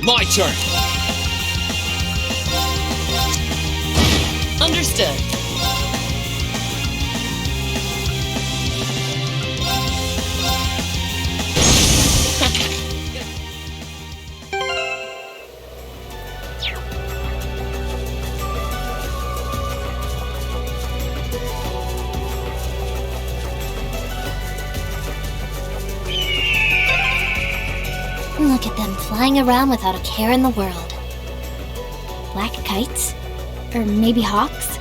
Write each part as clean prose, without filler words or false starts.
My turn. Understood. Look at them flying around without a care in the world. Black kites? Or maybe hawks?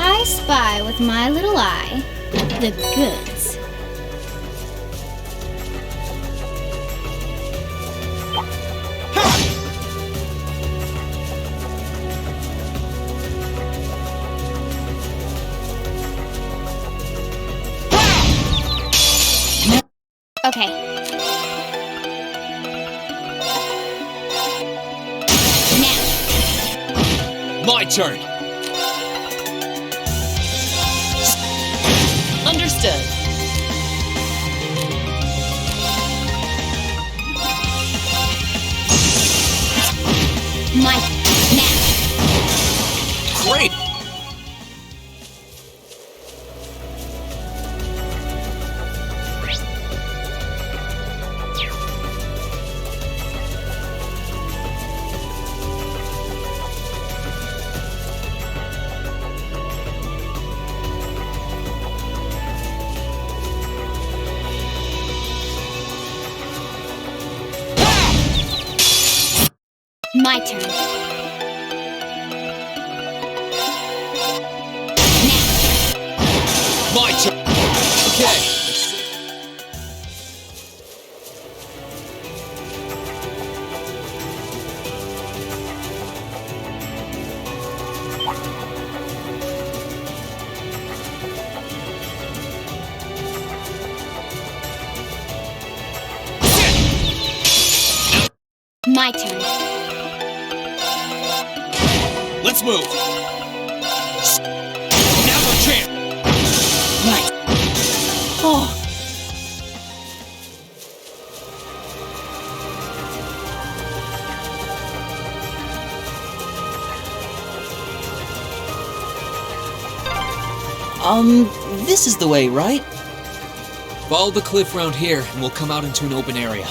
I spy with my little eye the goods. Okay. Now. My turn. Understood. My now. Great. My turn. My turn. Okay. My turn. Let's move. Now's our chance. Right. Oh. This is the way, right? Follow the cliff round here, and we'll come out into an open area.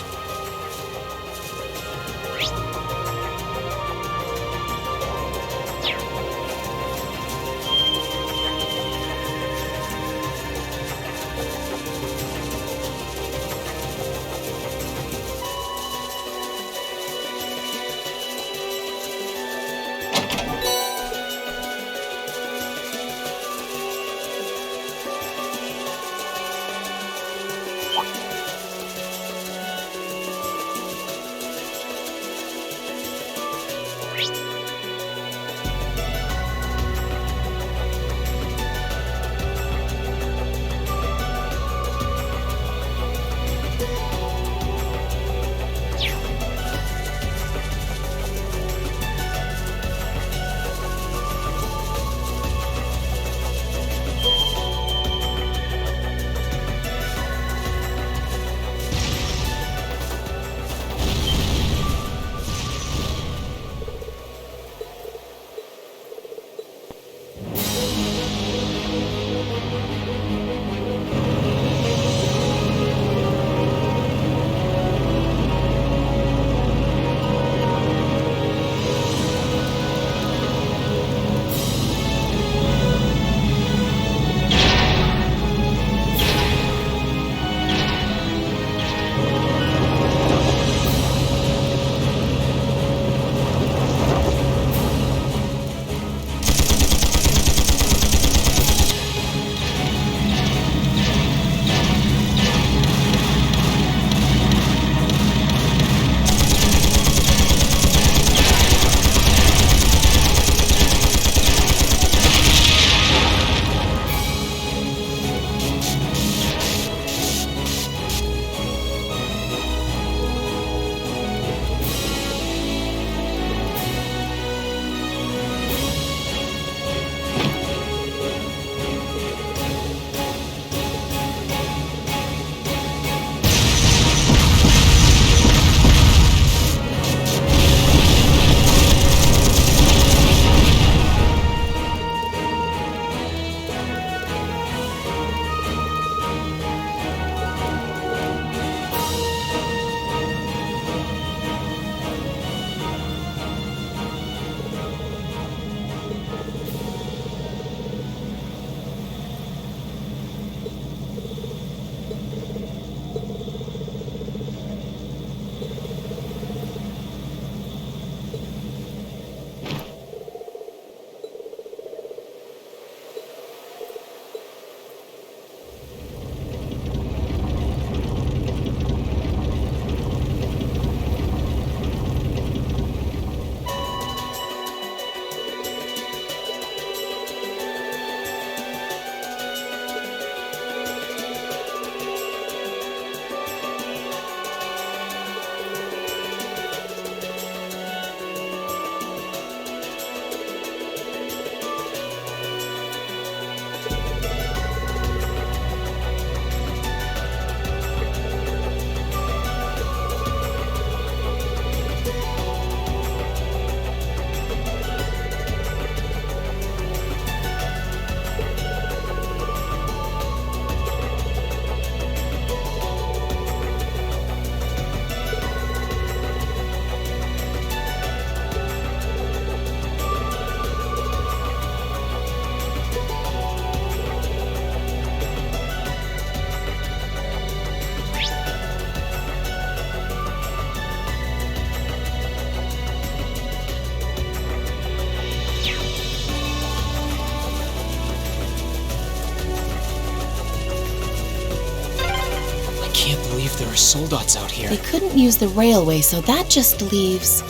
soldats out here? They couldn't use the railway, so that just leaves...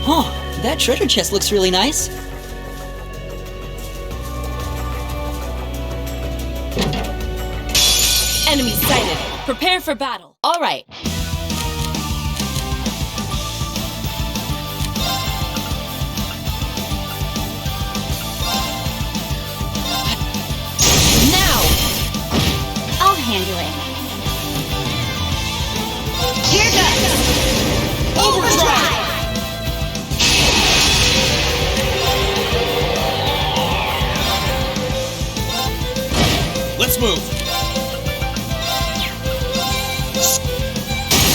Huh, that treasure chest looks really nice. Enemy sighted. Prepare for battle. All right. Now! I'll handle it. Here goes! Overdrive! Let's move!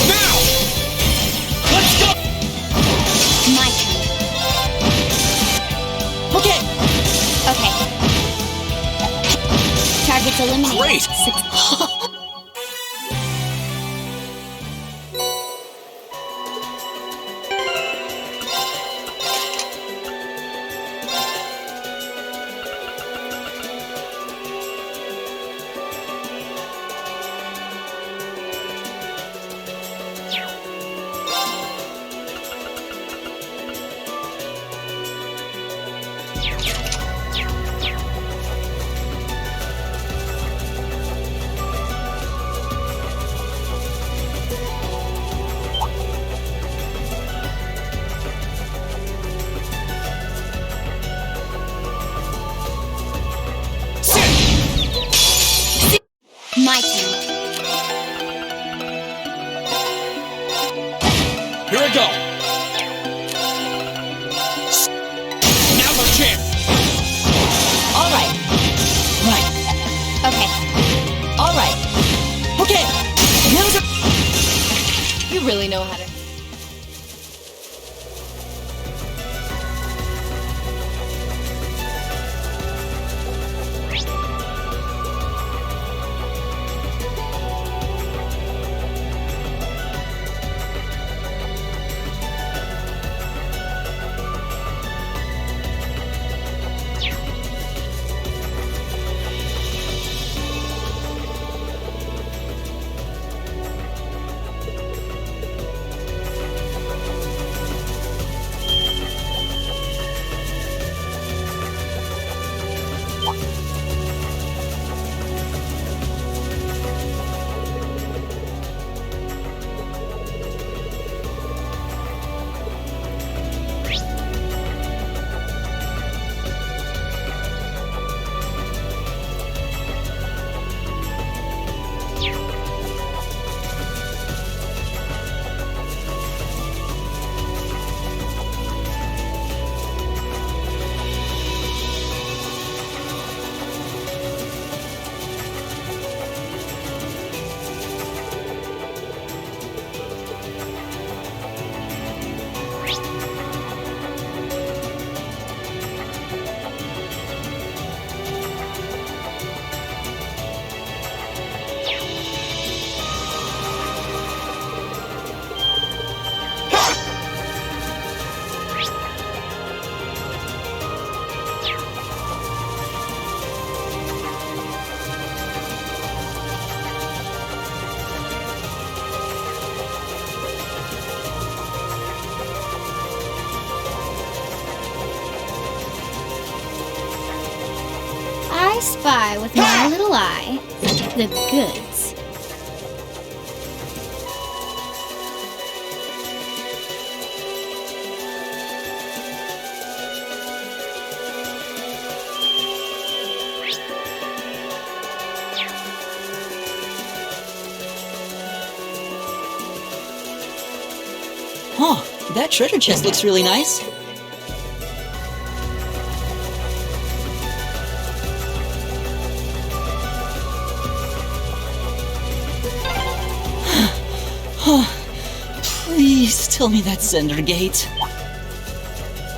Now! Let's go! My turn. Okay. Okay. Target's eliminated. Great. My turn. Here we go! Now's our chance! All right. Right. Okay. All right. Okay. Now's our... You really know how to... I spy with my little eye the goods. Huh, that treasure chest looks really nice. Please tell me that's Zender Gate.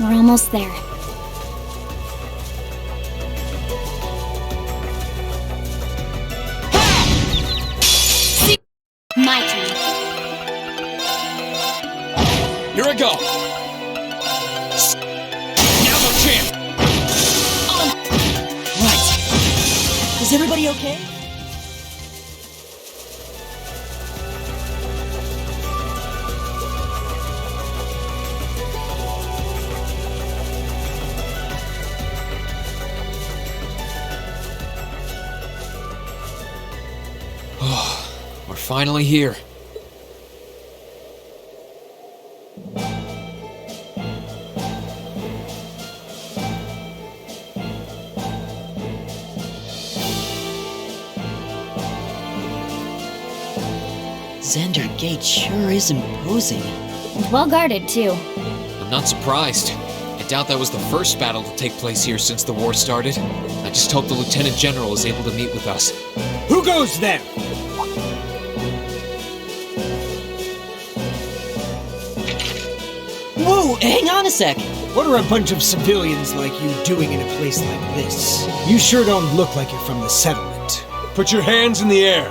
We're almost there. My turn. Here we go! Now's our chance! Right. okay? We're finally here. Xander Gate sure is imposing. And well guarded, too. I'm not surprised. I doubt that was the first battle to take place here since the war started. I just hope the Lieutenant General is able to meet with us. Who goes then? Whoa, hang on a sec. What are a bunch of civilians like you doing in a place like this? You sure don't look like you're from the settlement. Put your hands in the air.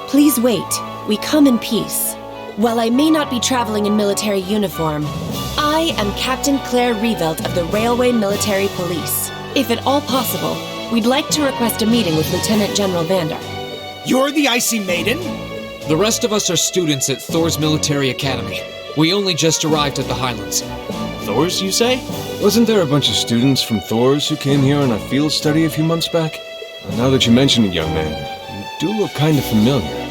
Please wait. We come in peace. While I may not be traveling in military uniform, I am Captain Claire Revelt of the Railway Military Police. If at all possible, we'd like to request a meeting with Lieutenant General Vander. You're the Icy Maiden? The rest of us are students at Thor's Military Academy. We only just arrived at the Highlands. Thor's, you say? Wasn't there a bunch of students from Thor's who came here on a field study a few months back? Now that you mention it, young man, you do look kind of familiar.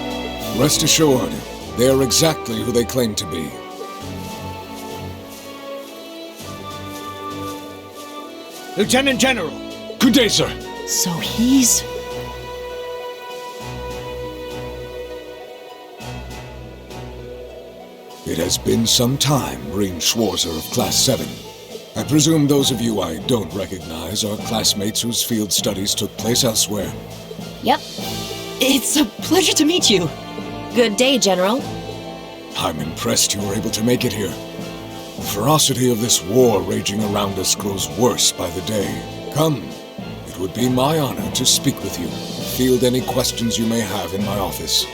Rest assured, they are exactly who they claim to be. Lieutenant General! Good day, sir. So he's... It has been some time, Breen Schwarzer of Class 7. I presume those of you I don't recognize are classmates whose field studies took place elsewhere. Yep. It's a pleasure to meet you. Good day, General. I'm impressed you were able to make it here. The ferocity of this war raging around us grows worse by the day. Come, it would be my honor to speak with you. Field any questions you may have in my office.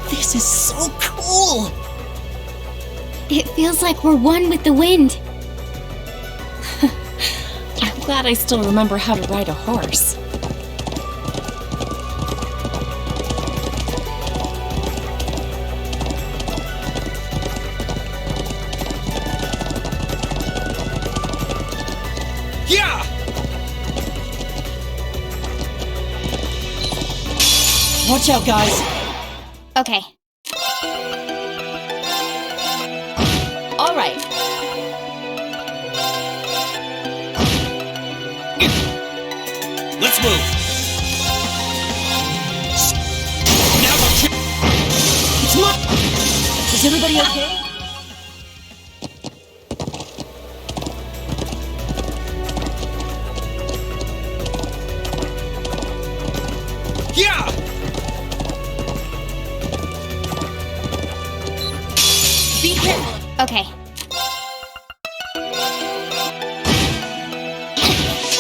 This is so cool! It feels like we're one with the wind. I'm glad I still remember how to ride a horse. Yeah! Watch out, guys! Okay. All right. Let's move! Now the It's my... Is everybody okay? Yeah! Be careful. Okay.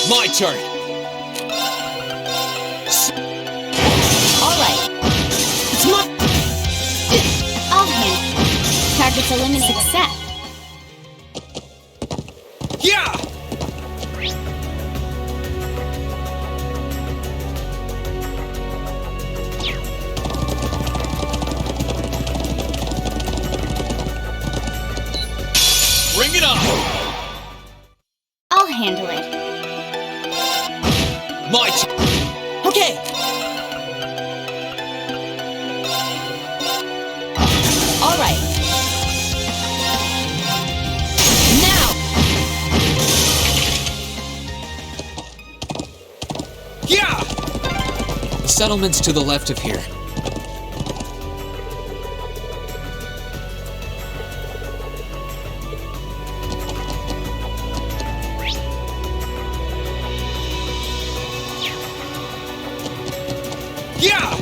My turn! All right. It's my... I'll handle it. Targets eliminated. Success. Yeah! Bring it on! I'll handle it. My turn! Okay! All right. Now. Yeah! The settlement's to the left of here. Yeah!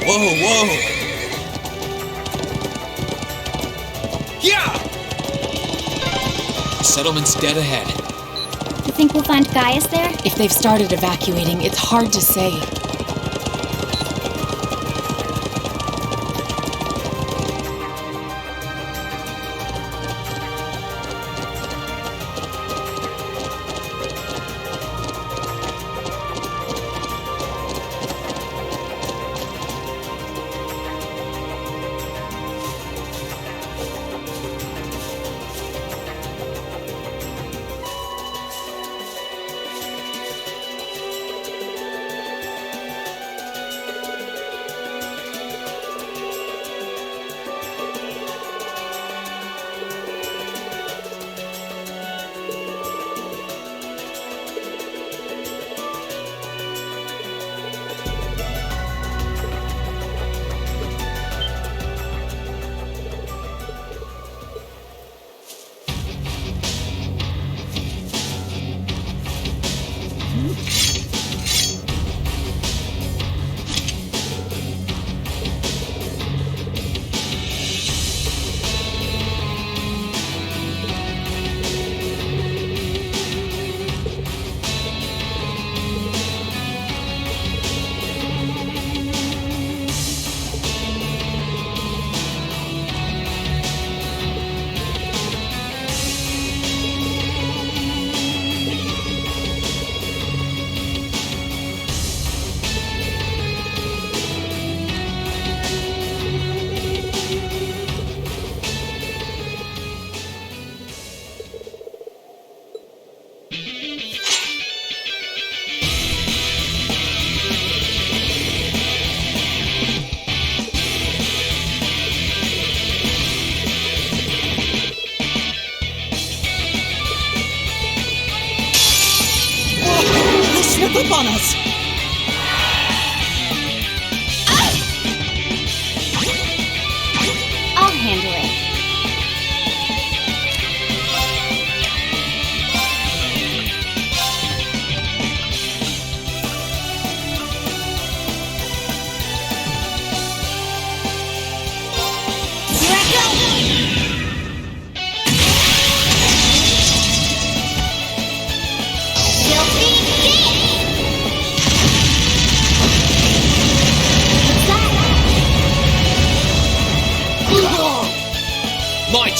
Whoa, whoa! Yeah! The settlement's dead ahead. You think we'll find Gaius there? If they've started evacuating, it's hard to say.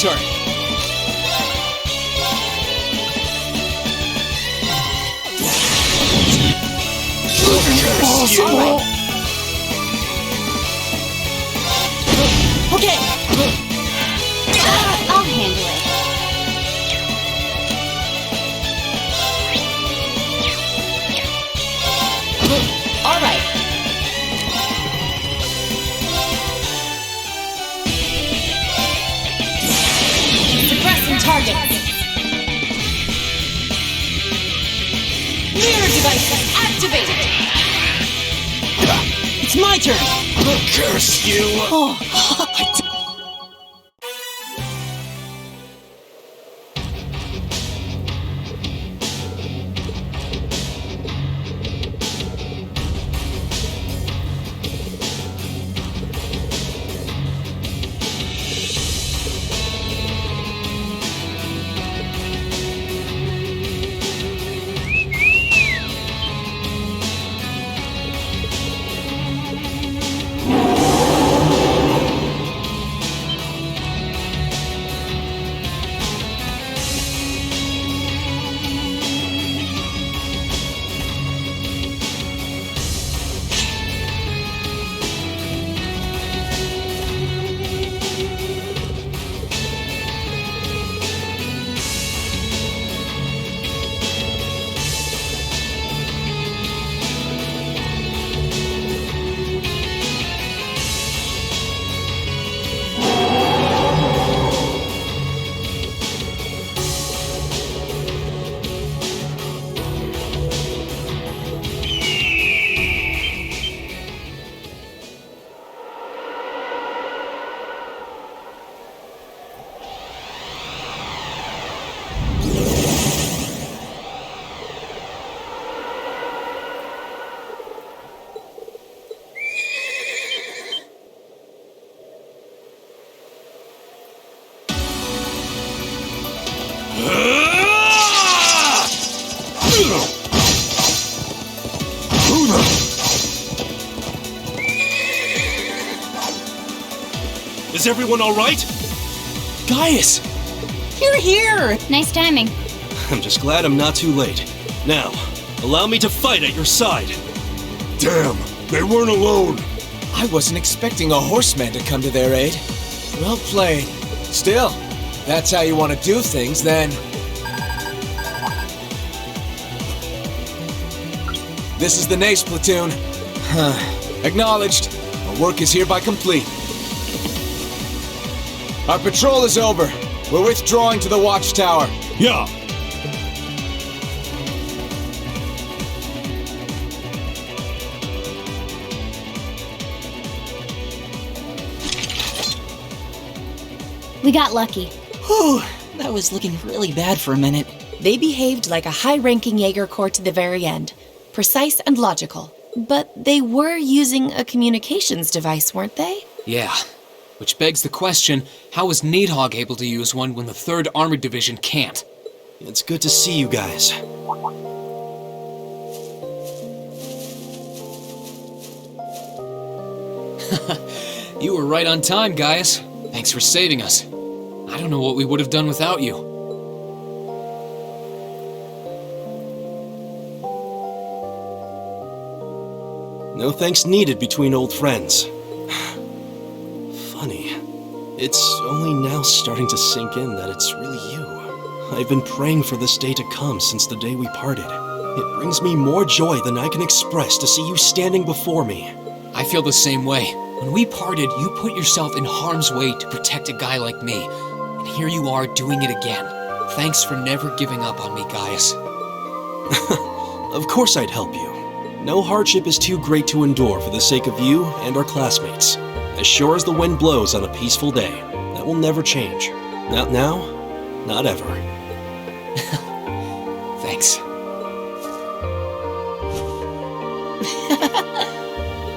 turn. All right. Okay! I'll handle it. All right. Suppressing target. Mirror devices activated. It's my turn! Curse you! Is everyone all right? Gaius! You're here! Nice timing. I'm just glad I'm not too late. Now, allow me to fight at your side. Damn, they weren't alone. I wasn't expecting a horseman to come to their aid. Well played. Still, that's how you want to do things, then. This is the Nace platoon. Acknowledged. Our work is hereby complete. Our patrol is over. We're withdrawing to the watchtower. Yeah. We got lucky. Whew, that was looking really bad for a minute. They behaved like a high-ranking Jaeger Corps to the very end. Precise and logical. But they were using a communications device, weren't they? Yeah. Which begs the question, how was Needhog able to use one when the 3rd Armored Division can't? It's good to see you guys. You were right on time, Gaius. Thanks for saving us. I don't know what we would have done without you. No thanks needed between old friends. Funny. It's only now starting to sink in that it's really you. I've been praying for this day to come since the day we parted. It brings me more joy than I can express to see you standing before me. I feel the same way. When we parted, you put yourself in harm's way to protect a guy like me. And here you are doing it again. Thanks for never giving up on me, Gaius. Of course I'd help you. No hardship is too great to endure for the sake of you and our classmates. As sure as the wind blows on a peaceful day. That will never change. Not now, not ever. Thanks.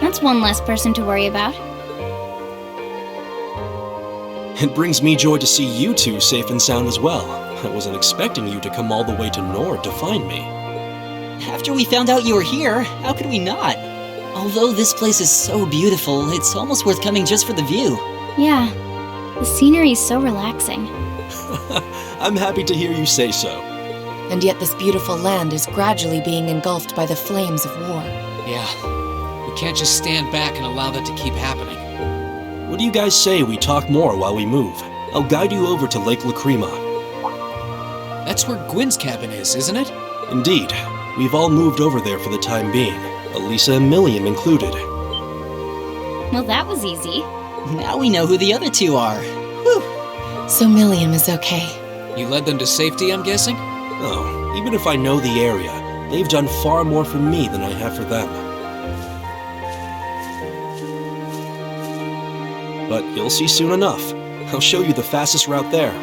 That's one less person to worry about. It brings me joy to see you two safe and sound as well. I wasn't expecting you to come all the way to Nord to find me. After we found out you were here, how could we not? Although this place is so beautiful, it's almost worth coming just for the view. Yeah, The scenery's so relaxing. I'm happy to hear you say so. And yet this beautiful land is gradually being engulfed by the flames of war. Yeah. We can't just stand back and allow that to keep happening. What do you guys say we talk more while we move? I'll guide you over to Lake Lacrima. That's where Gwyn's cabin is, isn't it? Indeed. We've all moved over there for the time being. Elisa and Milliam included. Well, that was easy. Now we know who the other two are. So Milliam is okay. You led them to safety, I'm guessing? Oh, even if I know the area, they've done far more for me than I have for them. But you'll see soon enough. I'll show you the fastest route there.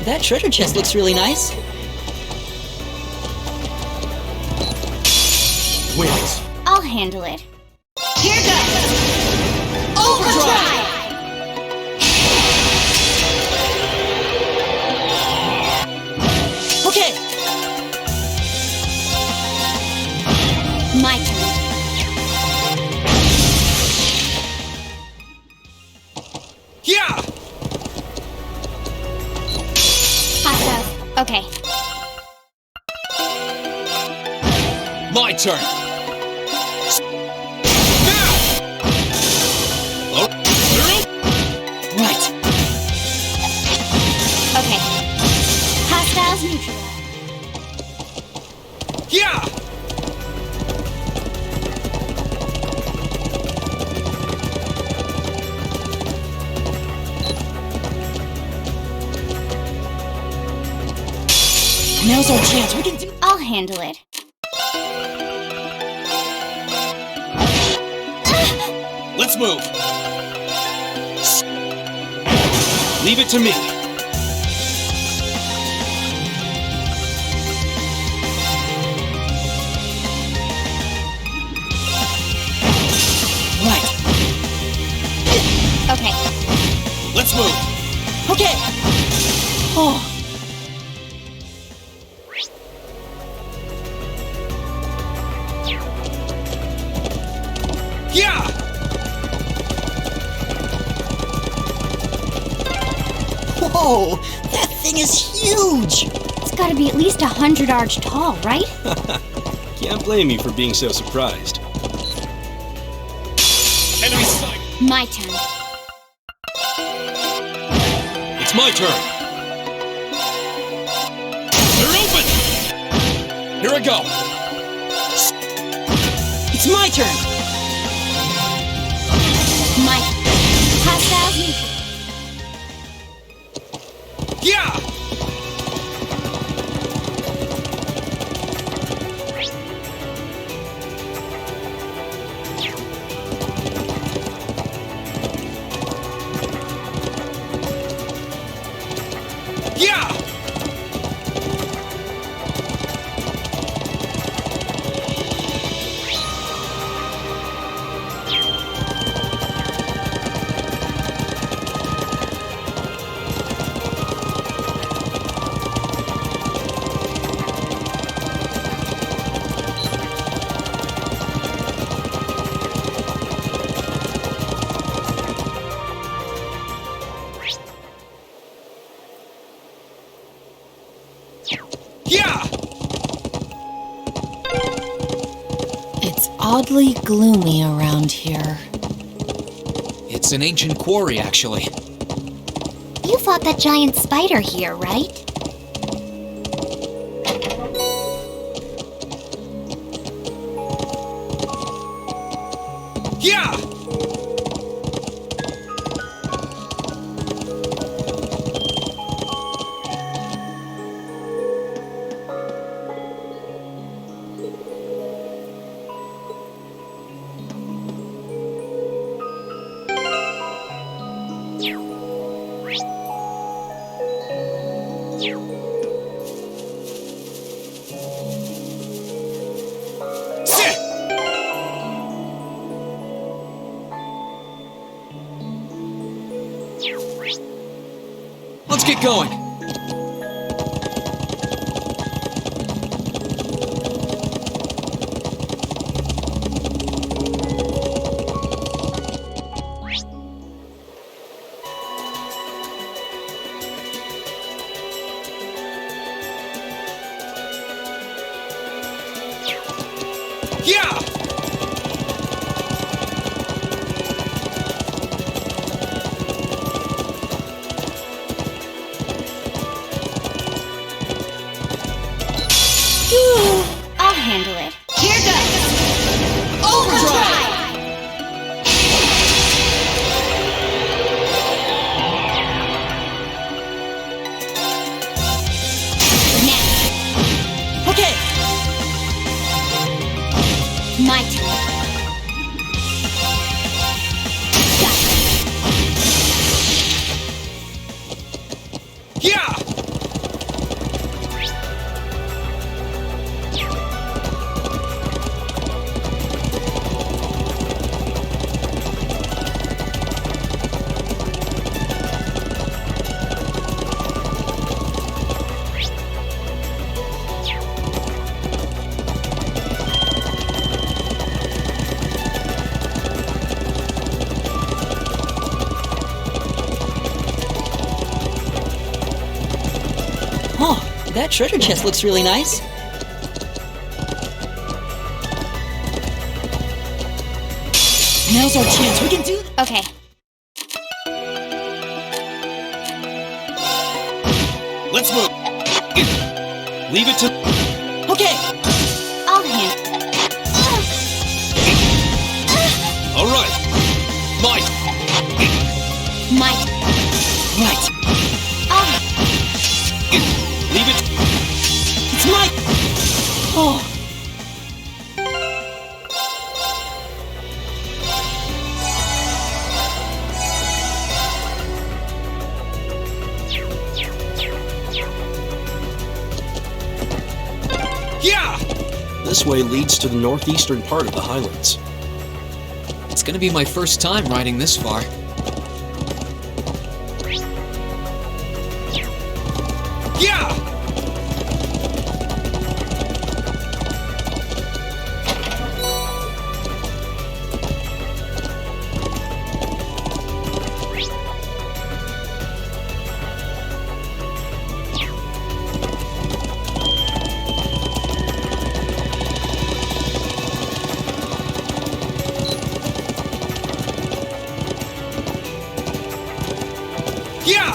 That treasure chest looks really nice. Wins. I'll handle it. Here goes! Overdrive! Okay! My turn. Yeah! Hot sauce. Okay. My turn. Now! Oh, Right. Okay. Hostiles neutralized. yeah! Now's our chance. We can do. I'll handle it. Let's move. Leave it to me. Right. Okay. Let's move. Okay. Oh. Yeah! Whoa! That thing is huge! It's gotta be at least 100 arch tall, right? Can't blame you for being so surprised. Enemy sight! My turn. It's my turn. They're open! Here I go! It's my turn! My hostiles neutralized. Yeah! Yeah! Yeah! It's oddly gloomy around here. It's an ancient quarry, actually. You fought that giant spider here, right? Yeah! Sit! Let's get going. Yeah! that treasure chest looks really nice. Now's our chance. We can do this. Okay. Let's move. Leave it to... Okay. I'll handle. All right. Mike. Might. Right. Leave it... It's Mike. Oh. Yeah! This way leads to the northeastern part of the Highlands. It's gonna be my first time riding this far. Yeah! Yeah!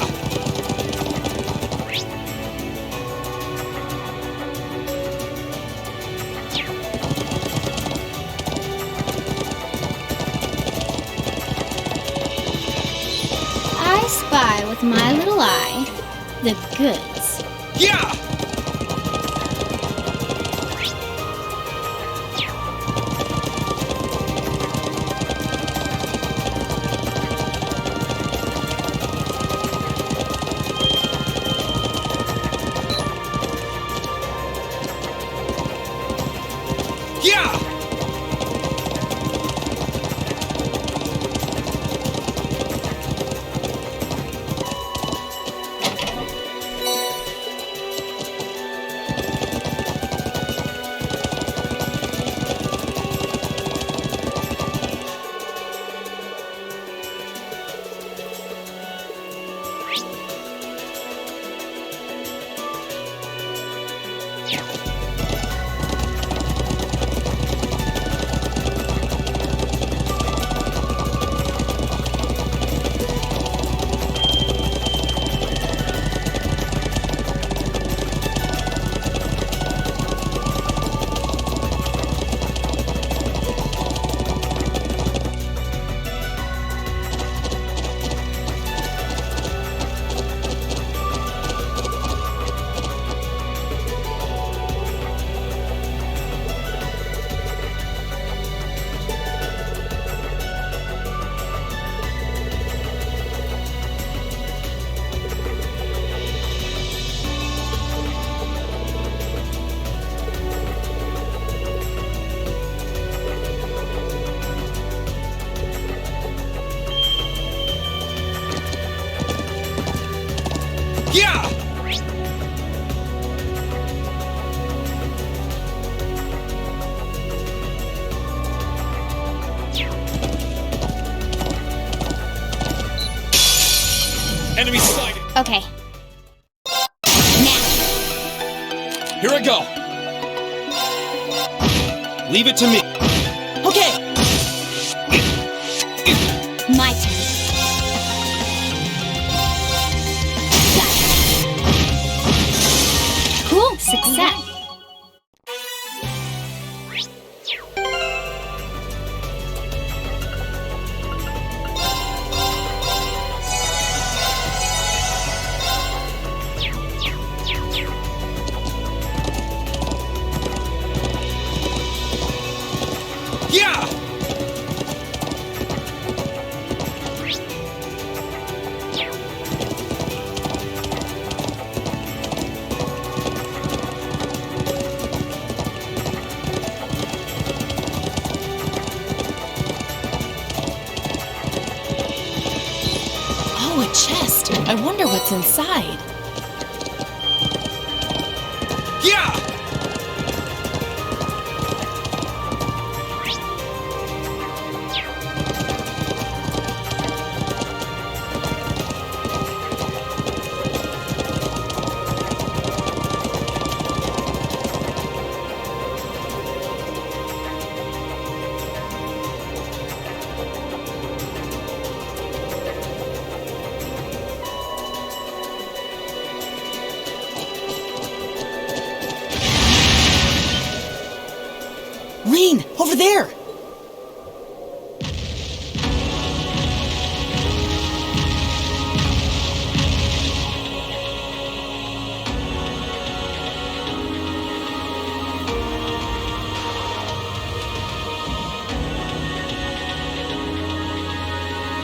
I spy with my little eye the goods. Yeah! Yeah! Yeah! Enemy sighted! Okay. Now. Here I go! Leave it to me! Okay. My turn. Cool. Success. Yeah! Oh, a chest. I wonder what's inside. Yeah!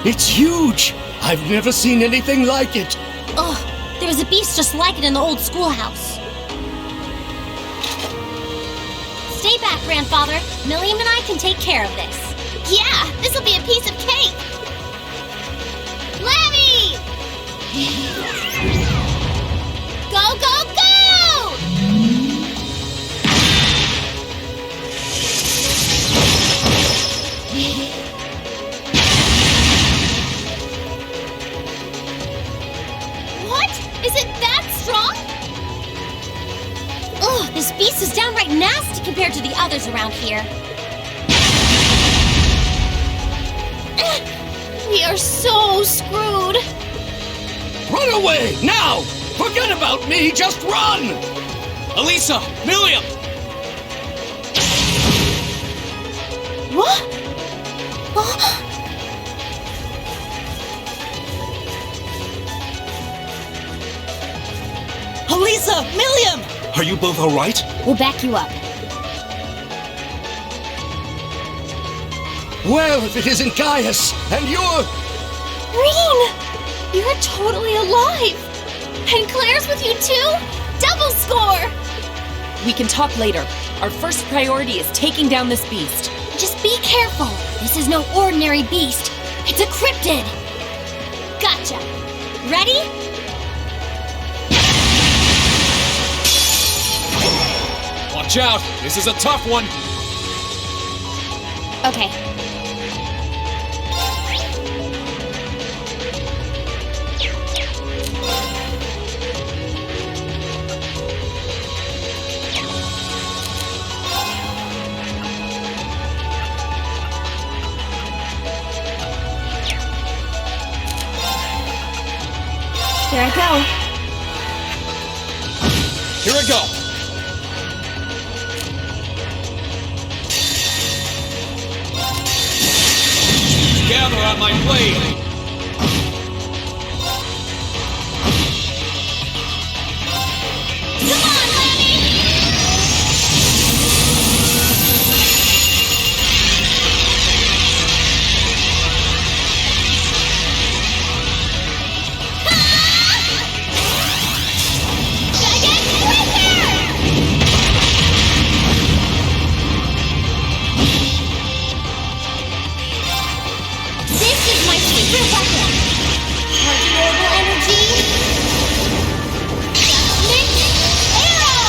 It's huge! I've never seen anything like it! Ugh, there was a beast just like it in the old schoolhouse. Stay back, Grandfather. Milliam and I can take care of this. Yeah, this'll be a piece of cake! Lemmy! Go, go, go! What? Is it that strong? Ugh, this beast is downright nasty compared to the others around here. We are so screwed. Run away, now! Forget about me, just run! Elisa! Milliam! What? Elisa! Milliam! Are you both alright? We'll back you up. Well, if it isn't Gaius, and you're... Green! You're totally alive! And Claire's with you too? Double score! We can talk later. Our first priority is taking down this beast. Just be careful. This is no ordinary beast. It's a cryptid. Gotcha. Ready? Watch out! This is a tough one! Okay. Here I go. Here I go! Gather on my blade! Come on, Lemmy! This is my secret weapon. Charge orbital energy. Cosmic arrow!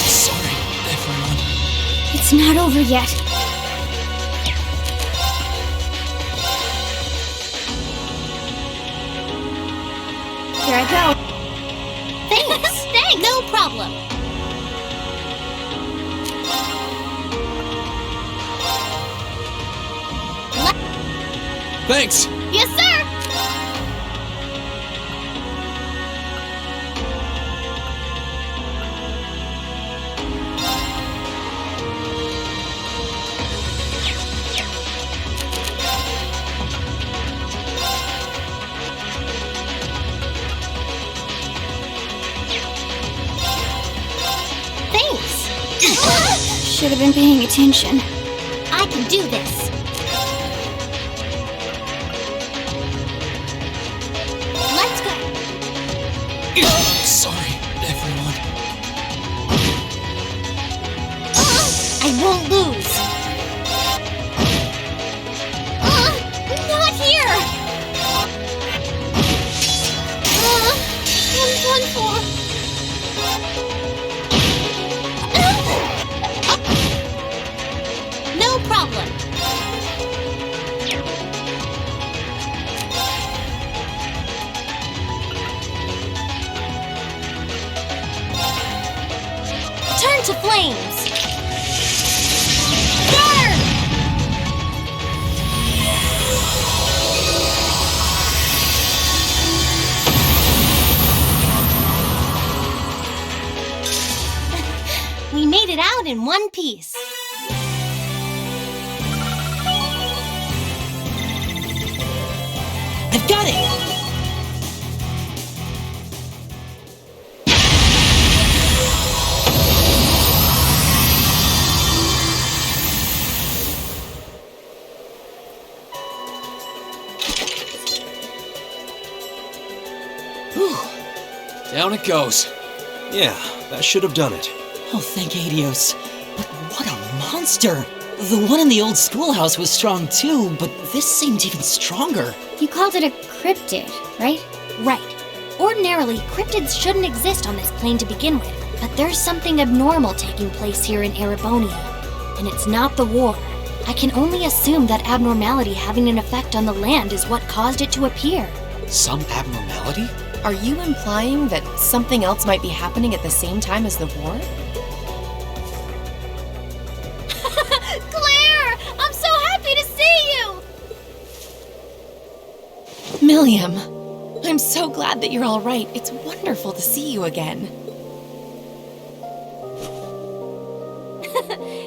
Sorry, everyone. It's not over yet. Here I go. Thanks. Thanks. No problem. Thanks! Yes, sir. Thanks. Should have been paying attention. I can do this. Let's go. Sorry, everyone. I won't lose. Not here. I'm done for. No problem. Turn to flames. Burn! We made it out in one piece. Got it! Down it goes. Yeah, that should have done it. Oh, thank Adios. But what a monster! The one in the old schoolhouse was strong too, but this seemed even stronger. You called it a cryptid, right? Right. Ordinarily, cryptids shouldn't exist on this plane to begin with, but there's something abnormal taking place here in Erebonia, and it's not the war. I can only assume that abnormality having an effect on the land is what caused it to appear. Some abnormality? Are you implying that something else might be happening at the same time as the war? Claire! I'm so happy to see you! Milliam, I'm so glad that you're all right. It's wonderful to see you again.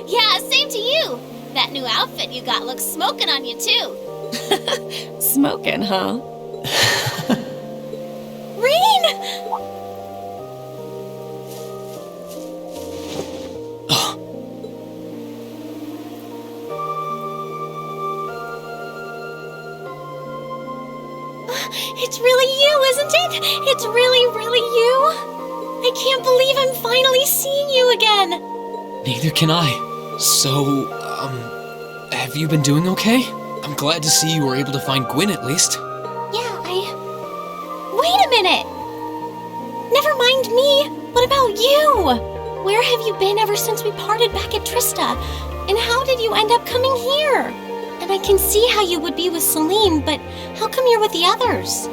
Yeah, same to you. That new outfit you got looks smoking on you too. Smoking, huh? Reen! It's really you, isn't it? It's really you? I can't believe I'm finally seeing you again. Neither can I. So, have you been doing okay? I'm glad to see you were able to find Gwyn at least. Wait a minute! Never mind me. What about you? Where have you been ever since we parted back at Trista? And how did you end up coming here? And I can see how you would be with Celine, but how come you're with the others?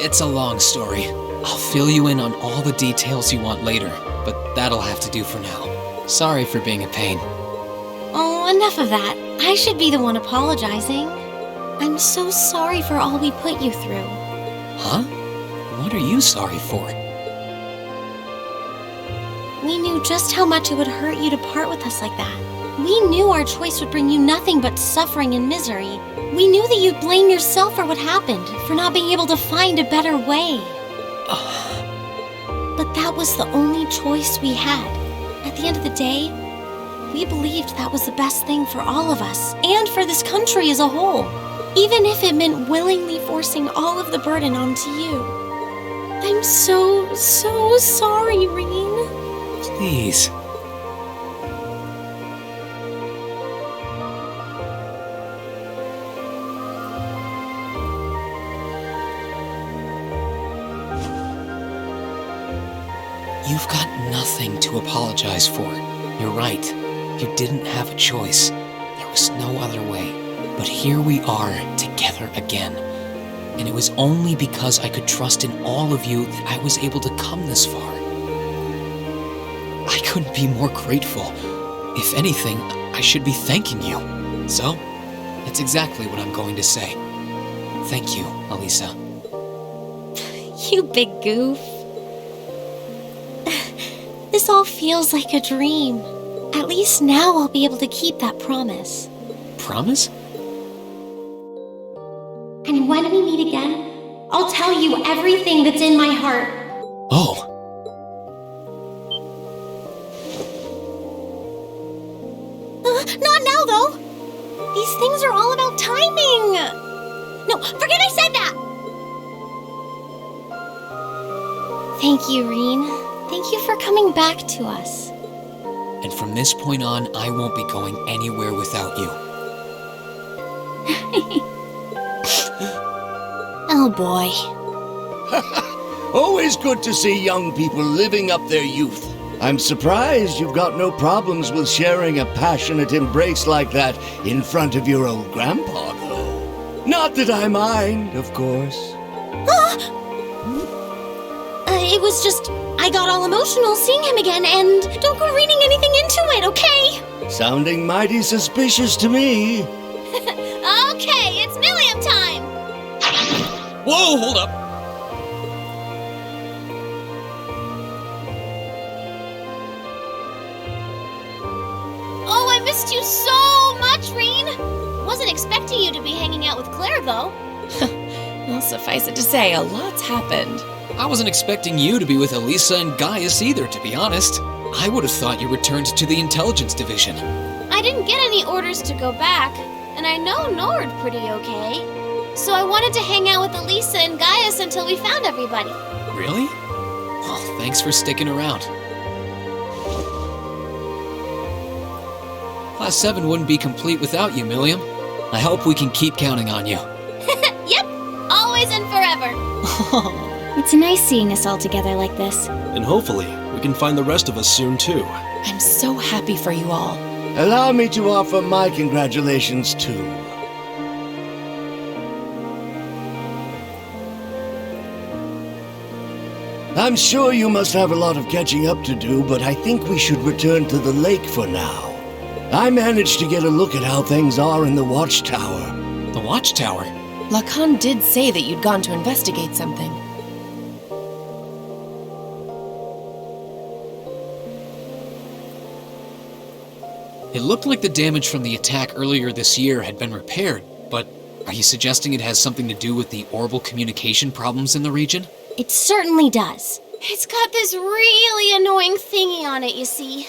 It's a long story. I'll fill you in on all the details you want later, but that'll have to do for now. Sorry for being a pain. Oh, enough of that. I should be the one apologizing. I'm so sorry for all we put you through. Huh? What are you sorry for? We knew just how much it would hurt you to part with us like that. We knew our choice would bring you nothing but suffering and misery. We knew that you'd blame yourself for what happened, for not being able to find a better way. But that was the only choice we had. At the end of the day, we believed that was the best thing for all of us, and for this country as a whole. Even if it meant willingly forcing all of the burden onto you. I'm so sorry, Reen. Please. You've got nothing to apologize for. You're right. You didn't have a choice. There was no other way. But here we are, together again. And it was only because I could trust in all of you that I was able to come this far. I couldn't be more grateful. If anything, I should be thanking you. So, that's exactly what I'm going to say. Thank you, Elisa. You big goof. This all feels like a dream. At least now I'll be able to keep that promise. Promise? And when we meet again, I'll tell you everything that's in my heart. Oh. Not now, though. These things are all about timing. No, forget I said that. Thank you, Reen. Thank you for coming back to us. And from this point on, I won't be going anywhere without you. Oh boy. Always good to see young people living up their youth. I'm surprised you've got no problems with sharing a passionate embrace like that in front of your old grandpa, though. Not that I mind, of course. It was just, I got all emotional seeing him again, and don't go reading anything into it, okay? Sounding mighty suspicious to me. Okay, it's Milliam time! Whoa, hold up. Oh, I missed you so much, Reen! Wasn't expecting you to be hanging out with Claire, though. Well, suffice it to say, a lot's happened. I wasn't expecting you to be with Elisa and Gaius either, to be honest. I would have thought you returned to the intelligence division. I didn't get any orders to go back, and I know Nord pretty okay. So I wanted to hang out with Elisa and Gaius until we found everybody. Really? Well, thanks for sticking around. Class 7 wouldn't be complete without you, Milliam. I hope we can keep counting on you. Yep, always and forever. It's nice seeing us all together like this. And hopefully, we can find the rest of us soon too. I'm so happy for you all. Allow me to offer my congratulations too. I'm sure you must have a lot of catching up to do, but I think we should return to the lake for now. I managed to get a look at how things are in the watchtower. The watchtower? Lacan did say that you'd gone to investigate something. It looked like the damage from the attack earlier this year had been repaired, but are you suggesting it has something to do with the orbital communication problems in the region? It certainly does. It's got this really annoying thingy on it, you see.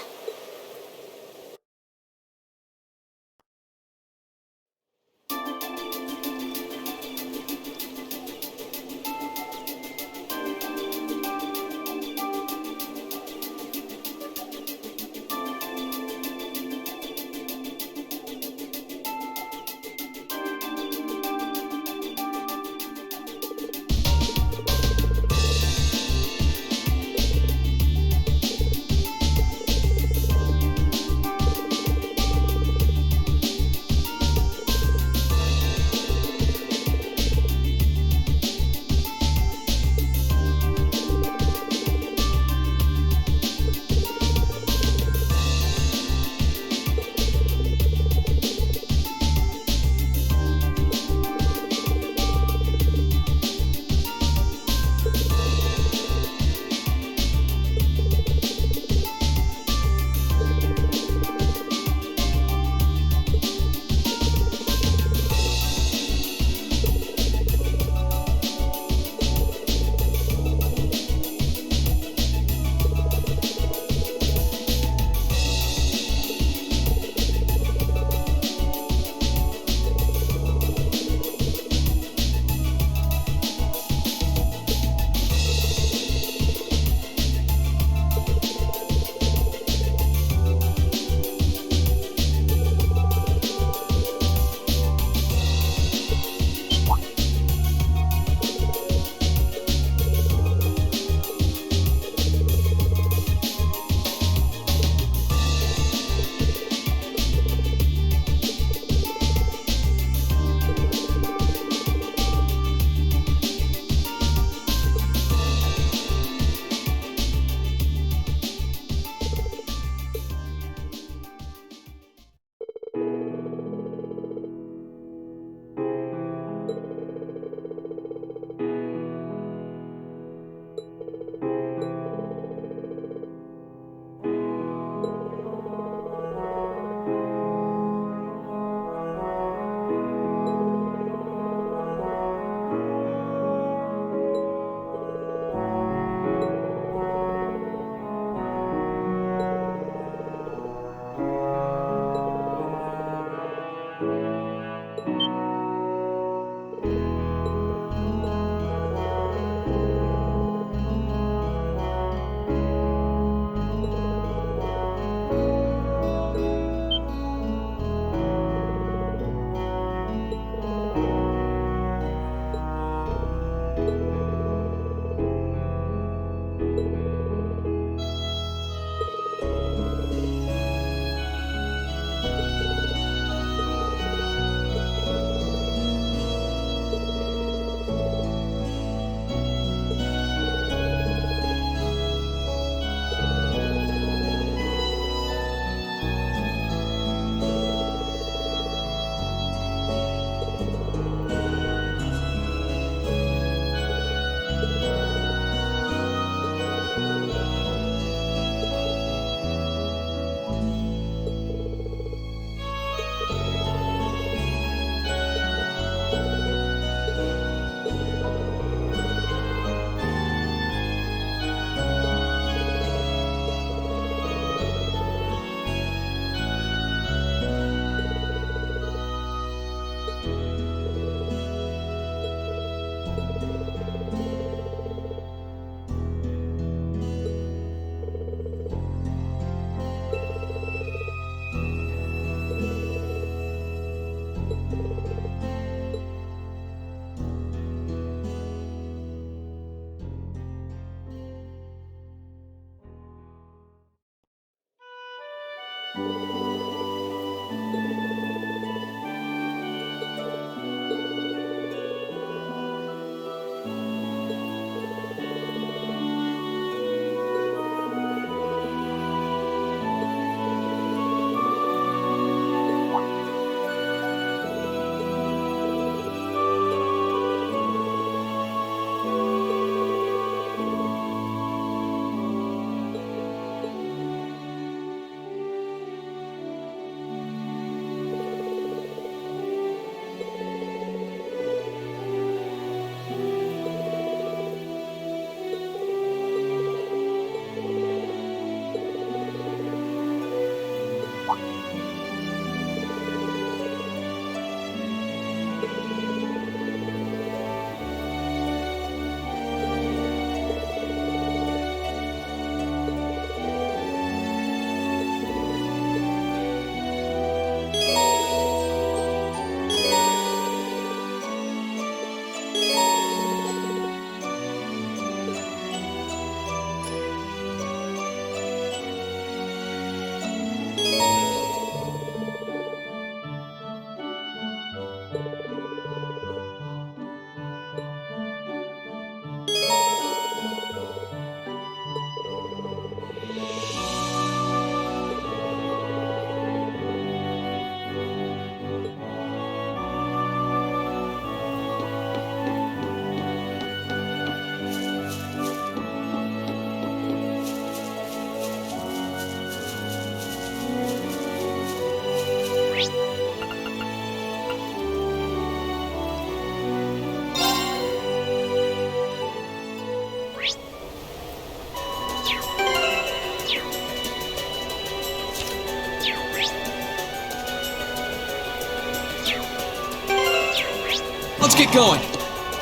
Let's get going.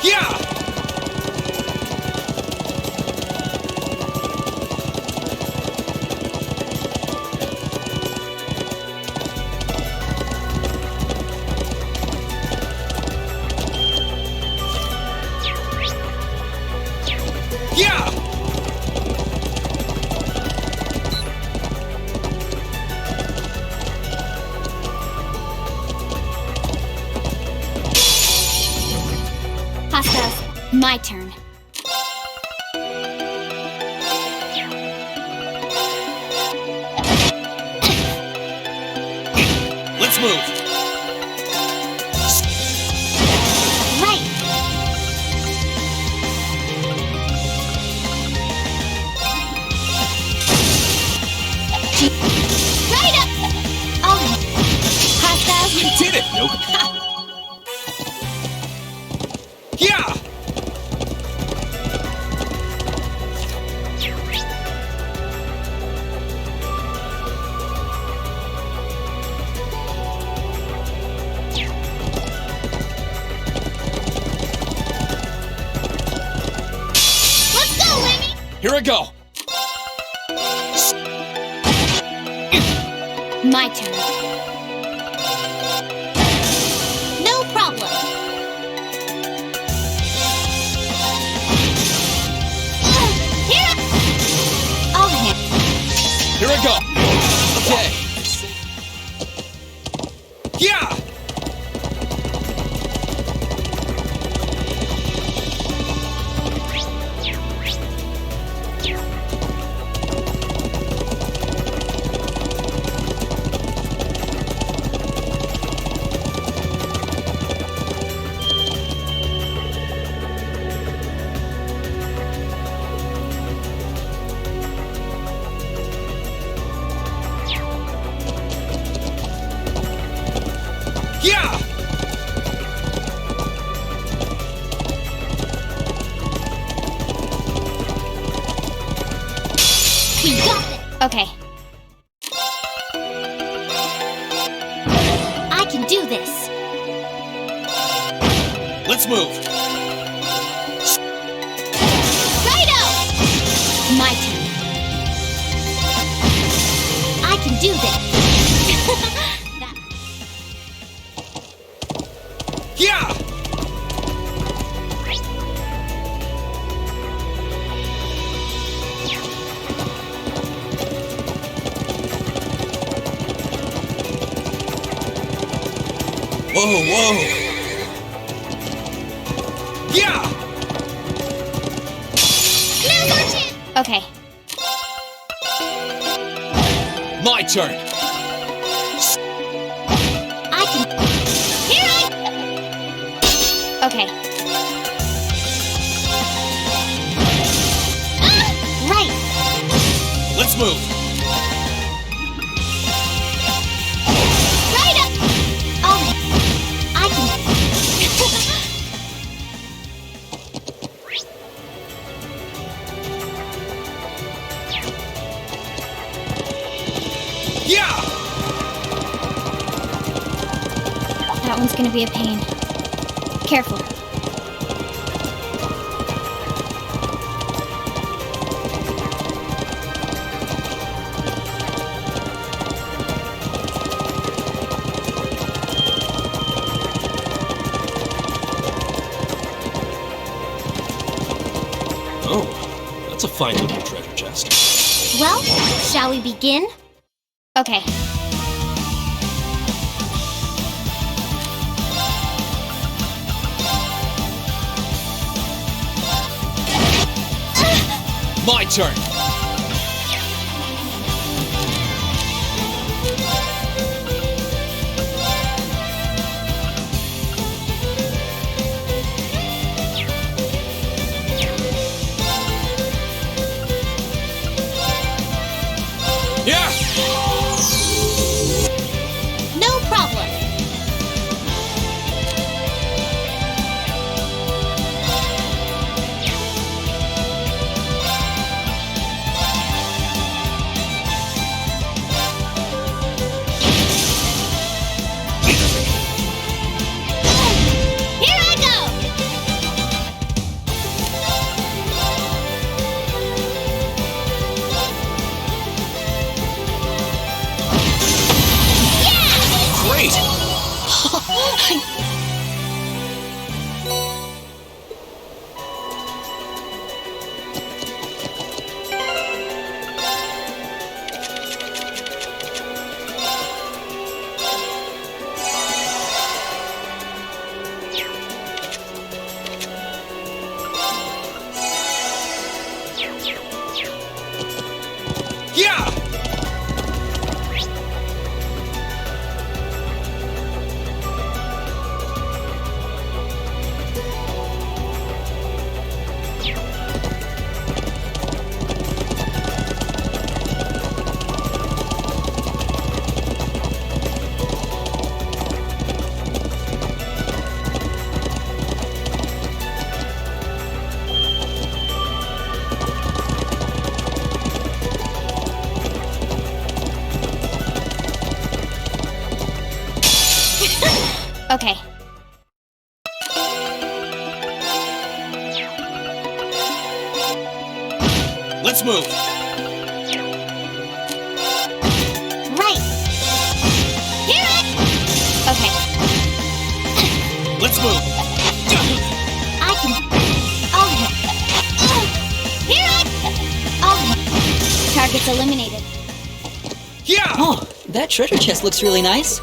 Yeah! Yeah! Hostiles, my turn. Let's move. Right. Right up. Oh. Hostiles. You did it! Nope. Yeah! Let's go, Lemmy. Here I go. My turn. No problem. Here. I'll handle. Here I go. Okay. Yeah! Yeah! We got it. Okay. I can do this. Let's move. Righto! My turn. I can do this. Yeah! Whoa, whoa! Yeah! Okay. My turn. I can. Here I. Okay. Right. Let's move. Right up. Oh. I can. Yeah! That one's gonna be a pain. Careful. Oh, that's a fine little treasure chest. Well, shall we begin? Okay. My turn. Yeah! No problem. Okay. Let's move! Right. Here I... Okay. Let's move! I can... I'll hit. Here I... I'll hit. Target's eliminated. Yeah! Oh, that treasure chest looks really nice.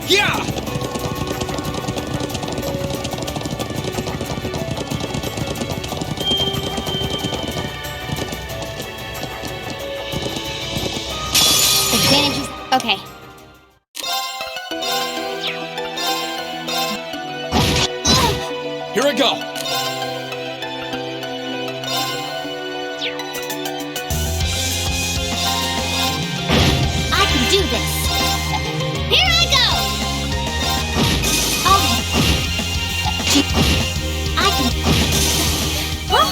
Yeah! Advantages... Okay. Here I go! I can do this. Here I go! I can... Huh?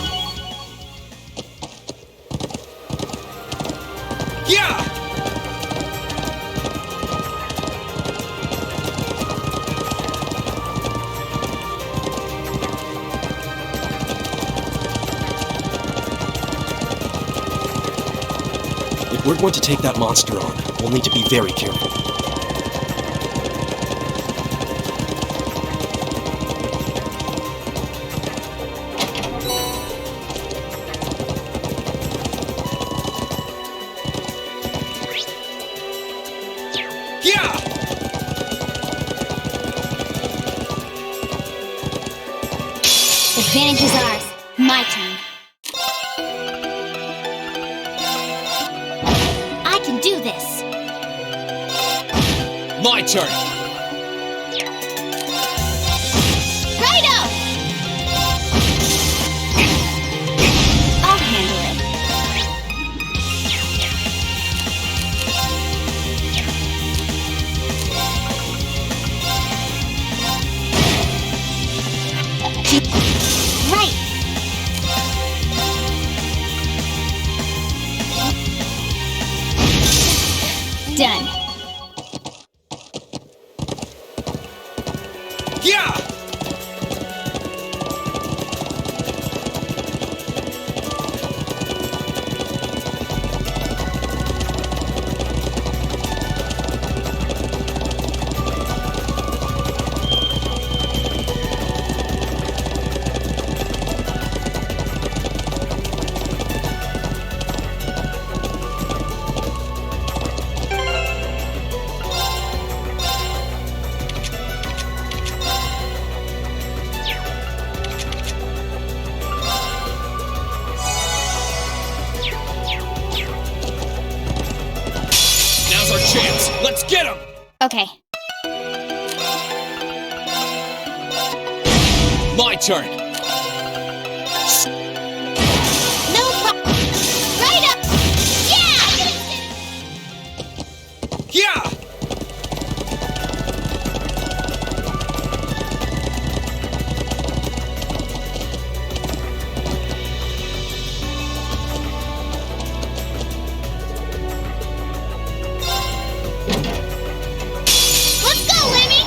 Yeah! If we're going to take that monster on, we'll need to be very careful. Yeah! Advantage is ours. My turn. I can do this. My turn! Righto! I'll handle it. Right. Done. Yeah! Now's our chance! Let's get him! Okay. My turn! No problem. Right up. Yeah! Yeah! Let's go, Lemmy!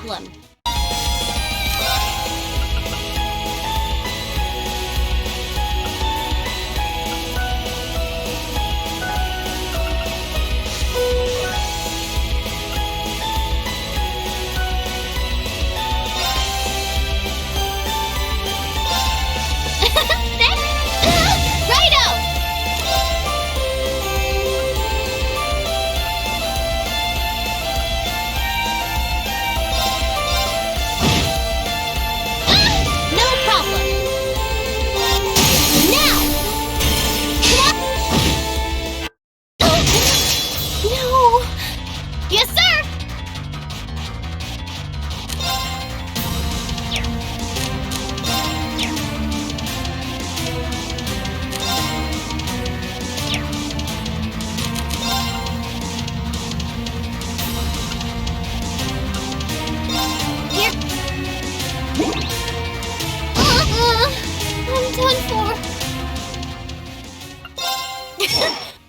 problem.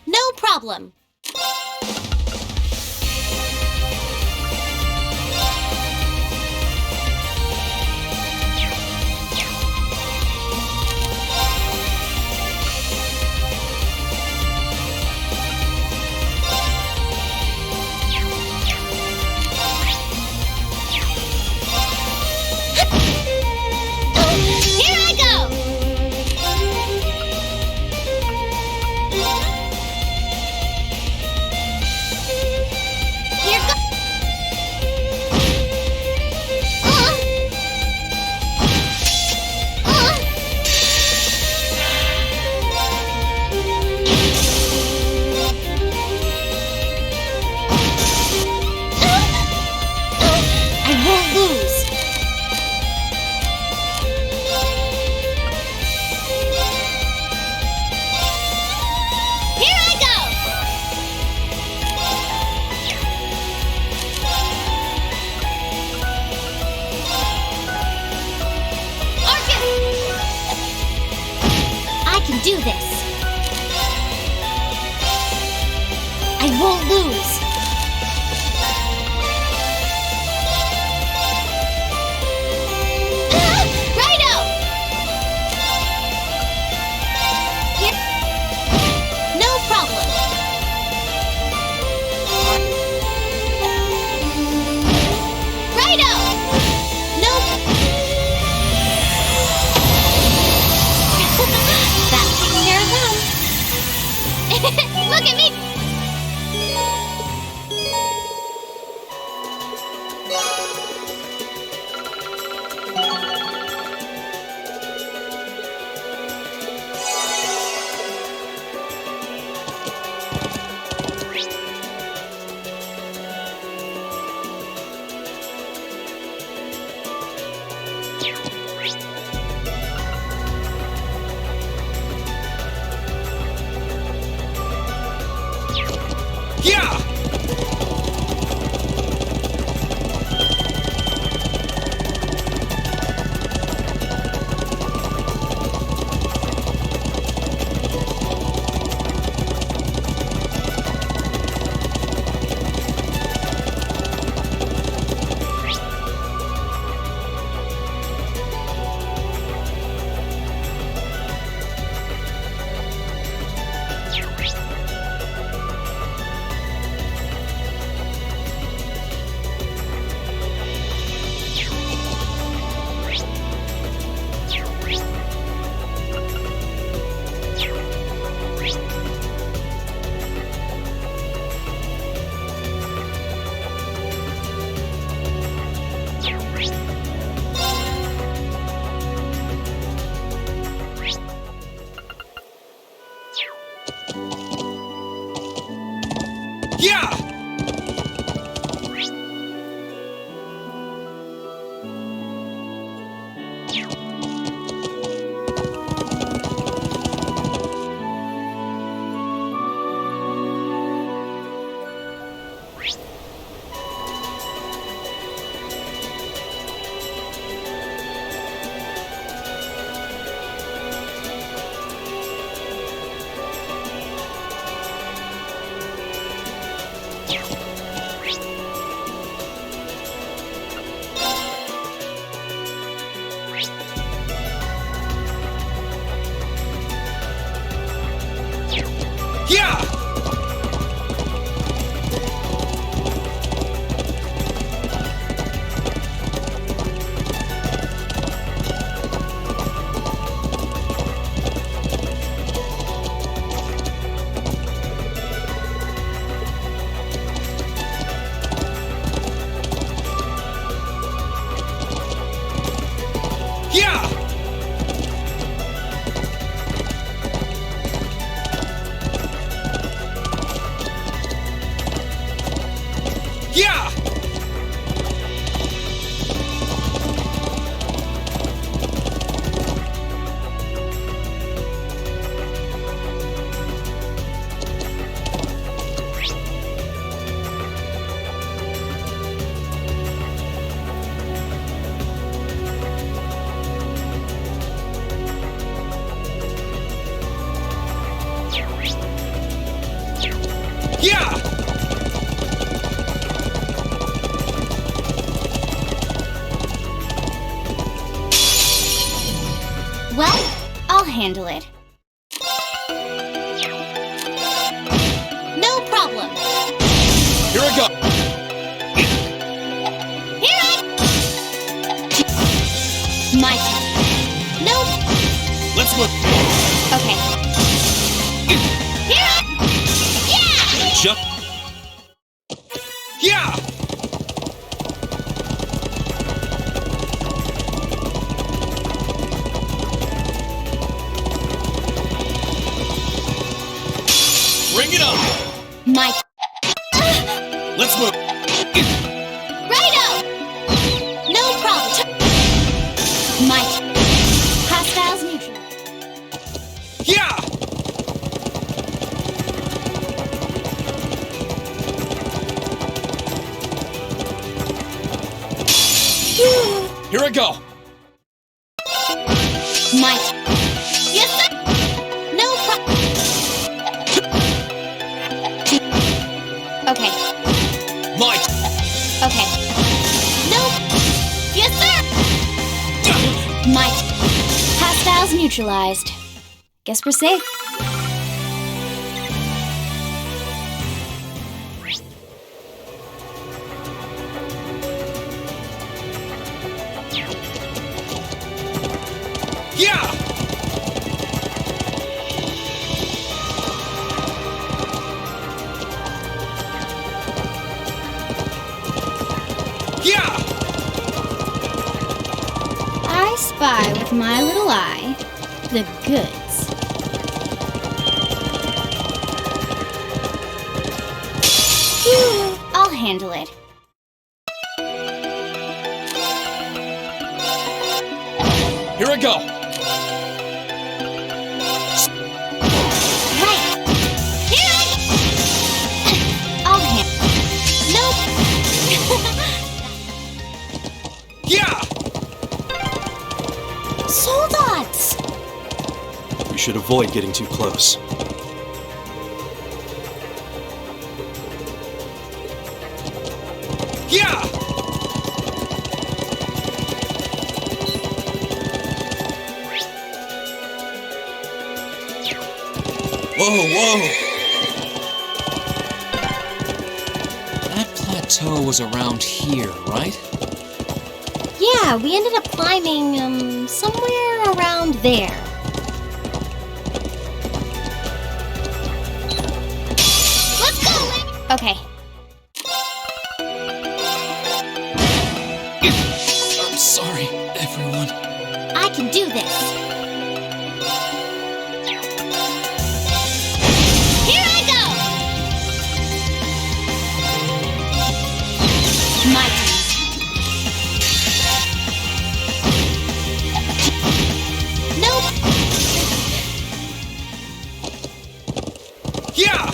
No problem. Here I go! Here go! I won't lose. Here I go! Arcus! I can do this. I won't lose. Righto! No problem. Righto! Nope. That takes care of them. Look at me! Yeah! handle it. No problem. Here I go! Here I... My turn. Nope. Let's move. Okay. Here I... Yeah! Jump. Yeah! Bring it on. My... Let's move. Righto! No problem. My turn. Hostiles neutral. Yeah! Here I go! My turn. Yes, sir! No problem. Okay. My Okay. Nope. Yes, sir! My turn. Hostiles neutralized. Guess we're safe. Yeah! Yeah! I spy with my little eye the goods. Phew, I'll handle it. Here I go! Right. Here I... I'll handle it. Nope. Yeah! Soldots! We should avoid getting too close. Yeah! Whoa! That plateau was around here, right? Yeah, we ended up climbing, somewhere around there. Let's go! Okay. I'm sorry, everyone. I can do this. Here I go! My turn. Nope. Yeah!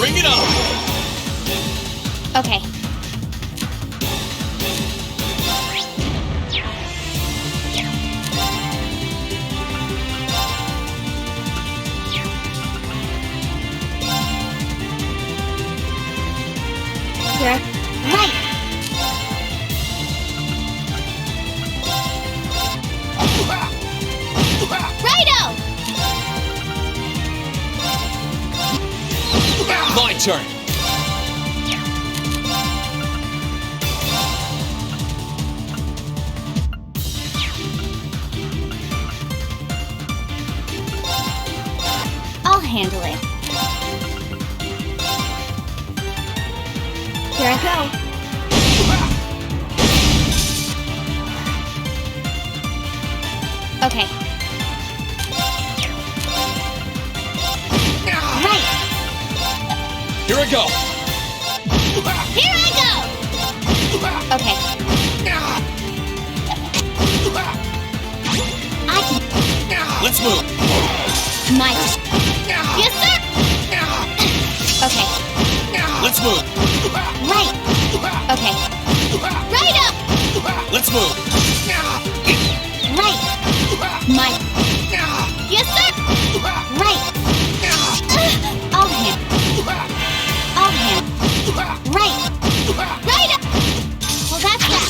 Bring it on! Okay. Here. Right. Righto! My turn! I'll handle it. Here I go. Okay. Right. Here I go! Here I go! Okay. I can... Let's move! My... Yes, sir! Okay. Let's move! Right. Okay. Right up! Let's move! Right. My... Yes, sir! Right. I'll handle. I'll handle. Right. Right up! Well, that's that.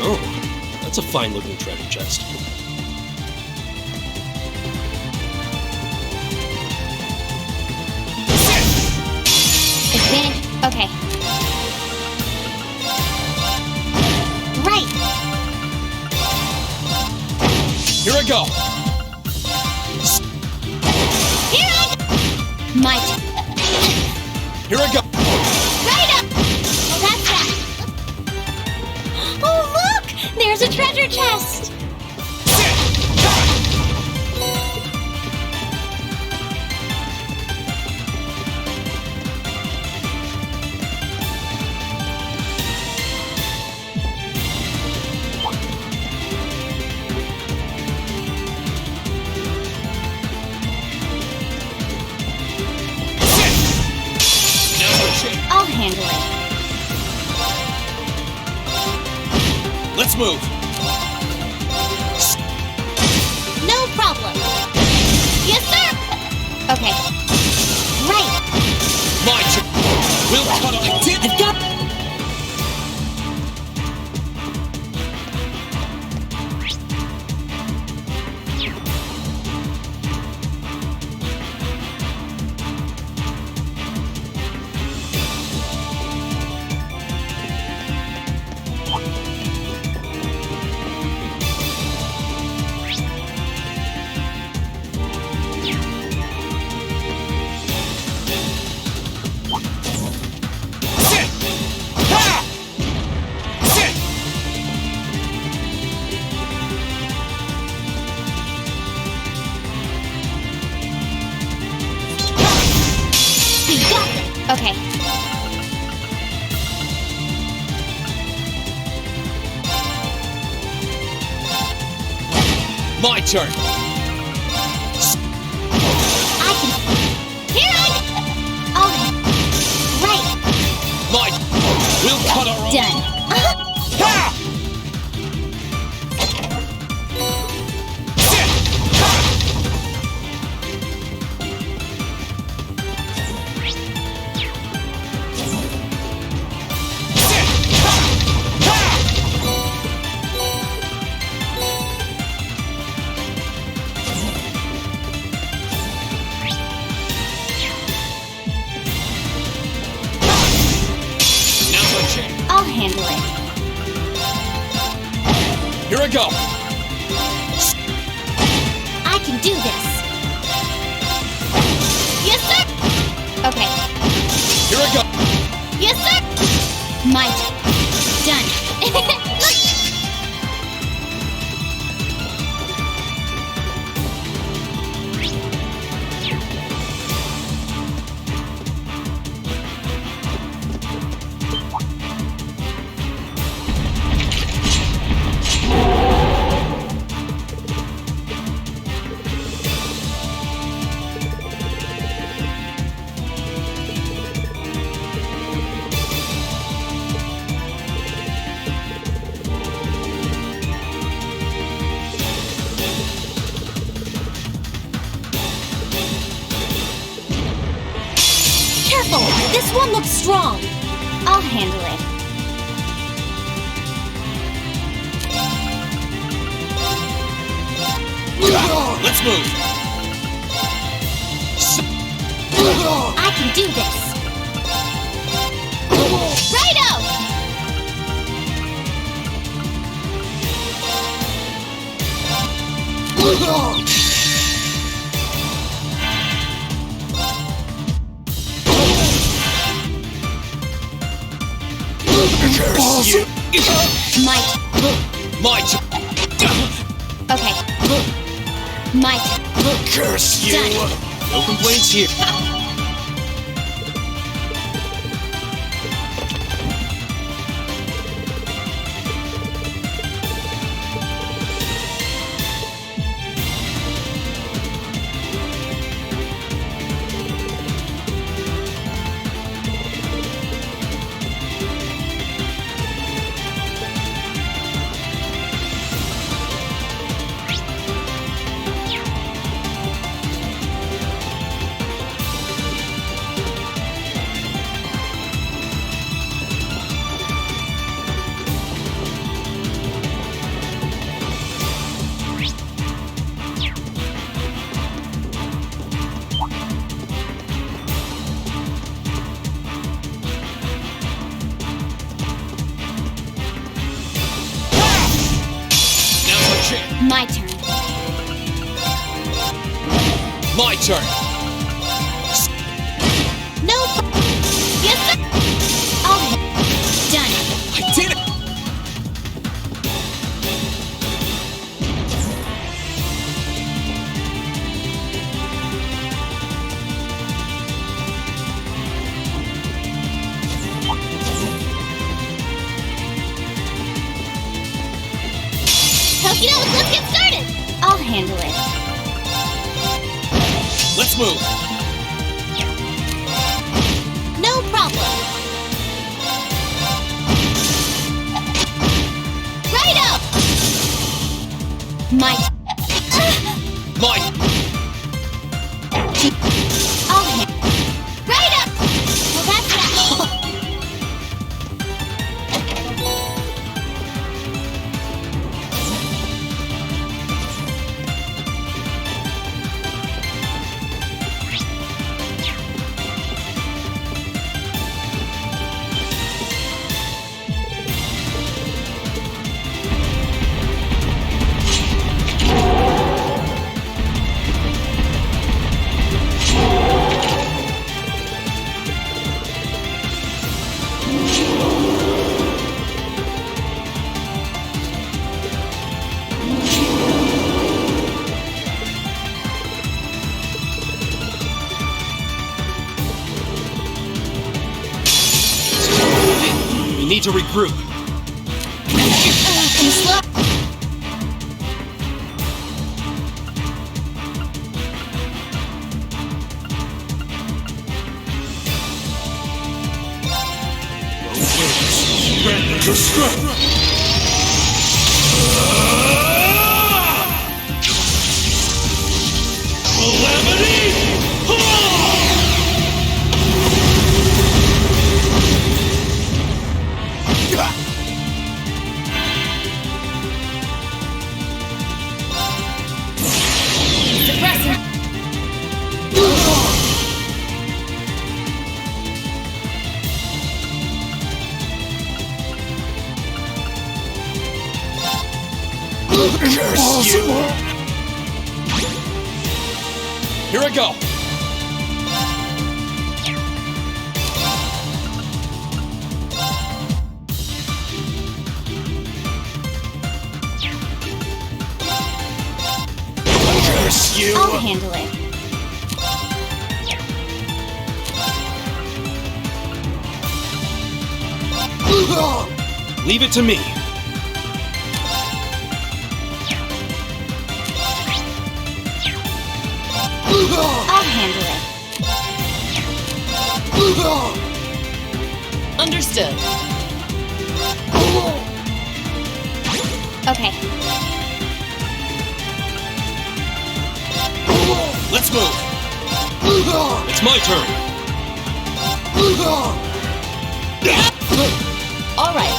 Oh, that's a fine-looking treasure chest. Advantage. Okay. Right. Here I go! Here I go. My... Here I go! Right up! Well, that's that. Oh, look! There's a treasure chest! I'll handle it. Let's move! No problem. Yes, sir! Okay. Right. My turn! We'll cut on it! I've got... We got it. Okay. My turn! I can... Here I go. Oh, right. My... We'll cut our own... Done. Ha! I'll handle it. Here I go! Okay. Here I go! Yes, sir! Might. Done. Careful! This one looks strong! I'll handle it. Let's move! I can do this. Righto! Curse you! Might. Might! Okay. Might. Curse you! Done. No complaints here. My turn. My turn! No. Yes, sir. I'll hit. Done. I did it! Okie doke, let's get started. I'll handle it. Let's move! No problem. Righto. Might. Might! I'll hit. Righto. Well, that's that. We need to regroup. I'm slow. To strength! Calamity! Curse you! Here I go! you! I'll handle it. Leave it to me. I'll handle it. Understood. Okay. Let's move. It's my turn. All right.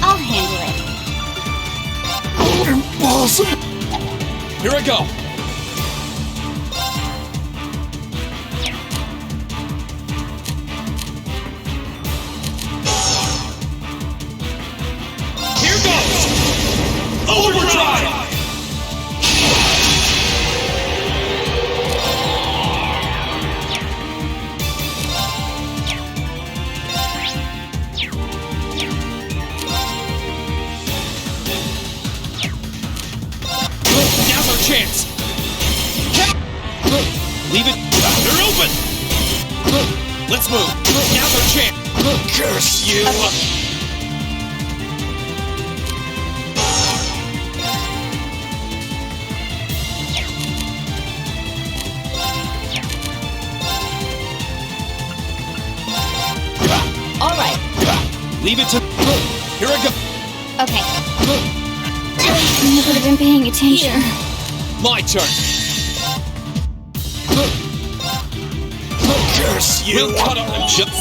I'll handle it. Impossible! Here I go. Here goes! Overdrive! Now's our chance! Leave it. They're open! Let's move. Now's our chance! Curse you! All right. Leave it to... Here I go. Okay. You would have been paying attention. My turn. Curse you! We'll cut up and just...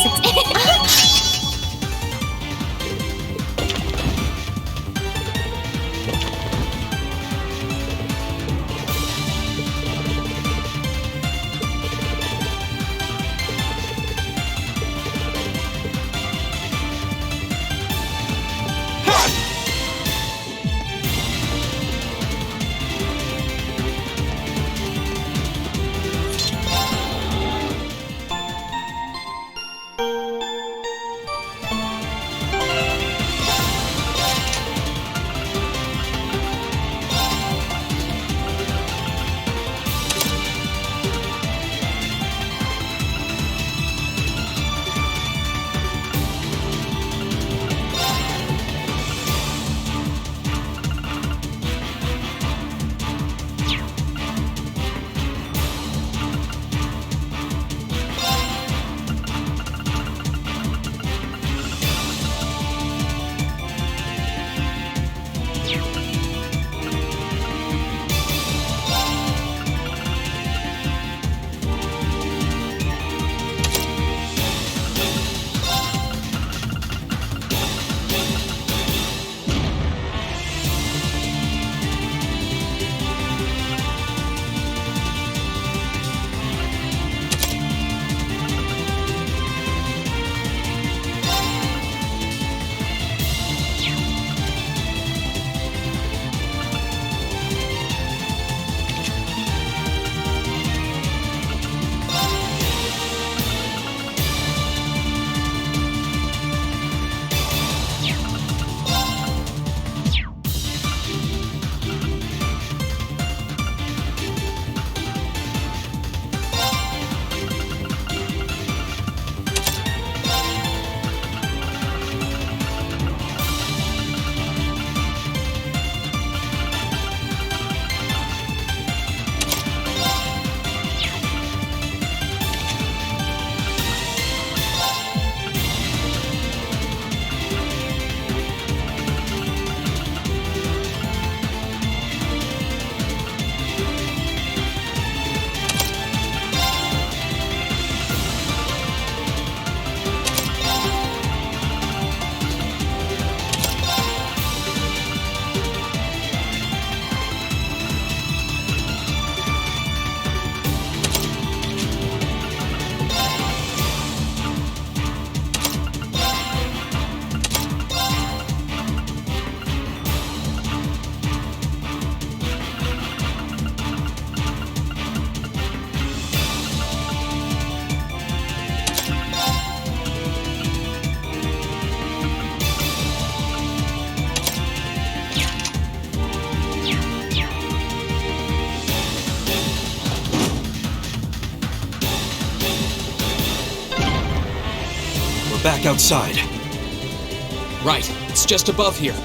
back outside. Right, it's just above here.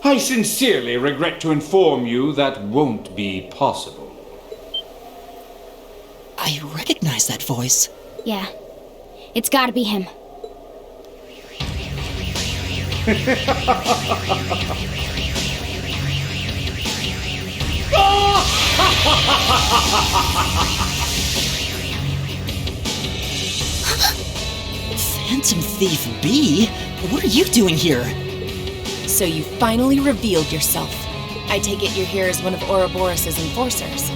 I sincerely regret to inform you that won't be possible. I recognize that voice. Yeah. It's gotta be him. Phantom Thief B? What are you doing here? So you finally revealed yourself. I take it you're here as one of Ouroboros' enforcers.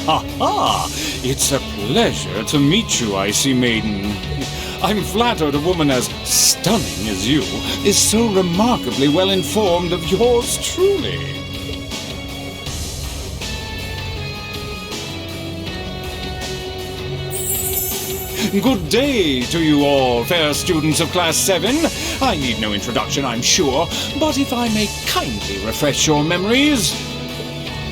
Ha! It's a pleasure to meet you, Icy Maiden. I'm flattered a woman as stunning as you is so remarkably well informed of yours truly. Good day to you all, fair students of Class 7. I need no introduction, I'm sure, but if I may kindly refresh your memories,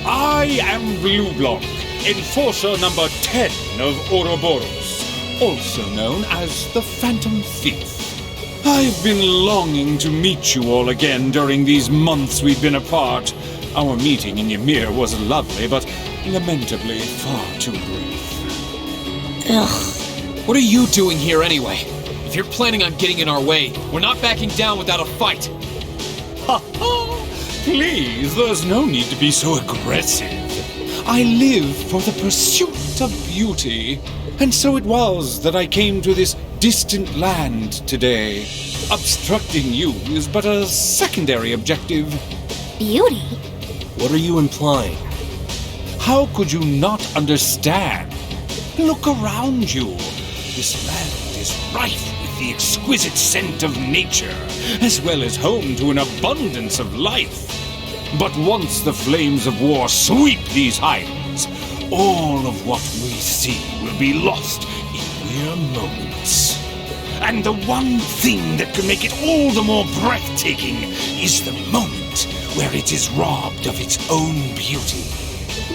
I am Blue Block, Enforcer number 10 of Ouroboros, also known as the Phantom Thief. I've been longing to meet you all again during these months we've been apart. Our meeting in Ymir was lovely, but lamentably far too brief. Ugh. What are you doing here anyway? If you're planning on getting in our way, we're not backing down without a fight. Ha ha! Please, there's no need to be so aggressive. I live for the pursuit of beauty, and so it was that I came to this distant land today. Obstructing you is but a secondary objective. Beauty? What are you implying? How could you not understand? Look around you. This land is rife with the exquisite scent of nature, as well as home to an abundance of life. But once the flames of war sweep these highlands, all of what we see will be lost in mere moments. And the one thing that can make it all the more breathtaking is the moment where it is robbed of its own beauty.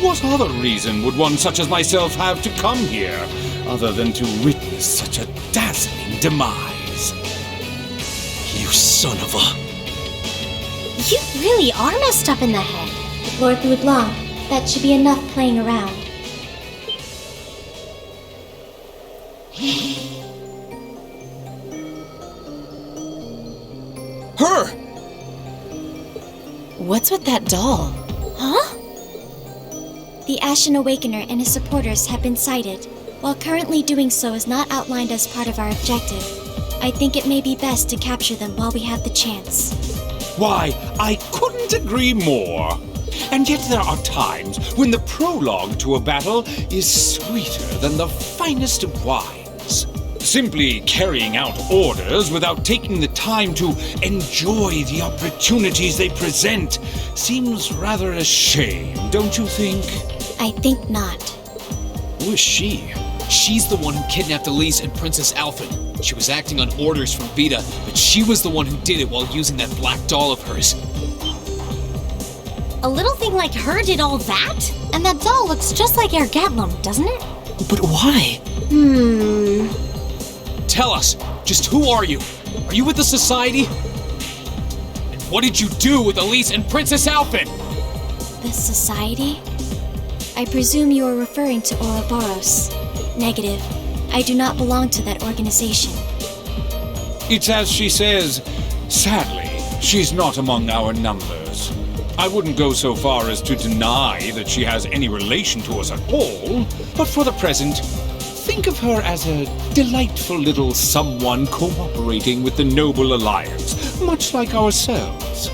What other reason would one such as myself have to come here, other than to witness such a dazzling demise? You son of a... You really are messed up in the head. Lord Blanc, that should be enough playing around. Her! What's with that doll? Huh? The Ashen Awakener and his supporters have been sighted. While currently doing so is not outlined as part of our objective, I think it may be best to capture them while we have the chance. Why, I couldn't agree more. And yet there are times when the prologue to a battle is sweeter than the finest of wines. Simply carrying out orders without taking the time to enjoy the opportunities they present seems rather a shame, don't you think? I think not. Who is she? She's the one who kidnapped Elise and Princess Alphen. She was acting on orders from Vita, but she was the one who did it while using that black doll of hers. A little thing like her did all that? And that doll looks just like Ergatlum, doesn't it? But why? Tell us, just who are you? Are you with the Society? And what did you do with Elise and Princess Alphen? The Society? I presume you are referring to Ouroboros. Negative. I do not belong to that organization. It's as she says. Sadly, she's not among our numbers. I wouldn't go so far as to deny that she has any relation to us at all, but for the present, think of her as a delightful little someone cooperating with the Noble Alliance, much like ourselves.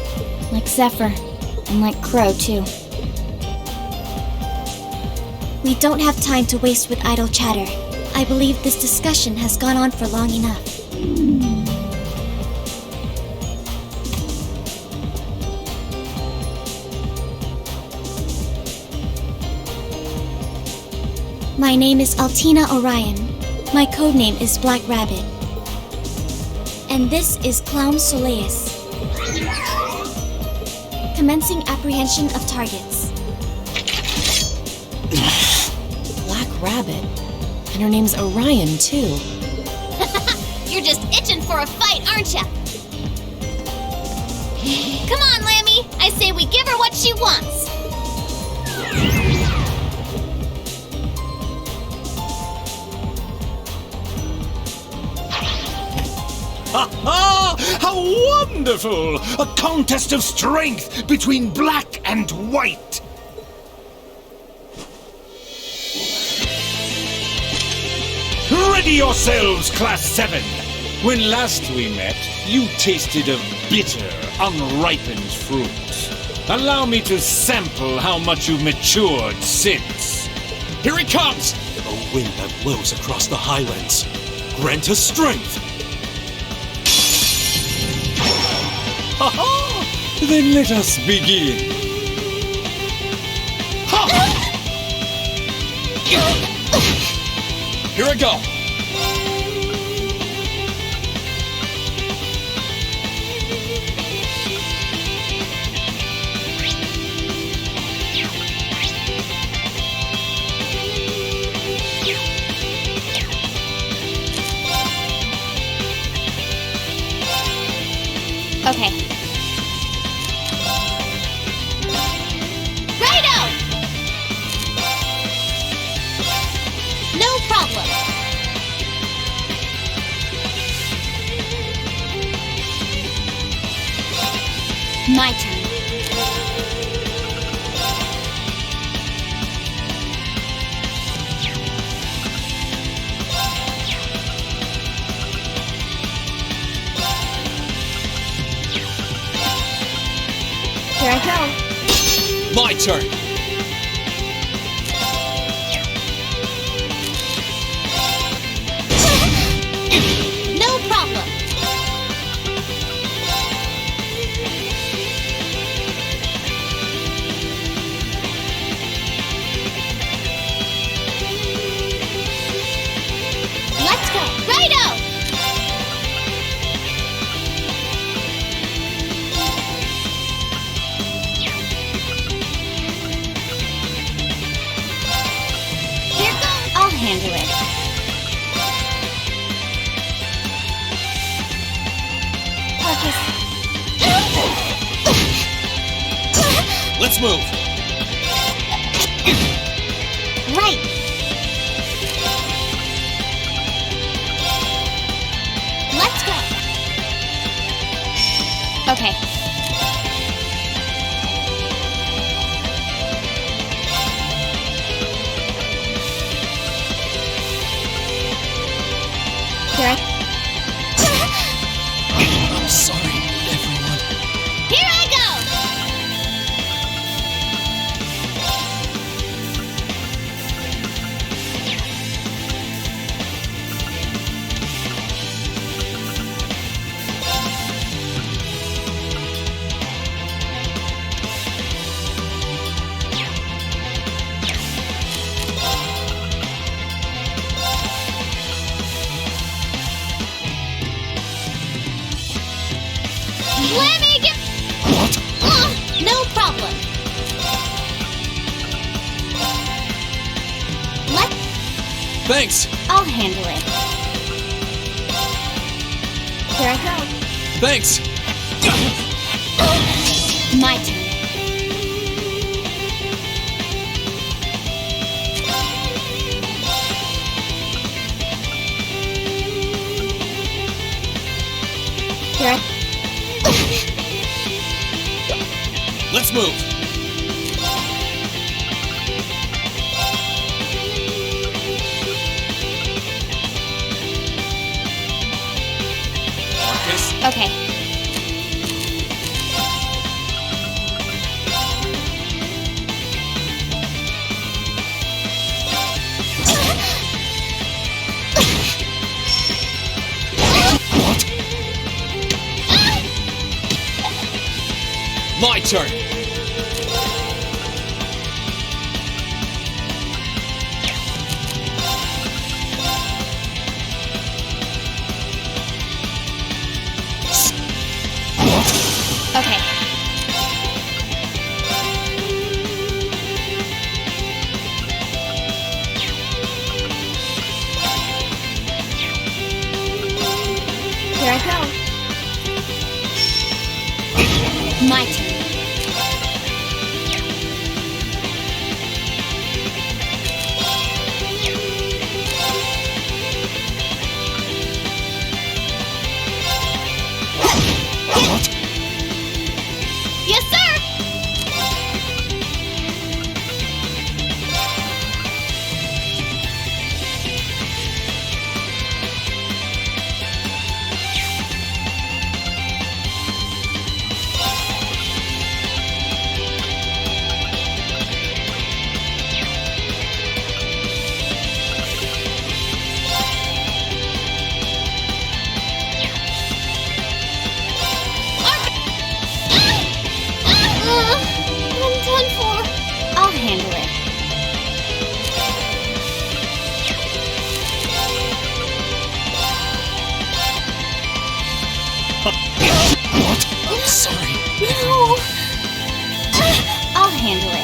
Like Zephyr, and like Crow, too. We don't have time to waste with idle chatter. I believe this discussion has gone on for long enough. My name is Altina Orion. My codename is Black Rabbit. And this is Clown Soleus. Commencing apprehension of targets. Black Rabbit? And her name's Orion, too. You're just itching for a fight, aren't ya? Come on, Lammy. I say we give her what she wants. Ha ha! How wonderful! A contest of strength between black and white! Ready yourselves, Class 7! When last we met, you tasted of bitter, unripened fruit. Allow me to sample how much you've matured since. Here he comes! A wind that blows across the highlands. Grant us strength! Ha-ha! Then let us begin. Ha! Here I go! Okay. Righto! No problem. My turn. Here I go. My turn! No problem. Let's go. Righto! Here goes. I'll handle it. Let's move! Right. Let's go. Okay. Here I... I'm sorry, everyone. Here I go! Let me get... What? No problem. Let... Thanks! I'll handle it. Here I go. Thanks! My turn. Here I... Let's move! Okay. My turn! Okay. Here I go. My turn. Yes, sir! I'm done for. I'll handle it. Oops, sorry. No! I'll handle it.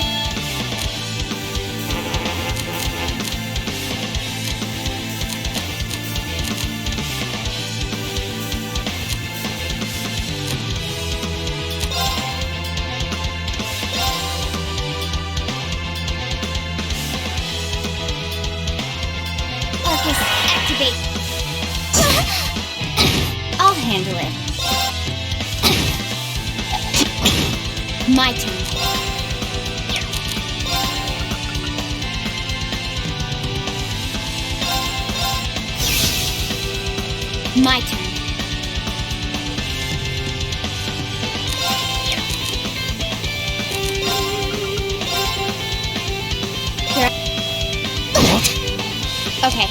Arcus, activate. I'll handle it. My turn. My turn. Here. Okay.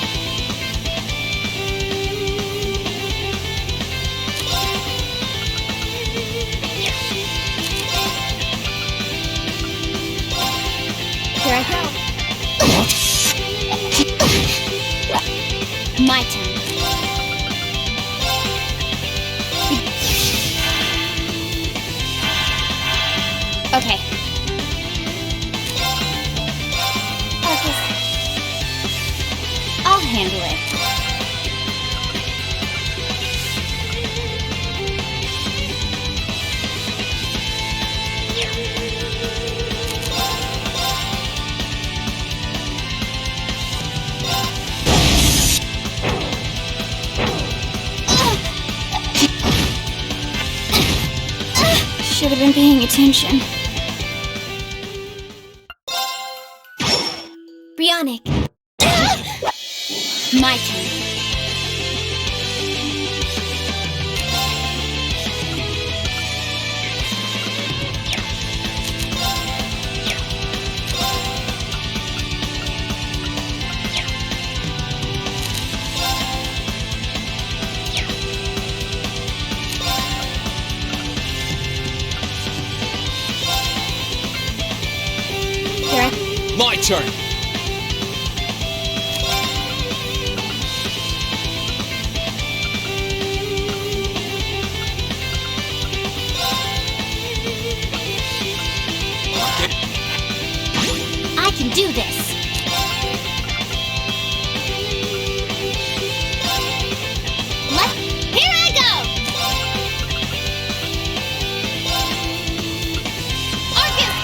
Here I go. My turn. Okay. Arcus. I'll handle it. Should have been paying attention. Bionic. My turn. My turn! I can do this. Here I go! Arcus!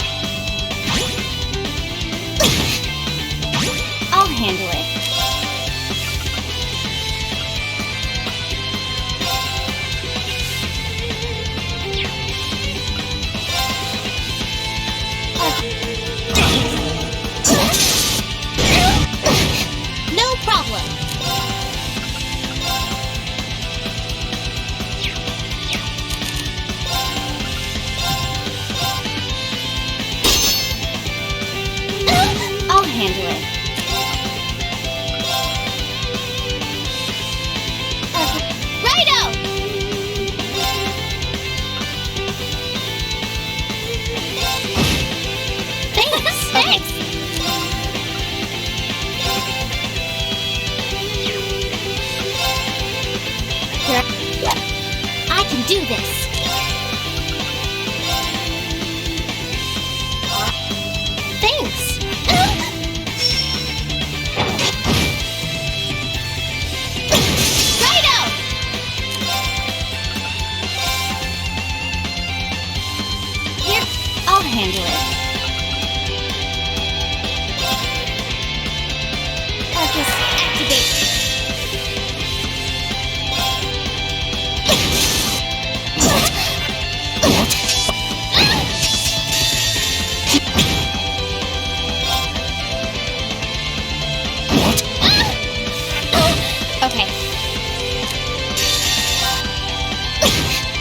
do this. Thanks. Righto! Here, I'll handle it. Arcus, activate. Okay.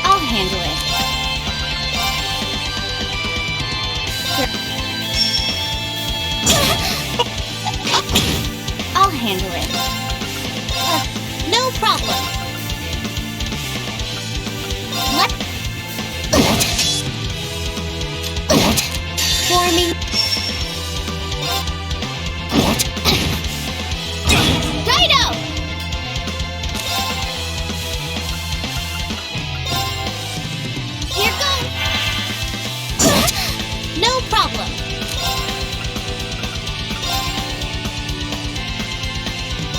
I'll handle it. I'll handle it. No problem. What? Forming. Righto! Here goes. No problem.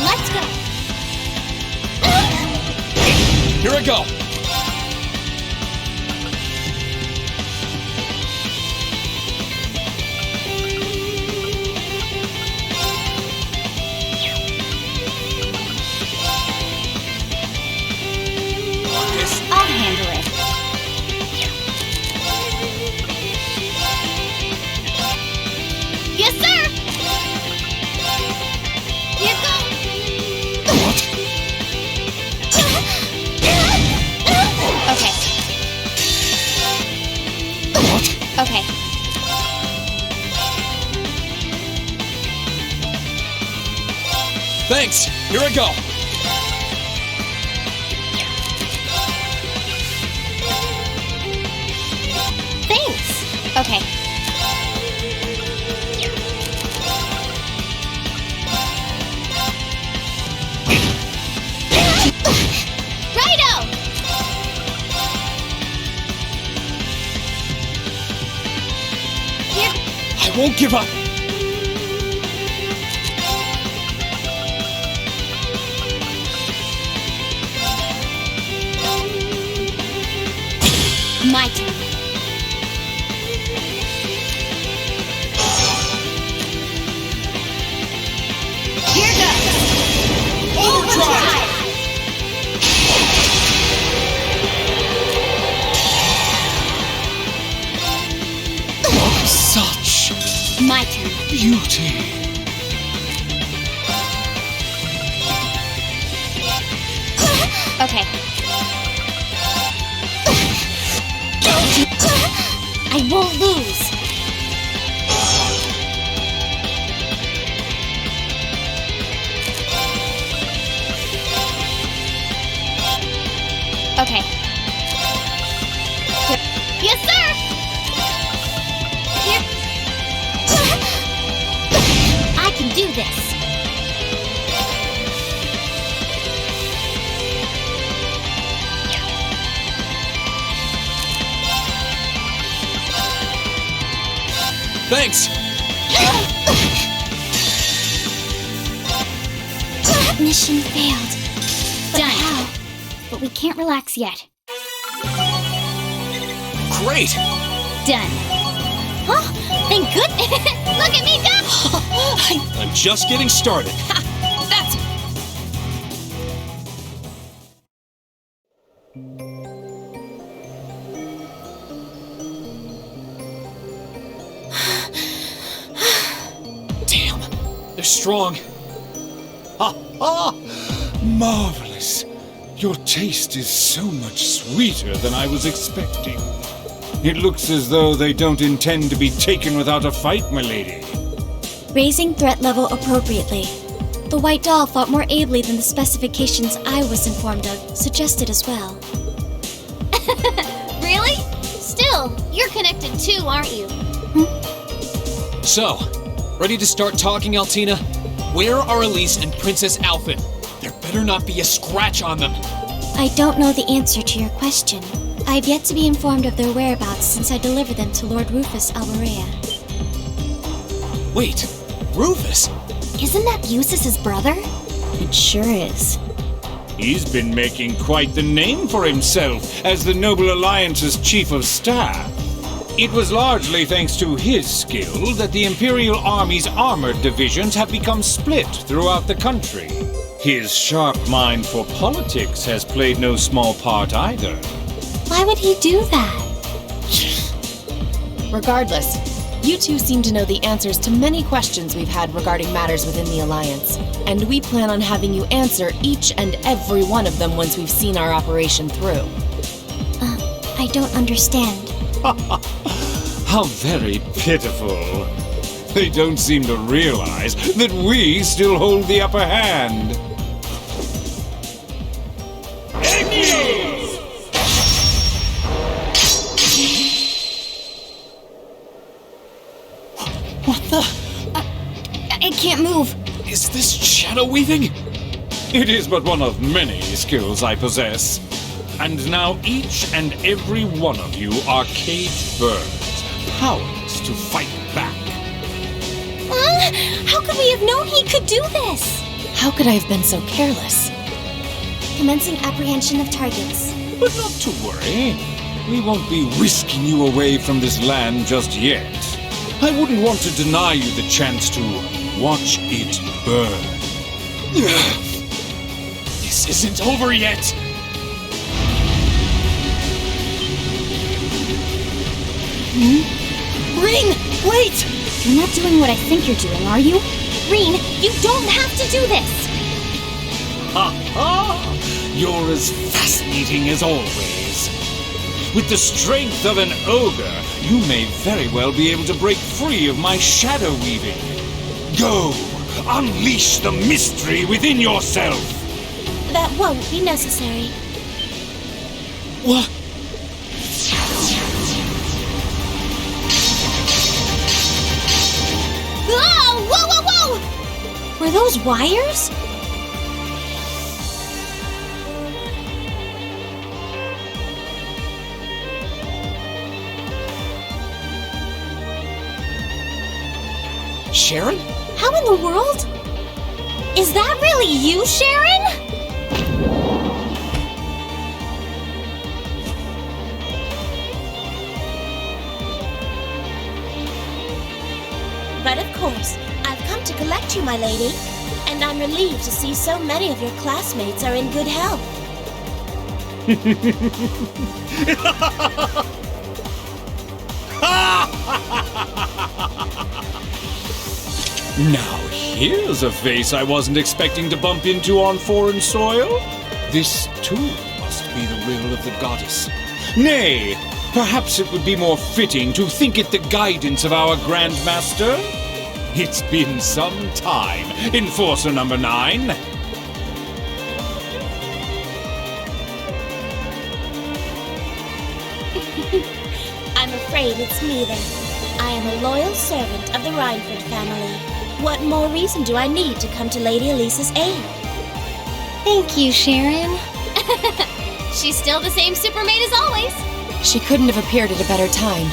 Let's go. Here I go! I'll handle it. Yes, sir! Here goes. Okay. Okay. Thanks! Here I go! Thanks. Okay. Righto! Here. I won't give up! My turn. Here goes. Overdrive! Such My turn. beauty! Okay. I won't lose. Okay. Yes, sir! Here. I can do this. Thanks! Mission failed. Done. How? But we can't relax yet. Great! Done. Huh? Thank goodness! Look at me go! I'm just getting started. That's... Damn, they're strong. Marvelous. Your taste is so much sweeter than I was expecting. It looks as though they don't intend to be taken without a fight, my lady. Raising threat level appropriately. The white doll fought more ably than the specifications I was informed of suggested as well. Really? Still, you're connected too, aren't you? So, ready to start talking, Altina? Where are Elise and Princess Alphen? There better not be a scratch on them. I don't know the answer to your question. I've yet to be informed of their whereabouts since I delivered them to Lord Rufus Alborea. Wait, Rufus? Isn't that Eustace's brother? It sure is. He's been making quite the name for himself as the Noble Alliance's chief of staff. It was largely thanks to his skill that the Imperial Army's armored divisions have become split throughout the country. His sharp mind for politics has played no small part either. Why would he do that? Regardless, you two seem to know the answers to many questions we've had regarding matters within the Alliance, and we plan on having you answer each and every one of them once we've seen our operation through. I don't understand. How very pitiful. They don't seem to realize that we still hold the upper hand. What the? I can't move. Is this shadow weaving? It is but one of many skills I possess. And now each and every one of you are caged birds, powerless to fight back. How could we have known he could do this? How could I have been so careless? Commencing apprehension of targets. But not to worry. We won't be whisking you away from this land just yet. I wouldn't want to deny you the chance to watch it burn. This isn't over yet. Rean, wait! You're not doing what I think you're doing, are you? Rean, you don't have to do this! Ha ha! You're as fascinating as always. With the strength of an ogre, you may very well be able to break free of my shadow weaving. Go! Unleash the mystery within yourself! That won't be necessary. What? Oh, whoa, whoa, whoa! Were those wires? Sharon? How in the world? Is that really you, Sharon? But of course, I've come to collect you, my lady. And I'm relieved to see so many of your classmates are in good health. Now here's a face I wasn't expecting to bump into on foreign soil. This, too, must be the will of the goddess. Nay, perhaps it would be more fitting to think it the guidance of our Grand Master. It's been some time, Enforcer number 9. I'm afraid it's me then. I am a loyal servant of the Rhineford family. What more reason do I need to come to Lady Elisa's aid? Thank you, Sharon. She's still the same supermaid as always. She couldn't have appeared at a better time.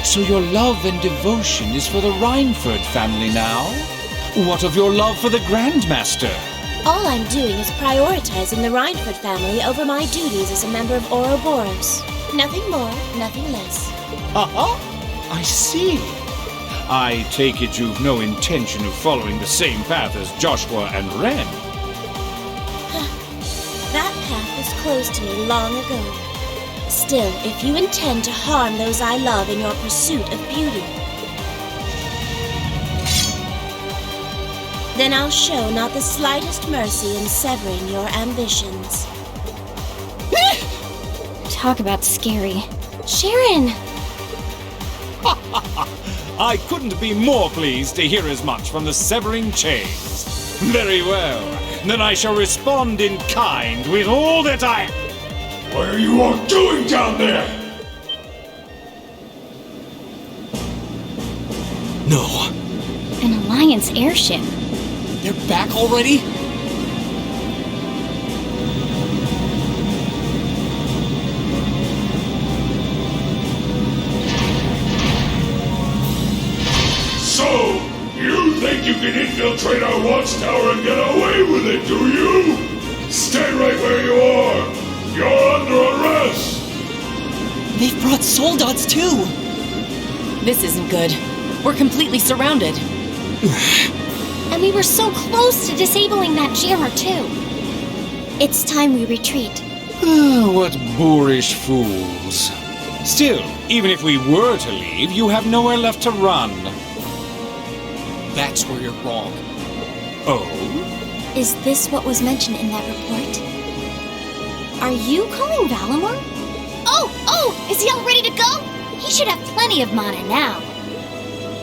So your love and devotion is for the Rhineford family now? What of your love for the Grandmaster? All I'm doing is prioritizing the Rhineford family over my duties as a member of Ouroboros. Nothing more, nothing less. I see. I take it you've no intention of following the same path as Joshua and Ren. That path was closed to me long ago. Still, if you intend to harm those I love in your pursuit of beauty, then I'll show not the slightest mercy in severing your ambitions. Talk about scary. Sharon! I couldn't be more pleased to hear as much from the severing chains. Very well. Then I shall respond in kind with all that I... What are you all doing down there? No. An Alliance airship. They're back already? infiltrate our watchtower and get away with it, do you? Stay right where you are! You're under arrest! They've brought soldats too! This isn't good. We're completely surrounded. And we were so close to disabling that jammer, too. It's time we retreat. What boorish fools. Still, even if we were to leave, you have nowhere left to run. That's where you're wrong. Oh? Is this what was mentioned in that report? Are you calling Valimar? Oh, is he all ready to go? He should have plenty of mana now.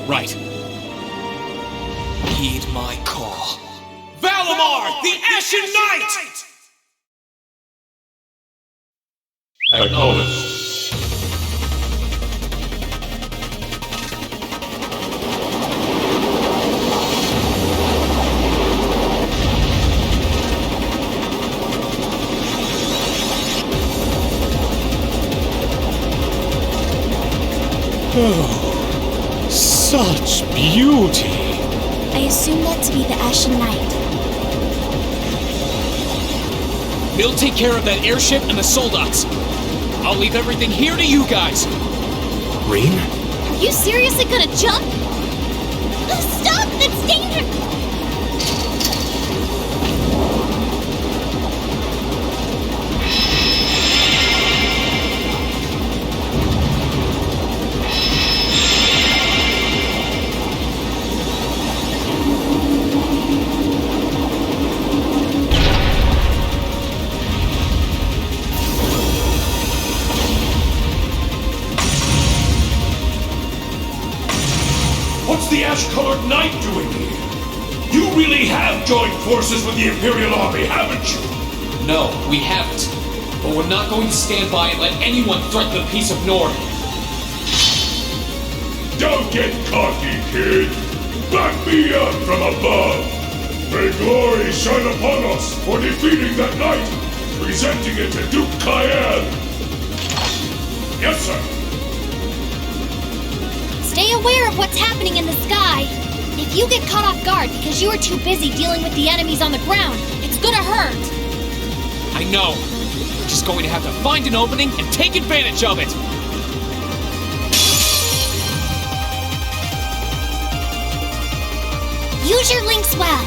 Right. Heed my call. Valimar, the Ashen Knight! Acknowledged. Oh, such beauty! I assume that to be the Ashen Knight. We'll take care of that airship and the soldats. I'll leave everything here to you guys. Rain? Are you seriously gonna jump? Stop! That's dangerous! What's the ash-colored knight doing here? You really have joined forces with the Imperial Army, haven't you? No, we haven't. But we're not going to stand by and let anyone threaten the peace of Nord. Don't get cocky, kid. Back me up from above. May glory shine upon us for defeating that knight, presenting it to Duke Kyan. Yes, sir. Stay aware of what's happening in the sky. If you get caught off guard because you were too busy dealing with the enemies on the ground, it's gonna hurt. I know. We're just going to have to find an opening and take advantage of it. Use your links well.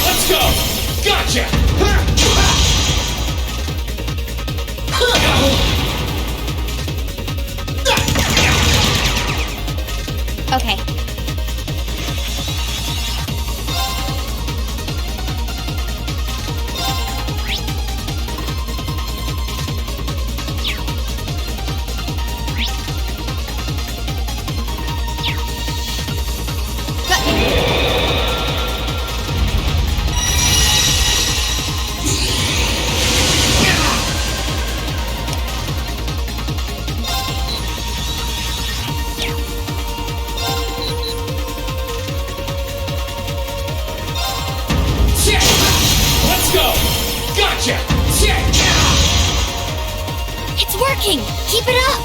Let's go! Gotcha! Okay. Let's go! Gotcha! It's working! Keep it up!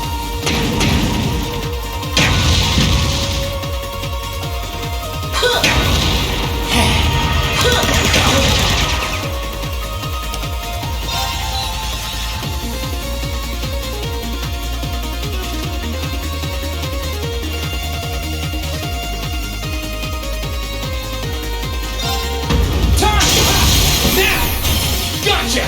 Gotcha!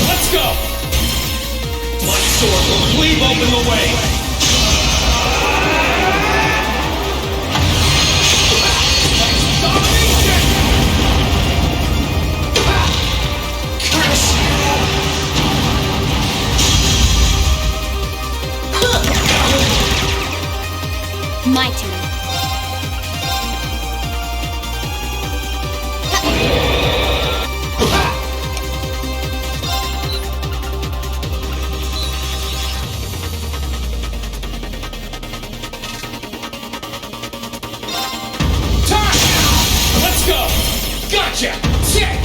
Let's go! My sword will cleave open the way! My turn. Let's go! Gotcha! Check!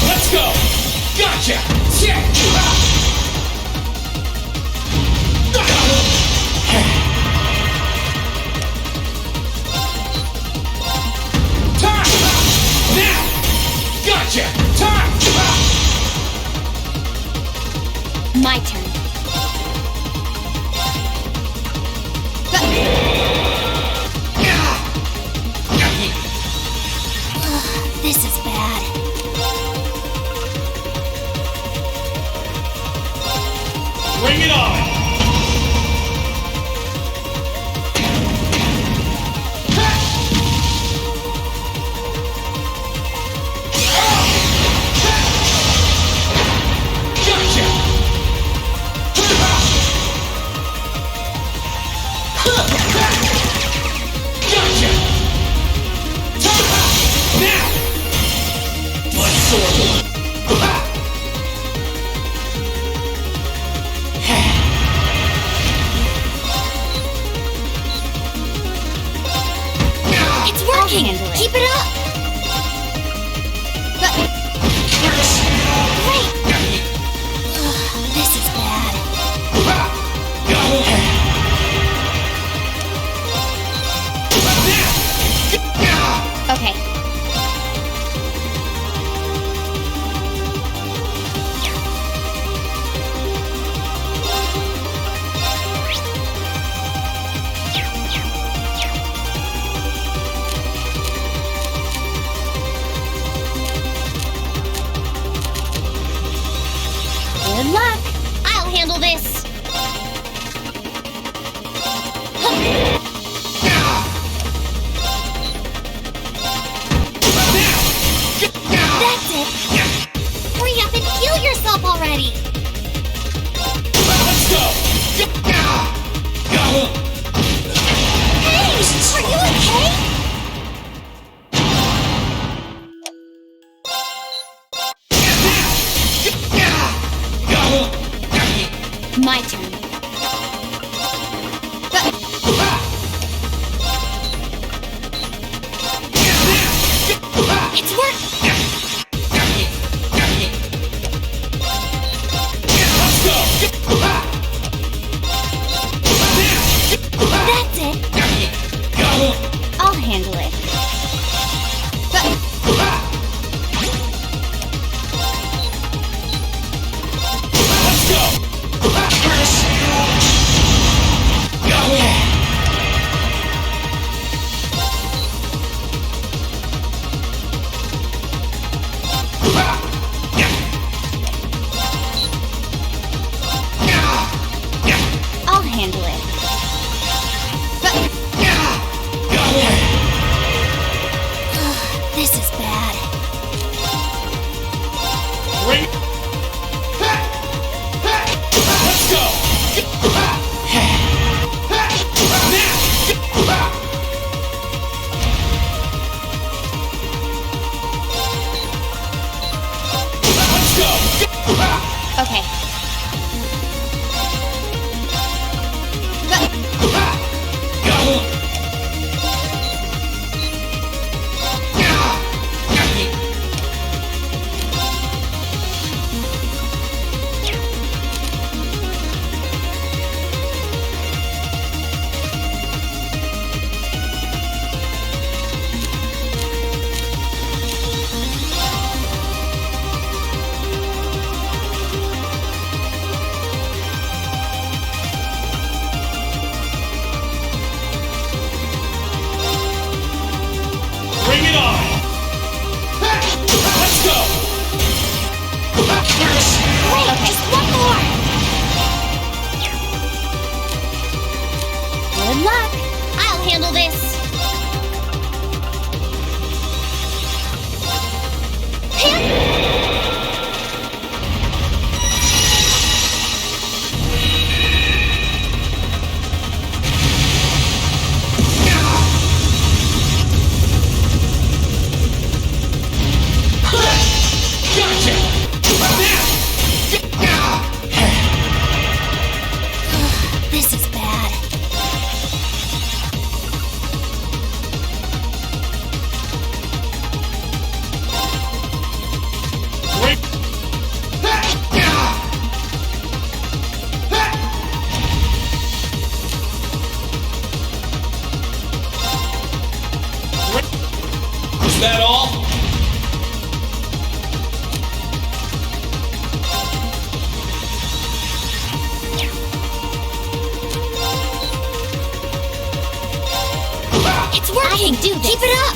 Let's go! Gotcha! Check! Time! Now! Gotcha! Time! My turn. This is bad. Bring it on! Gotcha! Gotcha! Now! Blood sword! It's working! Keep it up! Great! This is bad. Okay. Good luck. I'll handle this. That's it. Hurry up and heal yourself already. Let's go! Hey, are you okay? My turn. It's work. Let's go! That's it. I'll handle it. Let's go! I'll handle it. This is bad. Bring Let's go! Let's go! Okay. Bring it on! Let's go! Wait, just one more! Good luck! I'll handle this! that all? It's working! do this. Keep it up!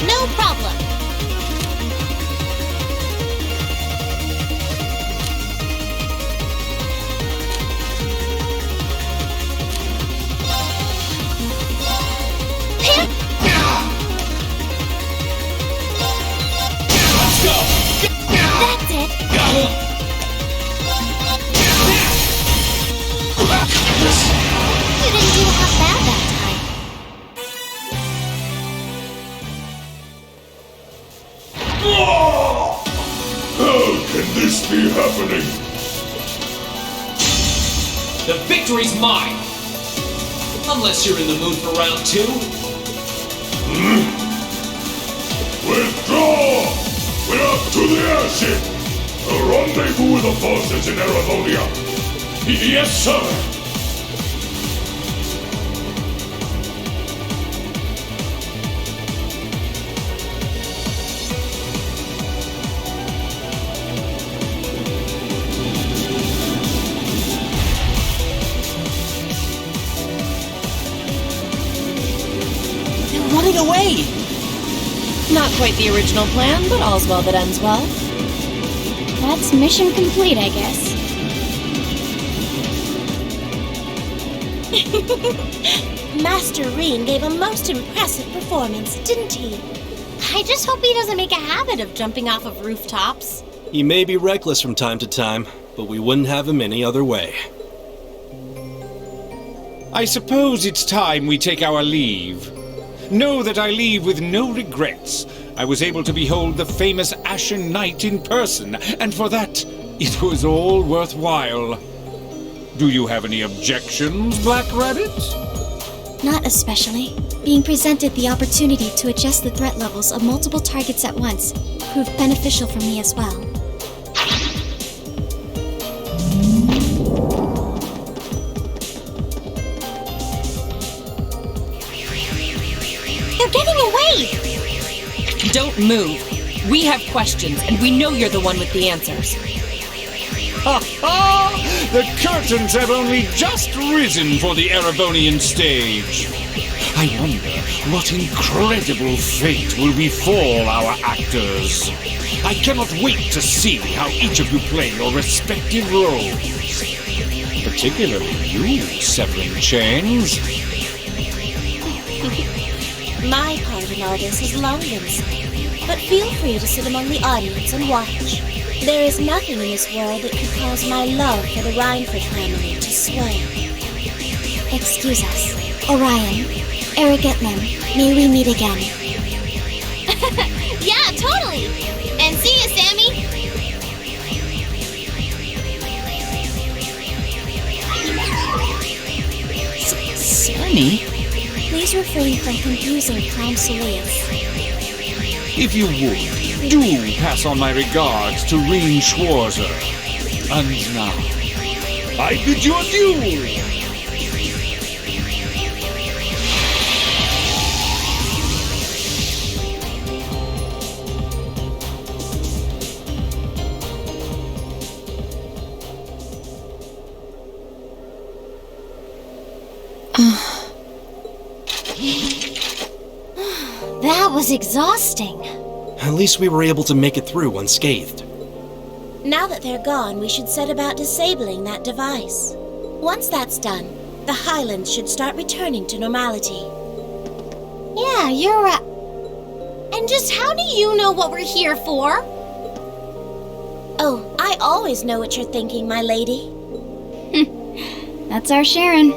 No problem. Let's go! That's it! You didn't do half bad that time. How can this be happening? The victory's mine! Unless you're in the mood for round 2. Withdraw! We're up to the airship! A rendezvous with the bosses in Erebonia! Yes, sir! They're running away! Not quite the original plan, but all's well that ends well. That's mission complete, I guess. Master Reen gave a most impressive performance, didn't he? I just hope he doesn't make a habit of jumping off of rooftops. He may be reckless from time to time, but we wouldn't have him any other way. I suppose it's time we take our leave. Know that I leave with no regrets. I was able to behold the famous Ashen Knight in person, and for that, it was all worthwhile. Do you have any objections, Black Rabbit? Not especially. Being presented the opportunity to adjust the threat levels of multiple targets at once proved beneficial for me as well. They're getting away! Don't move. We have questions, and we know you're the one with the answers. Ha ha! The curtains have only just risen for the Erebonian stage. I wonder what incredible fate will befall our actors. I cannot wait to see how each of you play your respective roles. Particularly you, Severin Chains. My part in all this is long been said, but feel free to sit among the audience and watch. There is nothing in this world that could cause my love for the Rhineford family to sway. Excuse us. Orion, Eric Etman, may we meet again? Yeah, totally! And see ya, Sammy! Sammy? Please refrain from confusing Clown Soleus. If you would, do pass on my regards to Reen Schwarzer. And now, I bid you adieu! That was exhausting. At least we were able to make it through unscathed. Now that they're gone, we should set about disabling that device. Once that's done, the Highlands should start returning to normality. Yeah, you're right. And just how do you know what we're here for? Oh, I always know what you're thinking, my lady. That's our Sharon.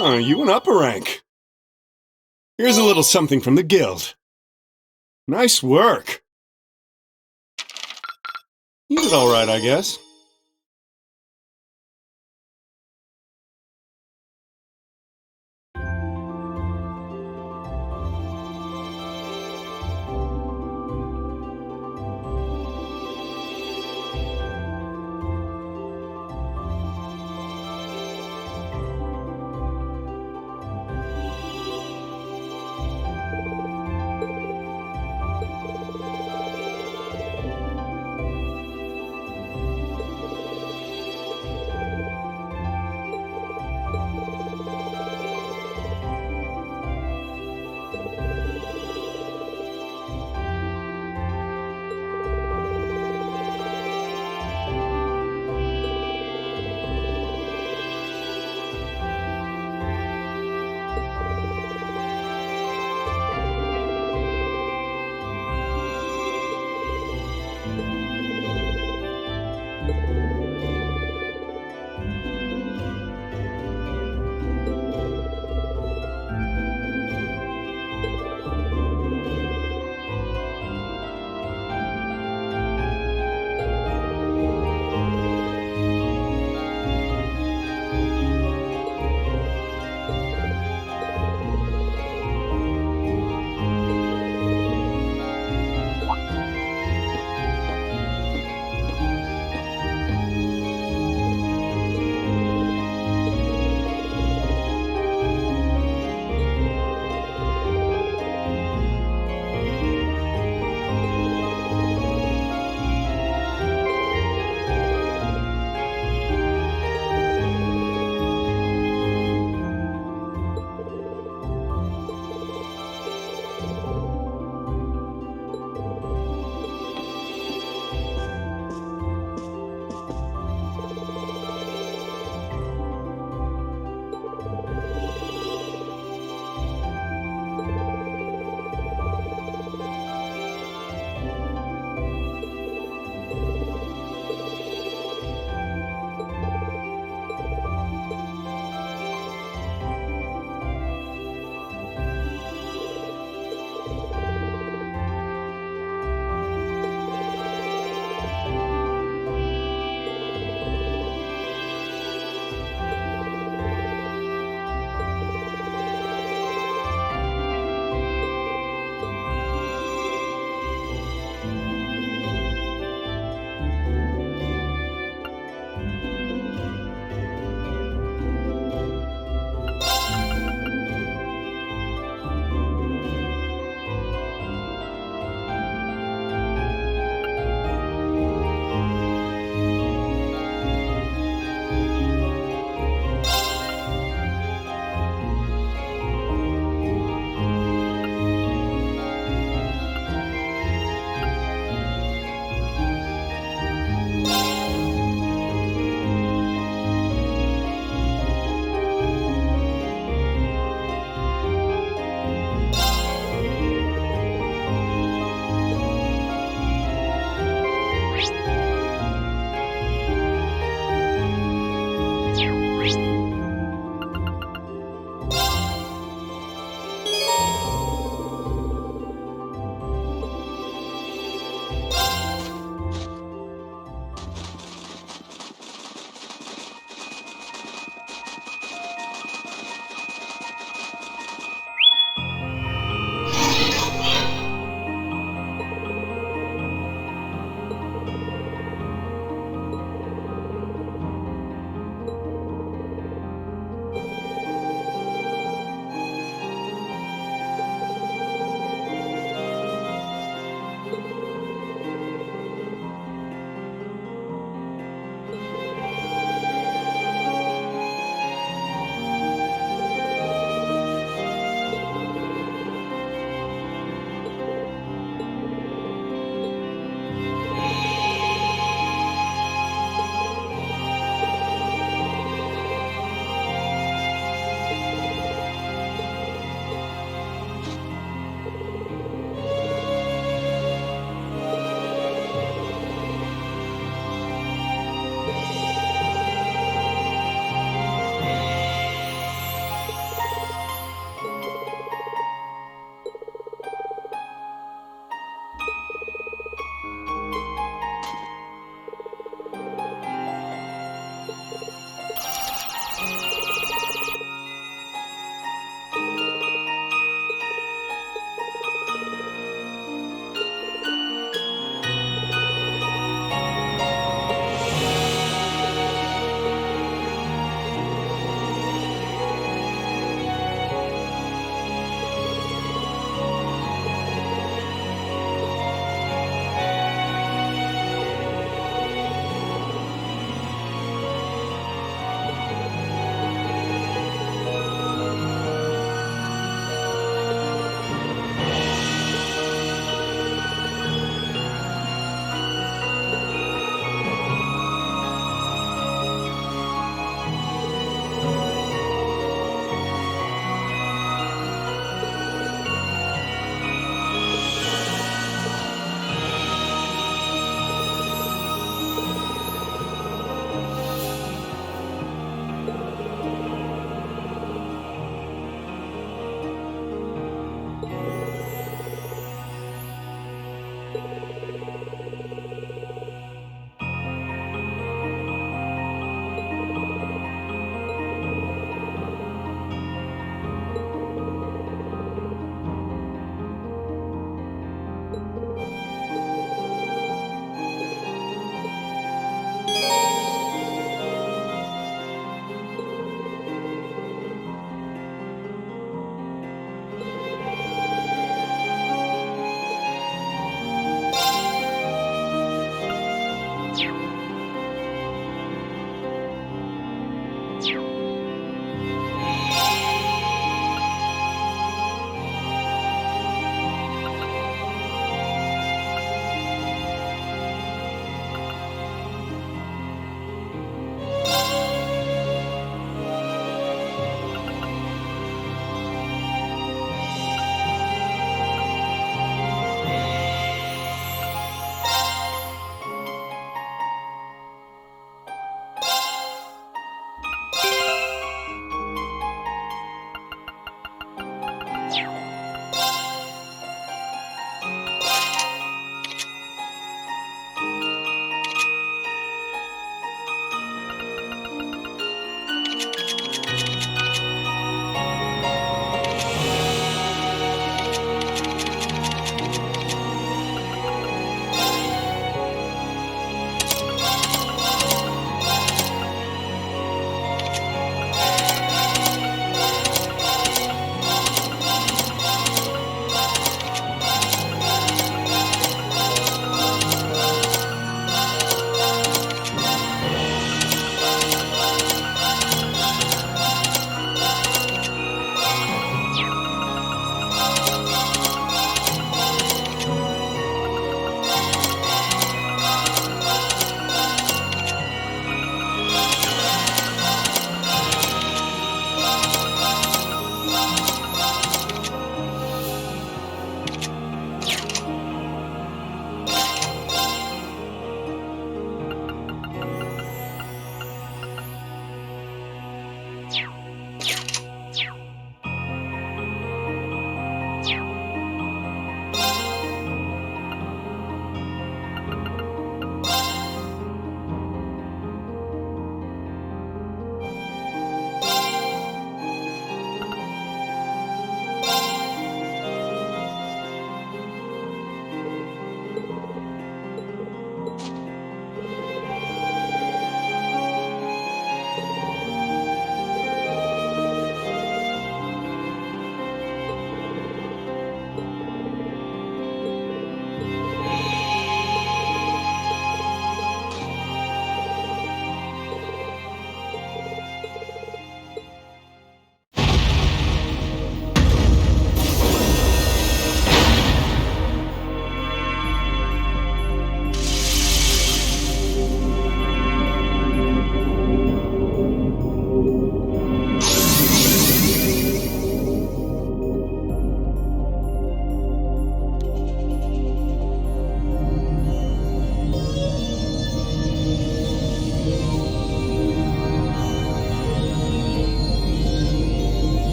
Ah, you went up a rank. Here's a little something from the guild. Nice work. You did all right, I guess.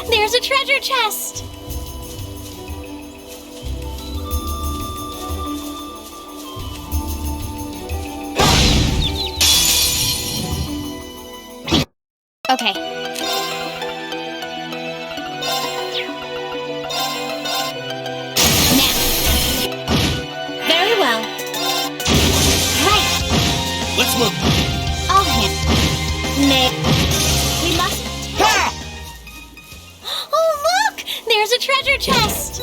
There's a treasure chest! Okay. Now. Very well. Right. Let's move. I'll handle it. We must... Oh, look! There's a treasure chest!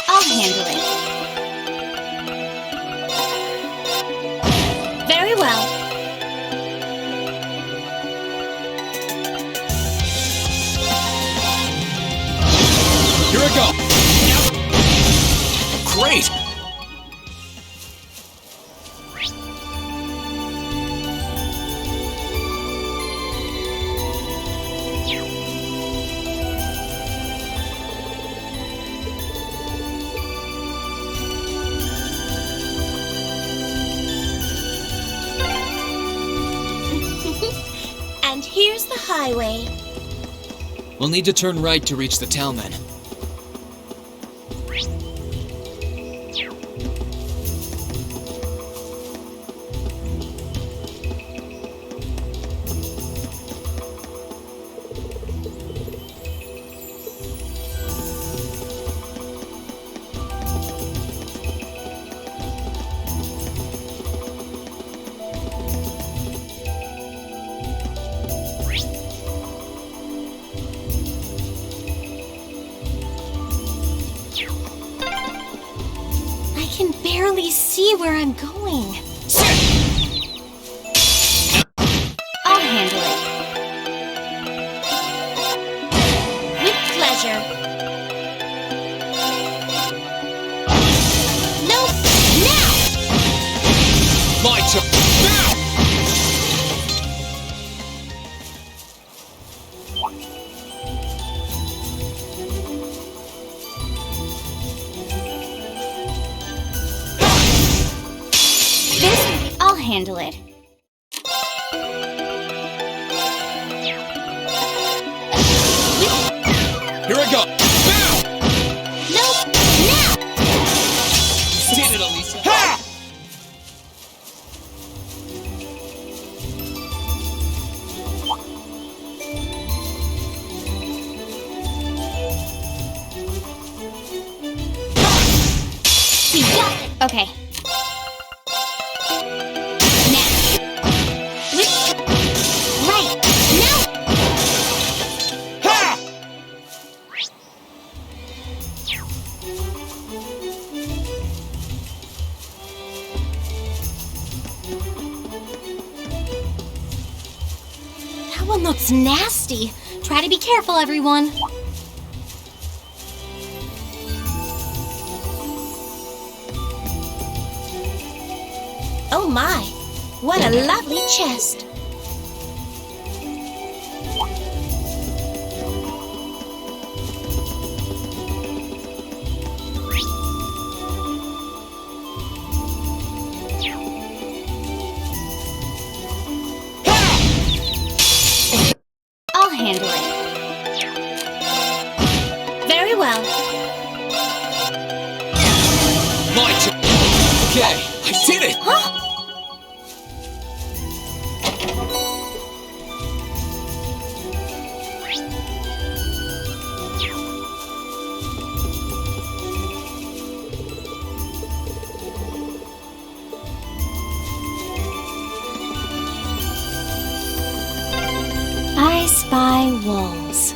I'll handle it. Very well. Here I go. Great! And here's the highway. We'll need to turn right to reach the town then. really see where I'm going. I'll handle it. With pleasure. No, now! My turn. Now! This, I'll handle it. Here I go. Now! No, now! Did it, Elisa. Ha! We got it! Okay. Now. With... Right. Now! Ha! That one looks nasty. Try to be careful, everyone. Oh my, what a lovely chest. I'll handle it. Very well. My turn. Okay, I did it. Huh? I spy walls.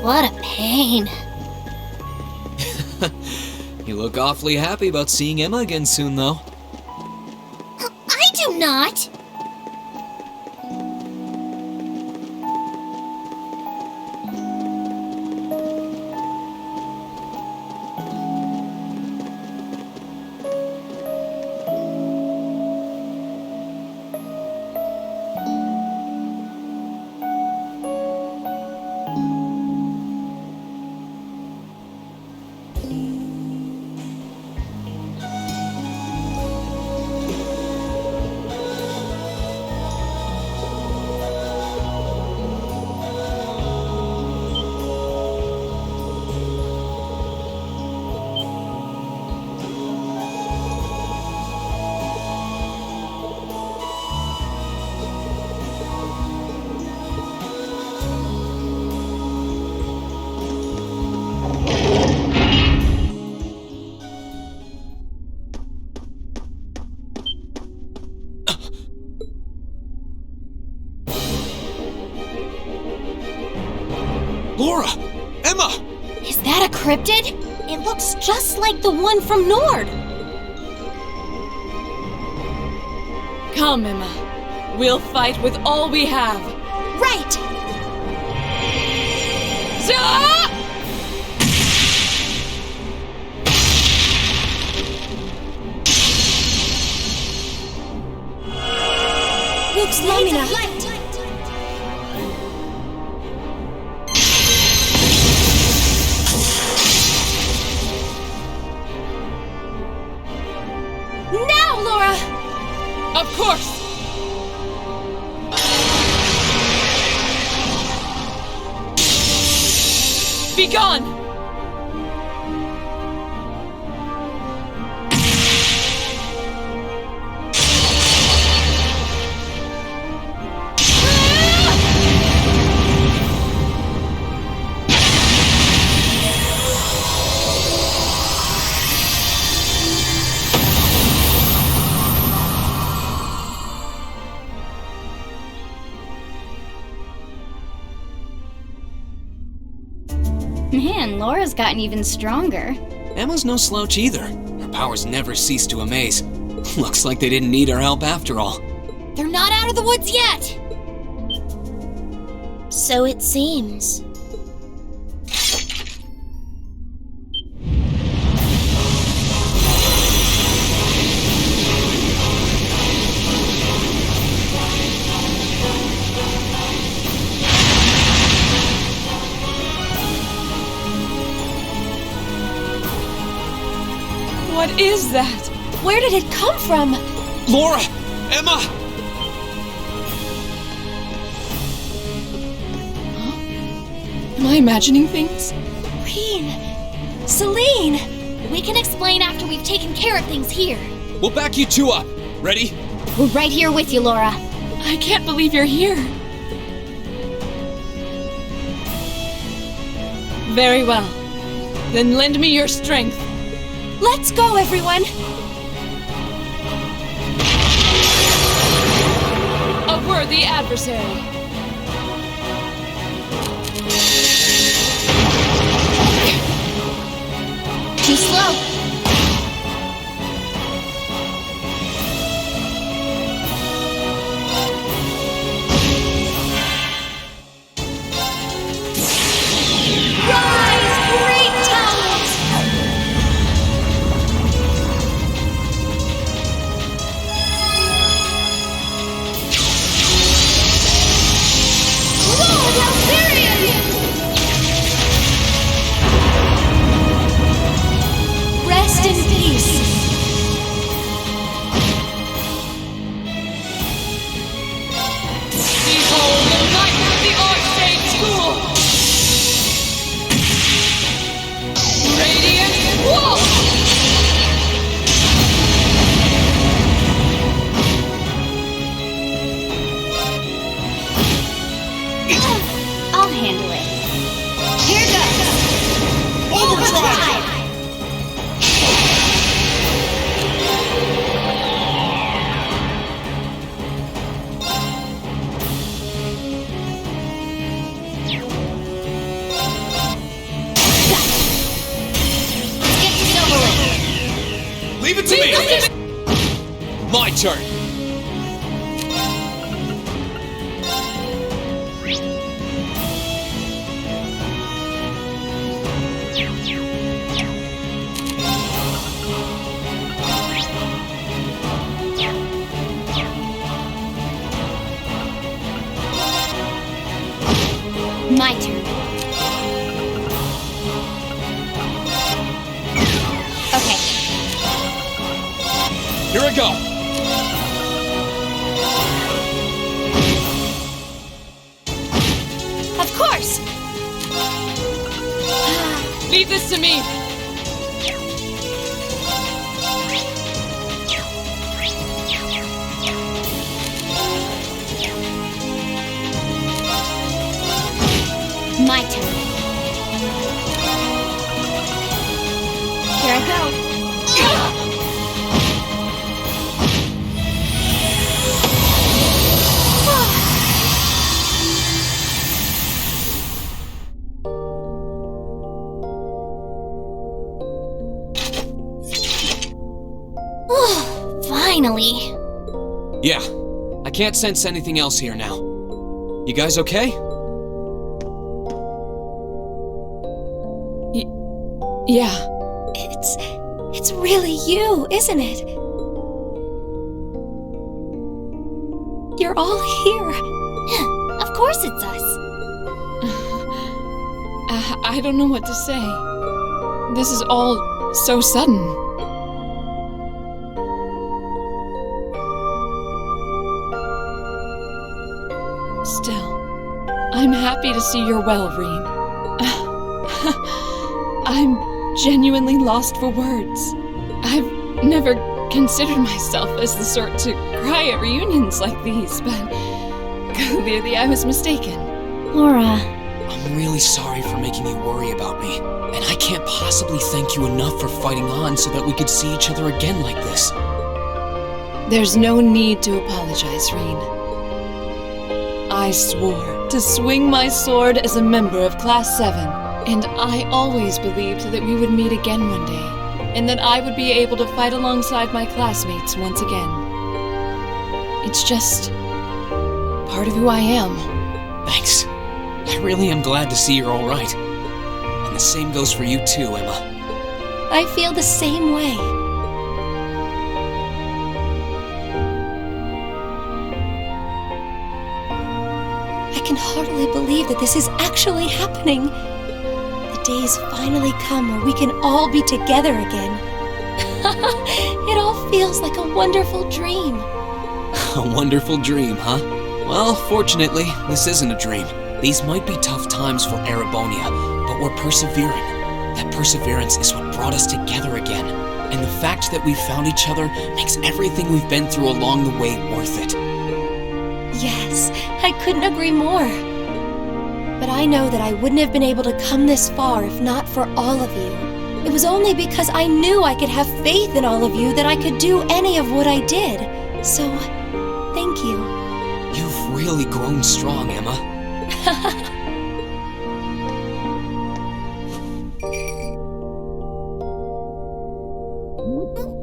What a pain. You look awfully happy about seeing Emma again soon, though. I do not! Laura! Emma! Is that a cryptid? It looks just like the one from Nord. Come, Emma. We'll fight with all we have. Right! Zah! Luke's Lamina. Now, Laura! Of course! Be gone! Man, Laura's gotten even stronger. Emma's no slouch either. Her powers never cease to amaze. Looks like they didn't need our help after all. They're not out of the woods yet! So it seems. What is that? Where did it come from? Laura! Emma! Am I imagining things? Reen! Celine! We can explain after we've taken care of things here. We'll back you two up. Ready? We're right here with you, Laura. I can't believe you're here. Very well. Then lend me your strength. Let's go, everyone! A worthy adversary. Too slow. Rise, great talent! Lord Altharion! Rest in peace. Behold the light of the Archsage School! Radiant Wall! I'll handle it. Here goes. Overdrive! Let's get this over with. Leave it to me! My turn. My turn. Okay. Here I go. Of course! Leave this to me. My turn. Here I go. Finally. Yeah, I can't sense anything else here now. You guys okay? Yeah. It's really you, isn't it? You're all here. Of course it's us. I don't know what to say. This is all so sudden. Still, I'm happy to see you're well, Reen. I'm genuinely lost for words. I've never considered myself as the sort to cry at reunions like these, but clearly I was mistaken. Laura. I'm really sorry for making you worry about me, and I can't possibly thank you enough for fighting on so that we could see each other again like this. There's no need to apologize, Reen. I swore to swing my sword as a member of Class 7, and I always believed that we would meet again one day, and that I would be able to fight alongside my classmates once again. It's just part of who I am. Thanks. I really am glad to see you're all right. And the same goes for you too, Emma. I feel the same way. I can hardly believe that this is actually happening. The day's finally come where we can all be together again. It all feels like a wonderful dream. A wonderful dream, huh? Well, fortunately, this isn't a dream. These might be tough times for Erebonia, but we're persevering. That perseverance is what brought us together again. And the fact that we found each other makes everything we've been through along the way worth it. Yes, I couldn't agree more. But I know that I wouldn't have been able to come this far if not for all of you. It was only because I knew I could have faith in all of you that I could do any of what I did. So, thank you. You've really grown strong, Emma.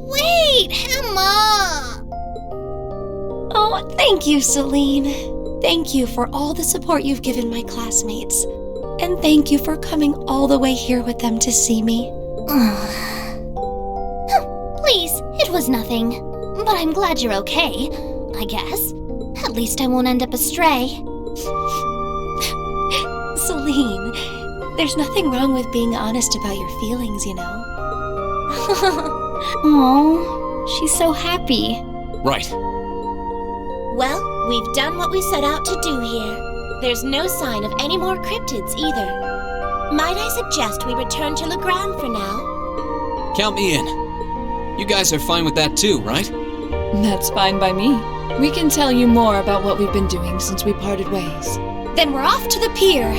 Wait, Emma! Oh, thank you, Celine. Thank you for all the support you've given my classmates. And thank you for coming all the way here with them to see me. Please, it was nothing. But I'm glad you're okay, I guess. At least I won't end up astray. Celine, there's nothing wrong with being honest about your feelings, you know. Oh, she's so happy. Right. Well, we've done what we set out to do here. There's no sign of any more cryptids either. Might I suggest we return to Legrand for now? Count me in. You guys are fine with that too, right? That's fine by me. We can tell you more about what we've been doing since we parted ways. Then we're off to the pier.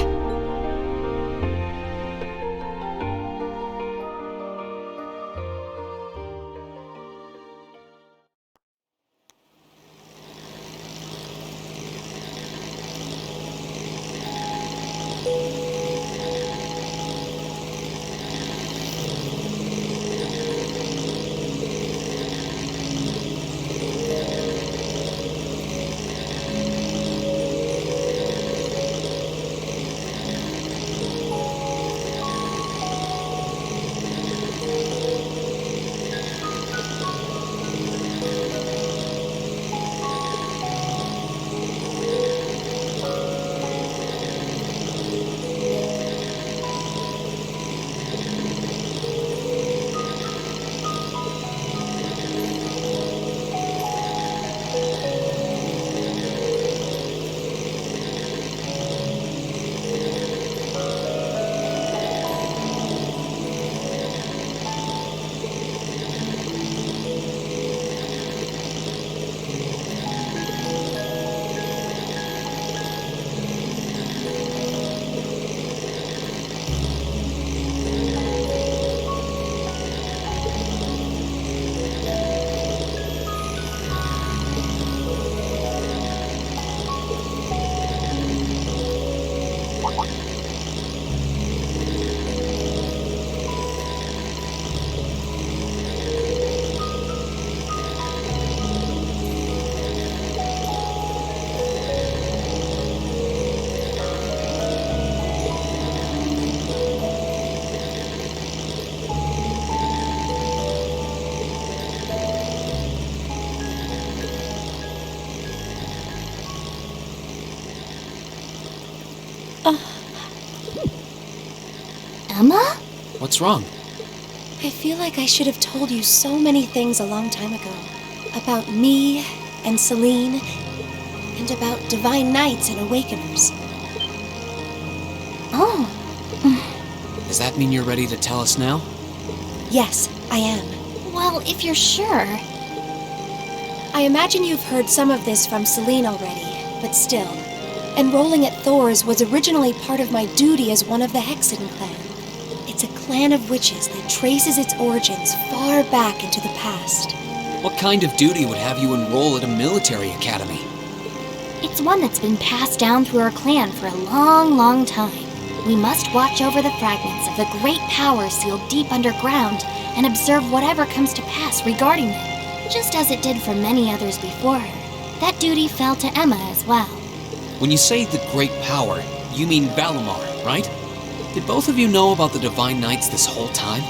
Emma? What's wrong? I feel like I should have told you so many things a long time ago. About me and Celine, and about Divine Knights and Awakeners. Oh. Does that mean you're ready to tell us now? Yes, I am. Well, if you're sure. I imagine you've heard some of this from Celine already, but still. Enrolling at Thor's was originally part of my duty as one of the Hexen clan. It's a clan of witches that traces its origins far back into the past. What kind of duty would have you enroll at a military academy? It's one that's been passed down through our clan for a long, long time. We must watch over the fragments of the great power sealed deep underground and observe whatever comes to pass regarding them, just as it did for many others before her. That duty fell to Emma as well. When you say the great power, you mean Valimar, right? Did both of you know about the Divine Knights this whole time?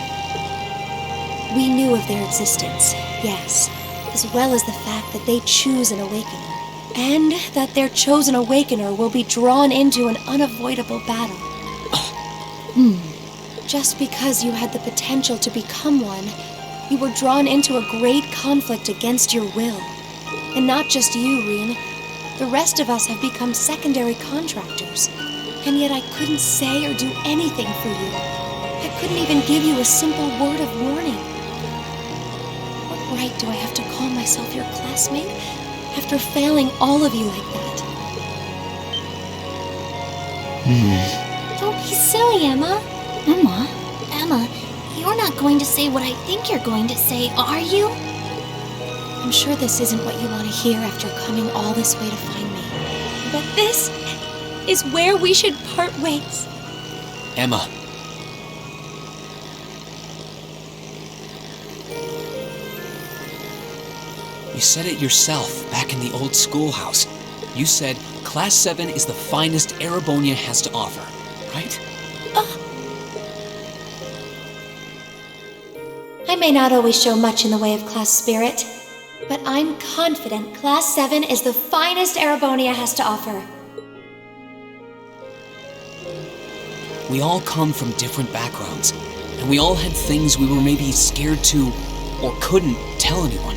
We knew of their existence, yes, as well as the fact that they choose an Awakener, and that their chosen Awakener will be drawn into an unavoidable battle. Just because you had the potential to become one, you were drawn into a great conflict against your will. And not just you, Reen. The rest of us have become secondary contractors. And yet I couldn't say or do anything for you. I couldn't even give you a simple word of warning. What right do I have to call myself your classmate after failing all of you like that? Don't be silly, Emma. Emma, you're not going to say what I think you're going to say, are you? I'm sure this isn't what you want to hear after coming all this way to find me. But this is where we should part ways. Emma. You said it yourself back in the old schoolhouse. You said Class 7 is the finest Erebonia has to offer, right? I may not always show much in the way of class spirit, but I'm confident Class 7 is the finest Erebonia has to offer. We all come from different backgrounds, and we all had things we were maybe scared to or couldn't tell anyone.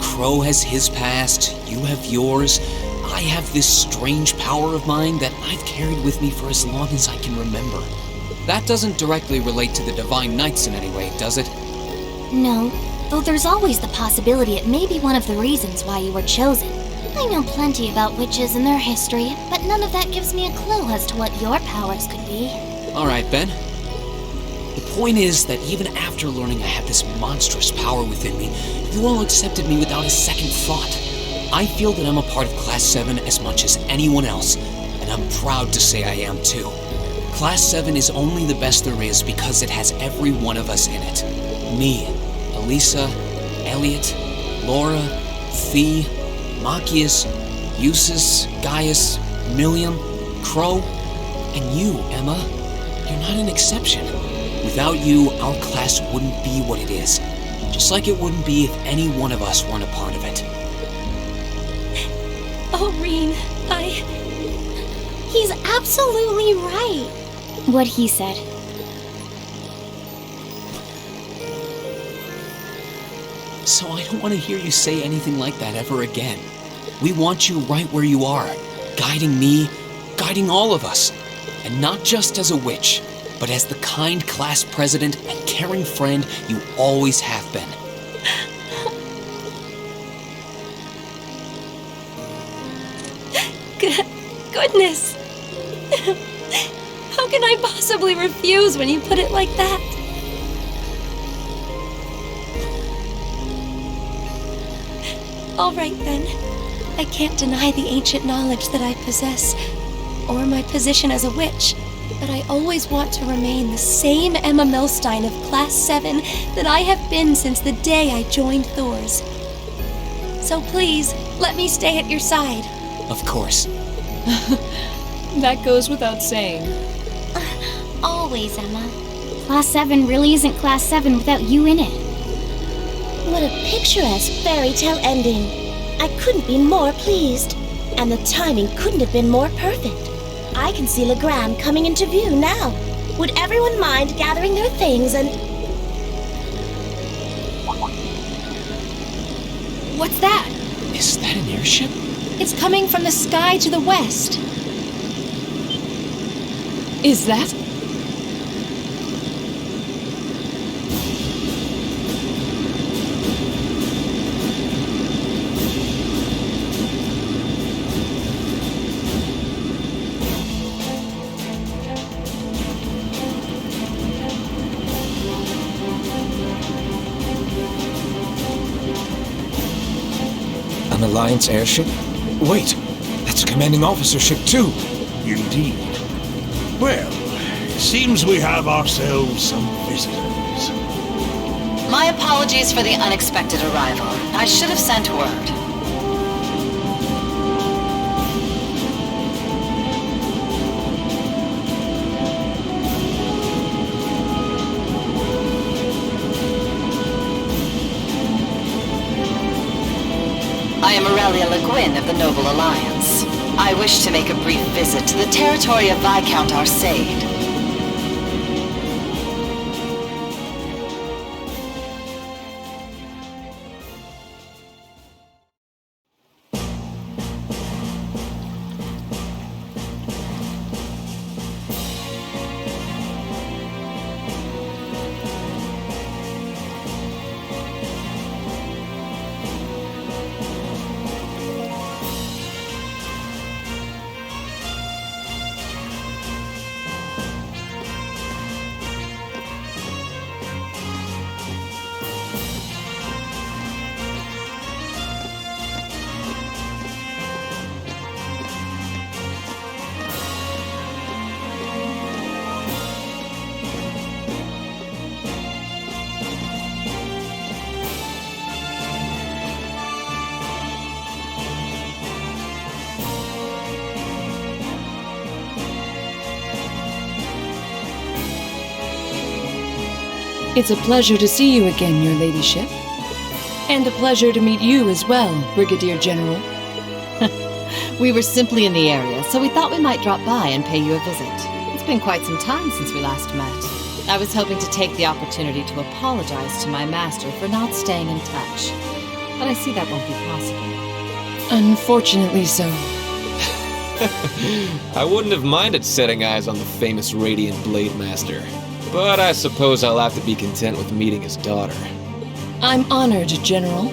Crow has his past, you have yours. I have this strange power of mine that I've carried with me for as long as I can remember. That doesn't directly relate to the Divine Knights in any way, does it? No, though there's always the possibility it may be one of the reasons why you were chosen. I know plenty about witches and their history, but none of that gives me a clue as to what your powers could be. All right, Ben. The point is that even after learning I had this monstrous power within me, you all accepted me without a second thought. I feel that I'm a part of Class 7 as much as anyone else, and I'm proud to say I am too. Class 7 is only the best there is because it has every one of us in it. Me, Elisa, Elliot, Laura, Thea, Machias, Eustace, Gaius, Milliam, Crow, and you, Emma. You're not an exception. Without you, our class wouldn't be what it is. Just like it wouldn't be if any one of us weren't a part of it. Oh, Reen, He's absolutely right. What he said. So I don't want to hear you say anything like that ever again. We want you right where you are, guiding me, guiding all of us. And not just as a witch, but as the kind class president and caring friend you always have been. Goodness! How can I possibly refuse when you put it like that? All right then. I can't deny the ancient knowledge that I possess, or my position as a witch, but I always want to remain the same Emma Milstein of Class 7 that I have been since the day I joined Thor's. So please, let me stay at your side. Of course. That goes without saying. Always, Emma. Class 7 really isn't Class 7 without you in it. What a picturesque fairy tale ending. I couldn't be more pleased. And the timing couldn't have been more perfect. I can see Legrand coming into view now. Would everyone mind gathering their things and... What's that? Is that an airship? It's coming from the sky to the west. Is that? An Alliance airship? Wait, that's a commanding officer ship too. Indeed. Well, seems we have ourselves some visitors. My apologies for the unexpected arrival. I should have sent word. I am Aurelia Le Guin of the Noble Alliance. I wish to make a brief visit to the territory of Viscount Arsaid. It's a pleasure to see you again, your ladyship. And a pleasure to meet you as well, Brigadier General. We were simply in the area, so we thought we might drop by and pay you a visit. It's been quite some time since we last met. I was hoping to take the opportunity to apologize to my master for not staying in touch. But I see that won't be possible. Unfortunately so. I wouldn't have minded setting eyes on the famous Radiant Blade Master. But I suppose I'll have to be content with meeting his daughter. I'm honored, General.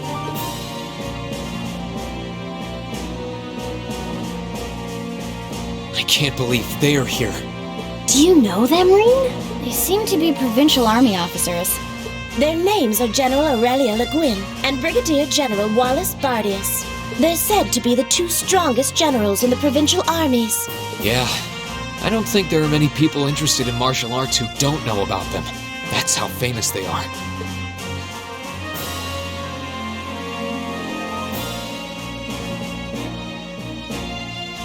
I can't believe they're here. Do you know them, Reen? They seem to be provincial army officers. Their names are General Aurelia Le Guin and Brigadier General Wallace Bardius. They're said to be the two strongest generals in the provincial armies. Yeah, I don't think there are many people interested in martial arts who don't know about them. That's how famous they are.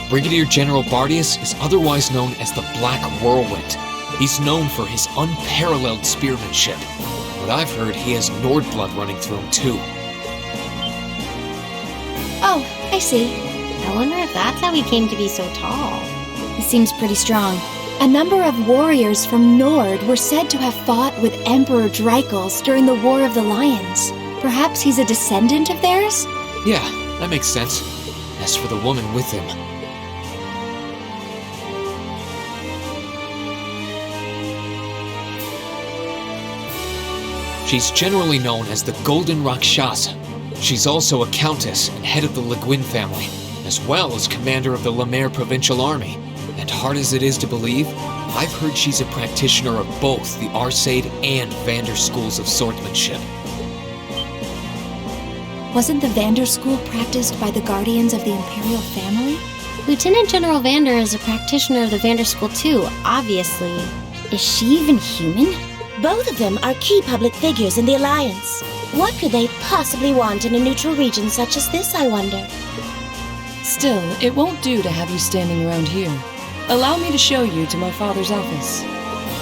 Brigadier General Bardius is otherwise known as the Black Whirlwind. He's known for his unparalleled spearmanship. But I've heard he has Nord blood running through him too. Oh, I see. I wonder if that's how he came to be so tall. He seems pretty strong. A number of warriors from Nord were said to have fought with Emperor Dreichels during the War of the Lions. Perhaps he's a descendant of theirs? Yeah, that makes sense. As for the woman with him, she's generally known as the Golden Rakshasa. She's also a countess and head of the Le Guin family, as well as commander of the Lemaire Provincial Army. And hard as it is to believe, I've heard she's a practitioner of both the Arsaid and Vander schools of swordsmanship. Wasn't the Vander school practiced by the guardians of the Imperial family? Lieutenant General Vander is a practitioner of the Vander School too, obviously. Is she even human? Both of them are key public figures in the Alliance. What could they possibly want in a neutral region such as this, I wonder? Still, it won't do to have you standing around here. Allow me to show you to my father's office.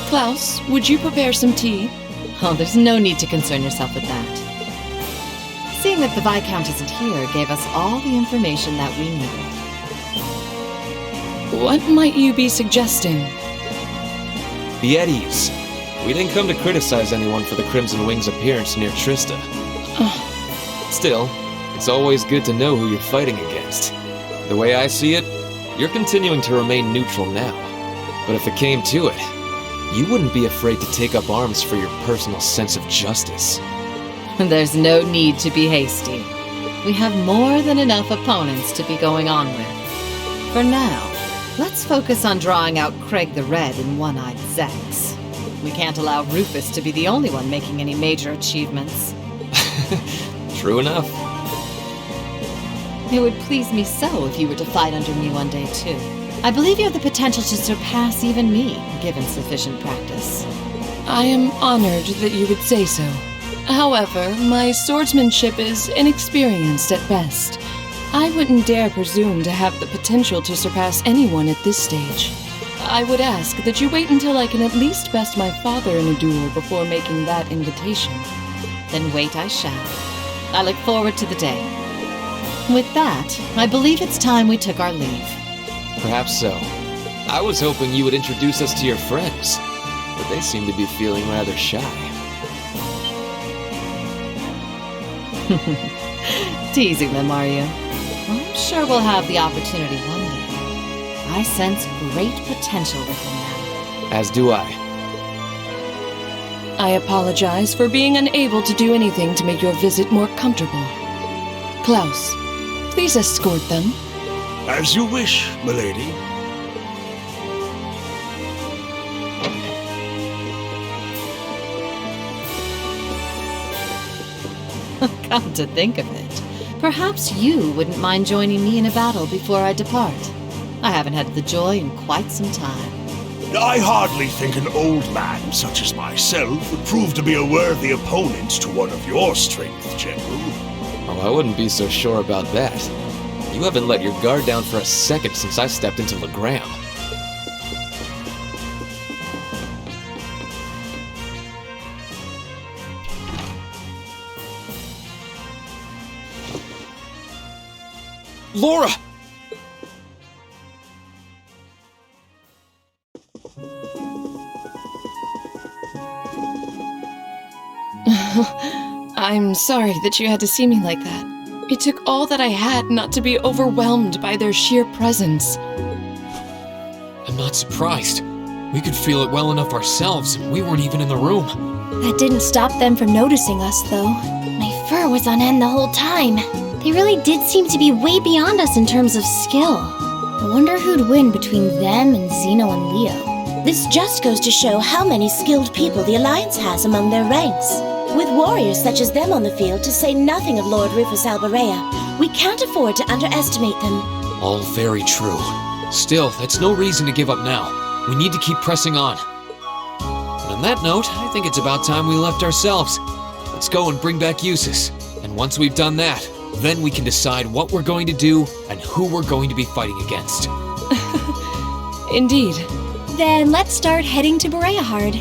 Klaus, would you prepare some tea? Oh, there's no need to concern yourself with that. Seeing that the Viscount isn't here gave us all the information that we needed. What might you be suggesting? Be at ease. We didn't come to criticize anyone for the Crimson Wing's appearance near Trista. Still, it's always good to know who you're fighting against. The way I see it, you're continuing to remain neutral now. But if it came to it, you wouldn't be afraid to take up arms for your personal sense of justice. There's no need to be hasty. We have more than enough opponents to be going on with. For now, let's focus on drawing out Craig the Red and One-Eyed Zex. We can't allow Rufus to be the only one making any major achievements. True enough. It would please me so if you were to fight under me one day, too. I believe you have the potential to surpass even me, given sufficient practice. I am honored that you would say so. However, my swordsmanship is inexperienced at best. I wouldn't dare presume to have the potential to surpass anyone at this stage. I would ask that you wait until I can at least best my father in a duel before making that invitation. Then wait I shall. I look forward to the day. With that, I believe it's time we took our leave. Perhaps so. I was hoping you would introduce us to your friends, but they seem to be feeling rather shy. Teasing them, are you? I'm sure we'll have the opportunity one day. I sense great potential within them. As do I. I apologize for being unable to do anything to make your visit more comfortable. Klaus, please escort them. As you wish, milady. Come to think of it, perhaps you wouldn't mind joining me in a battle before I depart. I haven't had the joy in quite some time. I hardly think an old man such as myself would prove to be a worthy opponent to one of your strength, General. Oh, I wouldn't be so sure about that. You haven't let your guard down for a second since I stepped into Legram. Laura! I'm sorry that you had to see me like that. It took all that I had not to be overwhelmed by their sheer presence. I'm not surprised. We could feel it well enough ourselves, and we weren't even in the room. That didn't stop them from noticing us, though. My fur was on end the whole time. They really did seem to be way beyond us in terms of skill. I wonder who'd win between them and Zeno and Leo. This just goes to show how many skilled people the Alliance has among their ranks. With warriors such as them on the field, to say nothing of Lord Rufus Alberea, we can't afford to underestimate them. All very true. Still, that's no reason to give up now. We need to keep pressing on. And on that note, I think it's about time we left ourselves. Let's go and bring back Eustace. And once we've done that, then we can decide what we're going to do and who we're going to be fighting against. Indeed. Then let's start heading to Bereahard.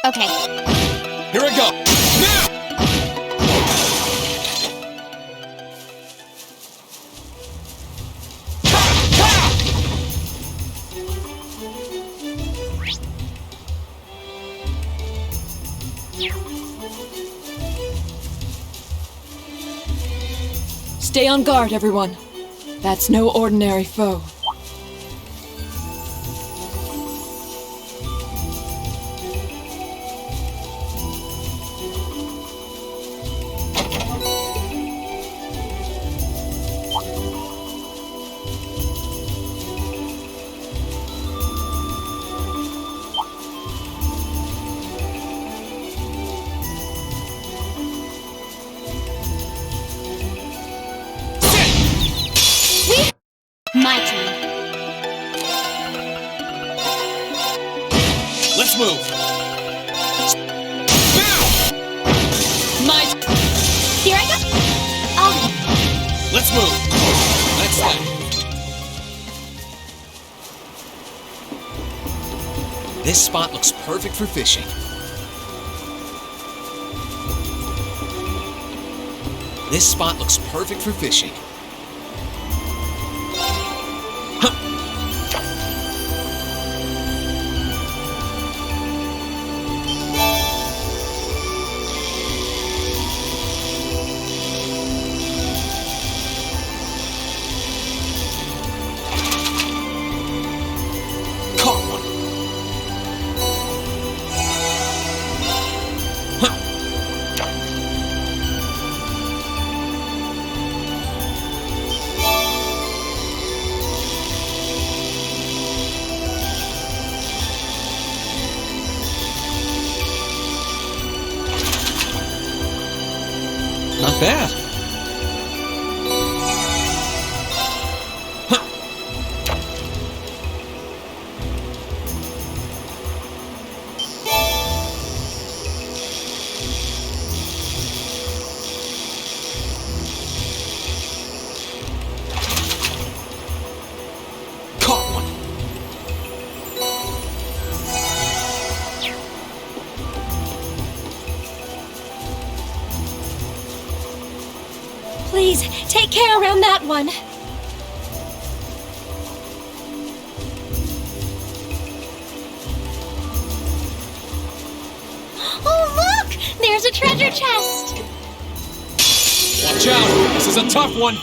Okay. Here I go! Now! Stay on guard, everyone. That's no ordinary foe. My turn. Let's move! My... Here I go. Oh, Let's move! That's that. This spot looks perfect for fishing. This spot looks perfect for fishing. Not bad. Caught one. Please, take care around that one. Oh, look! There's a treasure chest! Watch out! This is a tough one!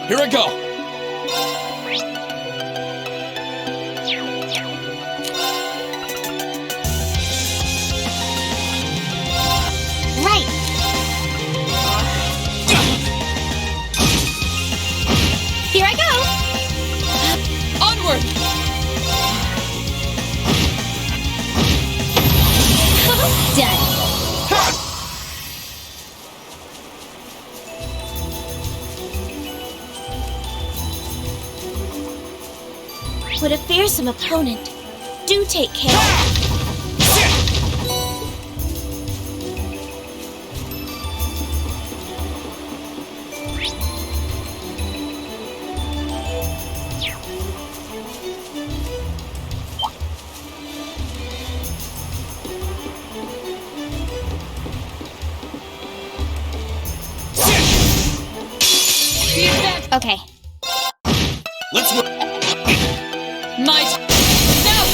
Here I go! right. Here I go. Onward! Done. What a fearsome opponent. Do take care. Okay. Let's move. Might. Now!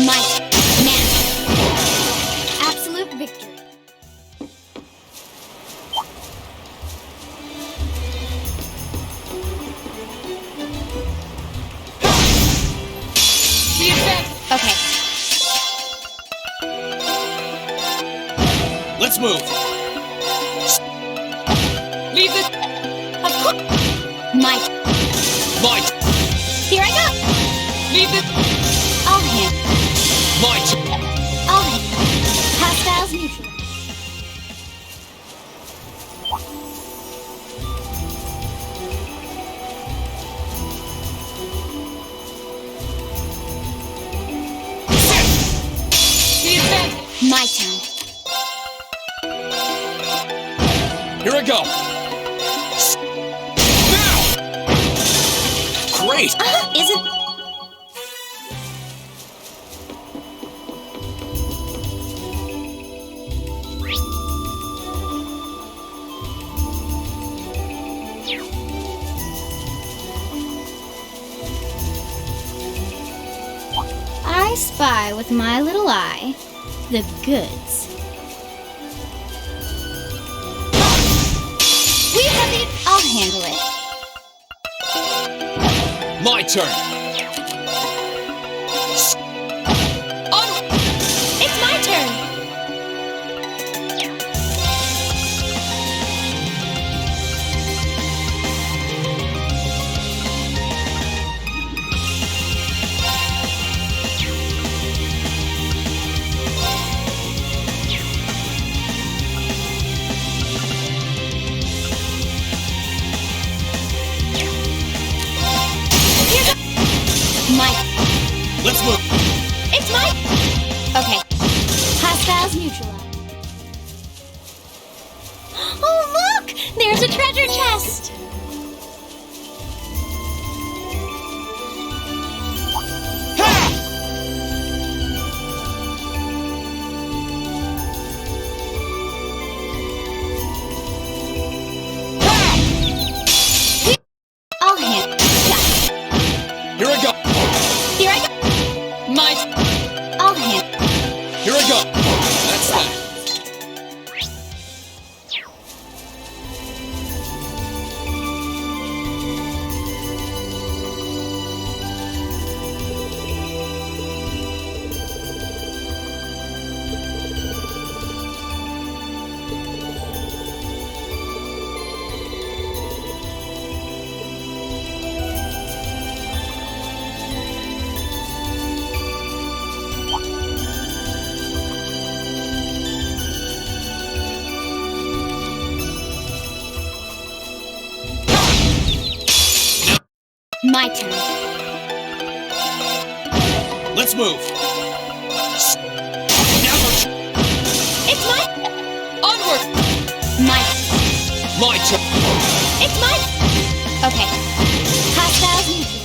Might. Now. Absolute victory. Okay. Let's move. Leave it. Of course. Might. Might. Here I go. Leave it. I'll hand. Might. I'll hand. Hostiles neutral. My turn. Here I go! Now! Great! Isn't... I spy with my little eye the goods. We have the... I'll handle it. My turn! It's my turn! Let's move! It's my... Okay. Hostiles neutralized. Oh, look! There's a treasure chest! I'll handle it. Here I go! Here I go! I'll handle it. Here I go! That's that. My turn. Let's move! It's my... Onward! My turn! It's my... Okay. Hostiles neutralized.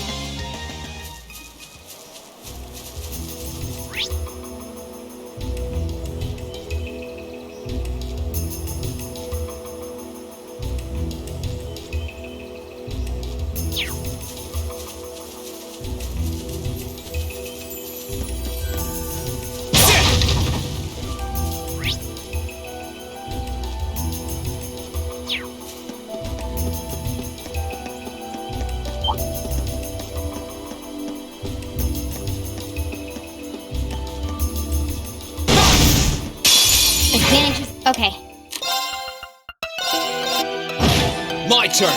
Advantages. Okay. My turn!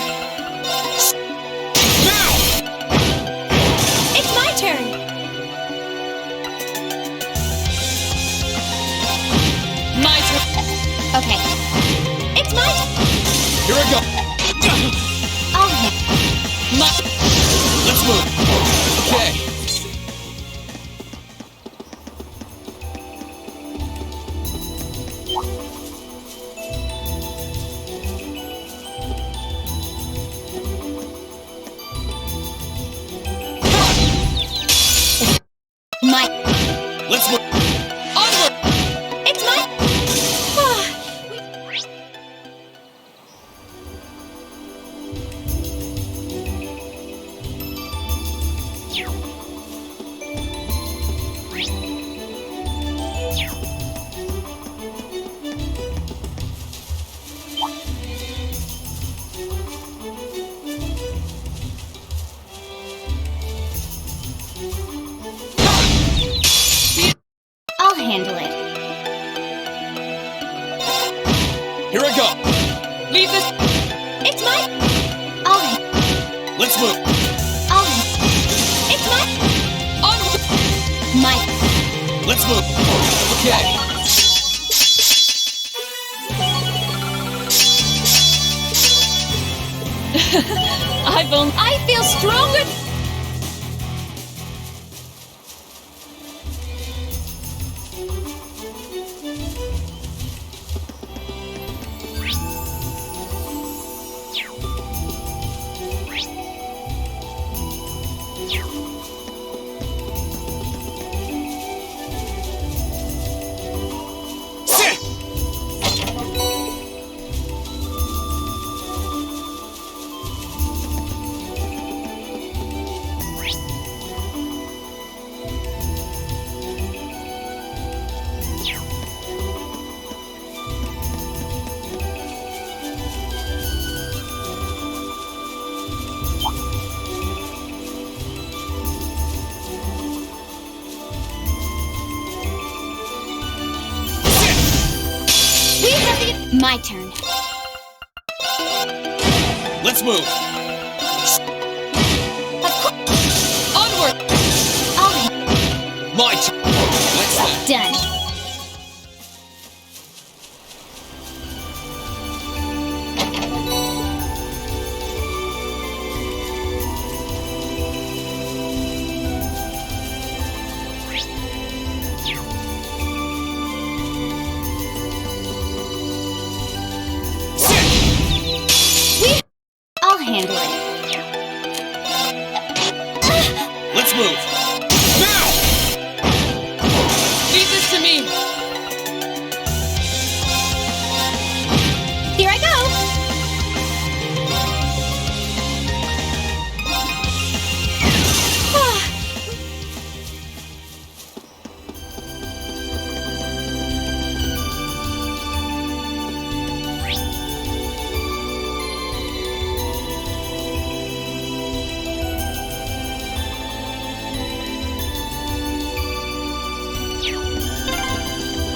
Now! It's my turn! My turn. Okay. It's my... Here I go! I'll handle it. Let's move! Okay. Let's move! Onward! It's my... I'll handle it. Here I go! Leave this. It's my... Let's move! It's my... My... Let's move! Okay. I feel stronger. My turn. Let's move. Onward! My turn. That's that. Done. I'll handle it. Let's move. Now! Leave this to me. Here I go.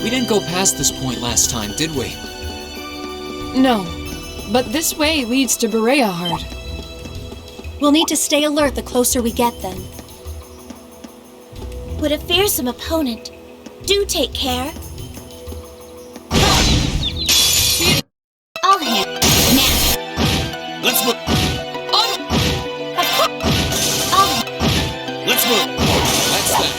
We didn't go past this point last time, did we? No, but this way leads to Bereahard. We'll need to stay alert the closer we get then. What a fearsome opponent. Do take care. I'll handle it. Now. Let's move. Let's move. That's that.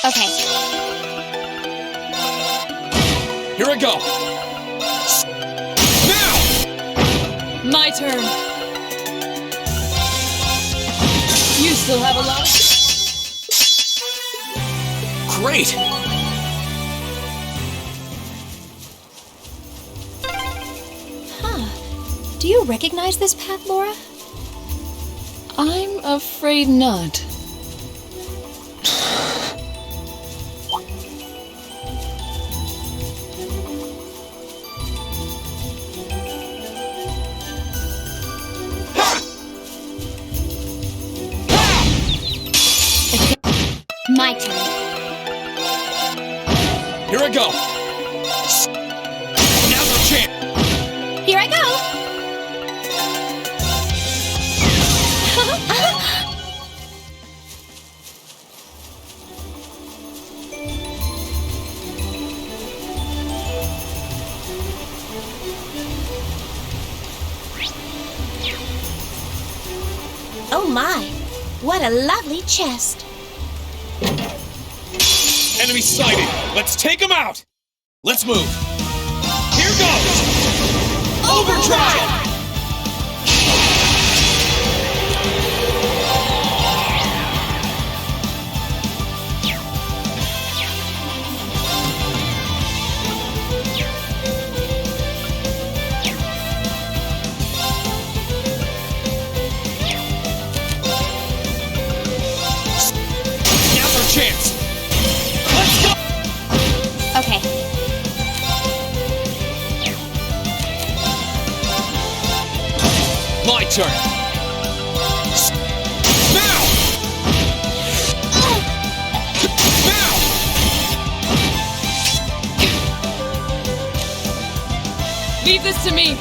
Okay. Here I go. Now! My turn. You still have a lot of... Great! Huh. Do you recognize this path, Laura? I'm afraid not. My turn. Here I go. Now's our chance. Here I go. Oh my, what a lovely chest. Enemy sighted. Let's take him out. Let's move. Here goes. Overdrive! Now's our chance. Let's go. Okay. My turn. Now! Now! Leave this to me.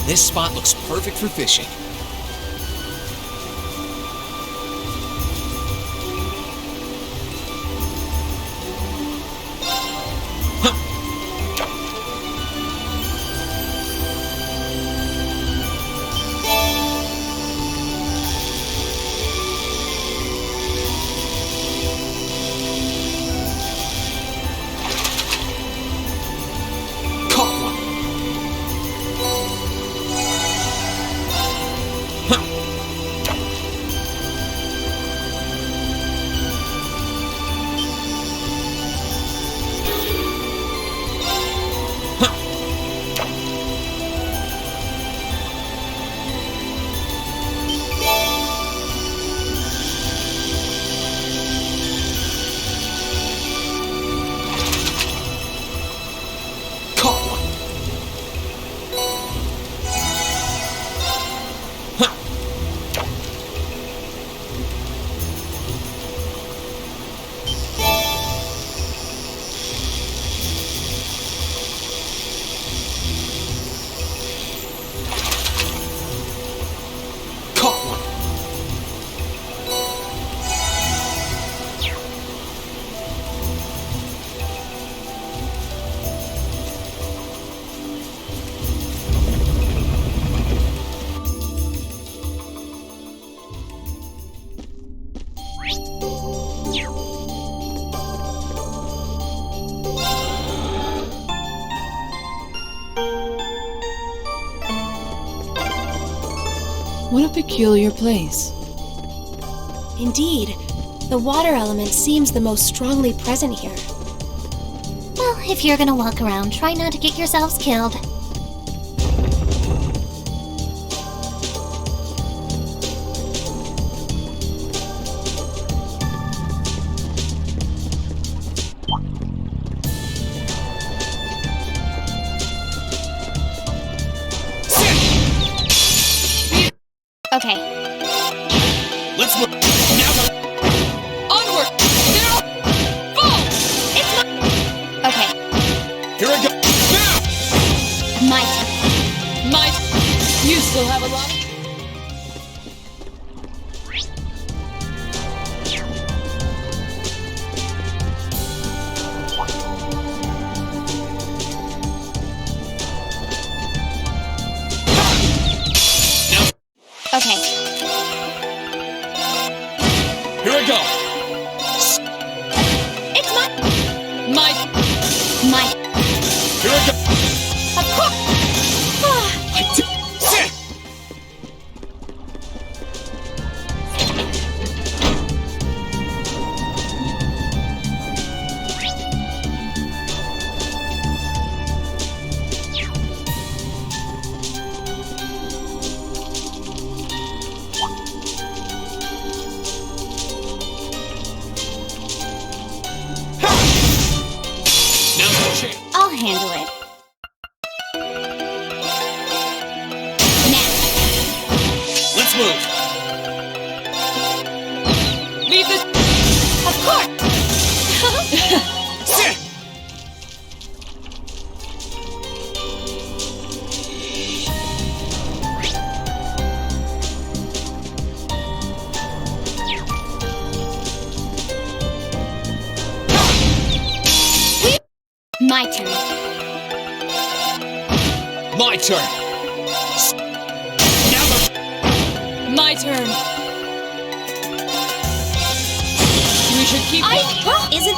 This spot looks perfect for fishing. What a peculiar place. Indeed, the water element seems the most strongly present here. Well, if you're gonna walk around, try not to get yourselves killed. Okay. Let's move. Now. Onward! Now! Fall! It's my... Okay. Here I go. Now! My turn. My... You still have a lot of... Okay. Here I go. It's my... Here I go. Of course! I did. Sit. I'll handle it. Let's move. Leave this... Of course! Sit. My turn. My turn. Now. My turn. We should keep... Isn't...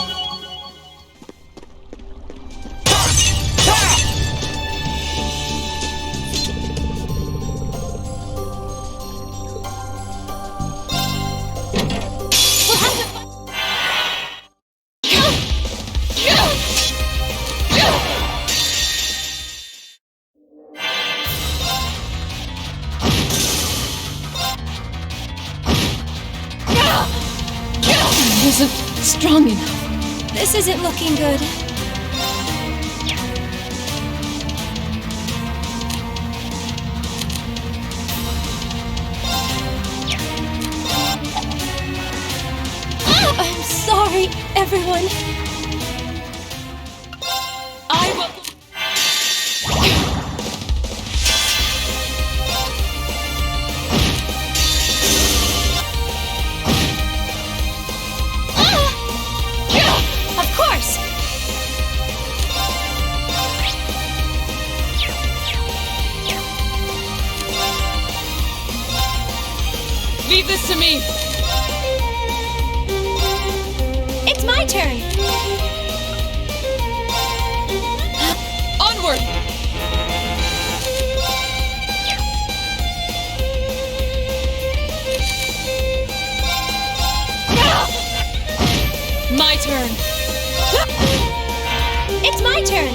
Wasn't strong enough. This isn't looking good. I'm sorry, everyone. ready! It's my turn! Onward! My turn! It's my turn!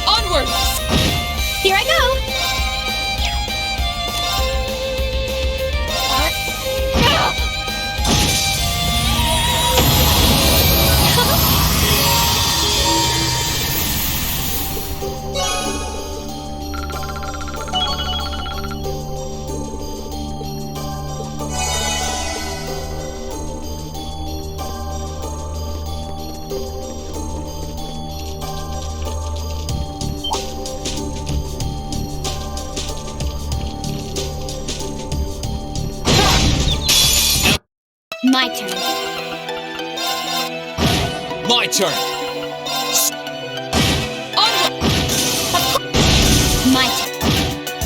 Onward! Here I go! My turn. My turn. Onward! My turn.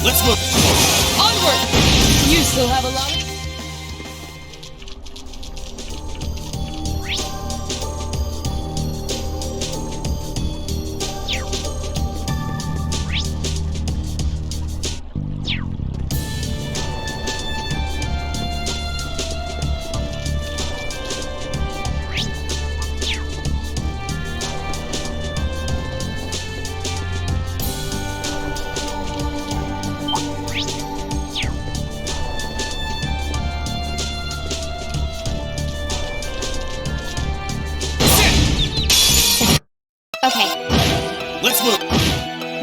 Let's move. Onward! You still have a lot of... Okay. Let's move.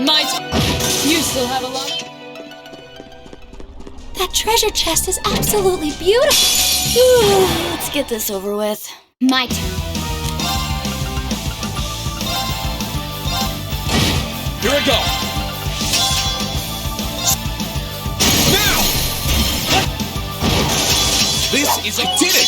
My turn. You still have a lot of... That treasure chest is absolutely beautiful. Ooh, let's get this over with. My turn. Here we go. Now! This is... I did it!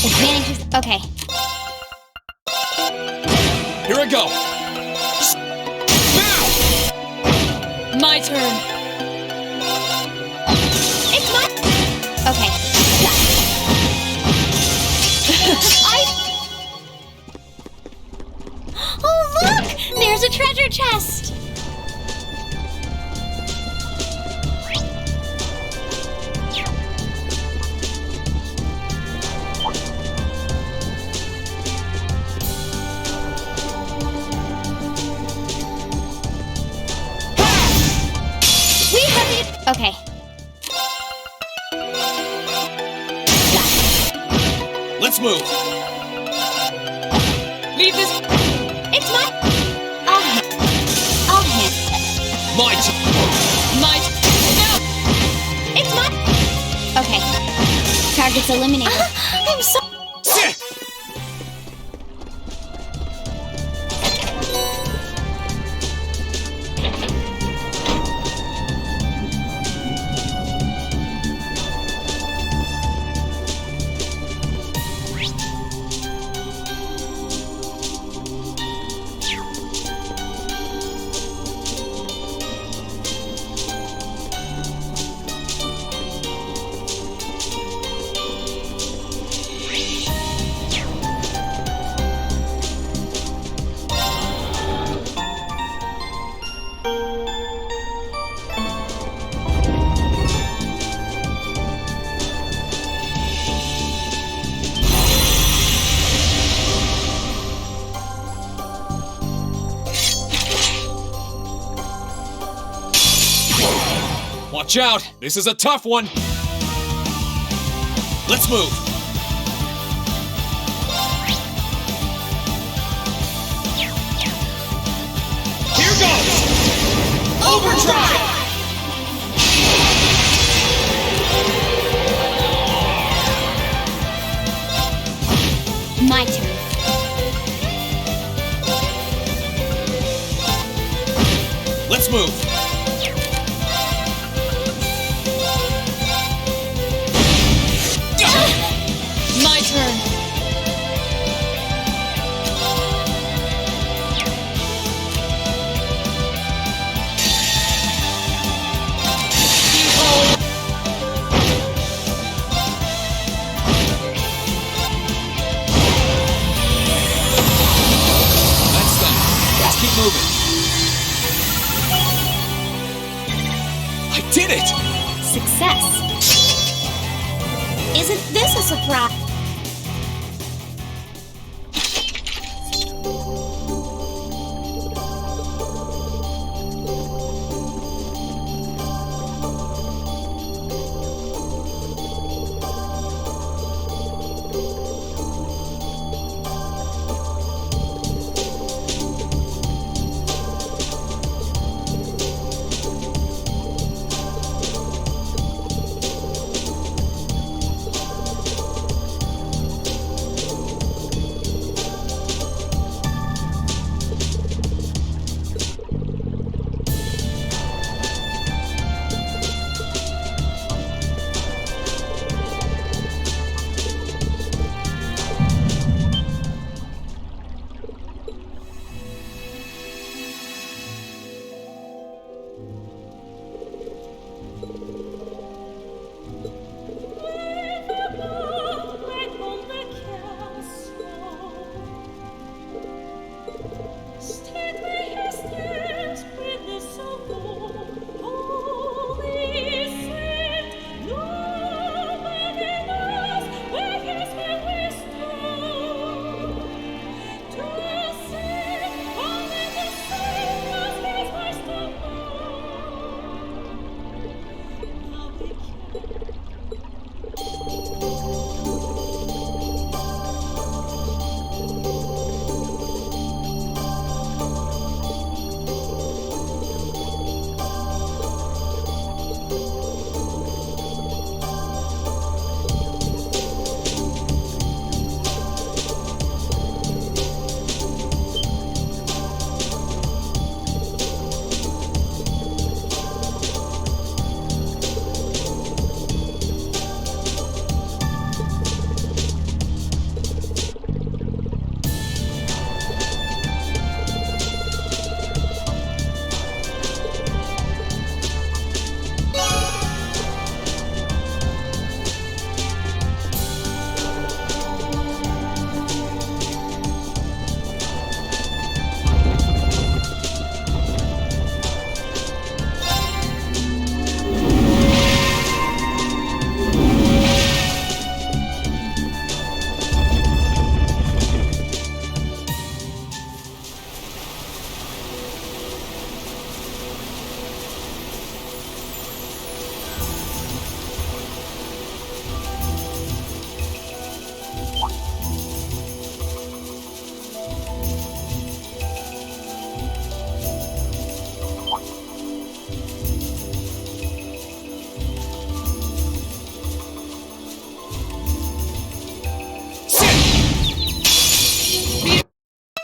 Advantages. Okay. Here I go. Now! My turn. It's my... Okay. Oh, look! There's a treasure chest! Okay. Let's move. Leave this... It's my... I'll hit. My turn. My... No! It's my... Okay. Target's eliminated. I'm so... Watch out! This is a tough one! Let's move! Overdrive! My turn. Let's move. My turn. That's done. Let's keep moving. I did it! Success. Isn't this a surprise?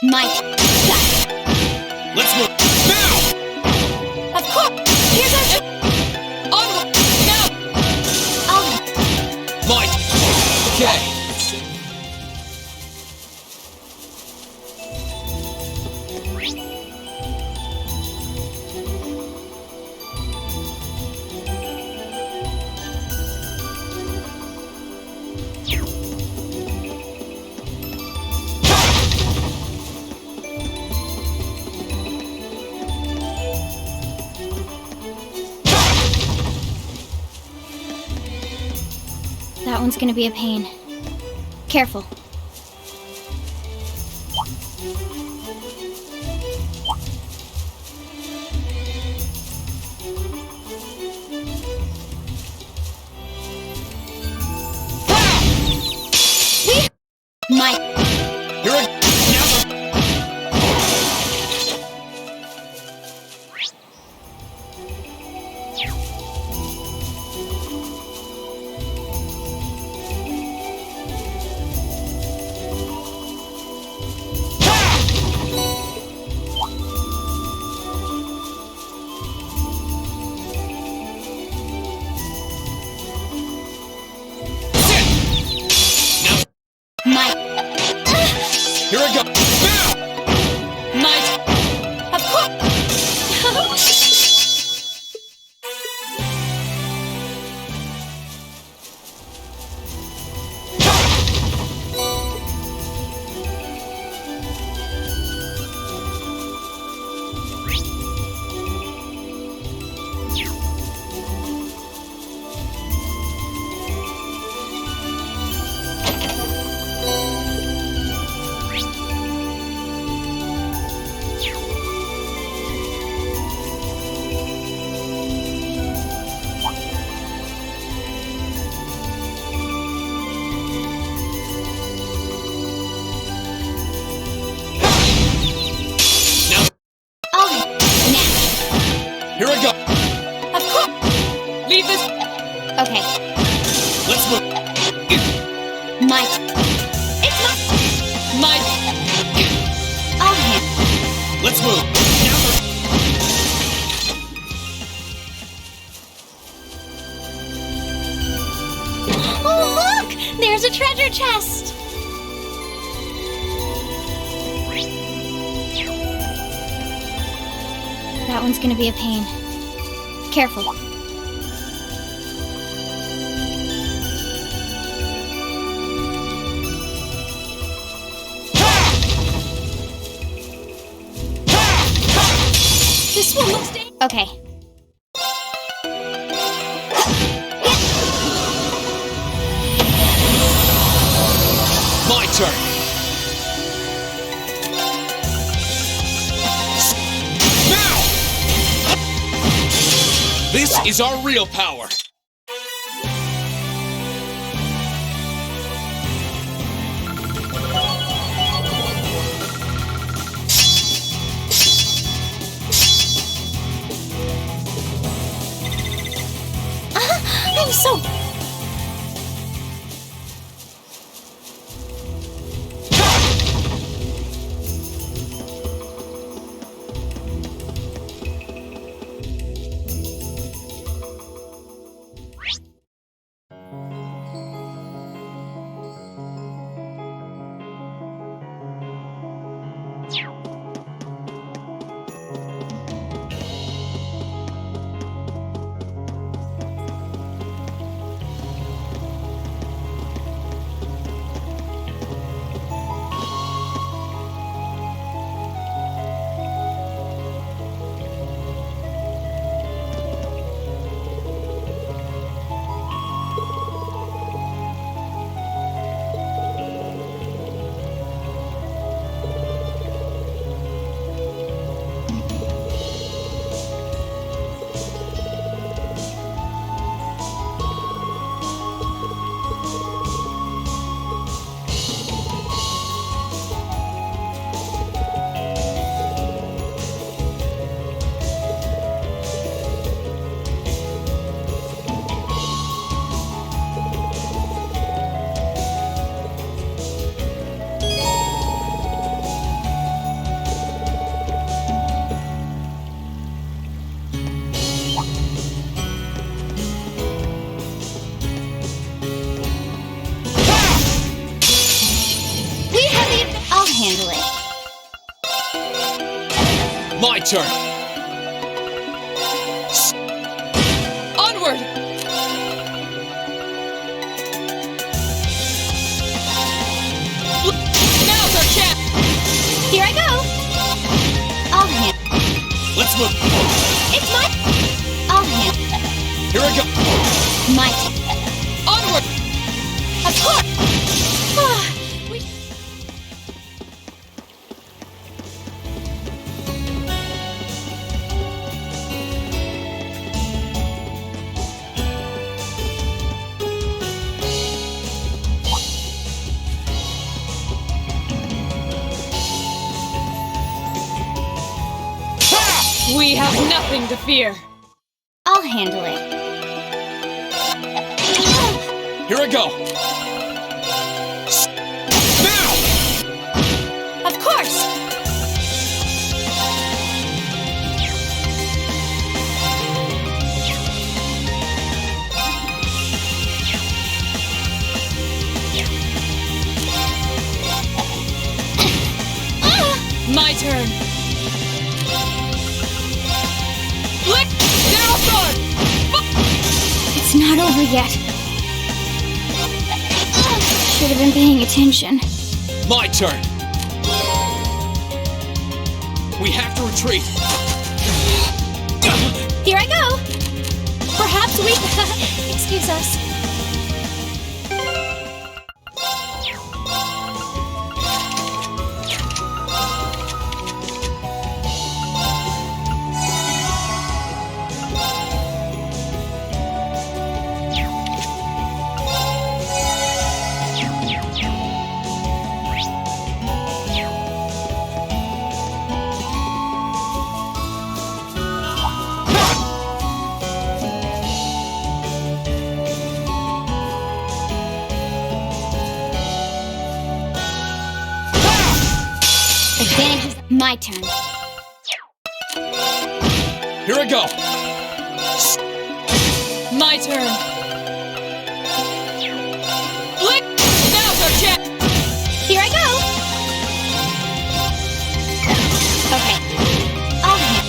Mike, Let's move. Now! of course! Here's our... On! Now! Oh, Mike! Okay. that one's gonna be a pain. Careful. Mike. Here I Okay. Let's move. My. It's my. I'll handle. Let's move. Oh, look! There's a treasure chest! That one's gonna be a pain. Careful. This one looks dangerous. Okay. My turn. Now! This is our real power. I'm so... I'll handle it. My turn. Onward! Now's our chance! Here I go! I'll handle. Let's move. It's my. I'll handle. Here I go. My. Onward! Of course! We have nothing to fear. I'll handle it. Here I go. Now! Of course! My turn. Now, sword! It's not over yet. Should have been paying attention. My turn. We have to retreat. Here I go! Perhaps we... Excuse us. My turn. Here I go. My turn. Now's our chance. Here I go. Okay. I'll hit.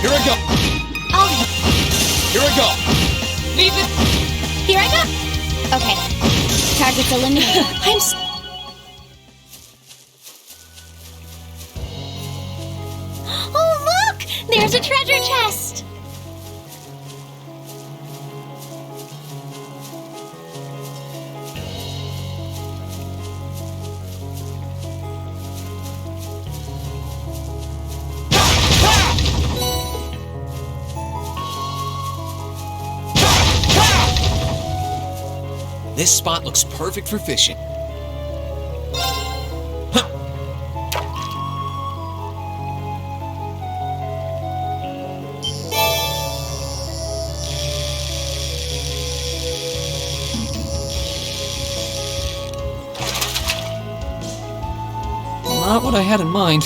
Here I go. I'll hit. Here I go. Leave it. Here I go. Okay. Target's eliminated. Oh, look! There's a treasure chest! This spot looks perfect for fishing. Not what I had in mind.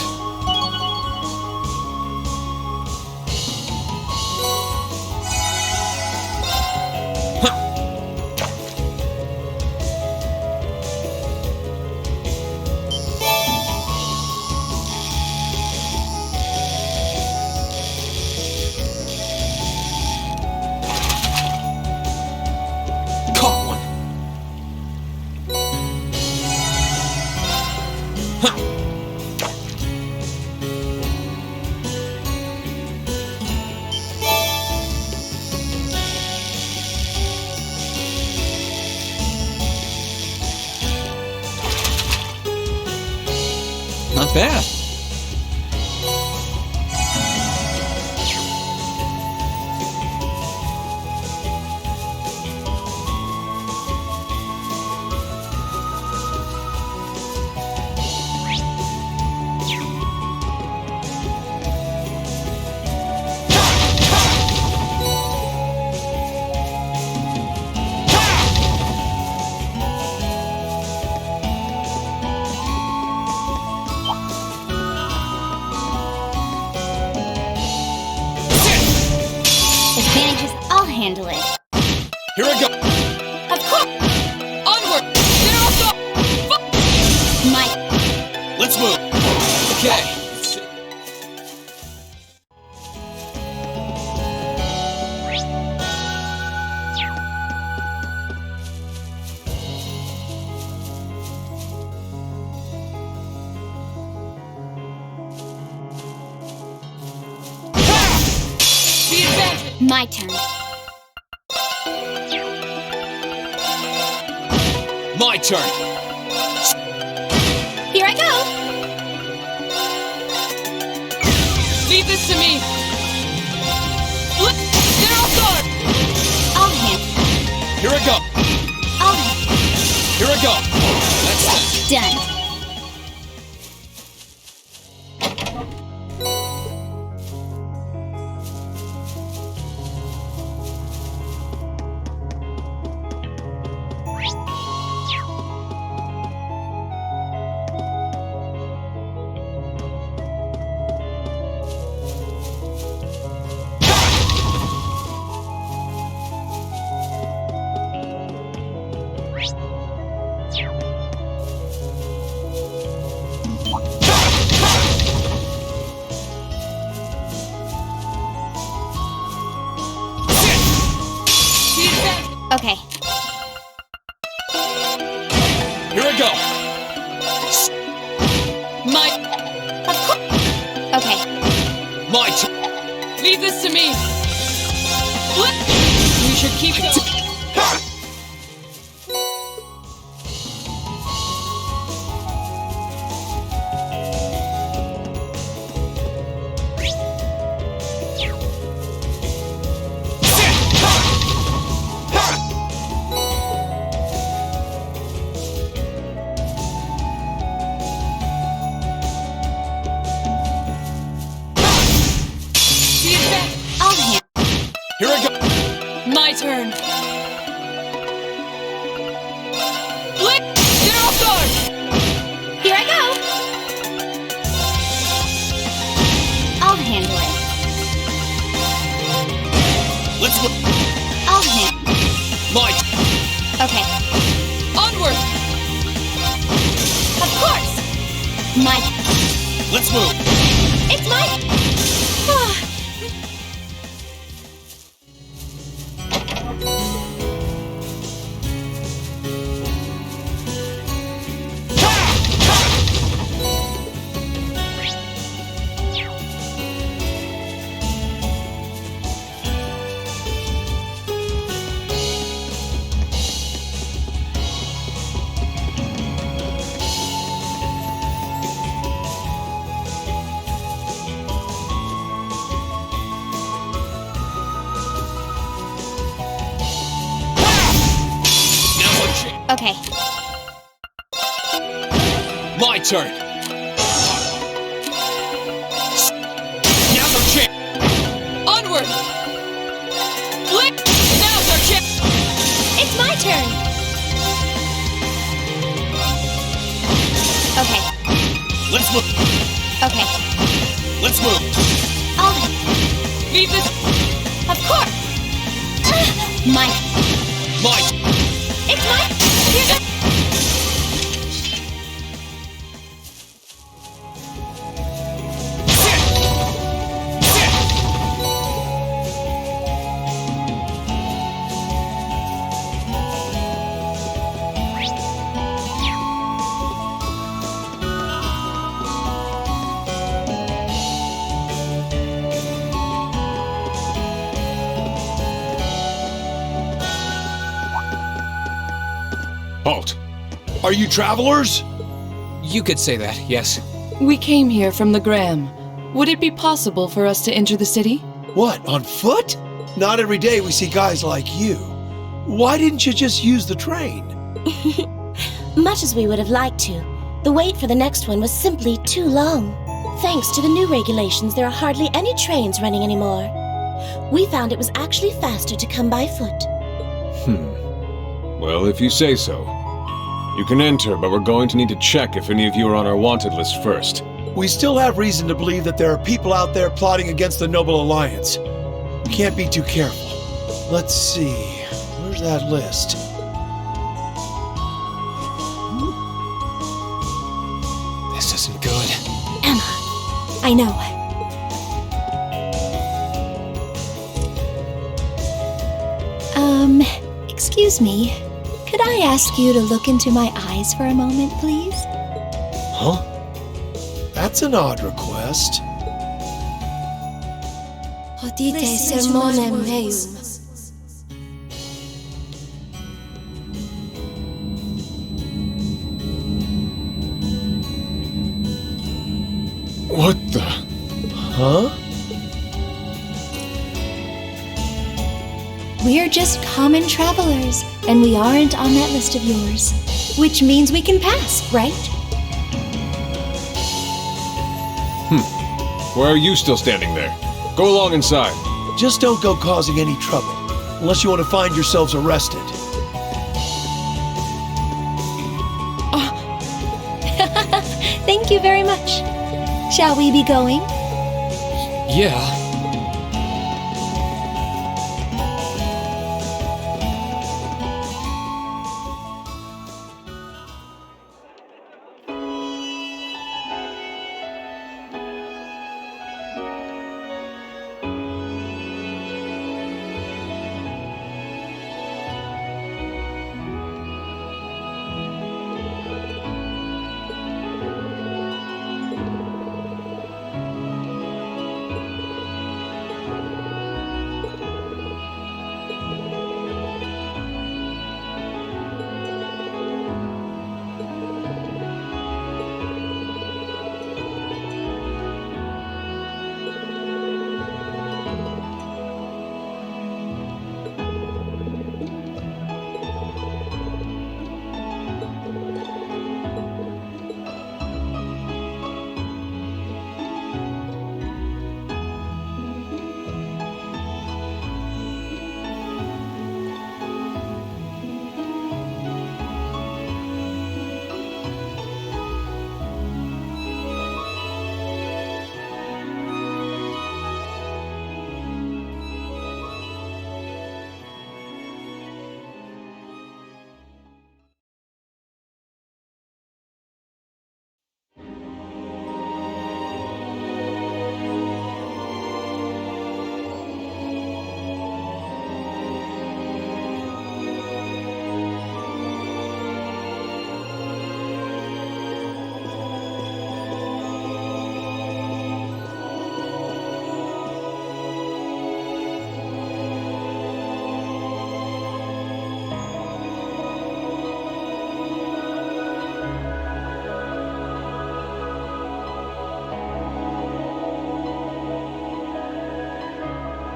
Caught one. Not bad. Advantages, I'll handle it. Here I go. Of course. Onward. Get off the. My. Let's move. Okay. The advantage. My turn. My turn. Here I go. Leave this to me. Get off guard. I'll hit. Here I go. I'll hit. Here I go. That's it. Done. Okay. Here I go. My. Okay. My turn. Leave this to me. We should keep going. I'll hit. Here I go. My turn. move! It's my... Okay. My turn! Now's our chance! Onward! Flick! Now's our chance! It's my turn! Okay. Let's move! Okay. Let's move! I'll... Leave this... Of course! Mine. It's my... Halt! Are you travelers? You could say that, yes. We came here from the Gram. Would it be possible for us to enter the city? What, on foot? Not every day we see guys like you. Why didn't you just use the train? Much as we would have liked to, the wait for the next one was simply too long. Thanks to the new regulations, there are hardly any trains running anymore. We found it was actually faster to come by foot. Well, if you say so. You can enter, but we're going to need to check if any of you are on our wanted list first. We still have reason to believe that there are people out there plotting against the Noble Alliance. We can't be too careful. Let's see. Where's that list? This isn't good. Emma, I know. Excuse me. Could I ask you to look into my eyes for a moment, please? Huh? That's an odd request. Hodite sermonem meum. What the? Huh? We're just common travelers, and we aren't on that list of yours. Which means we can pass, right? Why are you still standing there? Go along inside. Just don't go causing any trouble, unless you want to find yourselves arrested. Thank you very much. Shall we be going? Yeah.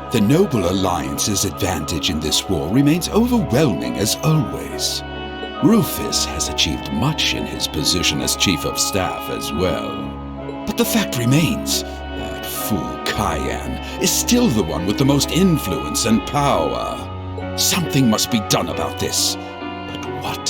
The Noble Alliance's advantage in this war remains overwhelming as always. Rufus has achieved much in his position as Chief of Staff as well. But the fact remains, that fool Cayenne is still the one with the most influence and power. Something must be done about this. But what?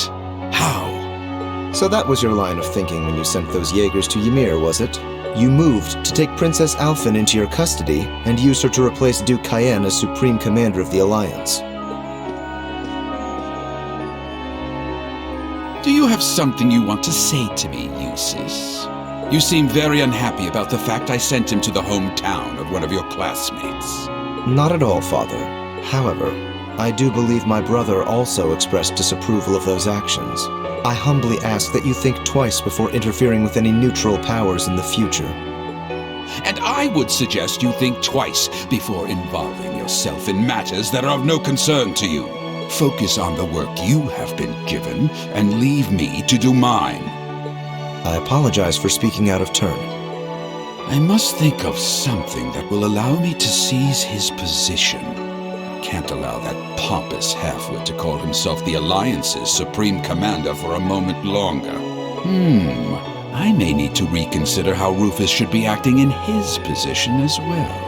How? So that was your line of thinking when you sent those Jaegers to Ymir, was it? You moved to take Princess Alphen into your custody and use her to replace Duke Cayenne as Supreme Commander of the Alliance. Do you have something you want to say to me, Eustace? You seem very unhappy about the fact I sent him to the hometown of one of your classmates. Not at all, Father. However, I do believe my brother also expressed disapproval of those actions. I humbly ask that you think twice before interfering with any neutral powers in the future. And I would suggest you think twice before involving yourself in matters that are of no concern to you. Focus on the work you have been given and leave me to do mine. I apologize for speaking out of turn. I must think of something that will allow me to seize his position. I can't allow that pompous halfwit to call himself the Alliance's Supreme Commander for a moment longer. I may need to reconsider how Rufus should be acting in his position as well.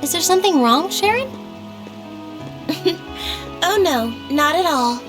Is there something wrong, Sharon? Oh no, not at all.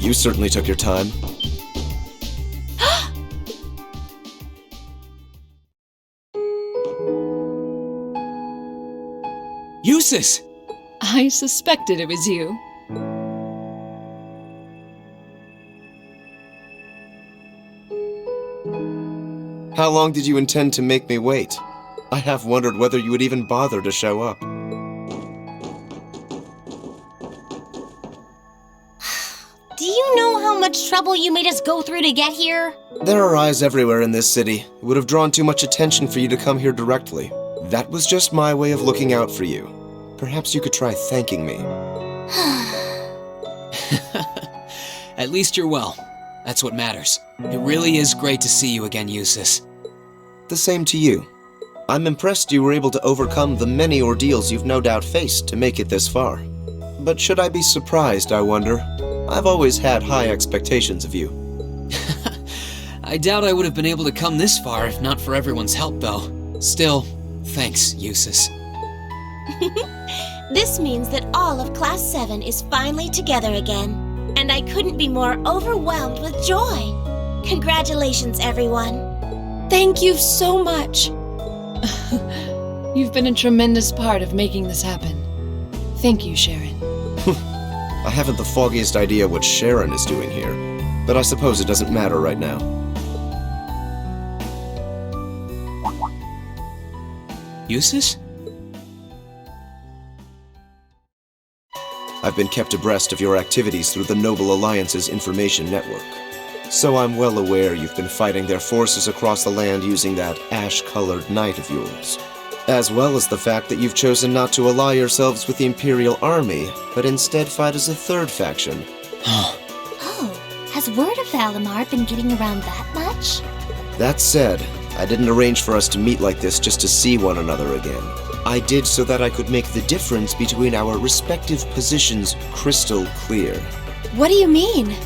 You certainly took your time. Eustace! I suspected it was you. How long did you intend to make me wait? I have wondered whether you would even bother to show up. Do you know how much trouble you made us go through to get here? There are eyes everywhere in this city. It would have drawn too much attention for you to come here directly. That was just my way of looking out for you. Perhaps you could try thanking me. At least you're well. That's what matters. It really is great to see you again, Eustace. The same to you. I'm impressed you were able to overcome the many ordeals you've no doubt faced to make it this far. But should I be surprised, I wonder? I've always had high expectations of you. I doubt I would have been able to come this far if not for everyone's help, though. Still, thanks, Eustace. This means that all of Class 7 is finally together again, and I couldn't be more overwhelmed with joy. Congratulations, everyone. Thank you so much. You've been a tremendous part of making this happen. Thank you, Sharon. I haven't the foggiest idea what Sharon is doing here, but I suppose it doesn't matter right now. Eustace? I've been kept abreast of your activities through the Noble Alliance's information network. So I'm well aware you've been fighting their forces across the land using that ash-colored knight of yours. As well as the fact that you've chosen not to ally yourselves with the Imperial Army, but instead fight as a third faction. Oh, has word of Valimar been getting around that much? That said, I didn't arrange for us to meet like this just to see one another again. I did so that I could make the difference between our respective positions crystal clear. What do you mean?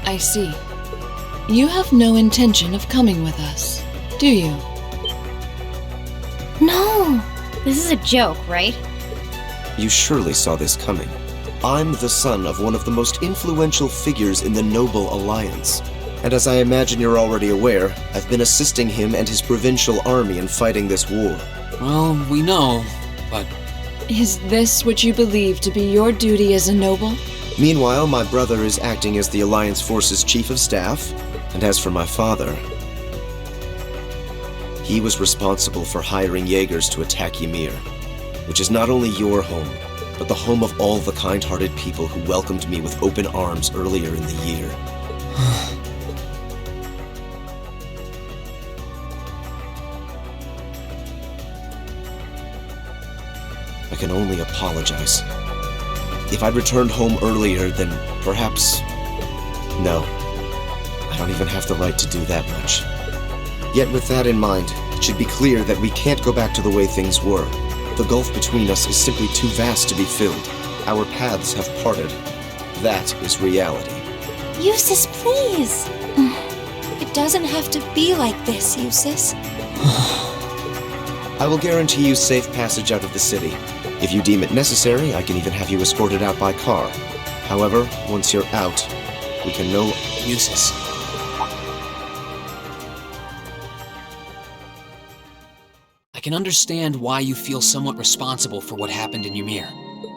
I see. You have no intention of coming with us, do you? No! This is a joke, right? You surely saw this coming. I'm the son of one of the most influential figures in the Noble Alliance. And as I imagine you're already aware, I've been assisting him and his provincial army in fighting this war. Well, we know, but... Is this what you believe to be your duty as a noble? Meanwhile, my brother is acting as the Alliance Force's Chief of Staff, and as for my father, he was responsible for hiring Jaegers to attack Ymir, which is not only your home, but the home of all the kind-hearted people who welcomed me with open arms earlier in the year. I can only apologize. If I'd returned home earlier, then perhaps... No. I don't even have the right to do that much. Yet with that in mind, it should be clear that we can't go back to the way things were. The gulf between us is simply too vast to be filled. Our paths have parted. That is reality. Eustace, please! It doesn't have to be like this, Eustace. I will guarantee you safe passage out of the city. If you deem it necessary, I can even have you escorted out by car. However, once you're out, we can no... Eustace. I can understand why you feel somewhat responsible for what happened in Ymir.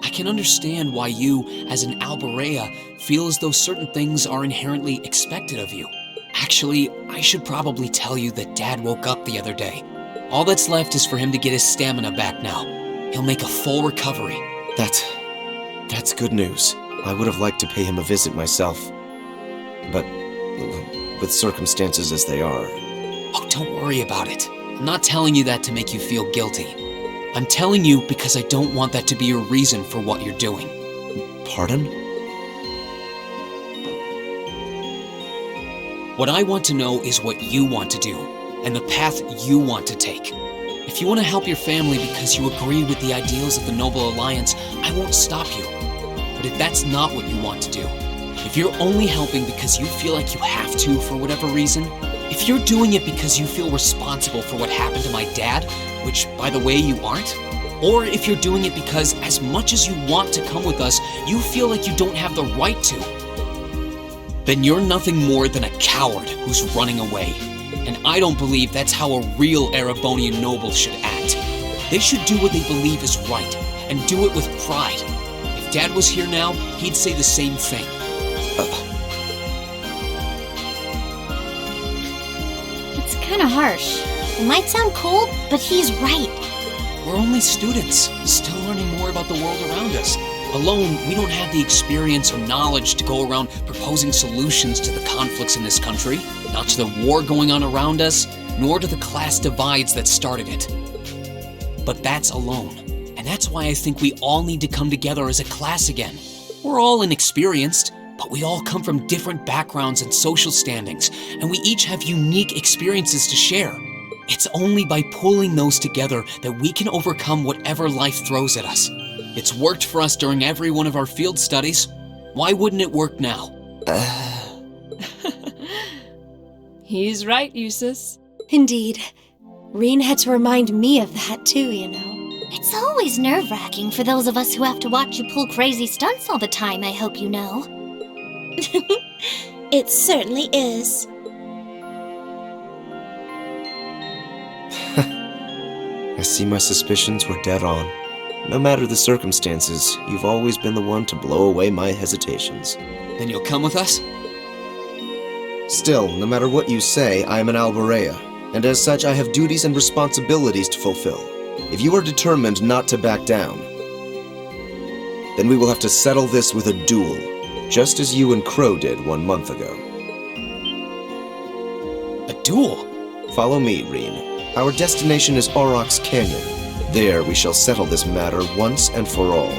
I can understand why you, as an Alberea, feel as though certain things are inherently expected of you. Actually, I should probably tell you that Dad woke up the other day. All that's left is for him to get his stamina back now. He'll make a full recovery. That's good news. I would have liked to pay him a visit myself. But with circumstances as they are... Oh, don't worry about it. I'm not telling you that to make you feel guilty. I'm telling you because I don't want that to be your reason for what you're doing. Pardon? What I want to know is what you want to do, and the path you want to take. If you want to help your family because you agree with the ideals of the Noble Alliance, I won't stop you. But if that's not what you want to do, if you're only helping because you feel like you have to for whatever reason, if you're doing it because you feel responsible for what happened to my dad, which, by the way, you aren't, or if you're doing it because as much as you want to come with us, you feel like you don't have the right to, then you're nothing more than a coward who's running away. And I don't believe that's how a real Erebonian noble should act. They should do what they believe is right, and do it with pride. If Dad was here now, he'd say the same thing. It's kinda harsh. It might sound cold, but he's right. We're only students, still learning more about the world around us. Alone, we don't have the experience or knowledge to go around proposing solutions to the conflicts in this country, not to the war going on around us, nor to the class divides that started it. But that's alone, and that's why I think we all need to come together as a class again. We're all inexperienced, but we all come from different backgrounds and social standings, and we each have unique experiences to share. It's only by pulling those together that we can overcome whatever life throws at us. It's worked for us during every one of our field studies. Why wouldn't it work now? He's right, Eustace. Indeed. Reen had to remind me of that too, you know. It's always nerve-wracking for those of us who have to watch you pull crazy stunts all the time, I hope you know. It certainly is. I see my suspicions were dead on. No matter the circumstances, you've always been the one to blow away my hesitations. Then you'll come with us? Still, no matter what you say, I am an Alborea, and as such I have duties and responsibilities to fulfill. If you are determined not to back down, then we will have to settle this with a duel, just as you and Crow did 1 month ago. A duel? Follow me, Reen. Our destination is Aurochs Canyon. There we shall settle this matter once and for all.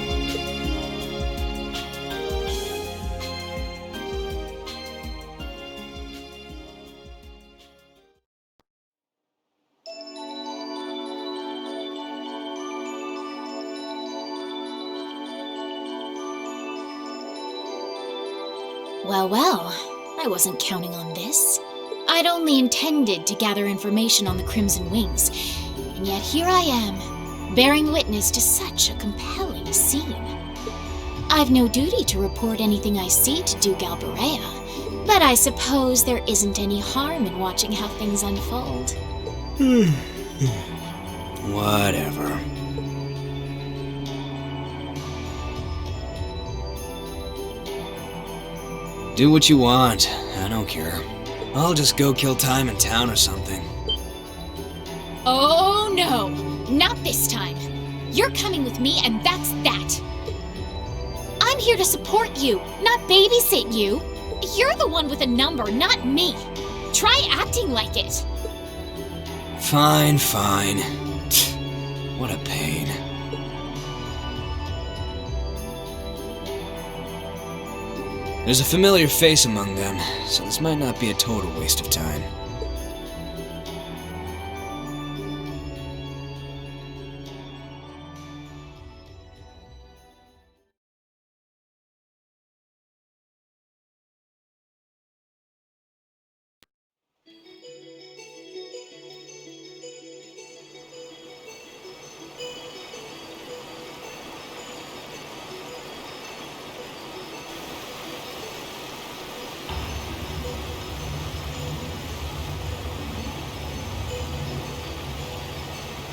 Well, I wasn't counting on this. I'd only intended to gather information on the Crimson Wings, and yet here I am, bearing witness to such a compelling scene. I've no duty to report anything I see to Duke Alborea, but I suppose there isn't any harm in watching how things unfold. Whatever. Do what you want. I don't care. I'll just go kill time in town or something. Oh no, not this time. You're coming with me and that's that. I'm here to support you, not babysit you. You're the one with a number, not me. Try acting like it. Fine. What a pain. There's a familiar face among them, so this might not be a total waste of time.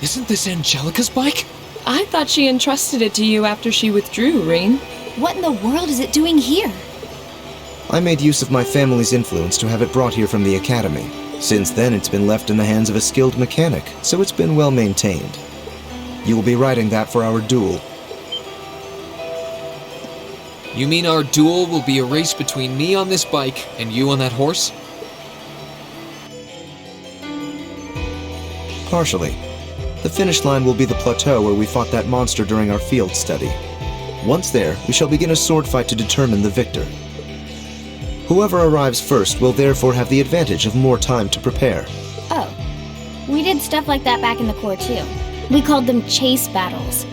Isn't this Angelica's bike? I thought she entrusted it to you after she withdrew, Reen. What in the world is it doing here? I made use of my family's influence to have it brought here from the academy. Since then, it's been left in the hands of a skilled mechanic, so it's been well maintained. You will be riding that for our duel. You mean our duel will be a race between me on this bike and you on that horse? Partially. The finish line will be the plateau where we fought that monster during our field study. Once there, we shall begin a sword fight to determine the victor. Whoever arrives first will therefore have the advantage of more time to prepare. Oh, we did stuff like that back in the Corps too. We called them chase battles.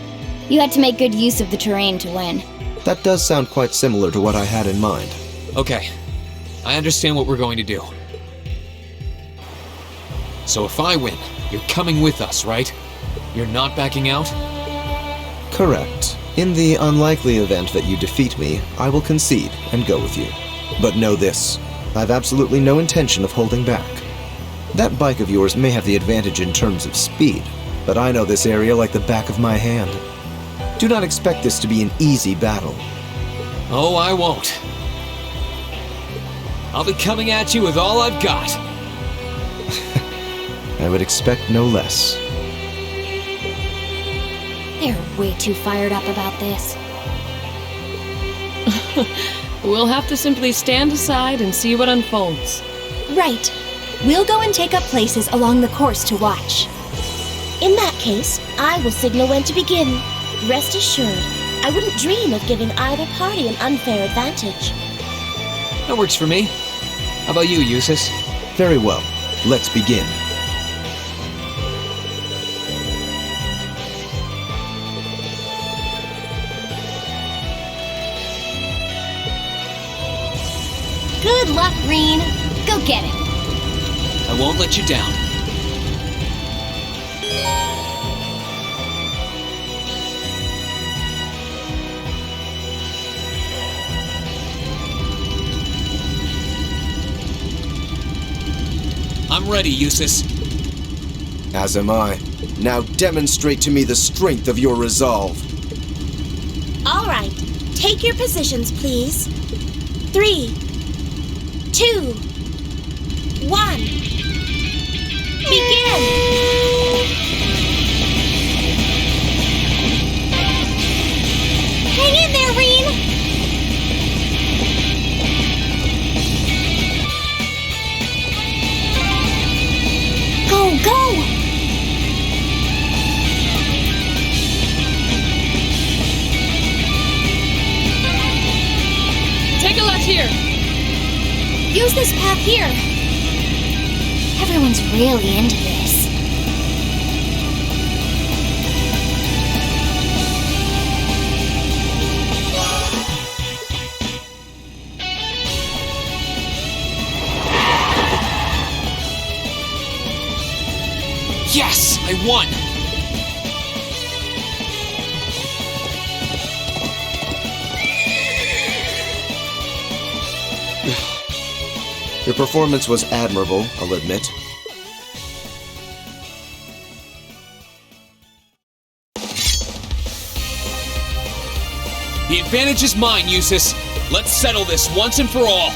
You had to make good use of the terrain to win. That does sound quite similar to what I had in mind. Okay, I understand what we're going to do. So if I win, you're coming with us, right? You're not backing out? Correct. In the unlikely event that you defeat me, I will concede and go with you. But know this, I've absolutely no intention of holding back. That bike of yours may have the advantage in terms of speed, but I know this area like the back of my hand. Do not expect this to be an easy battle. Oh, I won't. I'll be coming at you with all I've got. I would expect no less. They're way too fired up about this. We'll have to simply stand aside and see what unfolds. Right. We'll go and take up places along the course to watch. In that case, I will signal when to begin. Rest assured, I wouldn't dream of giving either party an unfair advantage. That works for me. How about you, Eustace? Very well. Let's begin. Good luck, Reen. Go get him. won't let you down. I'm ready, Eustace. As am I. Now demonstrate to me the strength of your resolve. All right, take your positions, please. 3, 2, 1. Begin! Hang in there, Reen! Go, go! Take a left here. Use this path here. Everyone's really into this. Yes! I won! Your performance was admirable, I'll admit. The advantage is mine, Eustace. Let's settle this once and for all.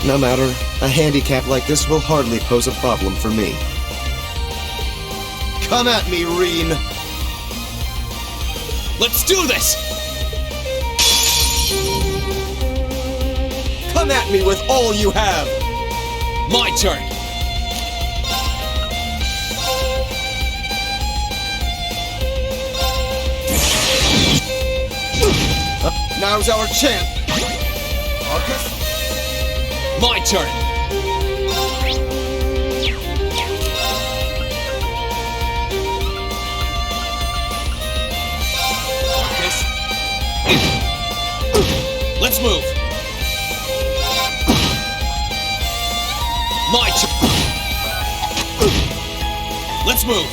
No matter, a handicap like this will hardly pose a problem for me. Come at me, Reen! Let's do this! Come at me with all you have! My turn! Now's our chance! My turn! Let's move! My turn! Let's move!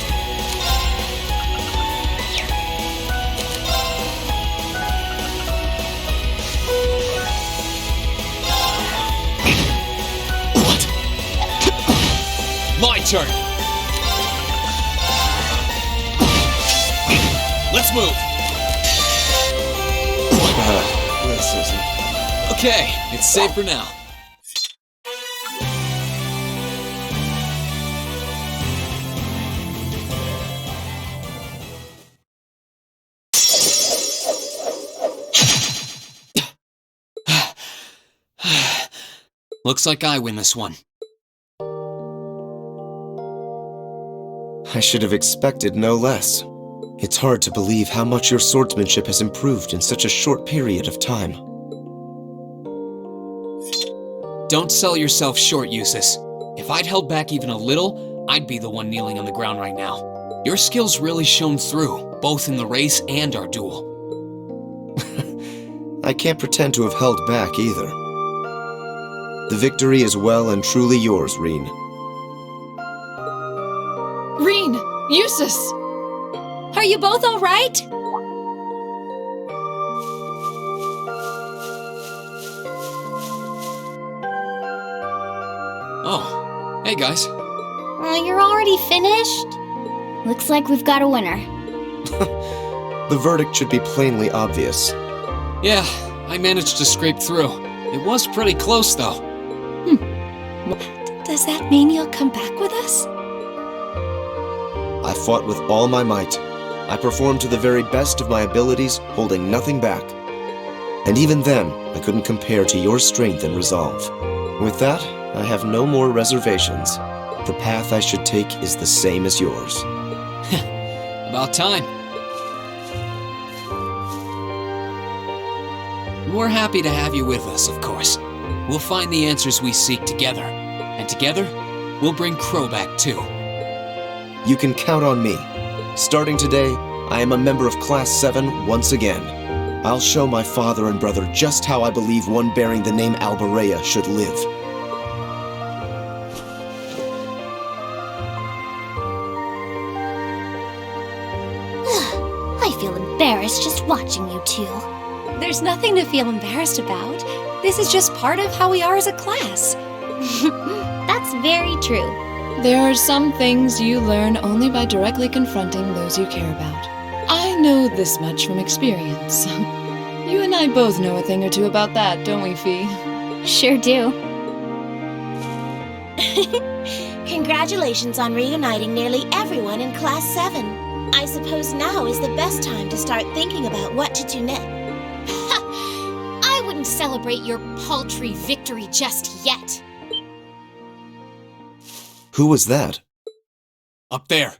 My turn! Let's move! This isn't... Okay, it's safe for now. Looks like I win this one. I should have expected no less. It's hard to believe how much your swordsmanship has improved in such a short period of time. Don't sell yourself short, Eustace. If I'd held back even a little, I'd be the one kneeling on the ground right now. Your skills really shone through, both in the race and our duel. I can't pretend to have held back either. The victory is well and truly yours, Reen. Reen! Eustace! Are you both all right? Oh, hey guys. You're already finished? Looks like we've got a winner. The verdict should be plainly obvious. Yeah, I managed to scrape through. It was pretty close, though. Does that mean you'll come back with us? I fought with all my might. I performed to the very best of my abilities, holding nothing back. And even then, I couldn't compare to your strength and resolve. With that, I have no more reservations. The path I should take is the same as yours. About time. We're happy to have you with us, of course. We'll find the answers we seek together. And together, we'll bring Crow back too. You can count on me. Starting today, I am a member of Class 7 once again. I'll show my father and brother just how I believe one bearing the name Alberea should live. I feel embarrassed just watching you two. There's nothing to feel embarrassed about. This is just part of how we are as a class. That's very true. There are some things you learn only by directly confronting those you care about. I know this much from experience. You and I both know a thing or two about that, don't we, Fee? Sure do. Congratulations on reuniting nearly everyone in Class 7. I suppose now is the best time to start thinking about what to do next. I wouldn't celebrate your paltry victory just yet. Who was that? Up there.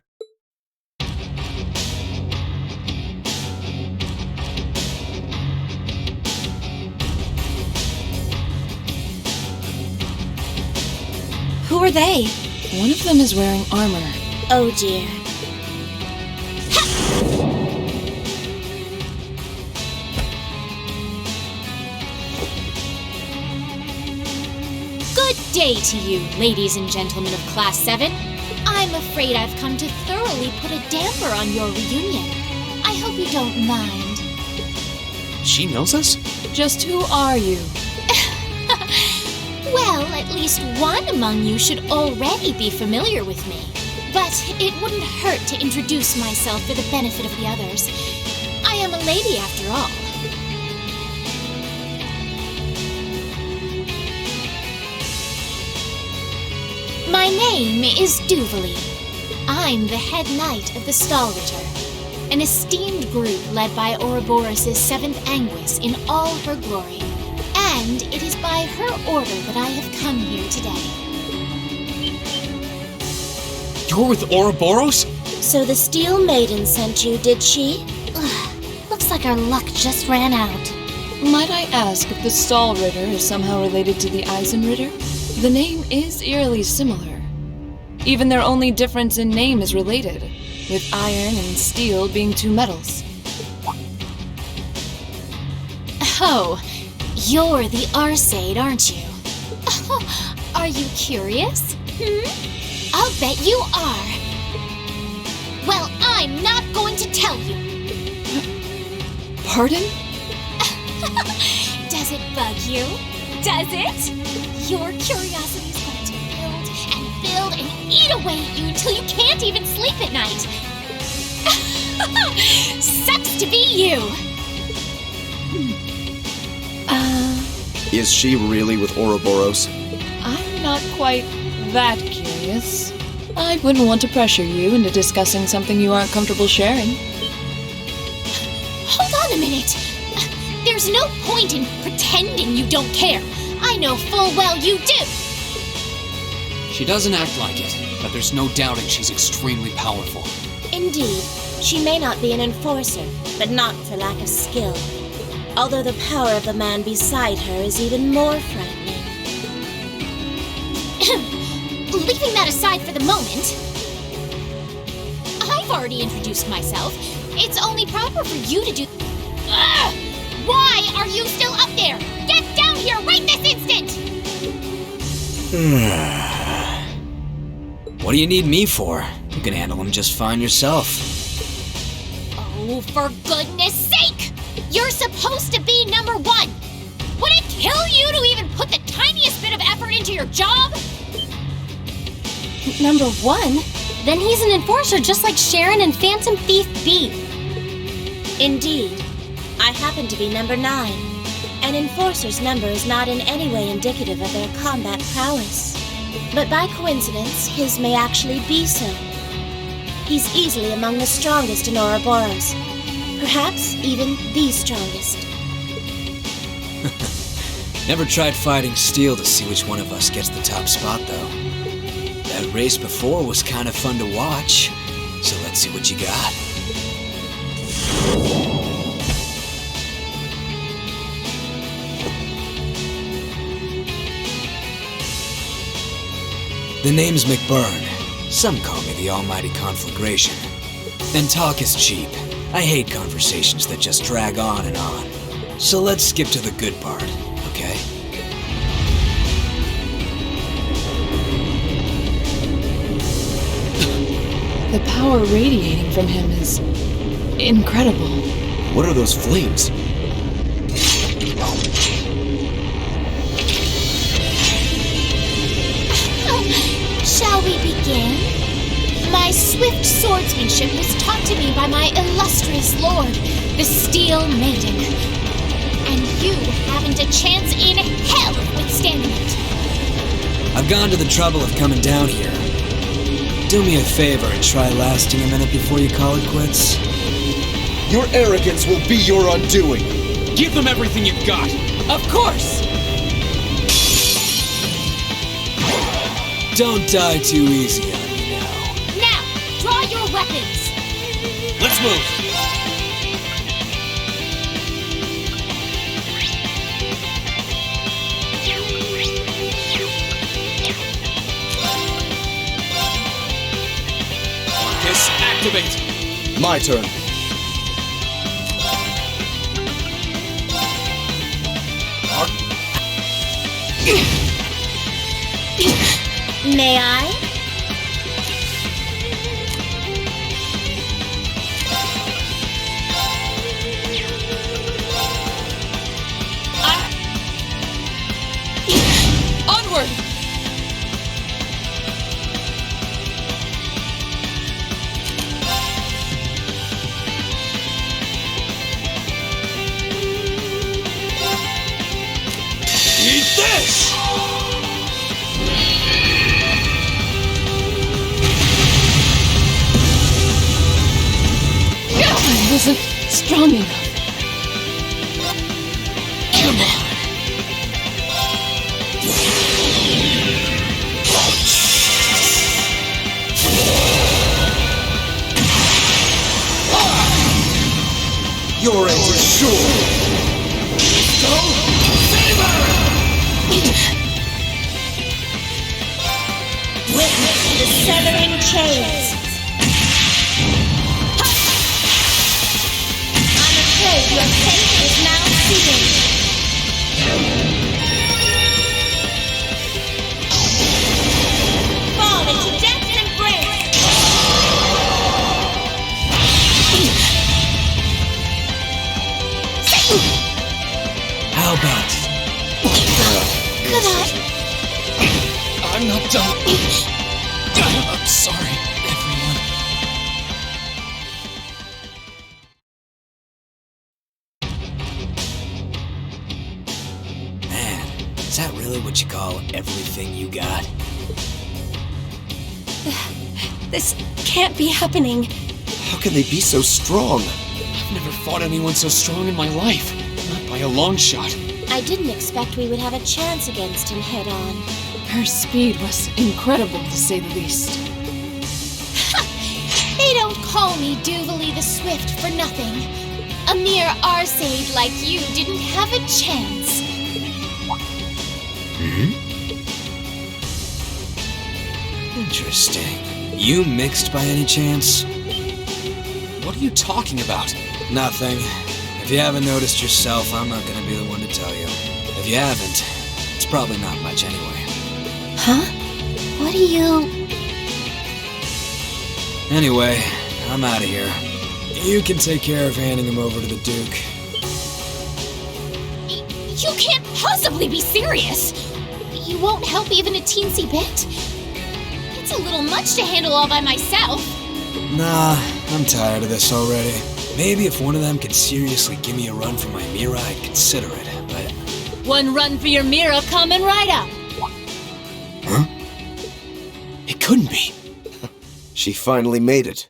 Who are they? One of them is wearing armor. Oh dear. Good day to you, ladies and gentlemen of Class 7. I'm afraid I've come to thoroughly put a damper on your reunion. I hope you don't mind. She knows us? Just who are you? Well, at least one among you should already be familiar with me. But it wouldn't hurt to introduce myself for the benefit of the others. I am a lady after all. My name is Duvalie. I'm the head knight of the Stahlritter, an esteemed group led by Ouroboros' 7th Anguis in all her glory. And it is by her order that I have come here today. You're with Ouroboros? So the Steel Maiden sent you, did she? Looks like our luck just ran out. Might I ask if the Stahlritter is somehow related to the Eisenritter? The name is eerily similar. Even their only difference in name is related, with iron and steel being two metals. Oh, you're the Arseid, aren't you? Are you curious? I'll bet you are. Well, I'm not going to tell you. Pardon? Does it bug you? Does it? Your curiosity is going to build and build and eat away at you until you can't even sleep at night. Sucks to be you. Is she really with Ouroboros? I'm not quite that curious. I wouldn't want to pressure you into discussing something you aren't comfortable sharing. Hold on a minute. There's no point in pretending you don't care. I know full well you do. She doesn't act like it, but there's no doubting she's extremely powerful. Indeed, she may not be an enforcer, but not for lack of skill. Although the power of the man beside her is even more frightening. Leaving that aside for the moment, I've already introduced myself. It's only proper for you to do... Ugh! Why are you still up there? Get down here right this instant! What do you need me for? You can handle him just fine yourself. Oh, for goodness sake! You're supposed to be number 1! Would it kill you to even put the tiniest bit of effort into your job? Number 1? Then he's an enforcer just like Sharon and Phantom Thief B. Indeed. I happen to be number 9. An enforcer's number is not in any way indicative of their combat prowess. But by coincidence, his may actually be so. He's easily among the strongest in Ouroboros. Perhaps even the strongest. Never tried fighting steel to see which one of us gets the top spot, though. That race before was kind of fun to watch, so let's see what you got. The name's McBurn. Some call me the Almighty Conflagration. And talk is cheap. I hate conversations that just drag on and on. So let's skip to the good part, okay? The power radiating from him is incredible. What are those flames? Shall we begin? My swift swordsmanship was taught to me by my illustrious lord, the Steel Maiden. And you haven't a chance in hell of withstanding it. I've gone to the trouble of coming down here. Do me a favor and try lasting a minute before you call it quits. Your arrogance will be your undoing. Give them everything you've got. Of course! Don't die too easy on me now. Now, draw your weapons. Let's move. Activate. My turn. May I? Onward! Eat this! I wasn't strong enough. Come on. Your end is sure. Go! Saber! Witness the severing chains. I'm afraid your fate is now sealed. Fall into death's embrace. How about Could I? I'm not done. I'm sorry, everyone. Man, is that really what you call everything you got? This can't be happening. How can they be so strong? I've never fought anyone so strong in my life. Not by a long shot. I didn't expect we would have a chance against him head on. Her speed was incredible, to say the least. They don't call me Duvally the Swift for nothing. A mere Arseid like you didn't have a chance. Interesting. You mixed by any chance? What are you talking about? Nothing. If you haven't noticed yourself, I'm not gonna be the one to tell you. If you haven't, it's probably not much anyway. Huh? What do you... Anyway, I'm out of here. You can take care of handing him over to the Duke. You can't possibly be serious! You won't help even a teensy bit? It's a little much to handle all by myself. Nah, I'm tired of this already. Maybe if one of them could seriously give me a run for my Mira, I'd consider it, but... One run for your Mira coming right up. Huh? It couldn't be. She finally made it.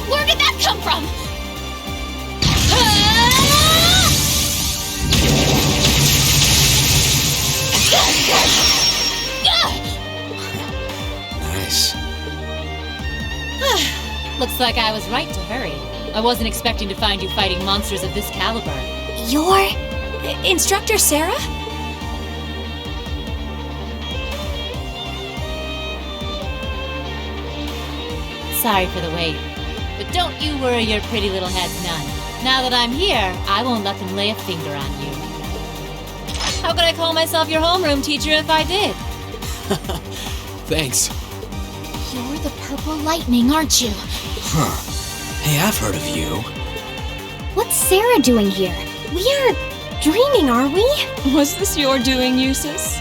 Where did that come from? Nice. Looks like I was right to hurry. I wasn't expecting to find you fighting monsters of this caliber. You're... Instructor Sarah? sorry for the wait. But don't you worry your pretty little heads none. Now that I'm here, I won't let them lay a finger on you. How could I call myself your homeroom teacher if I did? Thanks. You're the Purple Lightning, aren't you? Huh. Hey, I've heard of you. What's Sarah doing here? We are dreaming, are we? Was this your doing, Eustace?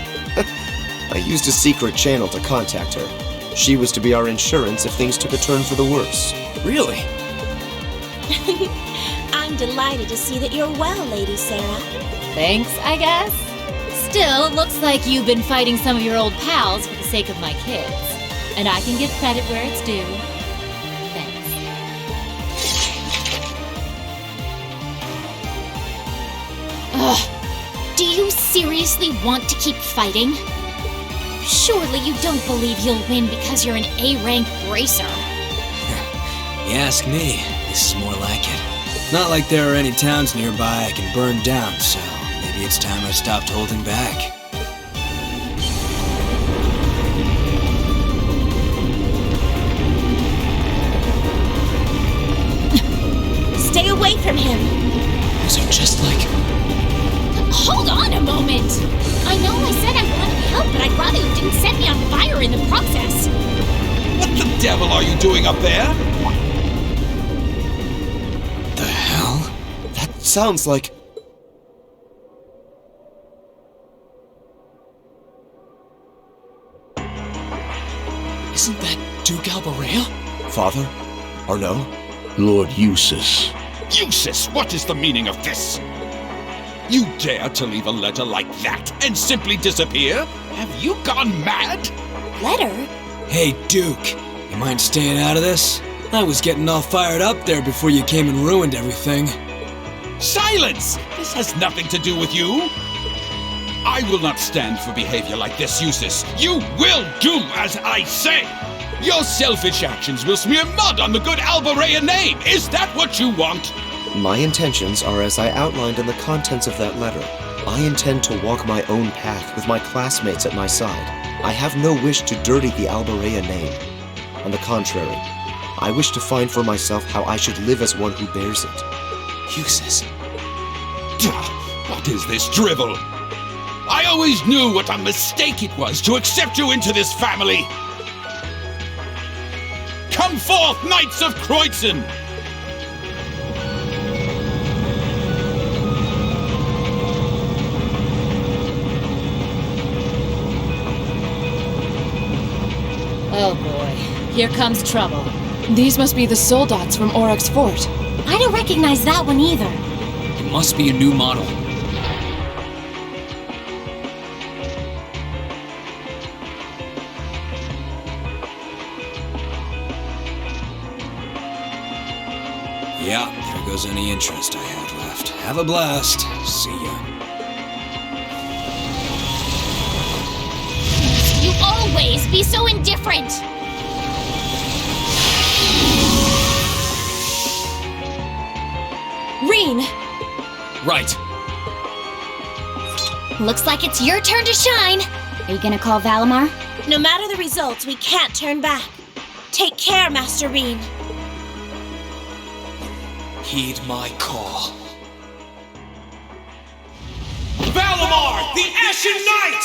I used a secret channel to contact her. She was to be our insurance if things took a turn for the worse. Really? I'm delighted to see that you're well, Lady Sarah. Thanks, I guess. Still, looks like you've been fighting some of your old pals for the sake of my kids. And I can give credit where it's due. Thanks. Ugh. Do you seriously want to keep fighting? Surely you don't believe you'll win because you're an A-rank bracer. You ask me, this is more like it. Not like there are any towns nearby I can burn down, so maybe it's time I stopped holding back. Stay away from him! So just like... Hold on a moment! I know I said I wanted to help, but I'd rather you didn't set me on fire in the process. What the devil are you doing up there? The hell? That sounds like... Isn't that Duke Albarea? Father? Arno? Lord Eustace. Eustace, what is the meaning of this? You dare to leave a letter like that and simply disappear? Have you gone mad? Letter? Hey, Duke, you mind staying out of this? I was getting all fired up there before you came and ruined everything. Silence! This has nothing to do with you. I will not stand for behavior like this, Eustace. You will do as I say. Your selfish actions will smear mud on the good Albarea name. Is that what you want? My intentions are as I outlined in the contents of that letter. I intend to walk my own path with my classmates at my side. I have no wish to dirty the Albarea name. On the contrary, I wish to find for myself how I should live as one who bears it. Eustace. What is this drivel? I always knew what a mistake it was to accept you into this family. Come forth, Knights of Kreutzen! Oh boy, here comes trouble. These must be the soldats from Aurochs Fort. I don't recognize that one either. It must be a new model. Yeah, there goes any interest I had left. Have a blast. See ya. You always be so indifferent! Rean! Right. Looks like it's your turn to shine. Are you gonna call Valimar? No matter the results, we can't turn back. Take care, Master Rean. Heed my call. Valimar, the Ashen Knight!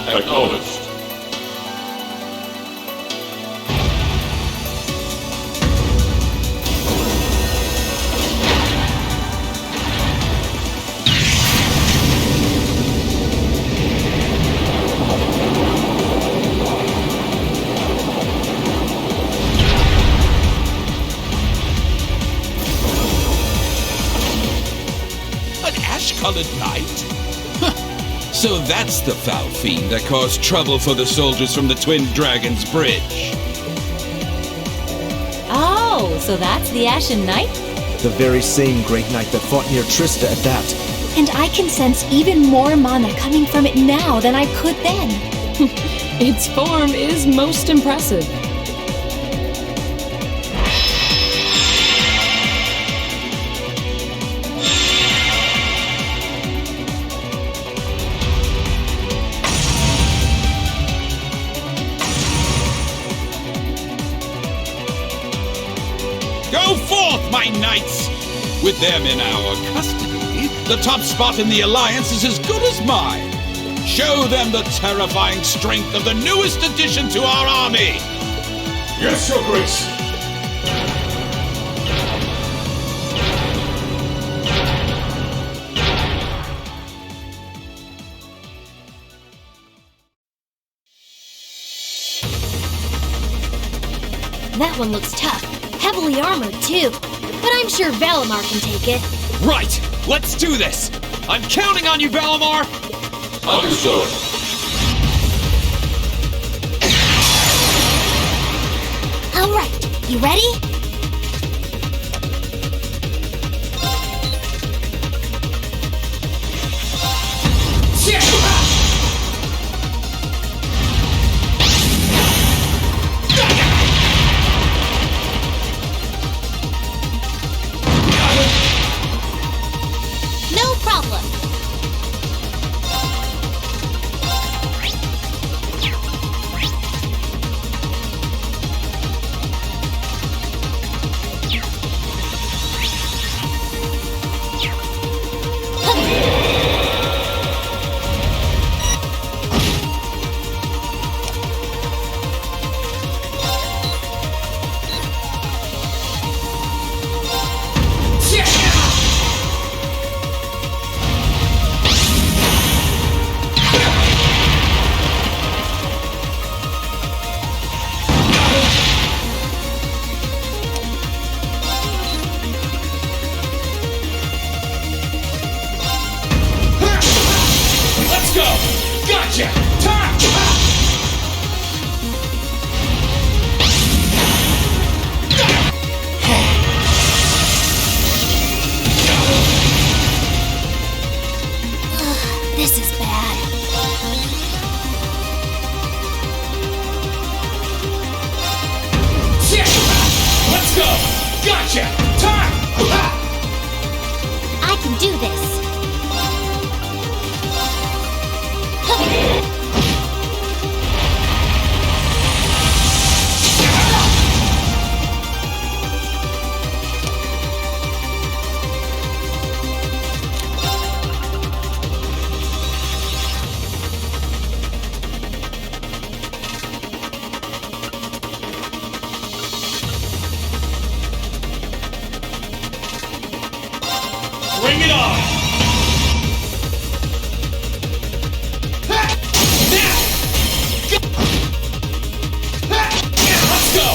Acknowledged. An ash-colored knight? So that's the foul fiend that caused trouble for the soldiers from the Twin Dragons Bridge. Oh, so that's the Ashen Knight? The very same Great Knight that fought near Trista at that. And I can sense even more mana coming from it now than I could then. Its form is most impressive. Go forth, my knights! With them in our custody, the top spot in the Alliance is as good as mine. Show them the terrifying strength of the newest addition to our army! Yes, Your Grace! That one looks tough. Heavily armored, too. But I'm sure Valimar can take it. Right! Let's do this! I'm counting on you, Valimar! Understood. All right, you ready? No problem. Let's go! Gotcha! Time! This is bad. Let's go! Gotcha! Time! I can do this. Bring it on! Let's go!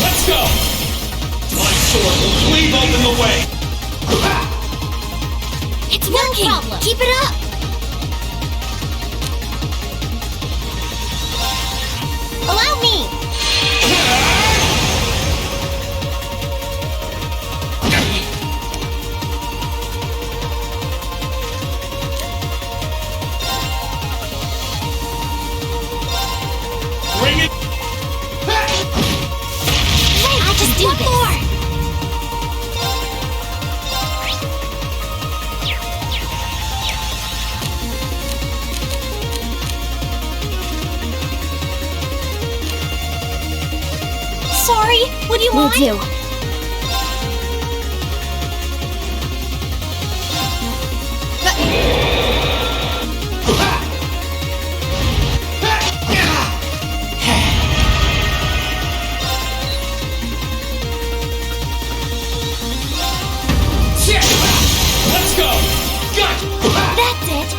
Let's go! My sword will cleave open the way! It's working! Keep it up! Allow me! Bring it! I can do this. More. Sorry, would you mind? Will do. Let's go! Gotcha! That's it.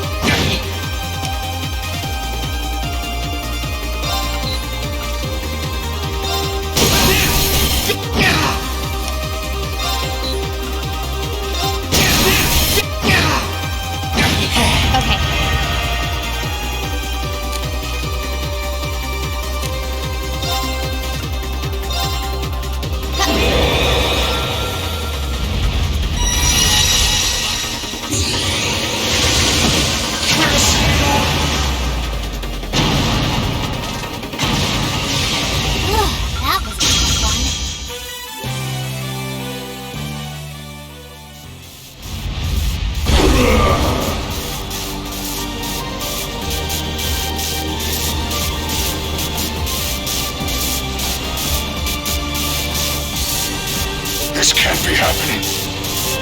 This can't be happening.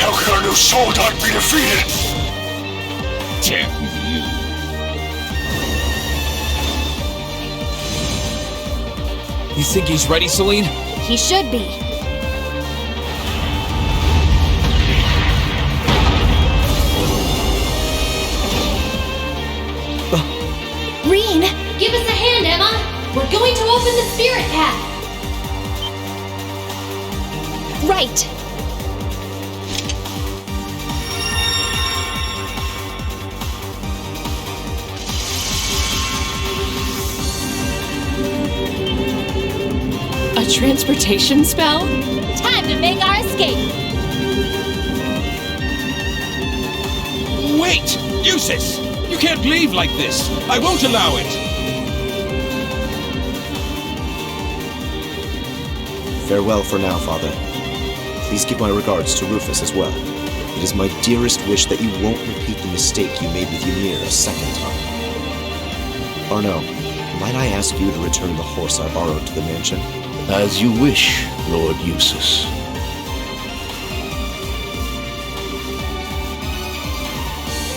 How can our new soldat be defeated? Damn you. You think he's ready, Celine? He should be. Reen! Give us a hand, Emma! We're going to open the spirit path! Right. A transportation spell? Time to make our escape! Wait! Eustace! You can't leave like this! I won't allow it! Farewell for now, Father. Please give my regards to Rufus as well. It is my dearest wish that you won't repeat the mistake you made with Ymir a second time. Or no, might I ask you to return the horse I borrowed to the mansion? As you wish, Lord Eustace.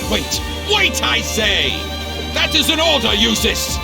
Wait! Wait, I say! That is an order, Eustace!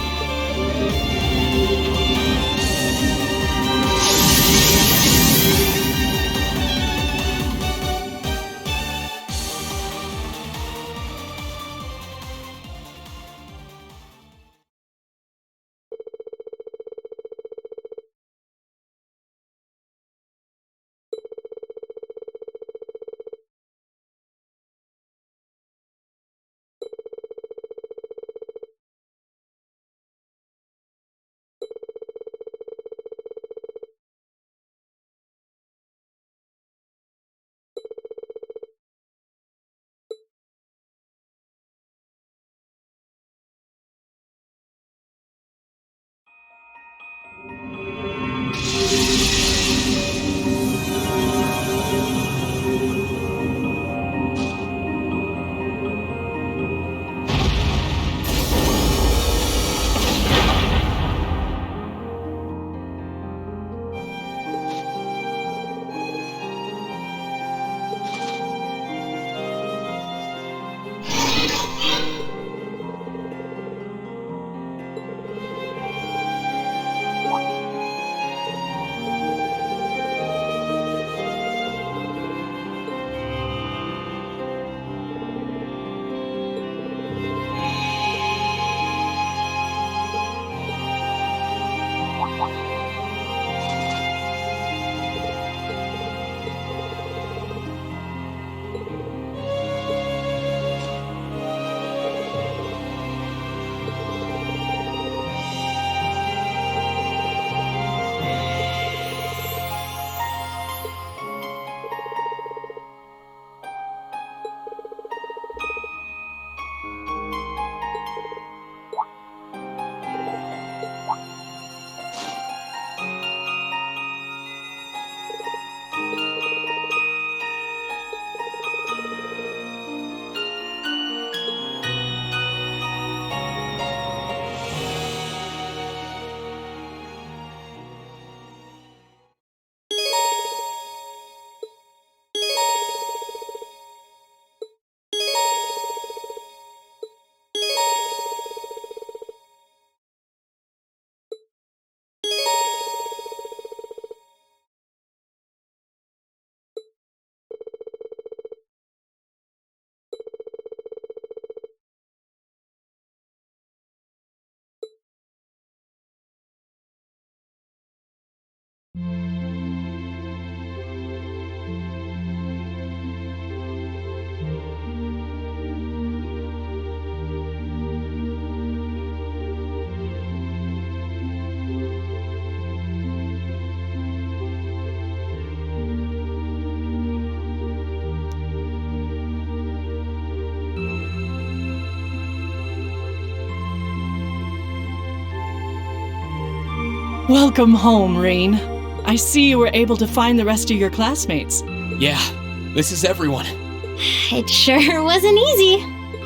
Welcome home, Reen. I see you were able to find the rest of your classmates. Yeah, this is everyone. It sure wasn't easy.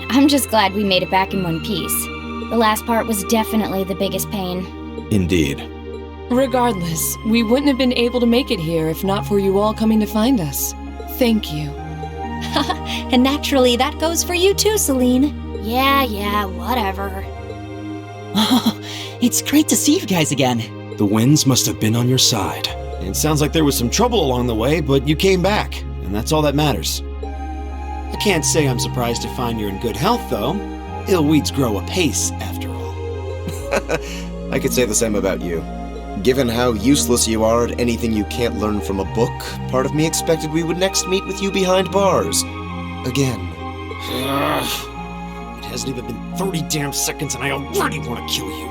I'm just glad we made it back in one piece. The last part was definitely the biggest pain. Indeed. Regardless, we wouldn't have been able to make it here if not for you all coming to find us. Thank you. And naturally, that goes for you too, Celine. Yeah, whatever. It's great to see you guys again. The winds must have been on your side. It sounds like there was some trouble along the way, but you came back, and that's all that matters. I can't say I'm surprised to find you're in good health, though. Ill weeds grow apace, after all. I could say the same about you. Given how useless you are at anything you can't learn from a book, part of me expected we would next meet with you behind bars. Again. Ugh. It hasn't even been 30 damn seconds and I already want to kill you.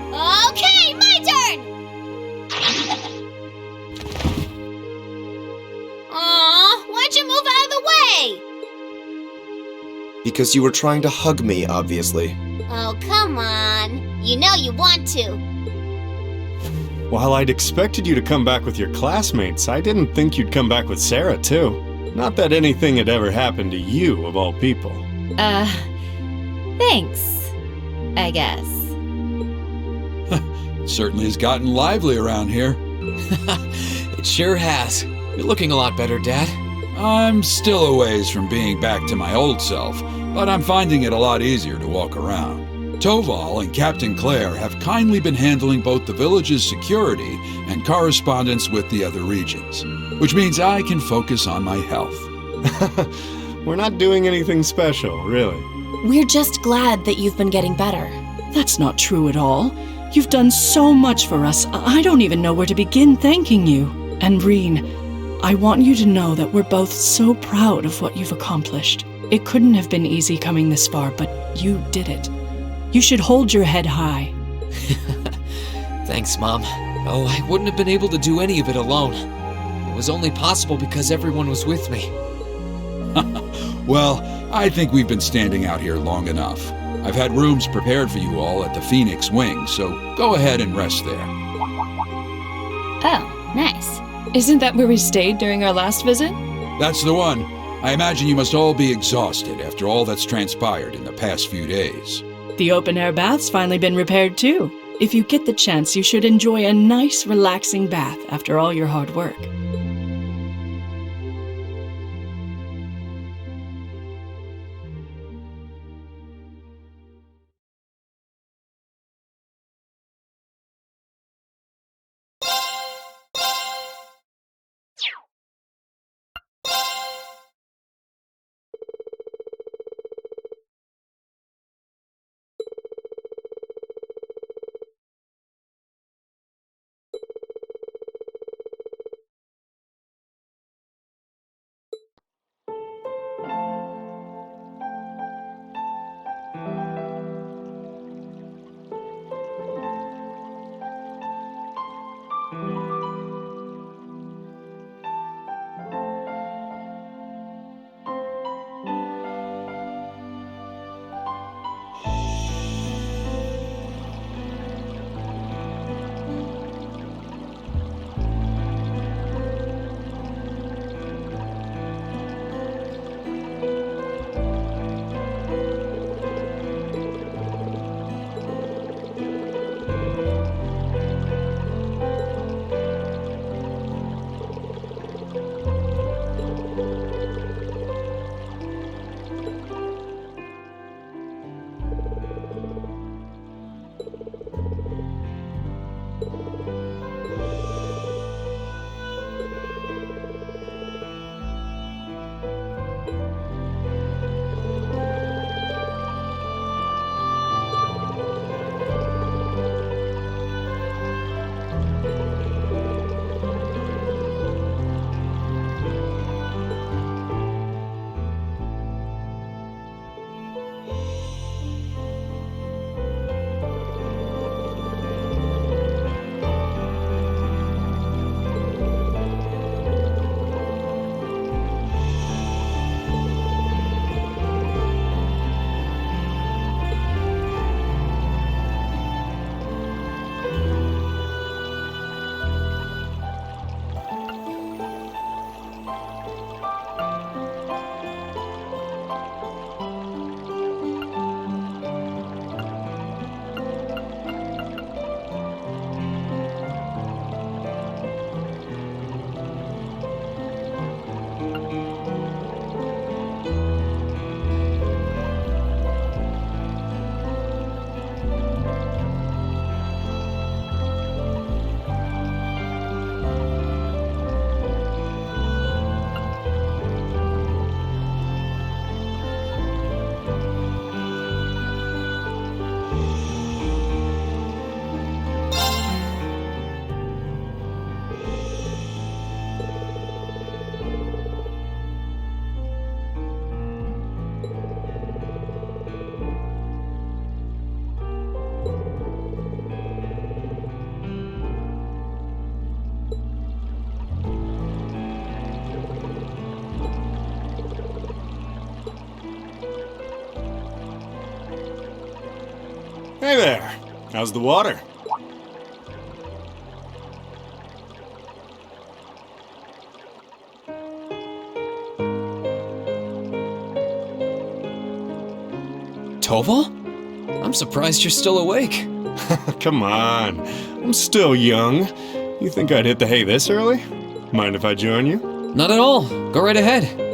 Okay, my turn! Aw, why'd you move out of the way? Because you were trying to hug me, obviously. Oh, come on. You know you want to. While I'd expected you to come back with your classmates, I didn't think you'd come back with Sarah, too. Not that anything had ever happened to you, of all people. Thanks, I guess. Certainly has gotten lively around here. It sure has. You're looking a lot better, Dad. I'm still a ways from being back to my old self, but I'm finding it a lot easier to walk around. Toval and Captain Claire have kindly been handling both the village's security and correspondence with the other regions, which means I can focus on my health. We're not doing anything special, really. We're just glad that you've been getting better. That's not true at all. You've done so much for us, I don't even know where to begin thanking you. And Reen, I want you to know that we're both so proud of what you've accomplished. It couldn't have been easy coming this far, but you did it. You should hold your head high. Thanks, Mom. Oh, I wouldn't have been able to do any of it alone. It was only possible because everyone was with me. Well, I think we've been standing out here long enough. I've had rooms prepared for you all at the Phoenix Wing, so go ahead and rest there. Oh, nice. Isn't that where we stayed during our last visit? That's the one. I imagine you must all be exhausted after all that's transpired in the past few days. The open-air bath's finally been repaired too. If you get the chance, you should enjoy a nice, relaxing bath after all your hard work. Hey there. How's the water? Toval? I'm surprised you're still awake. Come on. I'm still young. You think I'd hit the hay this early? Mind if I join you? Not at all. Go right ahead.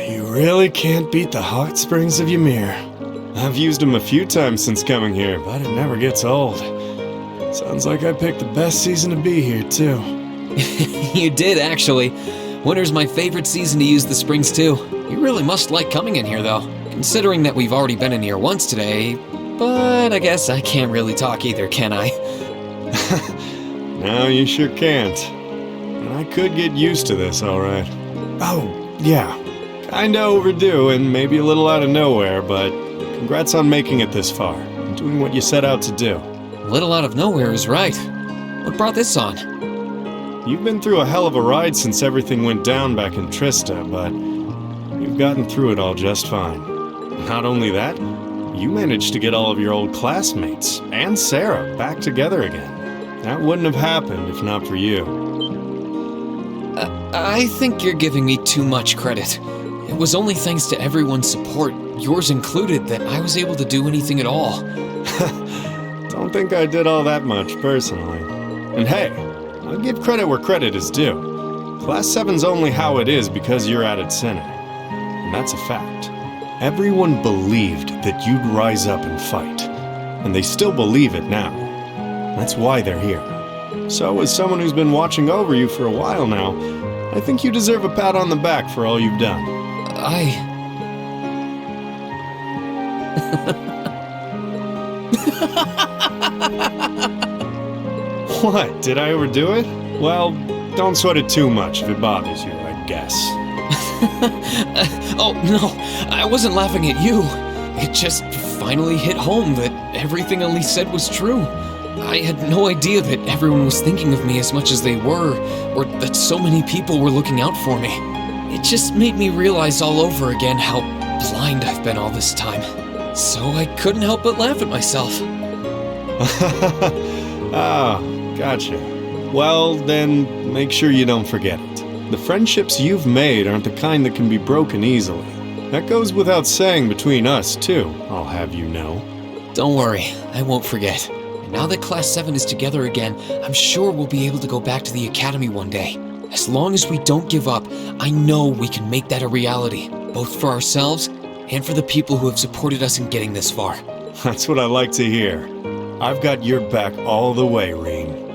You really can't beat the hot springs of Ymir. I've used them a few times since coming here, but it never gets old. Sounds like I picked the best season to be here, too. You did, actually. Winter's my favorite season to use the springs, too. You really must like coming in here, though. Considering that we've already been in here once today, but I guess I can't really talk either, can I? No, you sure can't. And I could get used to this, alright. Oh, yeah. Kinda overdue and maybe a little out of nowhere, but congrats on making it this far and doing what you set out to do. A little out of nowhere is right. What brought this on? You've been through a hell of a ride since everything went down back in Trista, but you've gotten through it all just fine. Not only that, you managed to get all of your old classmates and Sarah back together again. That wouldn't have happened if not for you. I think you're giving me too much credit. It was only thanks to everyone's support, yours included, that I was able to do anything at all. Don't think I did all that much, personally. And hey, I'll give credit where credit is due. Class 7's only how it is because you're at its center. And that's a fact. Everyone believed that you'd rise up and fight. And they still believe it now. That's why they're here. So, as someone who's been watching over you for a while now, I think you deserve a pat on the back for all you've done. What? Did I overdo it? Well, don't sweat it too much if it bothers you, I guess. Oh, no, I wasn't laughing at you. It just finally hit home that everything Elise said was true. I had no idea that everyone was thinking of me as much as they were, or that so many people were looking out for me. It just made me realize all over again how blind I've been all this time. So I couldn't help but laugh at myself. Ah, gotcha. Well, then make sure you don't forget it. The friendships you've made aren't the kind that can be broken easily. That goes without saying between us, too, I'll have you know. Don't worry, I won't forget. And now that Class 7 is together again, I'm sure we'll be able to go back to the Academy one day. As long as we don't give up, I know we can make that a reality, both for ourselves and for the people who have supported us in getting this far. That's what I like to hear. I've got your back all the way, Rean.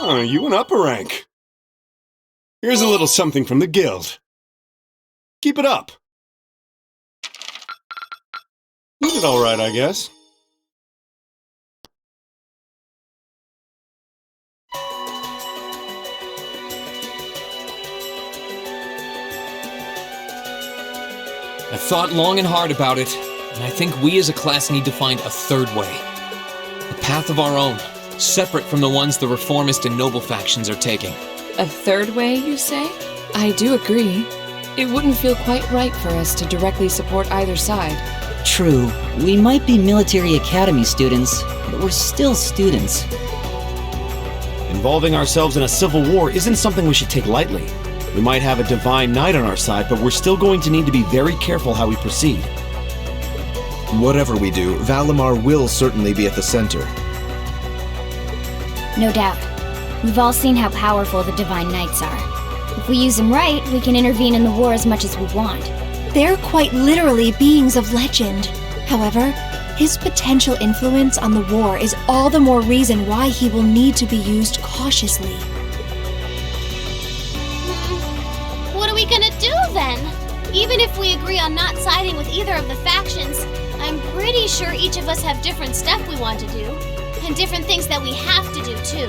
Oh, you an upper rank. Here's a little something from the guild. Keep it up. You did all right, I guess. I've thought long and hard about it, and I think we as a class need to find a third way. A path of our own, separate from the ones the reformist and noble factions are taking. A third way, you say? I do agree. It wouldn't feel quite right for us to directly support either side. True, we might be military academy students, but we're still students. Involving ourselves in a civil war isn't something we should take lightly. We might have a divine knight on our side, but we're still going to need to be very careful how we proceed. Whatever we do, Valimar will certainly be at the center. No doubt. We've all seen how powerful the Divine Knights are. If we use them right, we can intervene in the war as much as we want. They're quite literally beings of legend. However, his potential influence on the war is all the more reason why he will need to be used cautiously. What are we gonna do then? Even if we agree on not siding with either of the factions, I'm pretty sure each of us have different stuff we want to do, and different things that we have to do too.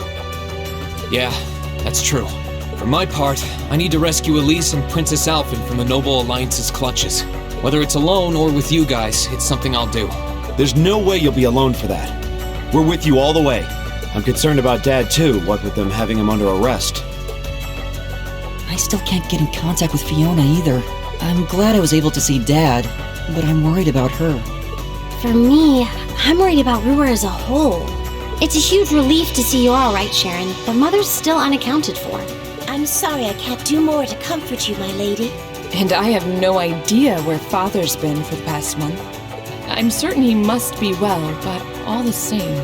Yeah, that's true. For my part, I need to rescue Elise and Princess Alphen from the Noble Alliance's clutches. Whether it's alone or with you guys, it's something I'll do. There's no way you'll be alone for that. We're with you all the way. I'm concerned about Dad too, what with them having him under arrest. I still can't get in contact with Fiona either. I'm glad I was able to see Dad, but I'm worried about her. For me, I'm worried about Ruhr as a whole. It's a huge relief to see you're alright, Sharon, but Mother's still unaccounted for. I'm sorry I can't do more to comfort you, my lady. And I have no idea where Father's been for the past month. I'm certain he must be well, but all the same.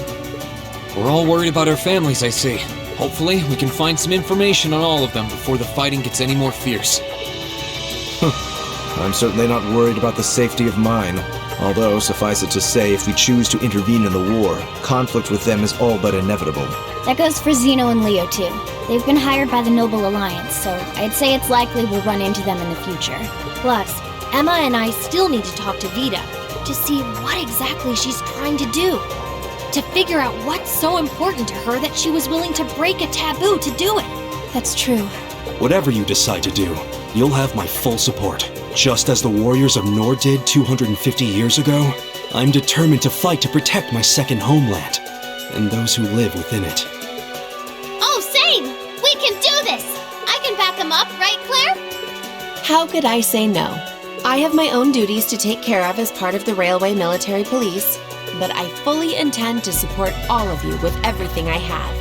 We're all worried about our families, I see. Hopefully, we can find some information on all of them before the fighting gets any more fierce. I'm certainly not worried about the safety of mine. Although, suffice it to say, if we choose to intervene in the war, conflict with them is all but inevitable. That goes for Zeno and Leo, too. They've been hired by the Noble Alliance, so I'd say it's likely we'll run into them in the future. Plus, Emma and I still need to talk to Vita to see what exactly she's trying to do. To figure out what's so important to her that she was willing to break a taboo to do it. That's true. Whatever you decide to do, you'll have my full support. Just as the warriors of Nord did 250 years ago, I'm determined to fight to protect my second homeland and those who live within it. Oh, same! We can do this! I can back them up, right, Claire? How could I say no? I have my own duties to take care of as part of the Railway Military Police, but I fully intend to support all of you with everything I have.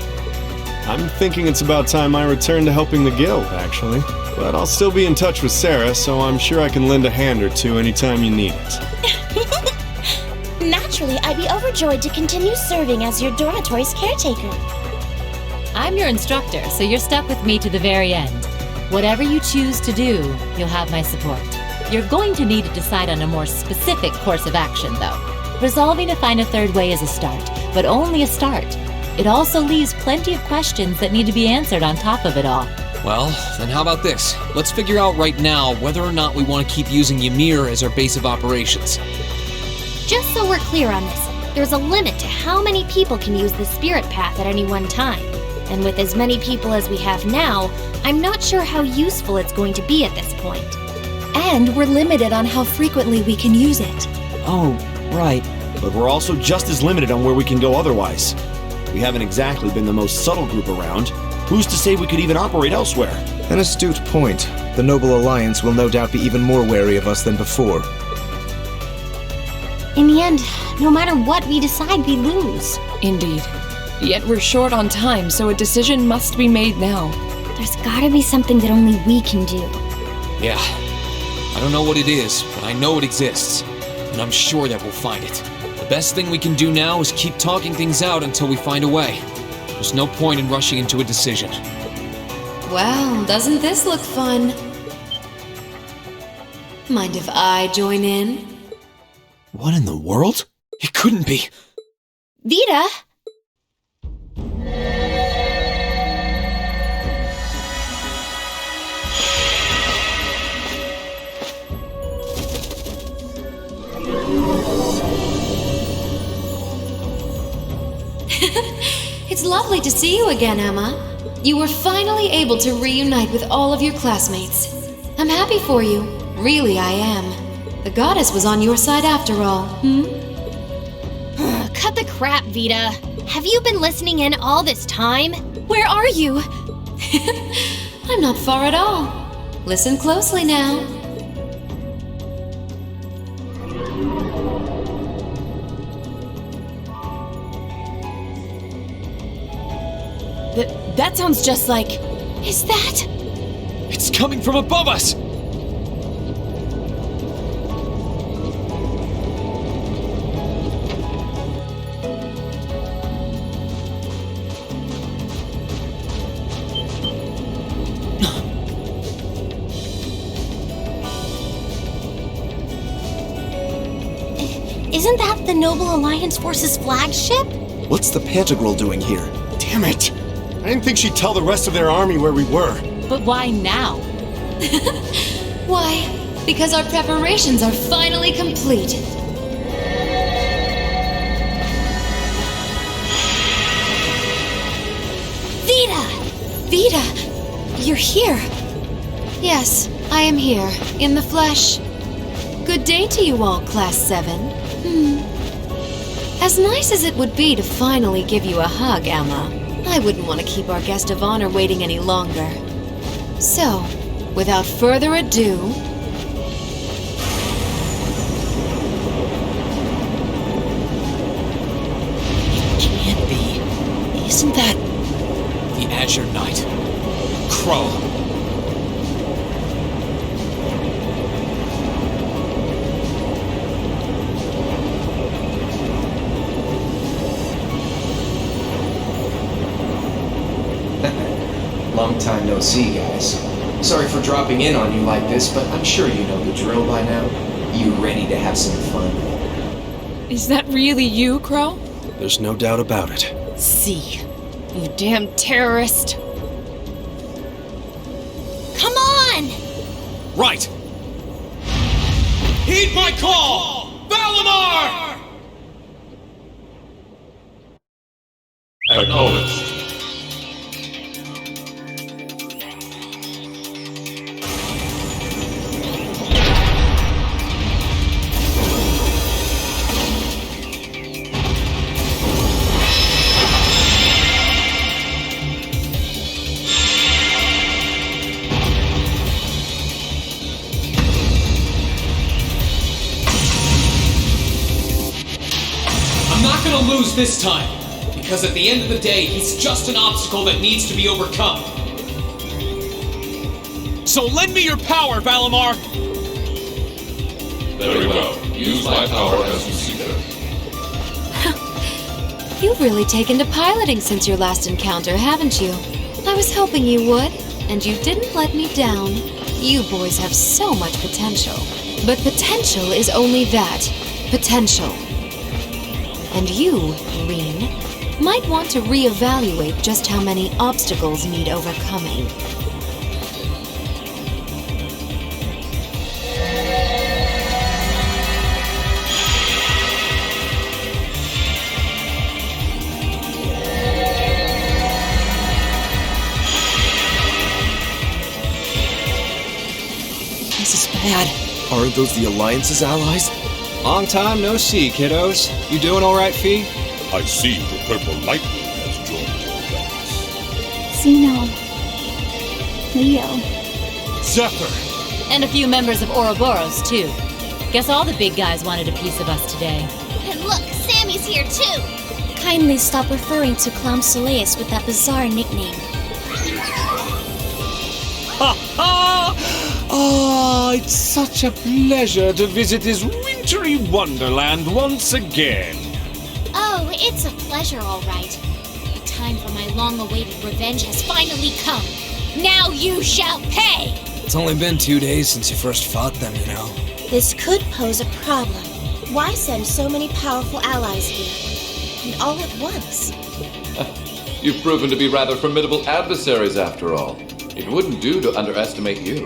I'm thinking it's about time I return to helping the guild, actually. But I'll still be in touch with Sarah, so I'm sure I can lend a hand or two anytime you need it. Naturally, I'd be overjoyed to continue serving as your dormitory's caretaker. I'm your instructor, so you're stuck with me to the very end. Whatever you choose to do, you'll have my support. You're going to need to decide on a more specific course of action, though. Resolving to find a third way is a start, but only a start. It also leaves plenty of questions that need to be answered on top of it all. Well, then how about this? Let's figure out right now whether or not we want to keep using Ymir as our base of operations. Just so we're clear on this, there's a limit to how many people can use the Spirit Path at any one time. And with as many people as we have now, I'm not sure how useful it's going to be at this point. And we're limited on how frequently we can use it. Oh, right. But we're also just as limited on where we can go otherwise. We haven't exactly been the most subtle group around. Who's to say we could even operate elsewhere? An astute point. The Noble Alliance will no doubt be even more wary of us than before. In the end, no matter what we decide, we lose. Indeed. Yet we're short on time, so a decision must be made now. There's gotta be something that only we can do. Yeah. I don't know what it is, but I know it exists. And I'm sure that we'll find it. The best thing we can do now is keep talking things out until we find a way. There's no point in rushing into a decision. Well, doesn't this look fun? Mind if I join in? What in the world? It couldn't be. Vita! It's lovely to see you again, Emma. You were finally able to reunite with all of your classmates. I'm happy for you. Really, I am. The goddess was on your side after all, Cut the crap, Vita. Have you been listening in all this time? Where are you? I'm not far at all. Listen closely now. That sounds just like... Is that... It's coming from above us! Isn't that the Noble Alliance Force's flagship? What's the Pantagruel doing here? Damn it! I didn't think she'd tell the rest of their army where we were. But why now? Why? Because our preparations are finally complete. Vita! Vita, You're here. Yes, I am here, in the flesh. Good day to you all, Class 7. As nice as it would be to finally give you a hug, Emma, I wouldn't want to keep our guest of honor waiting any longer. So, without further ado... Can't be. Isn't that... The Azure Knight. Crow. Long time no see, guys. Sorry for dropping in on you like this, but I'm sure you know the drill by now. You ready to have some fun? Is that really you, Crow? There's no doubt about it. See. You damn terrorist. Come on! Right! Heed my call! Valimar! Acknowledged. I'm not gonna lose this time, because at the end of the day, he's just an obstacle that needs to be overcome. So lend me your power, Valimar! Very well. Use my power as you see fit. You've really taken to piloting since your last encounter, haven't you? I was hoping you would, and you didn't let me down. You boys have so much potential. But potential is only that, potential. And you, Reen, might want to reevaluate just how many obstacles need overcoming. This is bad. Aren't those the Alliance's allies? Long time no see, kiddos. You doing all right, Fee? I see the purple lightning has joined your ranks. Zeno. Leo. Zephyr! And a few members of Ouroboros, too. Guess all the big guys wanted a piece of us today. And look, Sammy's here too! Kindly stop referring to Clown Soleus with that bizarre nickname. Ha ha! Ah, it's such a pleasure to visit this wintry wonderland once again. Oh, it's a pleasure, all right. The time for my long-awaited revenge has finally come. Now you shall pay! It's only been 2 days since you first fought them, you know. This could pose a problem. Why send so many powerful allies here? And all at once? You've proven to be rather formidable adversaries after all. It wouldn't do to underestimate you.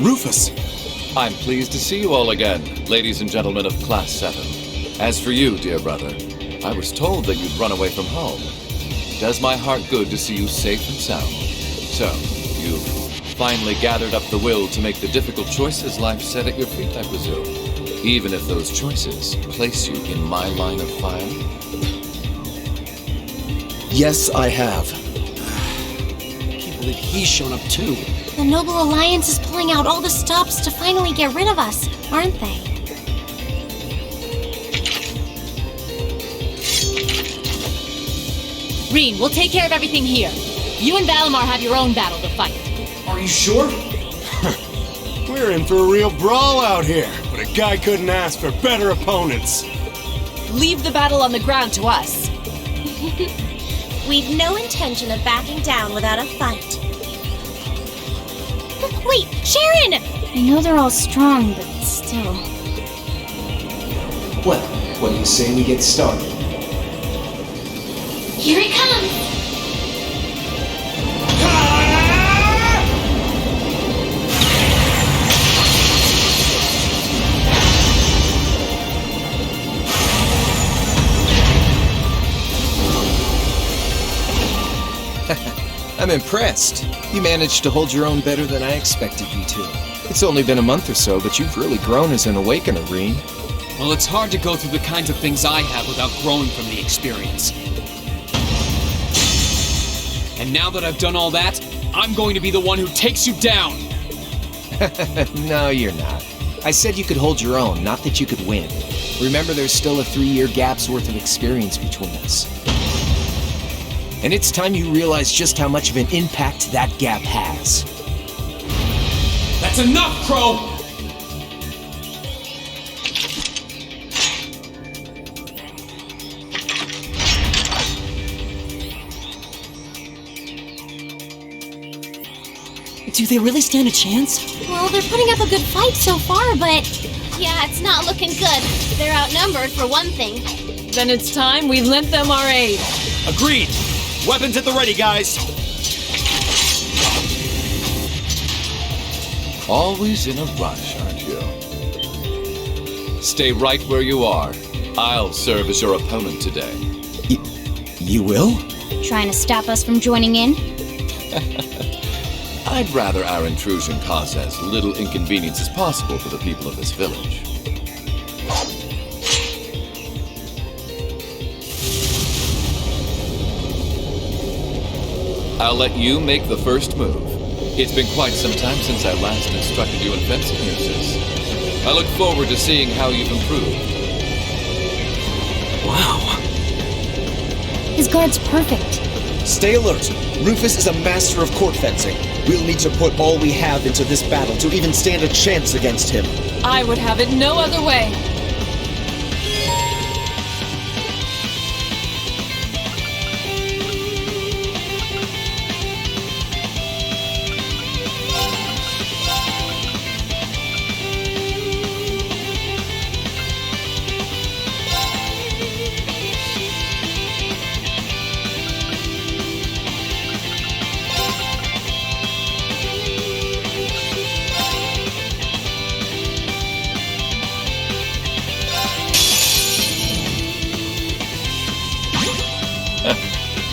Rufus! I'm pleased to see you all again, ladies and gentlemen of Class 7. As for you, dear brother, I was told that you'd run away from home. It does my heart good to see you safe and sound. So, you've finally gathered up the will to make the difficult choices life set at your feet, I presume. Even if those choices place you in my line of fire? Yes, I have. Can't believe he's shown up too. The Noble Alliance is pulling out all the stops to finally get rid of us, aren't they? Reen, we'll take care of everything here. You and Valimar have your own battle to fight. Are you sure? We're in for a real brawl out here, but a guy couldn't ask for better opponents. Leave the battle on the ground to us. We've no intention of backing down without a fight. Wait, Sharon! I know they're all strong, but still. Well, what do you say we get started? Here it comes! I'm impressed. You managed to hold your own better than I expected you to. It's only been a month or so, but you've really grown as an Awakener, Rean. Well, it's hard to go through the kinds of things I have without growing from the experience. And now that I've done all that, I'm going to be the one who takes you down! No, you're not. I said you could hold your own, not that you could win. Remember, there's still a 3-year gap's worth of experience between us. And it's time you realize just how much of an impact that gap has. That's enough, Crow! Do they really stand a chance? Well, they're putting up a good fight so far, but... Yeah, it's not looking good. They're outnumbered, for one thing. Then it's time we lent them our aid. Agreed! Weapons at the ready, guys! Always in a rush, aren't you? Stay right where you are. I'll serve as your opponent today. You will? Trying to stop us from joining in? I'd rather our intrusion cause as little inconvenience as possible for the people of this village. I'll let you make the first move. It's been quite some time since I last instructed you in fencing, Eustace. I look forward to seeing how you've improved. Wow. His guard's perfect. Stay alert. Rufus is a master of court fencing. We'll need to put all we have into this battle to even stand a chance against him. I would have it no other way.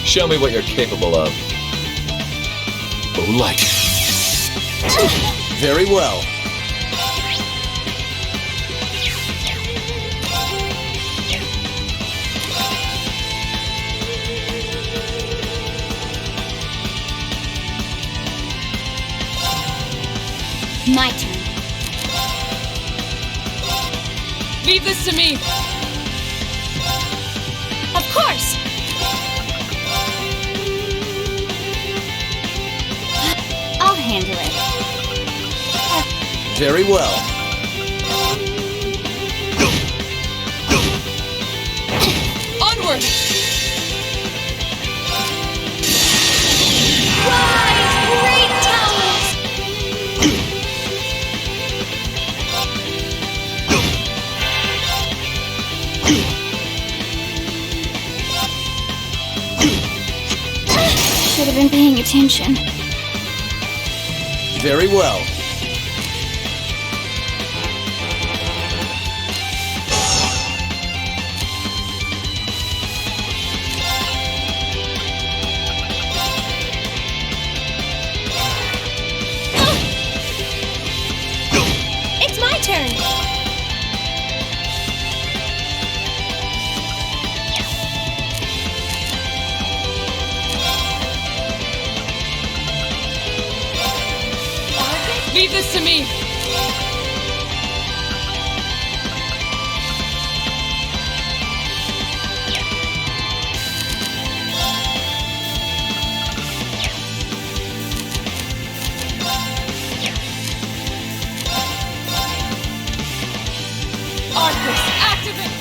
Show me what you're capable of. Oh, like. Very well. My turn. Leave this to me. Of course! I'll handle it. Very well. Onward! Rise, great towers! Should have been paying attention. Very well. It's my turn! Leave this to me. Arcus, activate!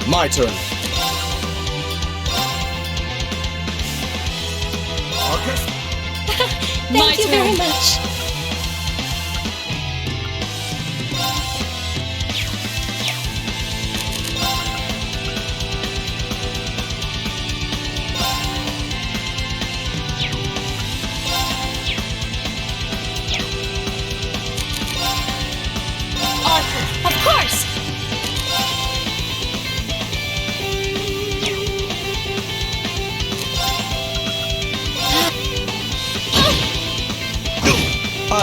My turn. Arcus? Thank you very much. Arcus, of course!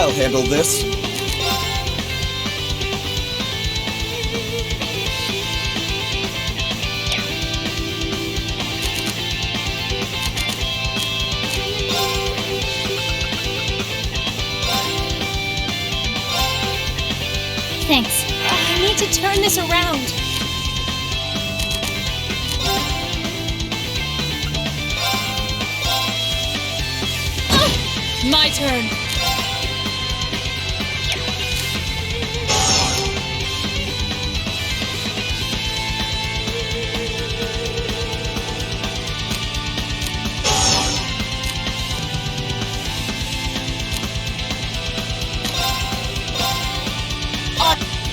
I'll handle this. Thanks. I need to turn this around. My turn.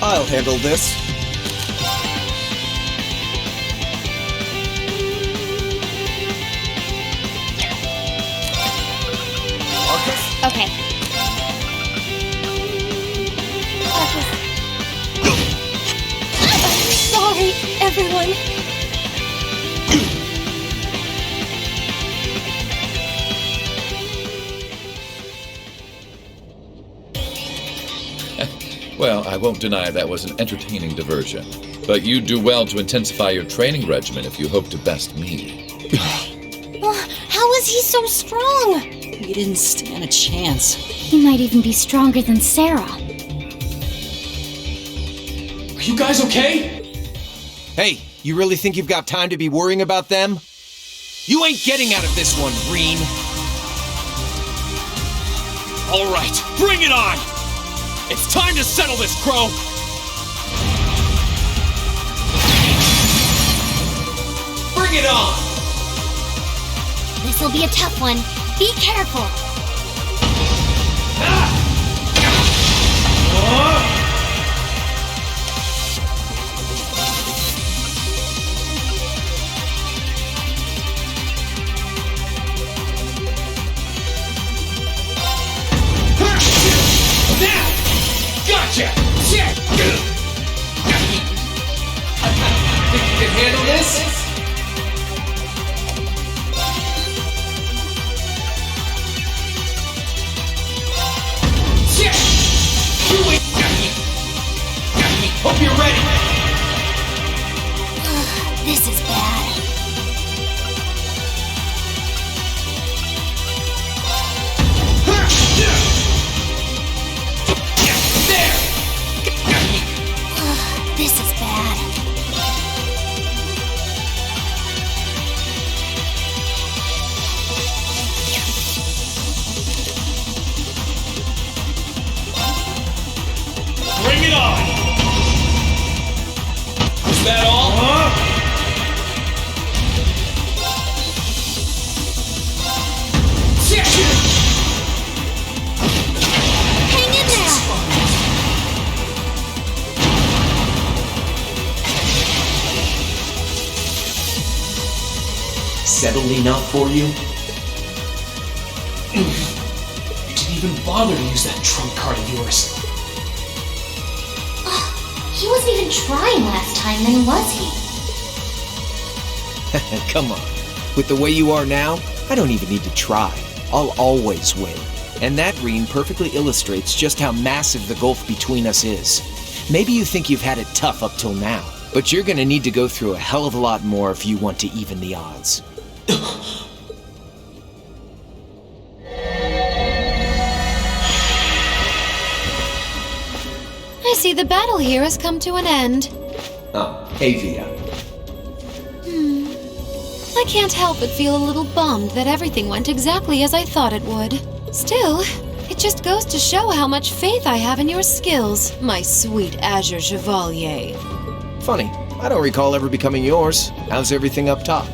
I'll handle this. Okay. Sorry, everyone. Well, I won't deny that was an entertaining diversion. But you'd do well to intensify your training regimen if you hope to best me. How is he so strong? We didn't stand a chance. He might even be stronger than Sarah. Are you guys okay? Hey, you really think you've got time to be worrying about them? You ain't getting out of this one, Green. All right, bring it on! It's time to settle this, Crow! Bring it on! This'll be a tough one. Be careful. Gotcha! Shit! Think you can handle this? Shit! You ain't got me! Hope you're ready! This is bad. This is bad. Bring it on! Is that all? Shit! Hang in there! Settled enough for you? You didn't even bother to use that trump card of yours. He wasn't even trying last time, then was he? Come on. With the way you are now, I don't even need to try. I'll always win. And that green perfectly illustrates just how massive the gulf between us is. Maybe you think you've had it tough up till now, but you're gonna need to go through a hell of a lot more if you want to even the odds. I see the battle here has come to an end. Oh, hey, Via. I can't help but feel a little bummed that everything went exactly as I thought it would. Still, it just goes to show how much faith I have in your skills, my sweet Azure Chevalier. Funny, I don't recall ever becoming yours. How's everything up top?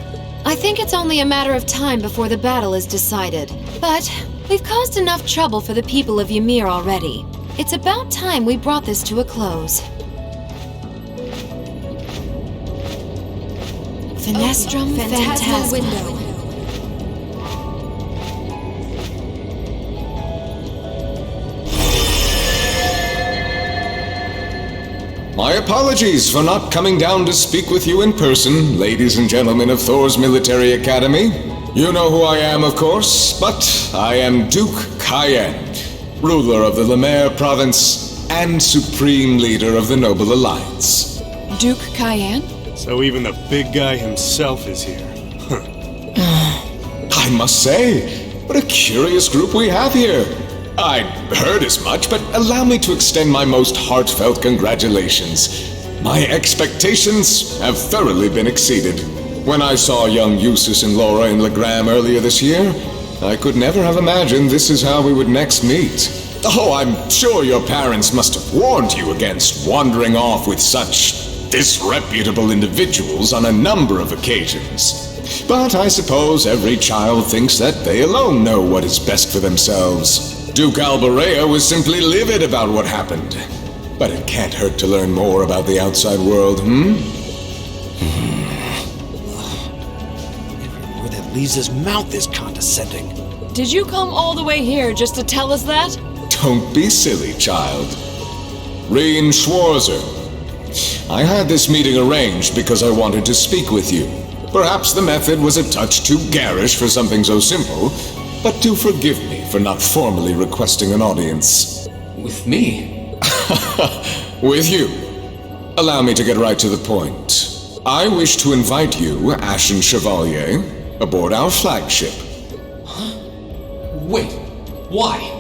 I think it's only a matter of time before the battle is decided. But we've caused enough trouble for the people of Ymir already. It's about time we brought this to a close. Finestrum Phantasma Window. My apologies for not coming down to speak with you in person, ladies and gentlemen of Thor's Military Academy. You know who I am, of course, but I am Duke Kayend. ruler of the Lemaire province and supreme leader of the Noble Alliance. Duke Cayenne? So even the big guy himself is here. I must say, what a curious group we have here. I'd heard as much, but allow me to extend my most heartfelt congratulations. My expectations have thoroughly been exceeded. When I saw young Eustace and Laura in Legram earlier this year, I could never have imagined this is how we would next meet. Oh, I'm sure your parents must have warned you against wandering off with such disreputable individuals on a number of occasions. But I suppose every child thinks that they alone know what is best for themselves. Duke Albarea was simply livid about what happened. But it can't hurt to learn more about the outside world, Every word that leaves his mouth is condescending. Did you come all the way here just to tell us that? Don't be silly, child. Reen Schwarzer. I had this meeting arranged because I wanted to speak with you. Perhaps the method was a touch too garish for something so simple, but do forgive me for not formally requesting an audience. With me? With you. Allow me to get right to the point. I wish to invite you, Ashen Chevalier, aboard our flagship. Wait, why?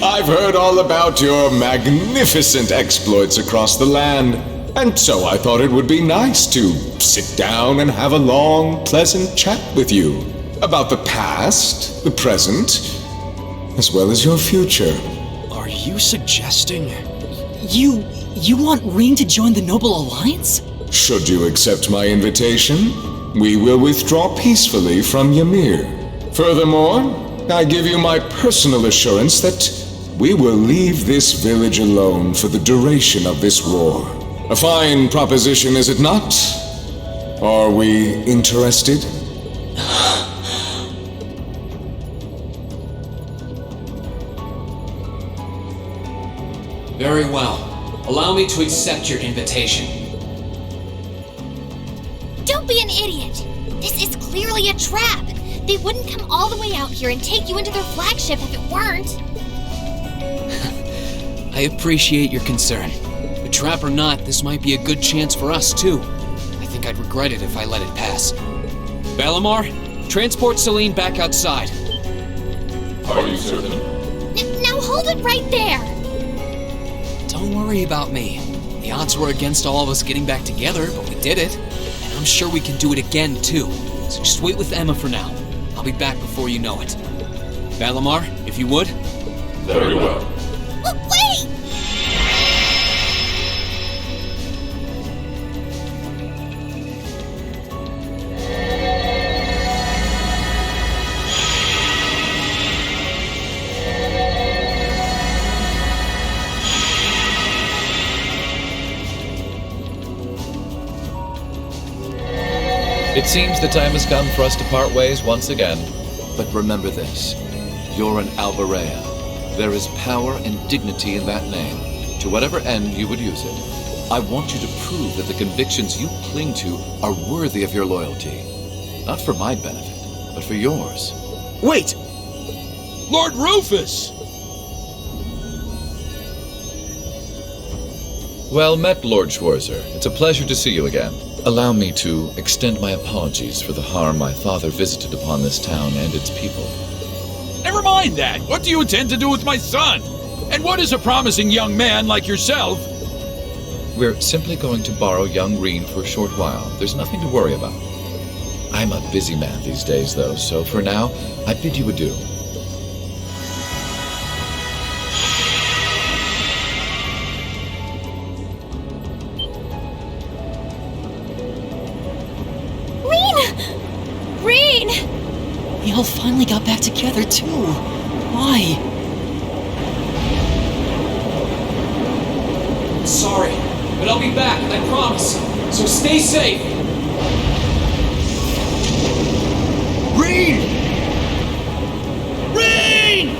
I've heard all about your magnificent exploits across the land, and so I thought it would be nice to sit down and have a long, pleasant chat with you about the past, the present, as well as your future. Are you suggesting... You want Reen to join the Noble Alliance? Should you accept my invitation, we will withdraw peacefully from Ymir. Furthermore, I give you my personal assurance that we will leave this village alone for the duration of this war. A fine proposition, is it not? Are we interested? Very well. Allow me to accept your invitation. Don't be an idiot! This is clearly a trap! They wouldn't come all the way out here and take you into their flagship if it weren't. I appreciate your concern. But trap or not, this might be a good chance for us, too. I think I'd regret it if I let it pass. Balamar, transport Celine back outside. Are you certain? Now hold it right there! Don't worry about me. The odds were against all of us getting back together, but we did it. And I'm sure we can do it again, too. So just wait with Emma for now. I'll be back before you know it. Balamar, if you would. Very well. Wait! It seems the time has come for us to part ways once again. But remember this. You're an Albarea. There is power and dignity in that name, to whatever end you would use it. I want you to prove that the convictions you cling to are worthy of your loyalty. Not for my benefit, but for yours. Wait! Lord Rufus! Well met, Lord Schwarzer. It's a pleasure to see you again. Allow me to extend my apologies for the harm my father visited upon this town and its people. Never mind that. What do you intend to do with my son? And what is a promising young man like yourself? We're simply going to borrow young Reen for a short while. There's nothing to worry about. I'm a busy man these days, though, so for now, I bid you adieu. We all finally got back together, too. Why? Sorry, but I'll be back, I promise. So stay safe. Reen! Reen!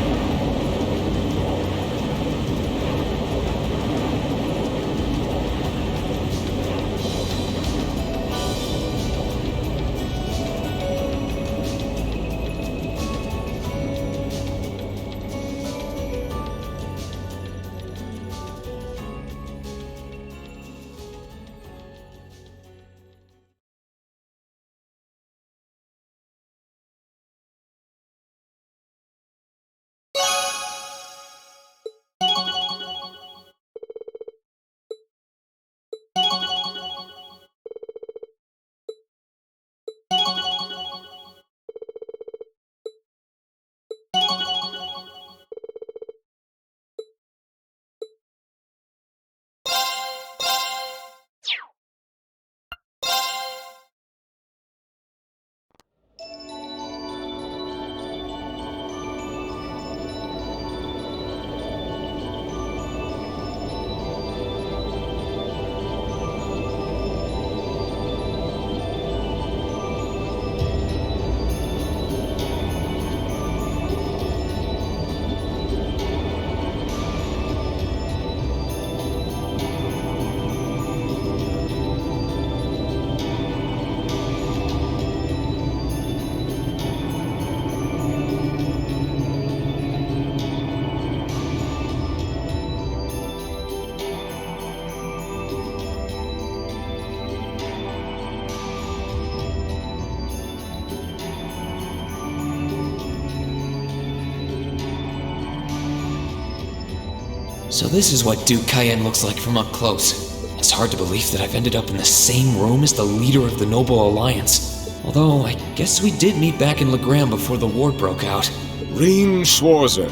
So this is what Duke Cayenne looks like from up close. It's hard to believe that I've ended up in the same room as the leader of the Noble Alliance. Although, I guess we did meet back in Legram before the war broke out. Reen Schwarzer,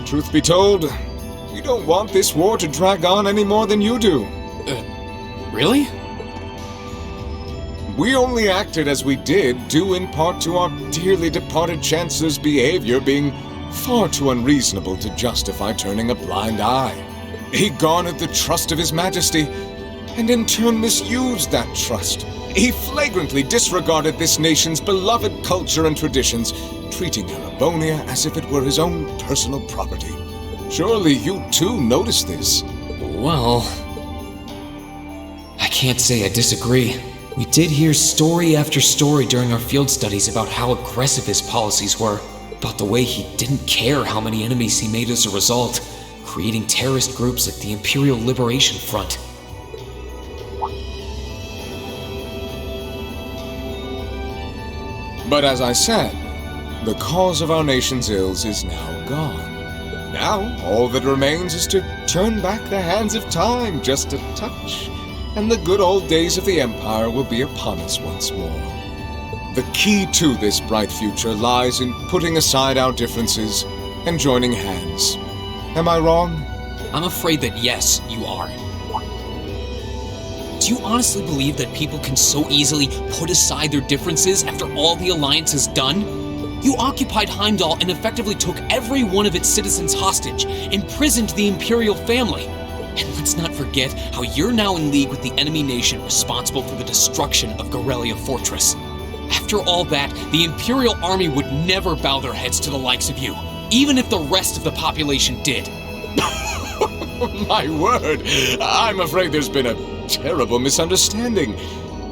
truth be told, we don't want this war to drag on any more than you do. Really? We only acted as we did, due in part to our dearly departed Chancellor's behavior being far too unreasonable to justify turning a blind eye. He garnered the trust of His Majesty, and in turn misused that trust. He flagrantly disregarded this nation's beloved culture and traditions, treating Erebonia as if it were his own personal property. Surely you too noticed this. Well, I can't say I disagree. We did hear story after story during our field studies about how aggressive his policies were, about the way he didn't care how many enemies he made as a result, creating terrorist groups like the Imperial Liberation Front. But as I said, the cause of our nation's ills is now gone. Now, all that remains is to turn back the hands of time just a touch, and the good old days of the Empire will be upon us once more. The key to this bright future lies in putting aside our differences and joining hands. Am I wrong? I'm afraid that yes, you are. Do you honestly believe that people can so easily put aside their differences after all the Alliance has done? You occupied Heimdall and effectively took every one of its citizens hostage, imprisoned the Imperial family. And let's not forget how you're now in league with the enemy nation responsible for the destruction of Gorelia Fortress. After all that, the Imperial army would never bow their heads to the likes of you, even if the rest of the population did. My word, I'm afraid there's been a terrible misunderstanding.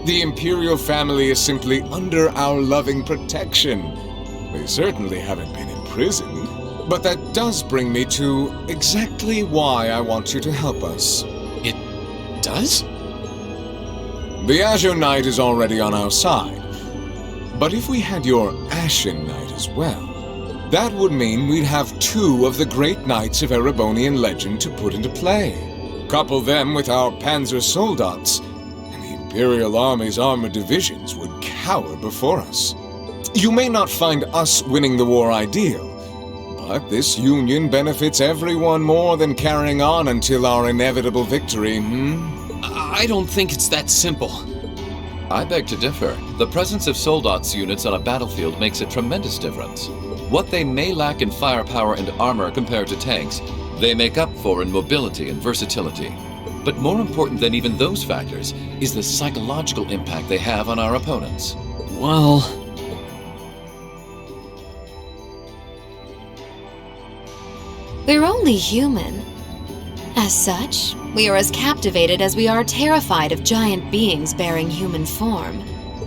The Imperial family is simply under our loving protection. They certainly haven't been imprisoned. But that does bring me to exactly why I want you to help us. It does? The Azure Knight is already on our side. But if we had your Ashen Knight as well, that would mean we'd have two of the great knights of Erebonian legend to put into play. Couple them with our Panzer Soldats, and the Imperial Army's armored divisions would cower before us. You may not find us winning the war ideal, but this union benefits everyone more than carrying on until our inevitable victory, I don't think it's that simple. I beg to differ. The presence of Soldats units on a battlefield makes a tremendous difference. What they may lack in firepower and armor compared to tanks, they make up for in mobility and versatility. But more important than even those factors is the psychological impact they have on our opponents. Well, we're only human. As such, we are as captivated as we are terrified of giant beings bearing human form.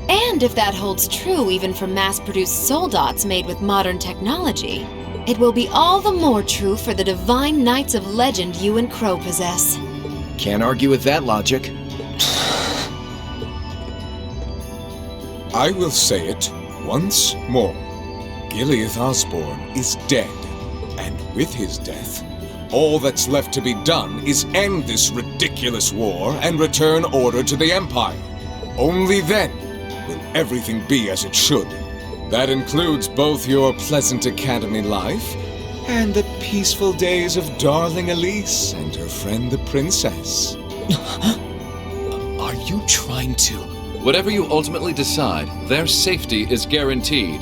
And if that holds true even for mass-produced Soldats made with modern technology, it will be all the more true for the divine knights of legend you and Crow possess. Can't argue with that logic. I will say it once more. Gileath Osborne is dead, and with his death, all that's left to be done is end this ridiculous war and return order to the Empire. Only then will everything be as it should. That includes both your pleasant academy life and the peaceful days of darling Elise and her friend the princess. Are you trying to? Whatever you ultimately decide, their safety is guaranteed.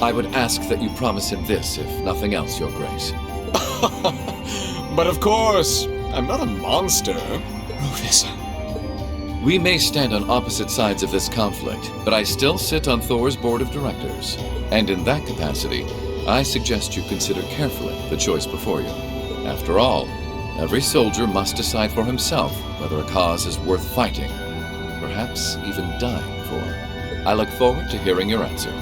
I would ask that you promise him this, if nothing else, Your Grace. But of course, I'm not a monster. Rufus. We may stand on opposite sides of this conflict, but I still sit on Thor's board of directors. And in that capacity, I suggest you consider carefully the choice before you. After all, every soldier must decide for himself whether a cause is worth fighting, perhaps even dying for. I look forward to hearing your answer.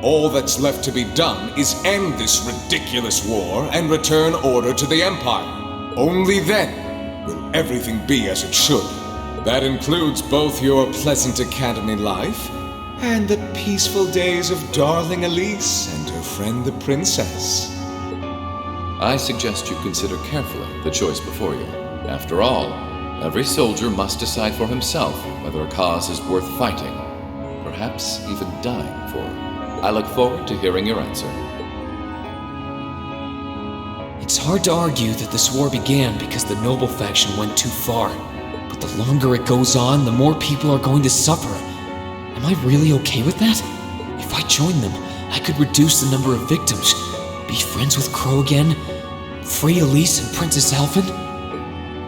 All that's left to be done is end this ridiculous war and return order to the Empire. Only then will everything be as it should. That includes both your pleasant academy life and the peaceful days of darling Elise and her friend the princess. I suggest you consider carefully the choice before you. After all, every soldier must decide for himself whether a cause is worth fighting, perhaps even dying for. I look forward to hearing your answer. It's hard to argue that this war began because the noble faction went too far. But the longer it goes on, the more people are going to suffer. Am I really okay with that? If I join them, I could reduce the number of victims, be friends with Crow again, free Elise and Princess Alphen.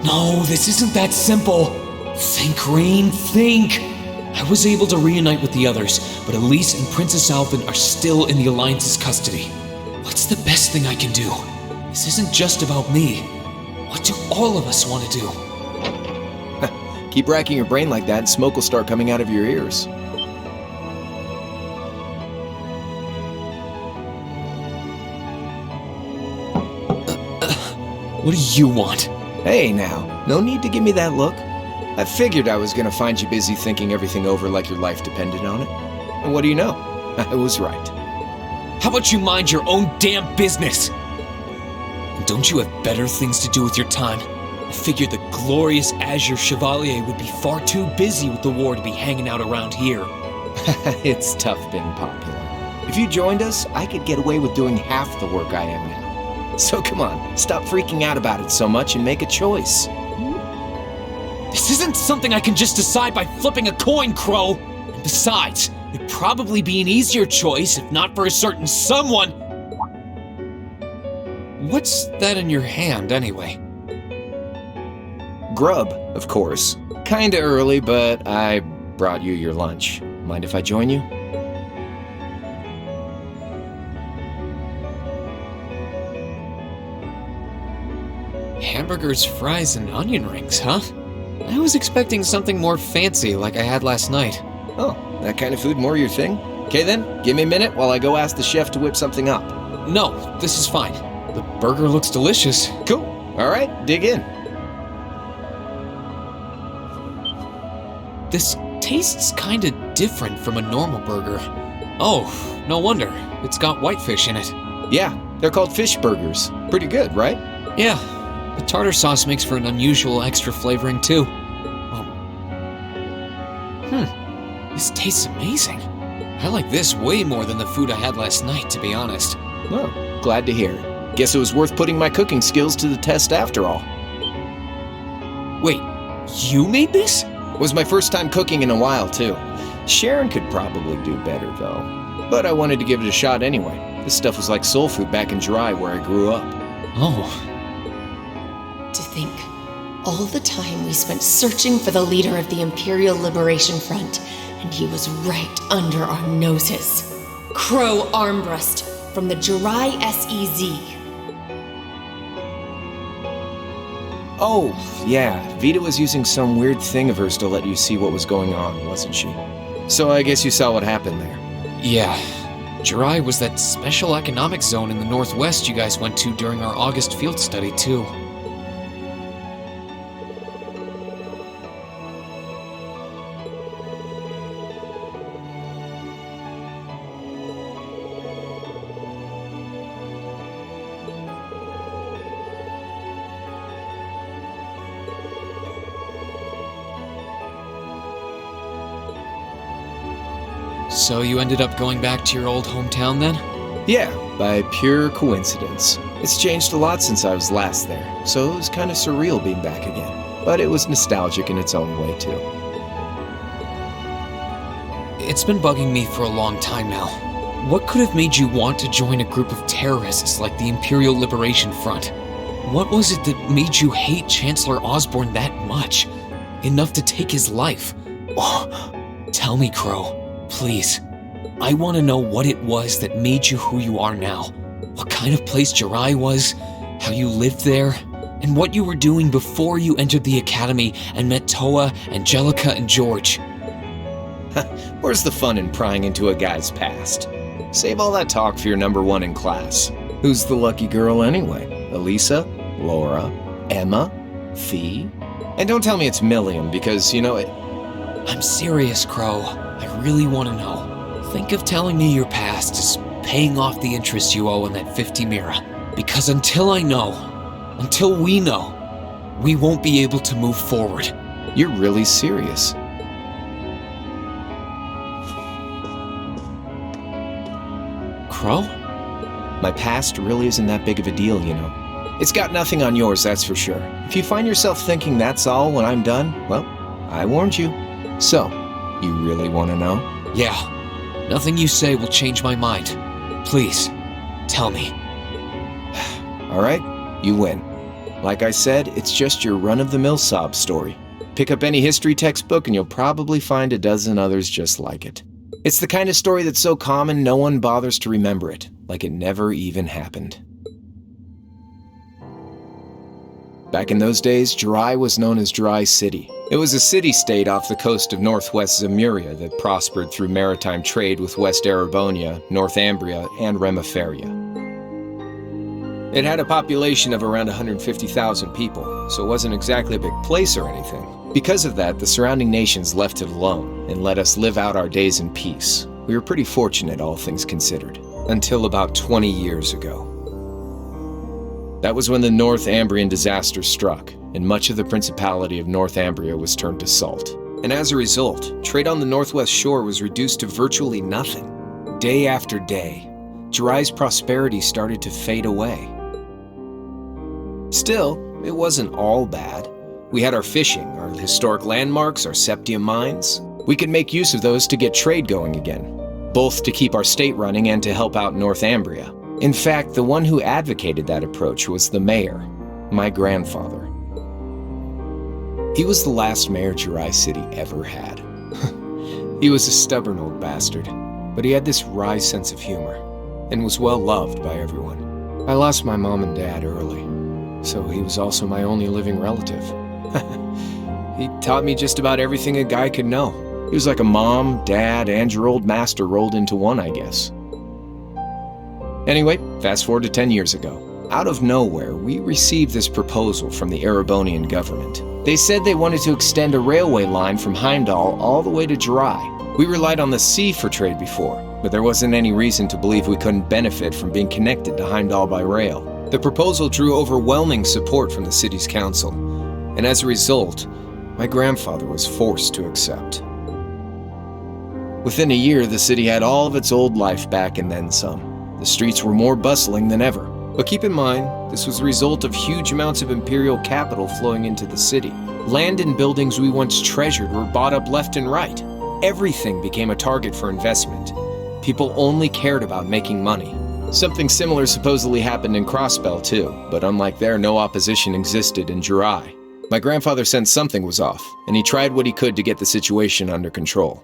No, this isn't that simple. Think, Rain, think. I was able to reunite with the others, but Elise and Princess Alphen are still in the Alliance's custody. What's the best thing I can do? This isn't just about me. What do all of us want to do? Keep racking your brain like that and smoke will start coming out of your ears. What do you want? Hey now, no need to give me that look. I figured I was gonna find you busy thinking everything over like your life depended on it. And what do you know? I was right. How about you mind your own damn business? And don't you have better things to do with your time? I figured the glorious Azure Chevalier would be far too busy with the war to be hanging out around here. It's tough being popular. If you joined us, I could get away with doing half the work I am now. So come on, stop freaking out about it so much and make a choice. This isn't something I can just decide by flipping a coin, Crow. And besides, it'd probably be an easier choice if not for a certain someone. What's that in your hand, anyway? Grub, of course. Kinda early, but I brought you your lunch. Mind if I join you? Hamburgers, fries, and onion rings, huh? I was expecting something more fancy like I had last night. Oh, that kind of food more your thing? Okay then, give me a minute while I go ask the chef to whip something up. No, this is fine. The burger looks delicious. Cool. Alright, dig in. This tastes kinda different from a normal burger. Oh, no wonder. It's got whitefish in it. Yeah, they're called fish burgers. Pretty good, right? Yeah. The tartar sauce makes for an unusual extra flavoring, too. This tastes amazing. I like this way more than the food I had last night, to be honest. Well, glad to hear it. Guess it was worth putting my cooking skills to the test after all. Wait, you made this? Was my first time cooking in a while, too. Sharon could probably do better, though. But I wanted to give it a shot anyway. This stuff was like soul food back in Jirai, where I grew up. Oh. To think, all the time we spent searching for the leader of the Imperial Liberation Front, and he was right under our noses. Crow Armbrust from the Jirai SEZ. Oh, yeah. Vita was using some weird thing of hers to let you see what was going on, wasn't she? So I guess you saw what happened there. Yeah. Jirai was that special economic zone in the northwest you guys went to during our August field study, too. So you ended up going back to your old hometown then? Yeah, by pure coincidence. It's changed a lot since I was last there, so it was kind of surreal being back again. But it was nostalgic in its own way, too. It's been bugging me for a long time now. What could have made you want to join a group of terrorists like the Imperial Liberation Front? What was it that made you hate Chancellor Osborne that much? Enough to take his life? Oh, tell me, Crow. Please. I want to know what it was that made you who you are now. What kind of place Jirai was, how you lived there, and what you were doing before you entered the academy and met Toa, Angelica, and George. Where's the fun in prying into a guy's past? Save all that talk for your number one in class. Who's the lucky girl anyway? Elisa? Laura? Emma? Fee? And don't tell me it's Milliam, because, you know it... I'm serious, Crow. I really want to know. Think of telling me your past is paying off the interest you owe on that 50 Mira. Because until I know, until we know, we won't be able to move forward. You're really serious. Crow? My past really isn't that big of a deal, you know. It's got nothing on yours, that's for sure. If you find yourself thinking that's all when I'm done, well, I warned you. So, you really want to know? Yeah. Nothing you say will change my mind. Please, tell me. All right, you win. Like I said, it's just your run-of-the-mill sob story. Pick up any history textbook and you'll probably find a dozen others just like it. It's the kind of story that's so common no one bothers to remember it, like it never even happened. Back in those days, Jirai was known as Jirai City. It was a city-state off the coast of northwest Zemuria that prospered through maritime trade with West Erebonia, Northumbria, and Remiferia. It had a population of around 150,000 people, so it wasn't exactly a big place or anything. Because of that, the surrounding nations left it alone and let us live out our days in peace. We were pretty fortunate, all things considered, until about 20 years ago. That was when the Northumbrian disaster struck, and much of the Principality of Northumbria was turned to salt. And as a result, trade on the northwest shore was reduced to virtually nothing. Day after day, Jirai's prosperity started to fade away. Still, it wasn't all bad. We had our fishing, our historic landmarks, our septium mines. We could make use of those to get trade going again, both to keep our state running and to help out Northumbria. In fact, the one who advocated that approach was the mayor, my grandfather. He was the last mayor Jirai City ever had. He was a stubborn old bastard, but he had this wry sense of humor, and was well loved by everyone. I lost my mom and dad early, so he was also my only living relative. He taught me just about everything a guy could know. He was like a mom, dad, and your old master rolled into one, I guess. Anyway, fast forward to 10 years ago. Out of nowhere, we received this proposal from the Erebonian government. They said they wanted to extend a railway line from Heimdall all the way to Jirai. We relied on the sea for trade before, but there wasn't any reason to believe we couldn't benefit from being connected to Heimdall by rail. The proposal drew overwhelming support from the city's council, and as a result, my grandfather was forced to accept. Within a year, the city had all of its old life back and then some. The streets were more bustling than ever. But keep in mind, this was the result of huge amounts of imperial capital flowing into the city. Land and buildings we once treasured were bought up left and right. Everything became a target for investment. People only cared about making money. Something similar supposedly happened in Crossbell too, but unlike there, no opposition existed in Jirai. My grandfather sensed something was off, and he tried what he could to get the situation under control.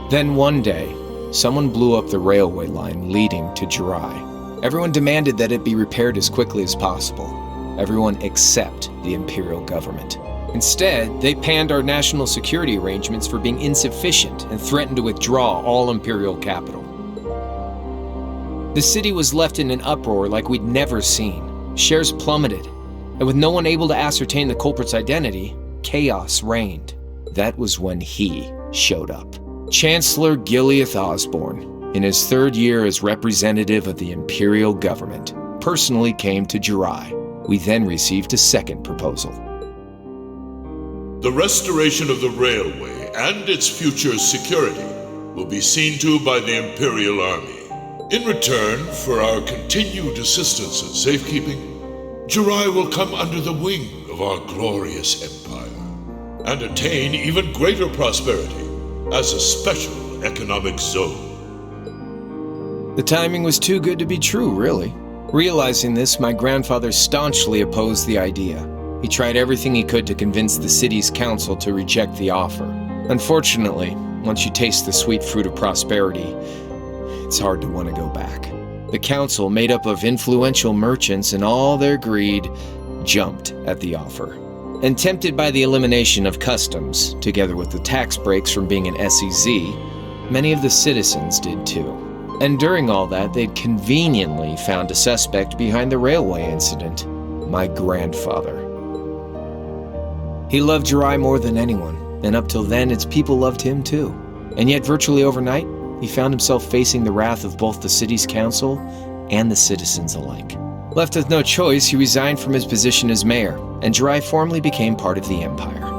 Then one day, someone blew up the railway line leading to Jirai. Everyone demanded that it be repaired as quickly as possible. Everyone except the imperial government. Instead, they panned our national security arrangements for being insufficient and threatened to withdraw all imperial capital. The city was left in an uproar like we'd never seen. Shares plummeted, and with no one able to ascertain the culprit's identity, chaos reigned. That was when he showed up. Chancellor Gileath Osborne, in his third year as representative of the imperial government, personally came to Jirai. We then received a second proposal. The restoration of the railway and its future security will be seen to by the Imperial Army. In return for our continued assistance and safekeeping, Jirai will come under the wing of our glorious empire and attain even greater prosperity as a special economic zone. The timing was too good to be true, really. Realizing this, my grandfather staunchly opposed the idea. He tried everything he could to convince the city's council to reject the offer. Unfortunately, once you taste the sweet fruit of prosperity, it's hard to want to go back. The council, made up of influential merchants and all their greed, jumped at the offer. And tempted by the elimination of customs, together with the tax breaks from being an SEZ, many of the citizens did too. And during all that, they'd conveniently found a suspect behind the railway incident, my grandfather. He loved Jirai more than anyone, and up till then, its people loved him too. And yet, virtually overnight, he found himself facing the wrath of both the city's council and the citizens alike. Left with no choice, he resigned from his position as mayor, and Jirai formally became part of the empire.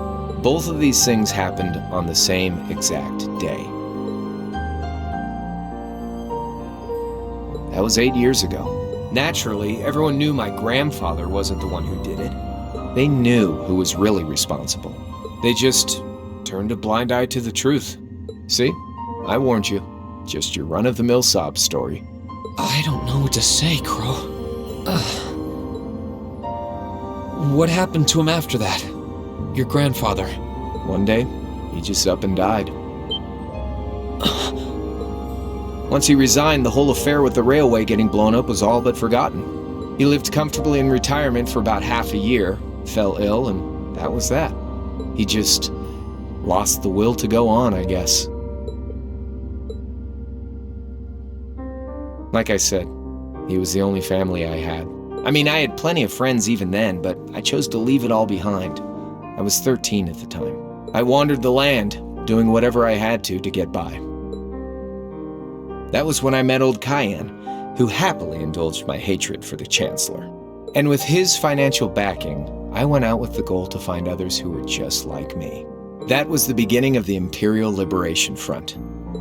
Both of these things happened on the same exact day. That was 8 years ago. Naturally, everyone knew my grandfather wasn't the one who did it. They knew who was really responsible. They just turned a blind eye to the truth. See? I warned you. Just your run-of-the-mill sob story. I don't know what to say, Crow. What happened to him after that? Your grandfather. One day, he just up and died. Once he resigned, the whole affair with the railway getting blown up was all but forgotten. He lived comfortably in retirement for about half a year, fell ill, and that was that. He just lost the will to go on, I guess. Like I said, he was the only family I had. I mean, I had plenty of friends even then, but I chose to leave it all behind. I was 13 at the time. I wandered the land, doing whatever I had to get by. That was when I met old Cayenne, who happily indulged my hatred for the Chancellor. And with his financial backing, I went out with the goal to find others who were just like me. That was the beginning of the Imperial Liberation Front.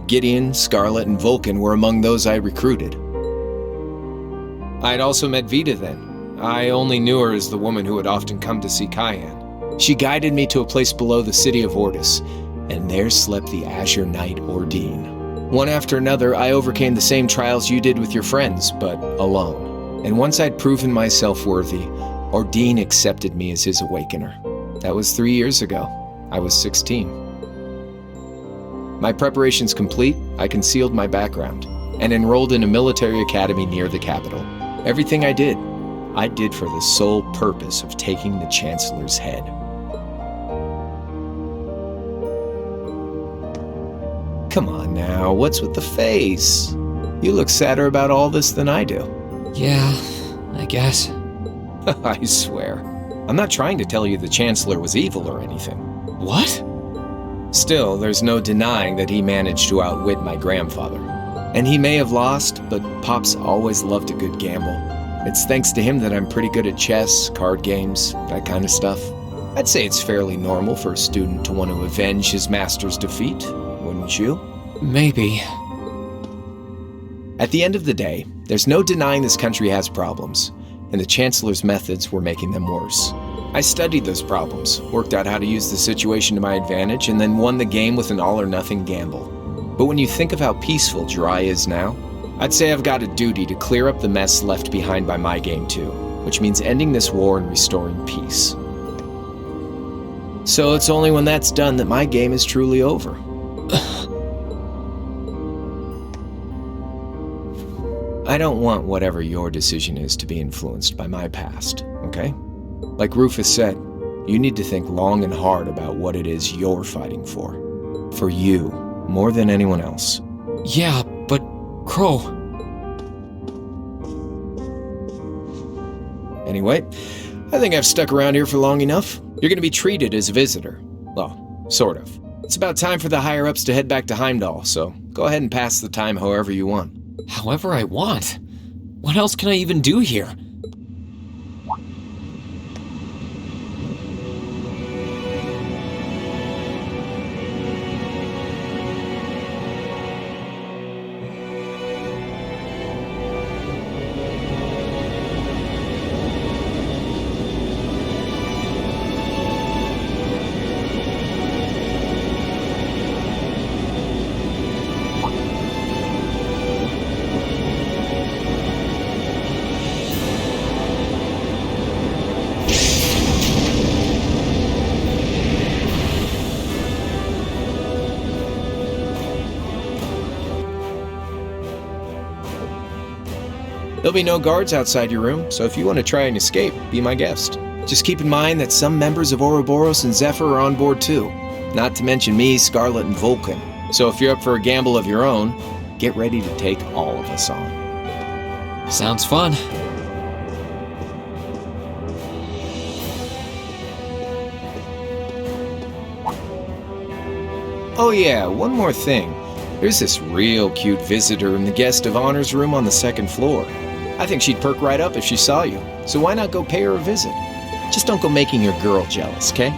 Gideon, Scarlet, and Vulcan were among those I recruited. I had also met Vita then. I only knew her as the woman who had often come to see Cayenne. She guided me to a place below the city of Ortis, and there slept the Azure Knight Ordine. One after another, I overcame the same trials you did with your friends, but alone. And once I'd proven myself worthy, Ordine accepted me as his awakener. That was 3 years ago. I was 16. My preparations complete, I concealed my background, and enrolled in a military academy near the capital. Everything I did for the sole purpose of taking the Chancellor's head. Come on now, what's with the face? You look sadder about all this than I do. Yeah, I guess. I swear. I'm not trying to tell you the Chancellor was evil or anything. What? Still, there's no denying that he managed to outwit my grandfather. And he may have lost, but Pop's always loved a good gamble. It's thanks to him that I'm pretty good at chess, card games, that kind of stuff. I'd say it's fairly normal for a student to want to avenge his master's defeat, wouldn't you? Maybe. At the end of the day, there's no denying this country has problems, and the Chancellor's methods were making them worse. I studied those problems, worked out how to use the situation to my advantage, and then won the game with an all-or-nothing gamble. But when you think of how peaceful Jirai is now, I'd say I've got a duty to clear up the mess left behind by my game too, which means ending this war and restoring peace. So it's only when that's done that my game is truly over. I don't want whatever your decision is to be influenced by my past, okay? Like Rufus said, you need to think long and hard about what it is you're fighting for. For you, more than anyone else. Yeah, but Crow. Anyway, I think I've stuck around here for long enough. You're going to be treated as a visitor. Well, sort of. It's about time for the higher-ups to head back to Heimdall, so go ahead and pass the time however you want. However I want? What else can I even do here? There'll be no guards outside your room, so if you want to try and escape, be my guest. Just keep in mind that some members of Ouroboros and Zephyr are on board too. Not to mention me, Scarlet, and Vulcan. So if you're up for a gamble of your own, get ready to take all of us on. Sounds fun. Oh yeah, one more thing. There's this real cute visitor in the guest of honors room on the 2nd floor. I think she'd perk right up if she saw you, so why not go pay her a visit? Just don't go making your girl jealous, okay?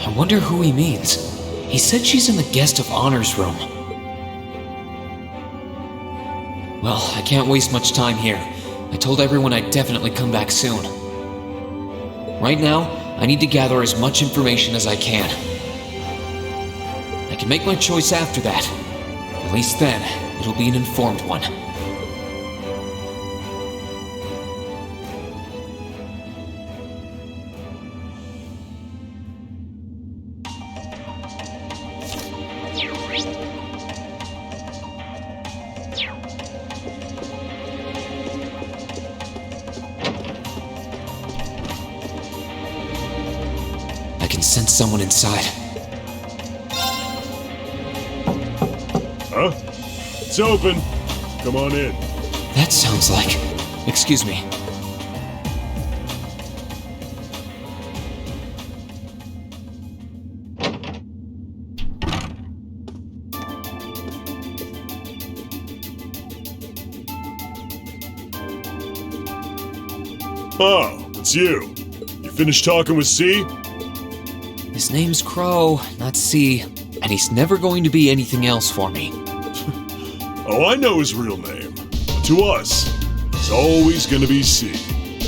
I wonder who he means. He said she's in the guest of honors room. Well, I can't waste much time here. I told everyone I'd definitely come back soon. Right now, I need to gather as much information as I can. I can make my choice after that. At least then, it'll be an informed one. I can sense someone inside. Huh? It's open. Come on in. That sounds like... Excuse me. Oh, it's you. You finished talking with C? His name's Crow, not C, and he's never going to be anything else for me. Oh, I know his real name. To us, he's always gonna be C.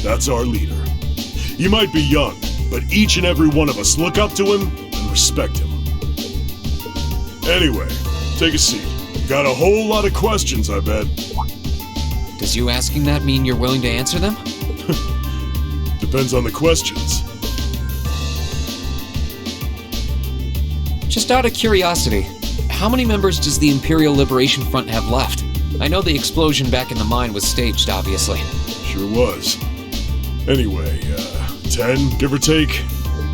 That's our leader. He might be young, but each and every one of us look up to him and respect him. Anyway, take a seat. Got a whole lot of questions, I bet. Does you asking that mean you're willing to answer them? Depends on the questions. Just out of curiosity, how many members does the Imperial Liberation Front have left? I know the explosion back in the mine was staged, obviously. Sure was. Anyway, 10, give or take.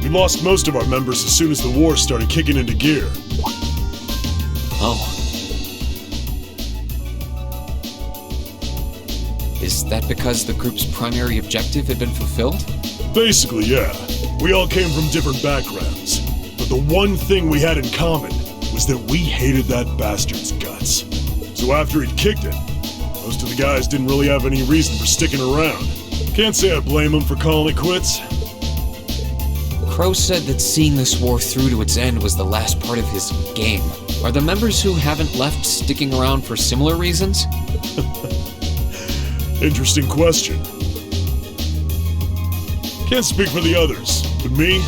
We lost most of our members as soon as the war started kicking into gear. Oh. Is that because the group's primary objective had been fulfilled? Basically, yeah. We all came from different backgrounds. But the one thing we had in common was that we hated that bastard's guts. So after he'd kicked it, most of the guys didn't really have any reason for sticking around. Can't say I blame them for calling it quits. Crow said that seeing this war through to its end was the last part of his game. Are the members who haven't left sticking around for similar reasons? Interesting question. Can't speak for the others, but me?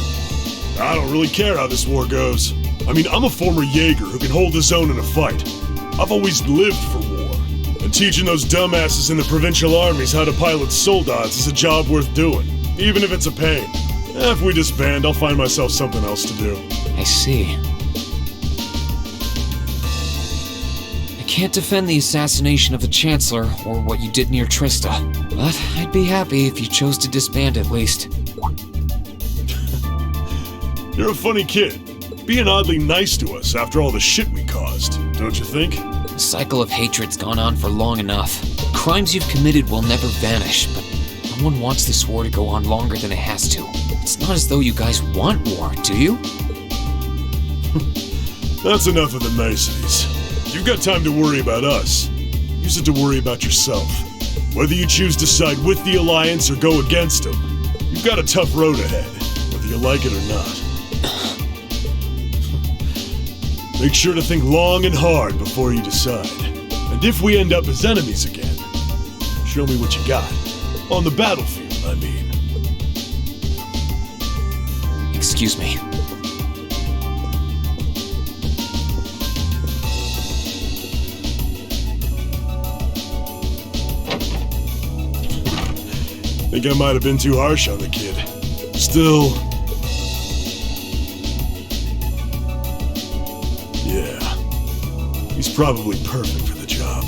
I don't really care how this war goes. I mean, I'm a former Jaeger who can hold his own in a fight. I've always lived for war. And teaching those dumbasses in the provincial armies how to pilot soldats is a job worth doing, even if it's a pain. If we disband, I'll find myself something else to do. I see. I can't defend the assassination of the Chancellor or what you did near Trista, but I'd be happy if you chose to disband at least. You're a funny kid. Being oddly nice to us after all the shit we caused, don't you think? The cycle of hatred's gone on for long enough. The crimes you've committed will never vanish, but no one wants this war to go on longer than it has to. It's not as though you guys want war, do you? That's enough of the niceties. You've got time to worry about us. Use it to worry about yourself. Whether you choose to side with the Alliance or go against them, you've got a tough road ahead, whether you like it or not. Make sure to think long and hard before you decide. And if we end up as enemies again, show me what you got. On the battlefield, I mean. Excuse me. Think I might have been too harsh on the kid. Still... yeah. He's probably perfect for the job.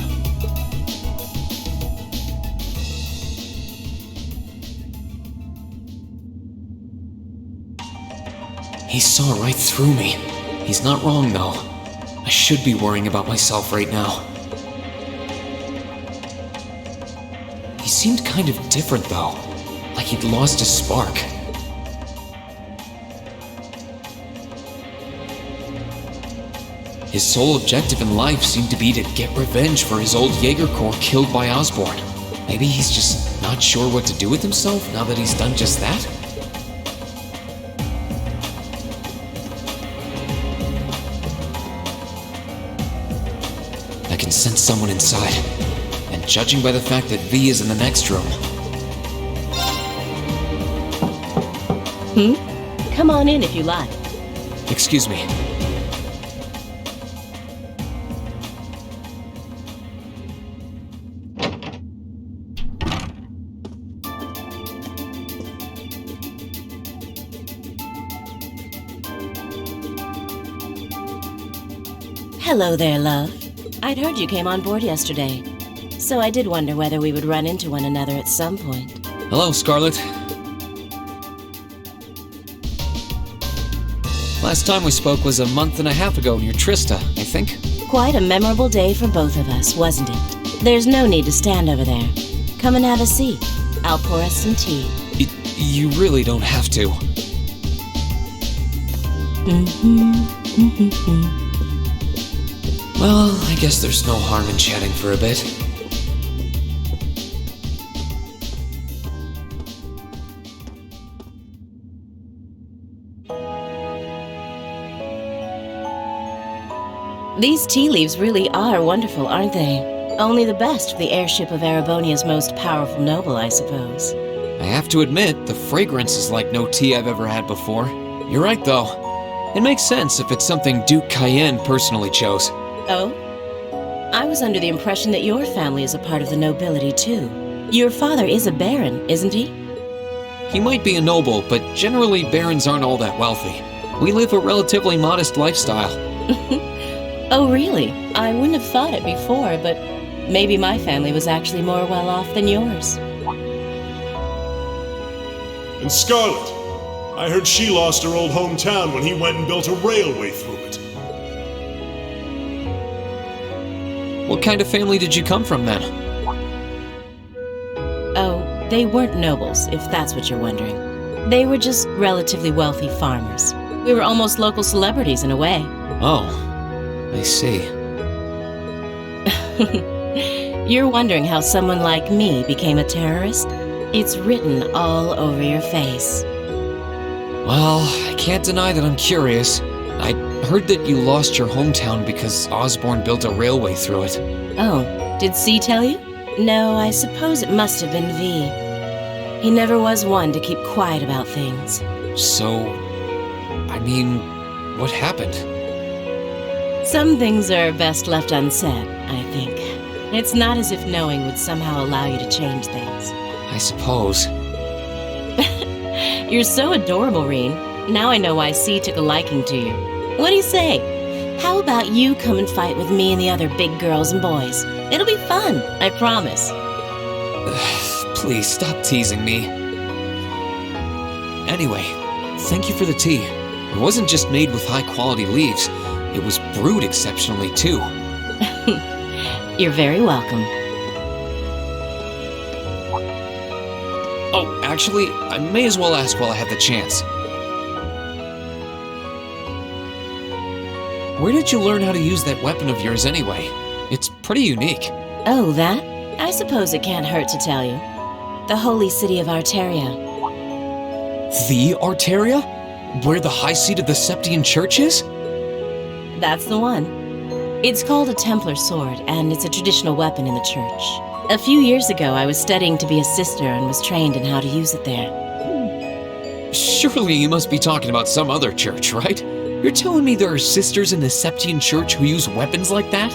He saw right through me. He's not wrong, though. I should be worrying about myself right now. He seemed kind of different, though. Like he'd lost his spark. His sole objective in life seemed to be to get revenge for his old Jaeger Corps killed by Osborn. Maybe he's just not sure what to do with himself now that he's done just that? I can sense someone inside, and judging by the fact that V is in the next room... Come on in if you like. Excuse me. Hello there, love. I'd heard you came on board yesterday, so I did wonder whether we would run into one another at some point. Hello, Scarlet. Last time we spoke was a month and a half ago near Trista, I think. Quite a memorable day for both of us, wasn't it? There's no need to stand over there. Come and have a seat. I'll pour us some tea. You really don't have to. Well, I guess there's no harm in chatting for a bit. These tea leaves really are wonderful, aren't they? Only the best for the airship of Erebonia's most powerful noble, I suppose. I have to admit, the fragrance is like no tea I've ever had before. You're right, though. It makes sense if it's something Duke Cayenne personally chose. Oh? I was under the impression that your family is a part of the nobility, too. Your father is a baron, isn't he? He might be a noble, but generally barons aren't all that wealthy. We live a relatively modest lifestyle. Oh, really? I wouldn't have thought it before, but maybe my family was actually more well off than yours. And Scarlet, I heard she lost her old hometown when he went and built a railway through it. What kind of family did you come from, then? Oh, they weren't nobles, if that's what you're wondering. They were just relatively wealthy farmers. We were almost local celebrities in a way. Oh, I see. You're wondering how someone like me became a terrorist? It's written all over your face. Well, I can't deny that I'm curious. I heard that you lost your hometown because Osborn built a railway through it. Oh, did C tell you? No, I suppose it must have been V. He never was one to keep quiet about things. So, I mean, what happened? Some things are best left unsaid, I think. It's not as if knowing would somehow allow you to change things. I suppose. You're so adorable, Reen. Now I know why C took a liking to you. What do you say? How about you come and fight with me and the other big girls and boys? It'll be fun, I promise. Please stop teasing me. Anyway, thank you for the tea. It wasn't just made with high-quality leaves. It was brewed exceptionally, too. You're very welcome. Oh, actually, I may as well ask while I have the chance. Where did you learn how to use that weapon of yours anyway? It's pretty unique. Oh, that? I suppose it can't hurt to tell you. The holy city of Arteria. The Arteria? Where the high seat of the Septian Church is? That's the one. It's called a Templar sword, and it's a traditional weapon in the church. A few years ago, I was studying to be a sister and was trained in how to use it there. Surely you must be talking about some other church, right? You're telling me there are sisters in the Septian Church who use weapons like that?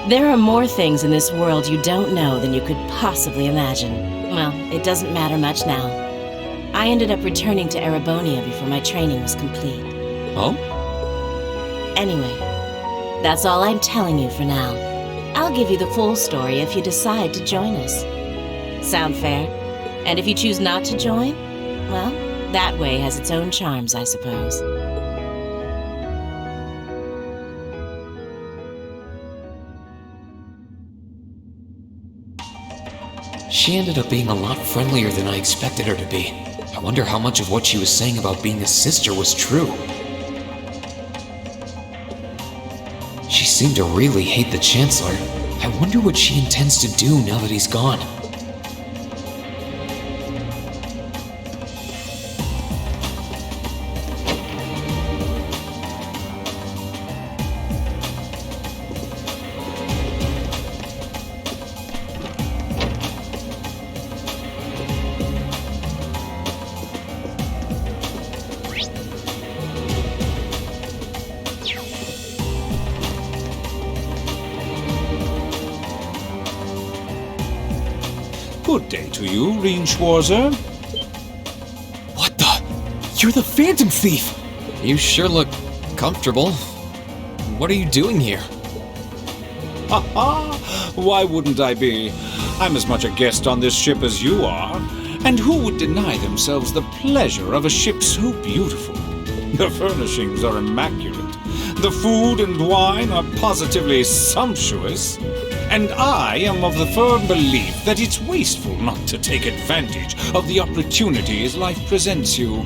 There are more things in this world you don't know than you could possibly imagine. Well, it doesn't matter much now. I ended up returning to Erebonia before my training was complete. Oh? Anyway, that's all I'm telling you for now. I'll give you the full story if you decide to join us. Sound fair? And if you choose not to join, well, That way has its own charms, I suppose. She ended up being a lot friendlier than I expected her to be. I wonder how much of what she was saying about being a sister was true. She seemed to really hate the Chancellor. I wonder what she intends to do now that he's gone. Good day to you, Reinschwarzer. What the? You're the Phantom Thief! You sure look comfortable. What are you doing here? Ha ha! Why wouldn't I be? I'm as much a guest on this ship as you are. And who would deny themselves the pleasure of a ship so beautiful? The furnishings are immaculate. The food and wine are positively sumptuous. And I am of the firm belief that it's wasteful not to take advantage of the opportunities life presents you.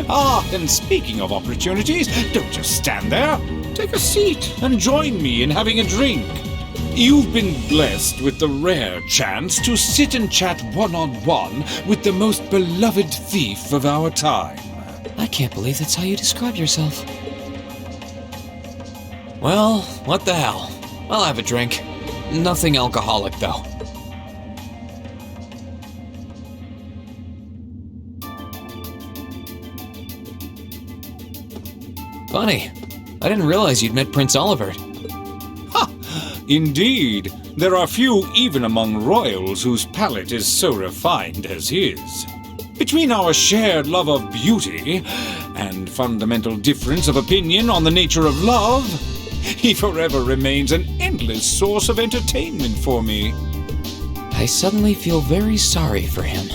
Ah, and speaking of opportunities, don't just stand there. Take a seat and join me in having a drink. You've been blessed with the rare chance to sit and chat one-on-one with the most beloved thief of our time. I can't believe that's how you describe yourself. Well, what the hell? I'll have a drink. Nothing alcoholic, though. Funny. I didn't realize you'd met Prince Olivert. Ha! Indeed. There are few even among royals whose palate is so refined as his. Between our shared love of beauty and fundamental difference of opinion on the nature of love, he forever remains an endless source of entertainment for me. I suddenly feel very sorry for him.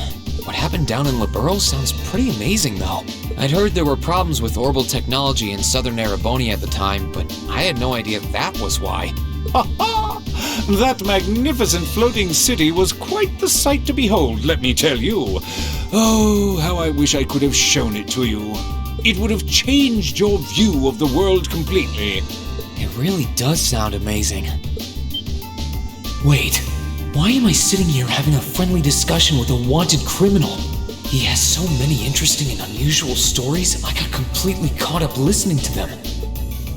What happened down in Liberl sounds pretty amazing, though. I'd heard there were problems with orbital technology in southern Erebonia at the time, but I had no idea that was why. Ha ha! That magnificent floating city was quite the sight to behold, let me tell you. Oh, how I wish I could have shown it to you. It would have changed your view of the world completely. It really does sound amazing. Wait, why am I sitting here having a friendly discussion with a wanted criminal? He has so many interesting and unusual stories, I got completely caught up listening to them.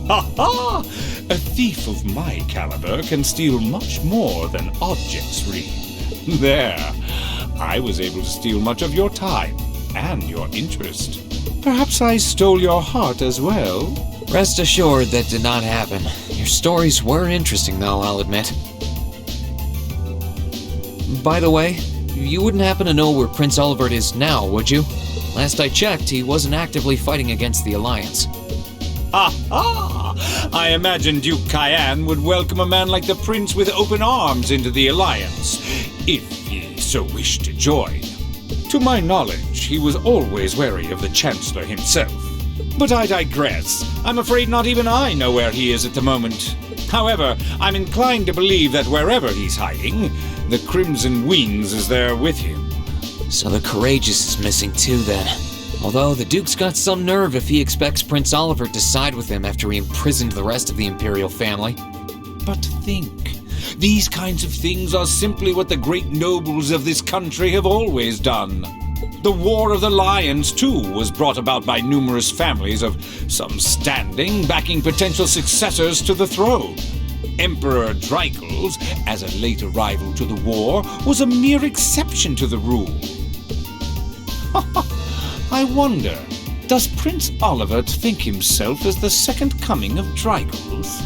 Ha ha! A thief of my caliber can steal much more than objects read. There, I was able to steal much of your time and your interest. Perhaps I stole your heart as well? Rest assured that did not happen. Your stories were interesting, though, I'll admit. By the way, you wouldn't happen to know where Prince Olivert is now, would you? Last I checked, he wasn't actively fighting against the Alliance. Ha ha! I imagine Duke Cayenne would welcome a man like the Prince with open arms into the Alliance, if he so wished to join. To my knowledge, he was always wary of the Chancellor himself. But I digress. I'm afraid not even I know where he is at the moment. However, I'm inclined to believe that wherever he's hiding, the Crimson Wings is there with him. So the Courageous is missing too, then. Although the Duke's got some nerve if he expects Prince Olivert to side with him after he imprisoned the rest of the Imperial family. But think, these kinds of things are simply what the great nobles of this country have always done. The War of the Lions, too, was brought about by numerous families of some standing backing potential successors to the throne. Emperor Dreichels, as a late arrival to the war, was a mere exception to the rule. I wonder, does Prince Olivert think himself as the second coming of Dreichels?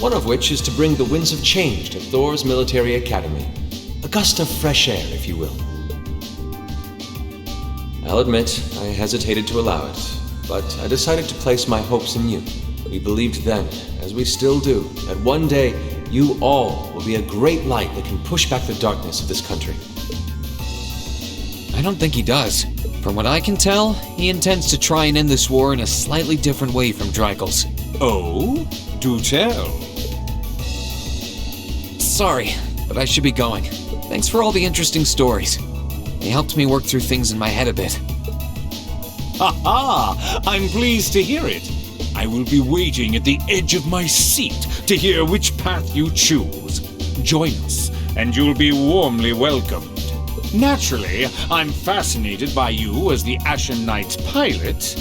One of which is to bring the winds of change to Thor's military academy. A gust of fresh air, if you will. I'll admit, I hesitated to allow it, but I decided to place my hopes in you. We believed then, as we still do, that one day you all will be a great light that can push back the darkness of this country. I don't think he does. From what I can tell, he intends to try and end this war in a slightly different way from Drykel's. Oh? Do tell. Sorry, but I should be going. Thanks for all the interesting stories. They helped me work through things in my head a bit. Ha ha! I'm pleased to hear it. I will be waiting at the edge of my seat to hear which path you choose. Join us, and you'll be warmly welcomed. Naturally, I'm fascinated by you as the Ashen Knight's pilot,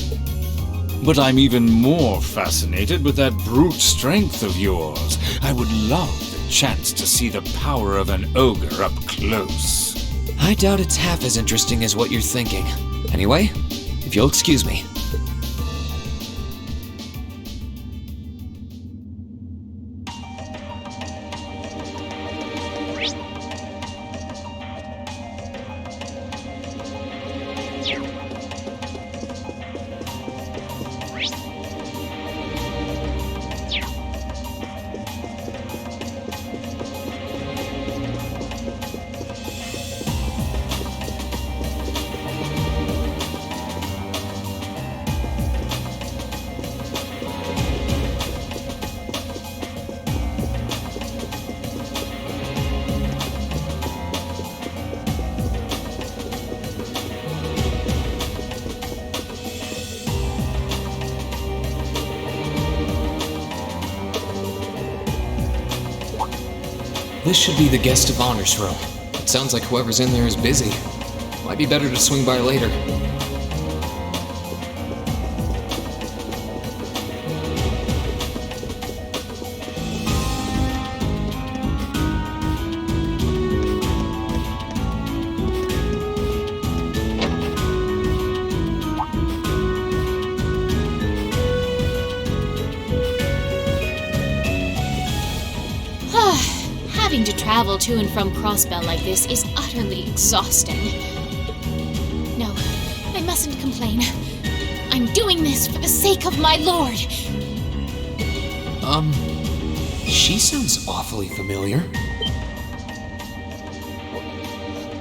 but I'm even more fascinated with that brute strength of yours. I would love the chance to see the power of an ogre up close. I doubt it's half as interesting as what you're thinking. Anyway, if you'll excuse me. This should be the guest of honor's room. It sounds like whoever's in there is busy. Might be better to swing by later. Having to travel to and from Crossbell like this is utterly exhausting. No, I mustn't complain. I'm doing this for the sake of my lord. She sounds awfully familiar.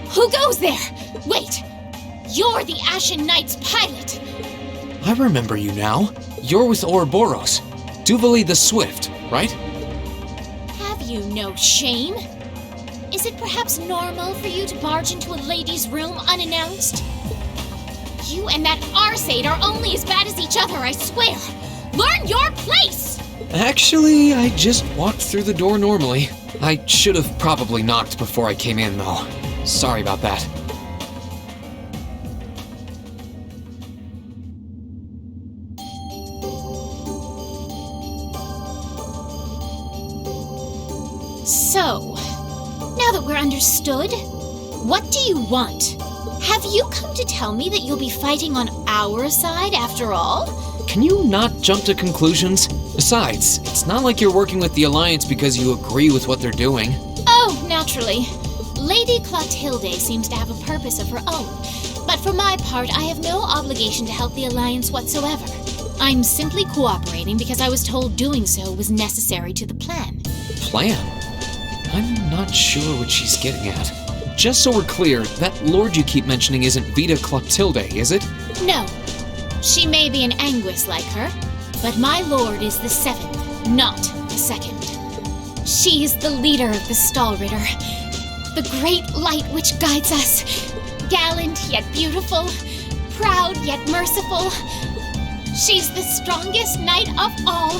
Who goes there? Wait! You're the Ashen Knight's pilot! I remember you now. You're with Ouroboros. Duvali the Swift, right? Have you no shame? Is it perhaps normal for you to barge into a lady's room unannounced? You and that Arseid are only as bad as each other, I swear! Learn your place! Actually, I just walked through the door normally. I should have probably knocked before I came in, though. Sorry about that. So, now that we're understood, what do you want? Have you come to tell me that you'll be fighting on our side after all? Can you not jump to conclusions? Besides, it's not like you're working with the Alliance because you agree with what they're doing. Oh, naturally. Lady Clotilde seems to have a purpose of her own, but for my part, I have no obligation to help the Alliance whatsoever. I'm simply cooperating because I was told doing so was necessary to the plan. Plan? I'm not sure what she's getting at. Just so we're clear, that lord you keep mentioning isn't Vita Clotilde, is it? No. She may be an Anguis like her, but my lord is the seventh, not the second. She is the leader of the Stahlritter, the great light which guides us. Gallant yet beautiful, proud yet merciful. She's the strongest knight of all,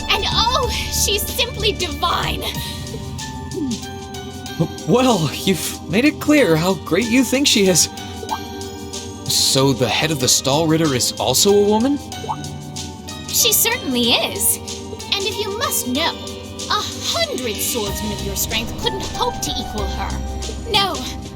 and oh, she's simply divine. Well, you've made it clear how great you think she is. So the head of the Stahlritter is also a woman? She certainly is. And if you must know, 100 swordsmen of your strength couldn't hope to equal her. No,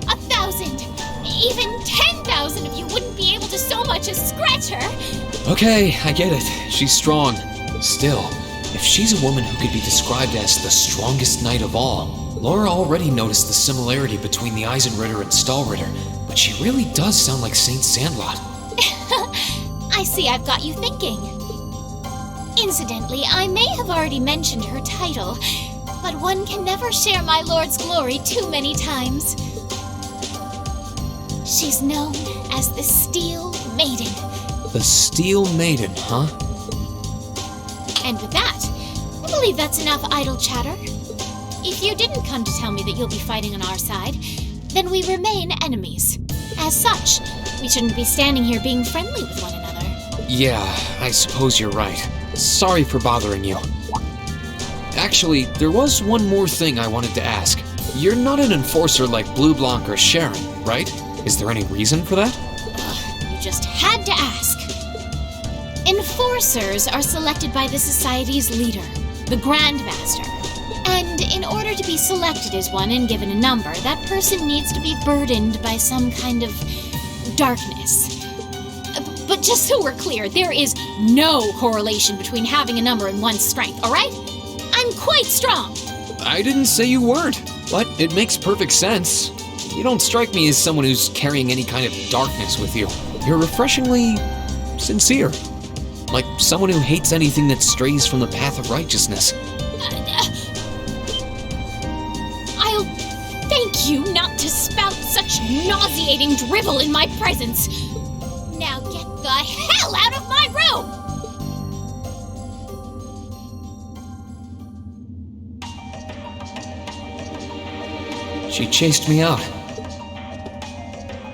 1,000, even 10,000 of you wouldn't be able to so much as scratch her. Okay, I get it. She's strong. Still, if she's a woman who could be described as the strongest knight of all, Laura already noticed the similarity between the Eisenritter and Stahlritter, but she really does sound like Saint Sandlot. I see I've got you thinking. Incidentally, I may have already mentioned her title, but one can never share my lord's glory too many times. She's known as the Steel Maiden. The Steel Maiden, huh? And with that, I believe that's enough idle chatter. If you didn't come to tell me that you'll be fighting on our side, then we remain enemies. As such, we shouldn't be standing here being friendly with one another. Yeah, I suppose you're right. Sorry for bothering you. Actually, there was one more thing I wanted to ask. You're not an enforcer like Blue Blanc or Sharon, right? Is there any reason for that? You just had to ask. Enforcers are selected by the Society's leader, the Grandmaster. And in order to be selected as one and given a number, that person needs to be burdened by some kind of darkness. But just so we're clear, there is no correlation between having a number and one's strength, alright? I'm quite strong. I didn't say you weren't, but it makes perfect sense. You don't strike me as someone who's carrying any kind of darkness with you. You're refreshingly sincere. Like someone who hates anything that strays from the path of righteousness. I'll thank you not to spout such nauseating drivel in my presence. Now get the hell out of my room! She chased me out.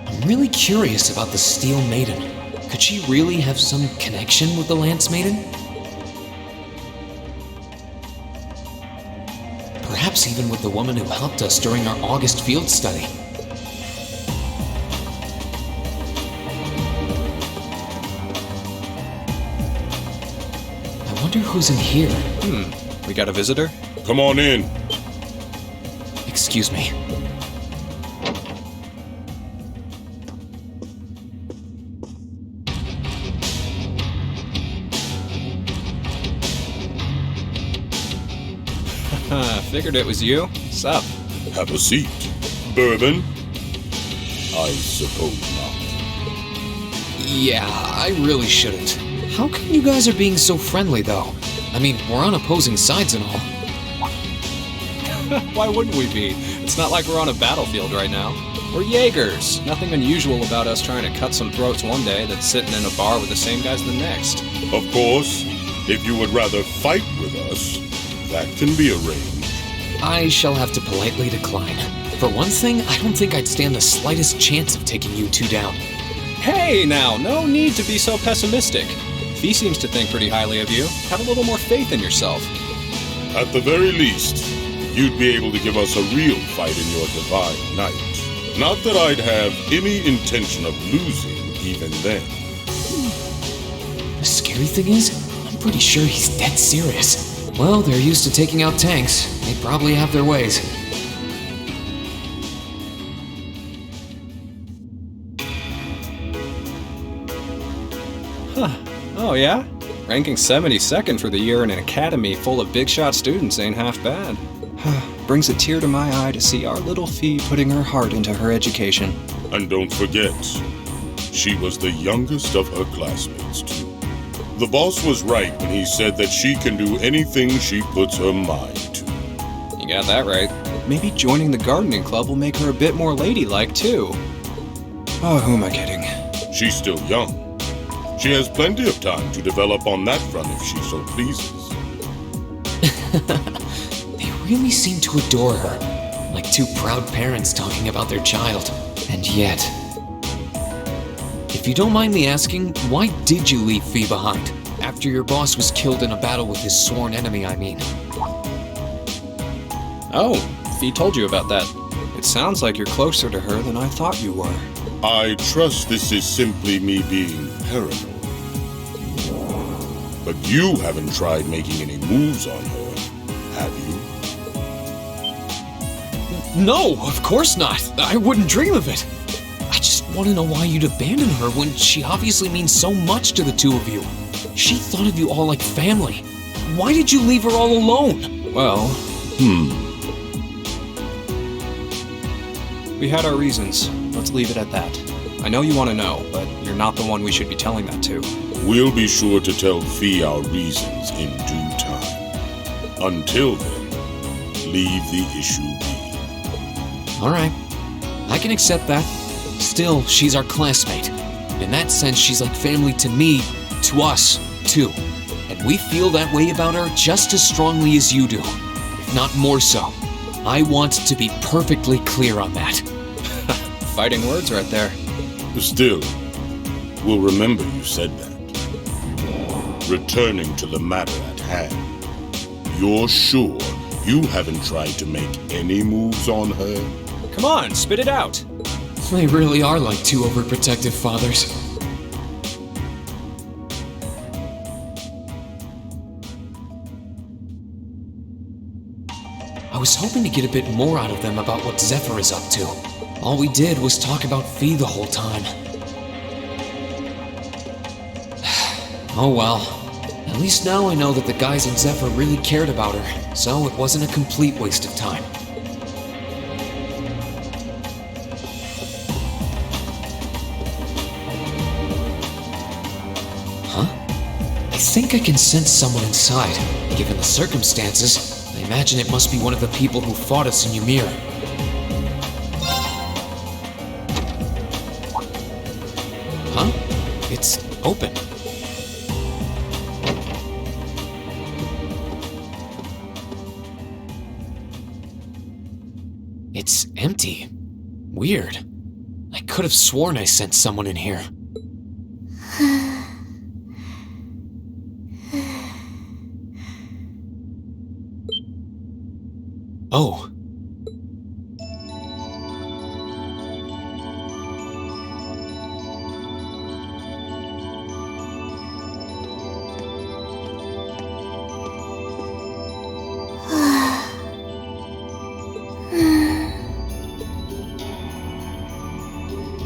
I'm really curious about the Steel Maiden. Could she really have some connection with the Lance Maiden? Perhaps even with the woman who helped us during our August field study. I wonder who's in here. We got a visitor? Come on in. Excuse me. Figured it was you. Sup? Have a seat. Bourbon? I suppose not. Yeah, I really shouldn't. How come you guys are being so friendly, though? I mean, we're on opposing sides and all. Why wouldn't we be? It's not like we're on a battlefield right now. We're Jaegers. Nothing unusual about us trying to cut some throats one day that's sitting in a bar with the same guys the next. Of course, if you would rather fight with us, that can be arranged. I shall have to politely decline. For one thing, I don't think I'd stand the slightest chance of taking you two down. Hey now, no need to be so pessimistic. Fee seems to think pretty highly of you. Have a little more faith in yourself. At the very least, you'd be able to give us a real fight in your divine night. Not that I'd have any intention of losing even then. The scary thing is, I'm pretty sure he's dead serious. Well, they're used to taking out tanks. They probably have their ways. Huh. Oh yeah? Ranking 72nd for the year in an academy full of big shot students ain't half bad. Brings a tear to my eye to see our little Fee putting her heart into her education. And don't forget, she was the youngest of her classmates, too. The boss was right when he said that she can do anything she puts her mind to. You got that right. Maybe joining the gardening club will make her a bit more ladylike, too. Oh, who am I kidding? She's still young. She has plenty of time to develop on that front if she so pleases. They really seem to adore her, like two proud parents talking about their child. And yet... If you don't mind me asking, why did you leave Fee behind? After your boss was killed in a battle with his sworn enemy, I mean. Oh, Fee told you about that. It sounds like you're closer to her than I thought you were. I trust this is simply me being paranoid. But you haven't tried making any moves on her, have you? No, of course not. I wouldn't dream of it. I just want to know why you'd abandon her when she obviously means so much to the two of you. She thought of you all like family. Why did you leave her all alone? Well, we had our reasons. Let's leave it at that. I know you want to know, but you're not the one we should be telling that to. We'll be sure to tell Fee our reasons in due time. Until then, leave the issue be. All right. I can accept that. Still, she's our classmate. In that sense, she's like family to me, to us, too. And we feel that way about her just as strongly as you do, if not more so. I want to be perfectly clear on that. Fighting words right there. Still, we'll remember you said that. Returning to the matter at hand, you're sure you haven't tried to make any moves on her? Come on, spit it out. They really are like two overprotective fathers. I was hoping to get a bit more out of them about what Zephyr is up to. All we did was talk about Fee the whole time. Oh well. At least now I know that the guys in Zephyr really cared about her, so it wasn't a complete waste of time. I think I can sense someone inside. Given the circumstances, I imagine it must be one of the people who fought us in Ymir. Huh? It's open. It's empty. Weird. I could have sworn I sensed someone in here. Oh.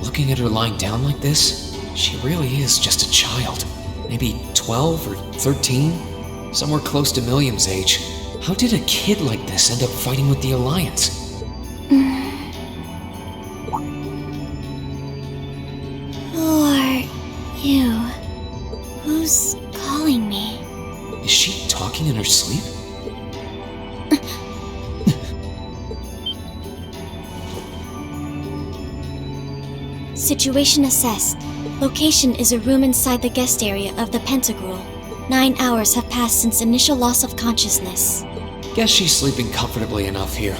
Looking at her lying down like this, she really is just a child. Maybe 12 or 13? Somewhere close to Milliam's age. How did a kid like this end up fighting with the Alliance? Who are you? Who's calling me? Is she talking in her sleep? Situation assessed. Location is a room inside the guest area of the Pentagrul. 9 hours have passed since initial loss of consciousness. Guess she's sleeping comfortably enough here.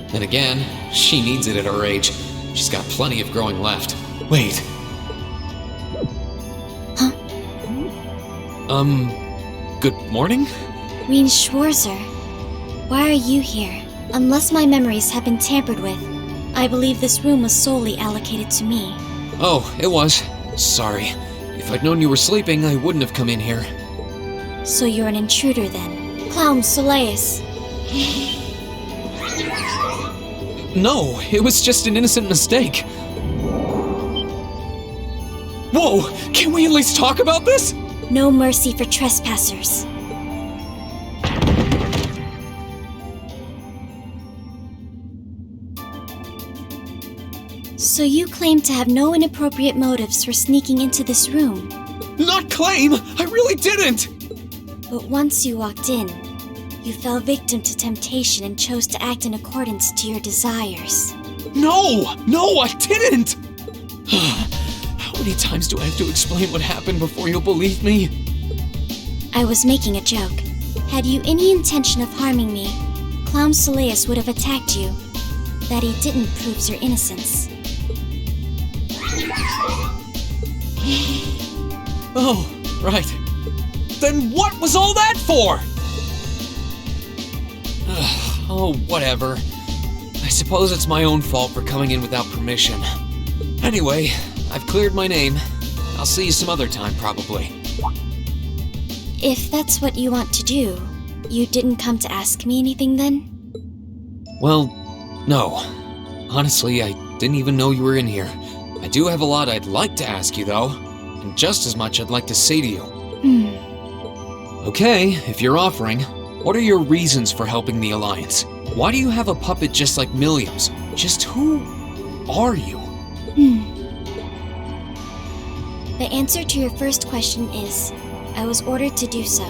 Then again, she needs it at her age. She's got plenty of growing left. Wait. Huh? Good morning? Reen Schwarzer. Why are you here? Unless my memories have been tampered with, I believe this room was solely allocated to me. Oh, it was. Sorry. If I'd known you were sleeping, I wouldn't have come in here. So you're an intruder then? Clown Soleus. No, it was just an innocent mistake. Whoa! Can we at least talk about this? No mercy for trespassers. So you claim to have no inappropriate motives for sneaking into this room? Not claim! I really didn't! But once you walked in, you fell victim to temptation and chose to act in accordance to your desires. No! No, I didn't! How many times do I have to explain what happened before you'll believe me? I was making a joke. Had you any intention of harming me, Clown Soleus would have attacked you. That he didn't proves your innocence. Oh, right. Then what was all that for? Oh, whatever. I suppose it's my own fault for coming in without permission. Anyway, I've cleared my name. I'll see you some other time, probably. If that's what you want to do, you didn't come to ask me anything then? Well, no. Honestly, I didn't even know you were in here. I do have a lot I'd like to ask you, though, and just as much I'd like to say to you. Okay, if you're offering, what are your reasons for helping the Alliance? Why do you have a puppet just like Milliam's? Just who are you? The answer to your first question is, I was ordered to do so.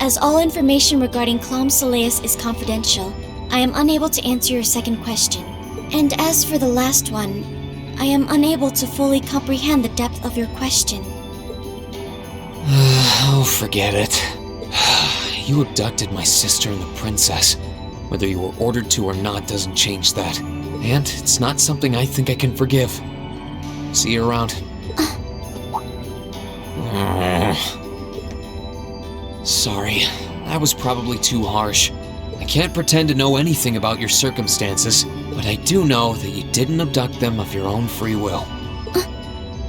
As all information regarding Clown Soleus is confidential, I am unable to answer your second question. And as for the last one, I am unable to fully comprehend the depth of your question. Oh, forget it. You abducted my sister and the princess. Whether you were ordered to or not doesn't change that. And it's not something I think I can forgive. See you around. Sorry, that was probably too harsh. I can't pretend to know anything about your circumstances, but I do know that you didn't abduct them of your own free will.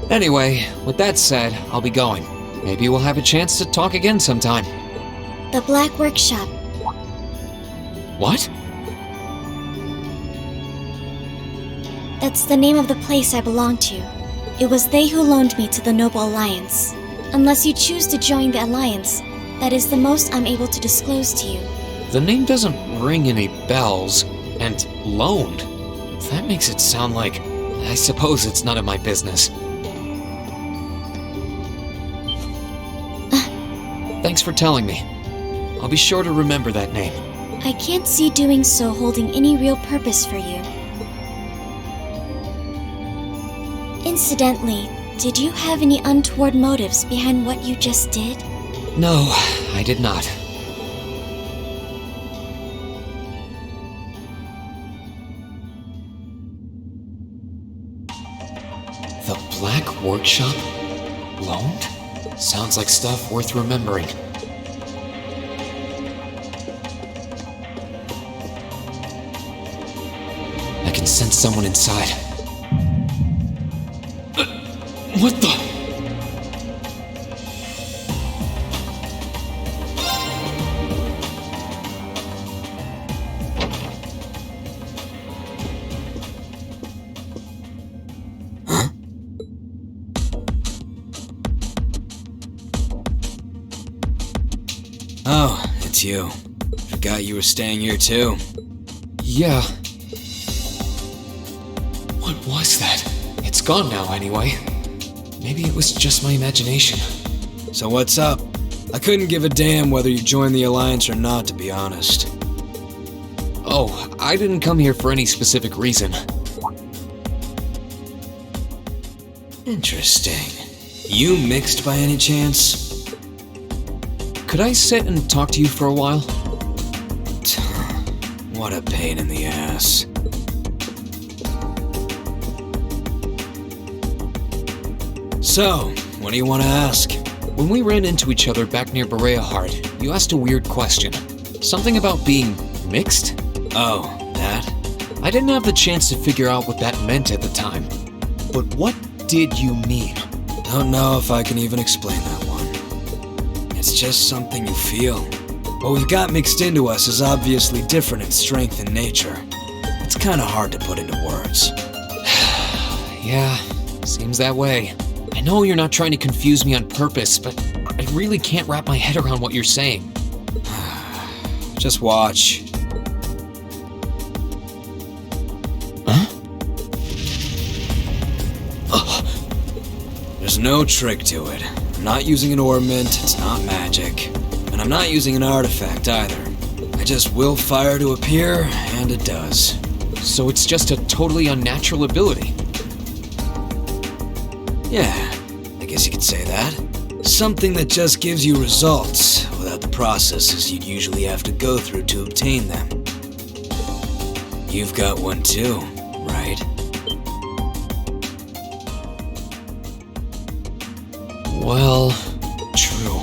Anyway, with that said, I'll be going. Maybe we'll have a chance to talk again sometime. The Black Workshop. What? That's the name of the place I belong to. It was they who loaned me to the Noble Alliance. Unless you choose to join the Alliance, that is the most I'm able to disclose to you. The name doesn't ring any bells, and loaned. That makes it sound like, I suppose it's none of my business. Thanks for telling me. I'll be sure to remember that name. I can't see doing so holding any real purpose for you. Incidentally, did you have any untoward motives behind what you just did? No, I did not. The Black Workshop? Loaned? Sounds like stuff worth remembering. I can sense someone inside. What the? Oh, it's you. Forgot you were staying here too. Yeah. What was that? It's gone now anyway. Maybe it was just my imagination. So what's up? I couldn't give a damn whether you joined the Alliance or not, to be honest. Oh, I didn't come here for any specific reason. Interesting. You mixed by any chance? Could I sit and talk to you for a while? What a pain in the ass. So, what do you want to ask? When we ran into each other back near Berea Heart, you asked a weird question. Something about being mixed? Oh, that? I didn't have the chance to figure out what that meant at the time. But what did you mean? Don't know if I can even explain that one. It's just something you feel. What we've got mixed into us is obviously different in strength and nature. It's kind of hard to put into words. Yeah, seems that way. I know you're not trying to confuse me on purpose, but I really can't wrap my head around what you're saying. Just watch. There's no trick to it. I'm not using an ornament, it's not magic. And I'm not using an artifact either. I just will fire to appear, and it does. So it's just a totally unnatural ability? Yeah, I guess you could say that. Something that just gives you results, without the processes you'd usually have to go through to obtain them. You've got one too, right? Well, true.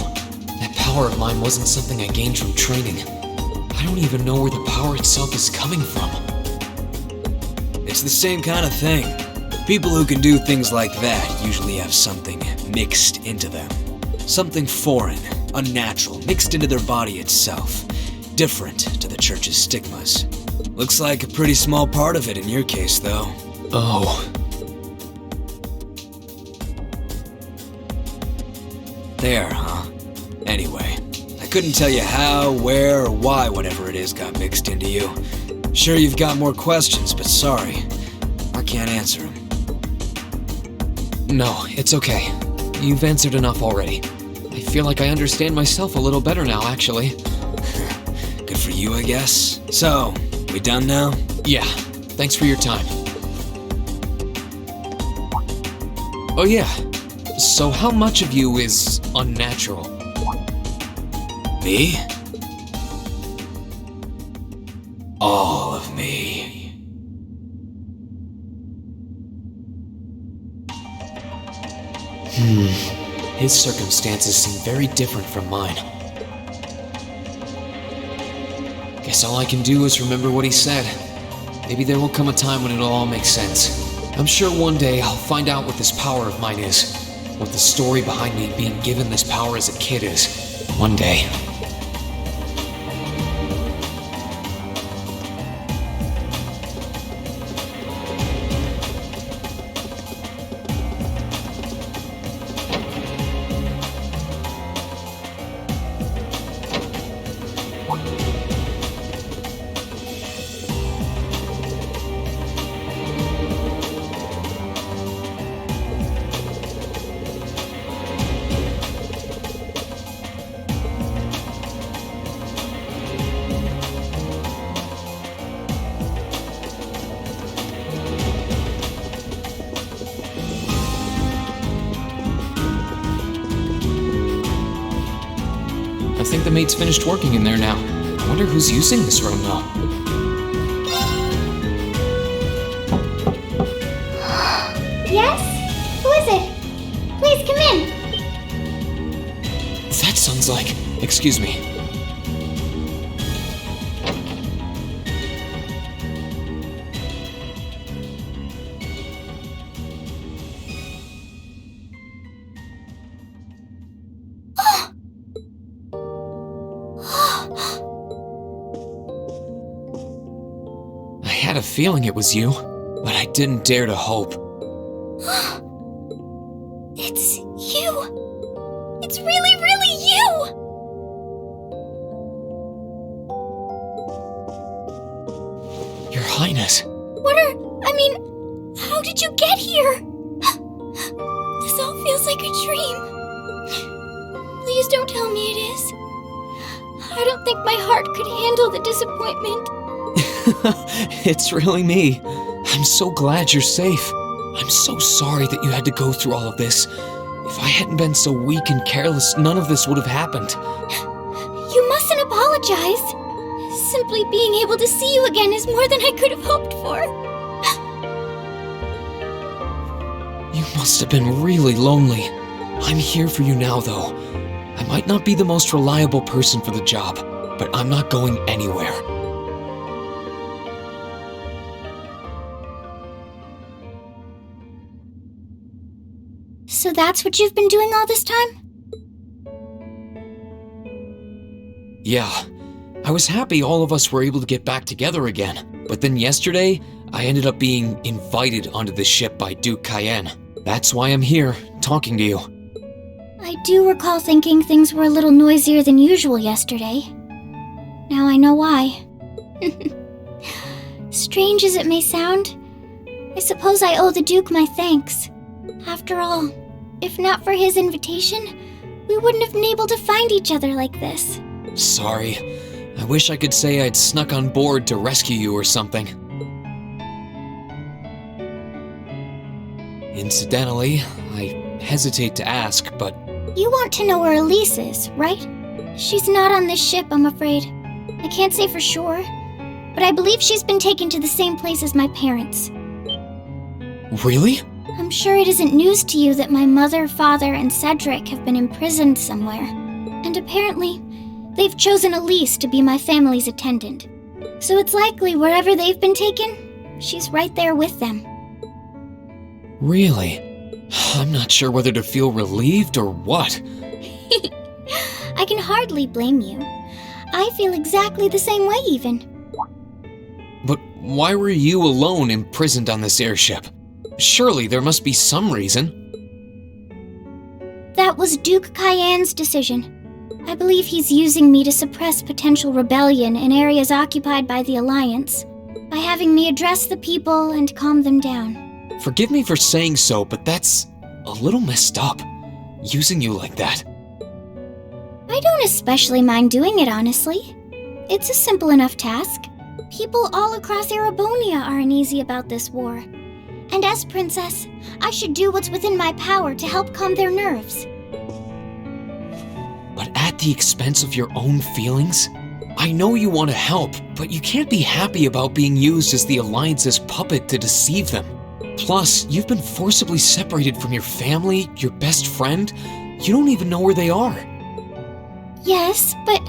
That power of mine wasn't something I gained from training. I don't even know where the power itself is coming from. It's the same kind of thing. People who can do things like that usually have something mixed into them. Something foreign, unnatural, mixed into their body itself. Different to the church's stigmas. Looks like a pretty small part of it in your case, though. Oh. There, huh? Anyway, I couldn't tell you how, where, or why whatever it is got mixed into you. Sure you've got more questions, but sorry. I can't answer them. No, it's okay. You've answered enough already. I feel like I understand myself a little better now, actually. Good for you, I guess. So, we done now? Yeah. Thanks for your time. Oh yeah, so how much of you is unnatural? Me? All of me. His circumstances seem very different from mine. Guess all I can do is remember what he said. Maybe there will come a time when it'll all make sense. I'm sure one day I'll find out what this power of mine is. What the story behind me being given this power as a kid is. One day. I think the mate's finished working in there now. I wonder who's using this room though. Yes? Who is it? Please come in. That sounds like... Excuse me. I had a feeling it was you, but I didn't dare to hope. It's you. It's really, really you. Your Highness. How did you get here? This all feels like a dream. Please don't tell me it is. I don't think my heart could handle the disappointment. It's really me. I'm so glad you're safe. I'm so sorry that you had to go through all of this. If I hadn't been so weak and careless, none of this would have happened. You mustn't apologize. Simply being able to see you again is more than I could have hoped for. You must have been really lonely. I'm here for you now, though. I might not be the most reliable person for the job, but I'm not going anywhere. So that's what you've been doing all this time? Yeah, I was happy all of us were able to get back together again. But then yesterday, I ended up being invited onto the ship by Duke Cayenne. That's why I'm here, talking to you. I do recall thinking things were a little noisier than usual yesterday. Now I know why. Strange as it may sound, I suppose I owe the Duke my thanks. After all, if not for his invitation, we wouldn't have been able to find each other like this. Sorry. I wish I could say I'd snuck on board to rescue you or something. Incidentally, I hesitate to ask, but... You want to know where Elise is, right? She's not on this ship, I'm afraid. I can't say for sure, but I believe she's been taken to the same place as my parents. Really? I'm sure it isn't news to you that my mother, father, and Cedric have been imprisoned somewhere. And apparently, they've chosen Elise to be my family's attendant. So it's likely wherever they've been taken, she's right there with them. Really? I'm not sure whether to feel relieved or what. I can hardly blame you. I feel exactly the same way, even. But why were you alone imprisoned on this airship? Surely there must be some reason. That was Duke Cayenne's decision. I believe he's using me to suppress potential rebellion in areas occupied by the Alliance, by having me address the people and calm them down. Forgive me for saying so, but that's a little messed up, using you like that. I don't especially mind doing it, honestly. It's a simple enough task. People all across Erebonia are uneasy about this war. And as princess, I should do what's within my power to help calm their nerves. But at the expense of your own feelings? I know you want to help, but you can't be happy about being used as the Alliance's puppet to deceive them. Plus, you've been forcibly separated from your family, your best friend. You don't even know where they are. Yes, but...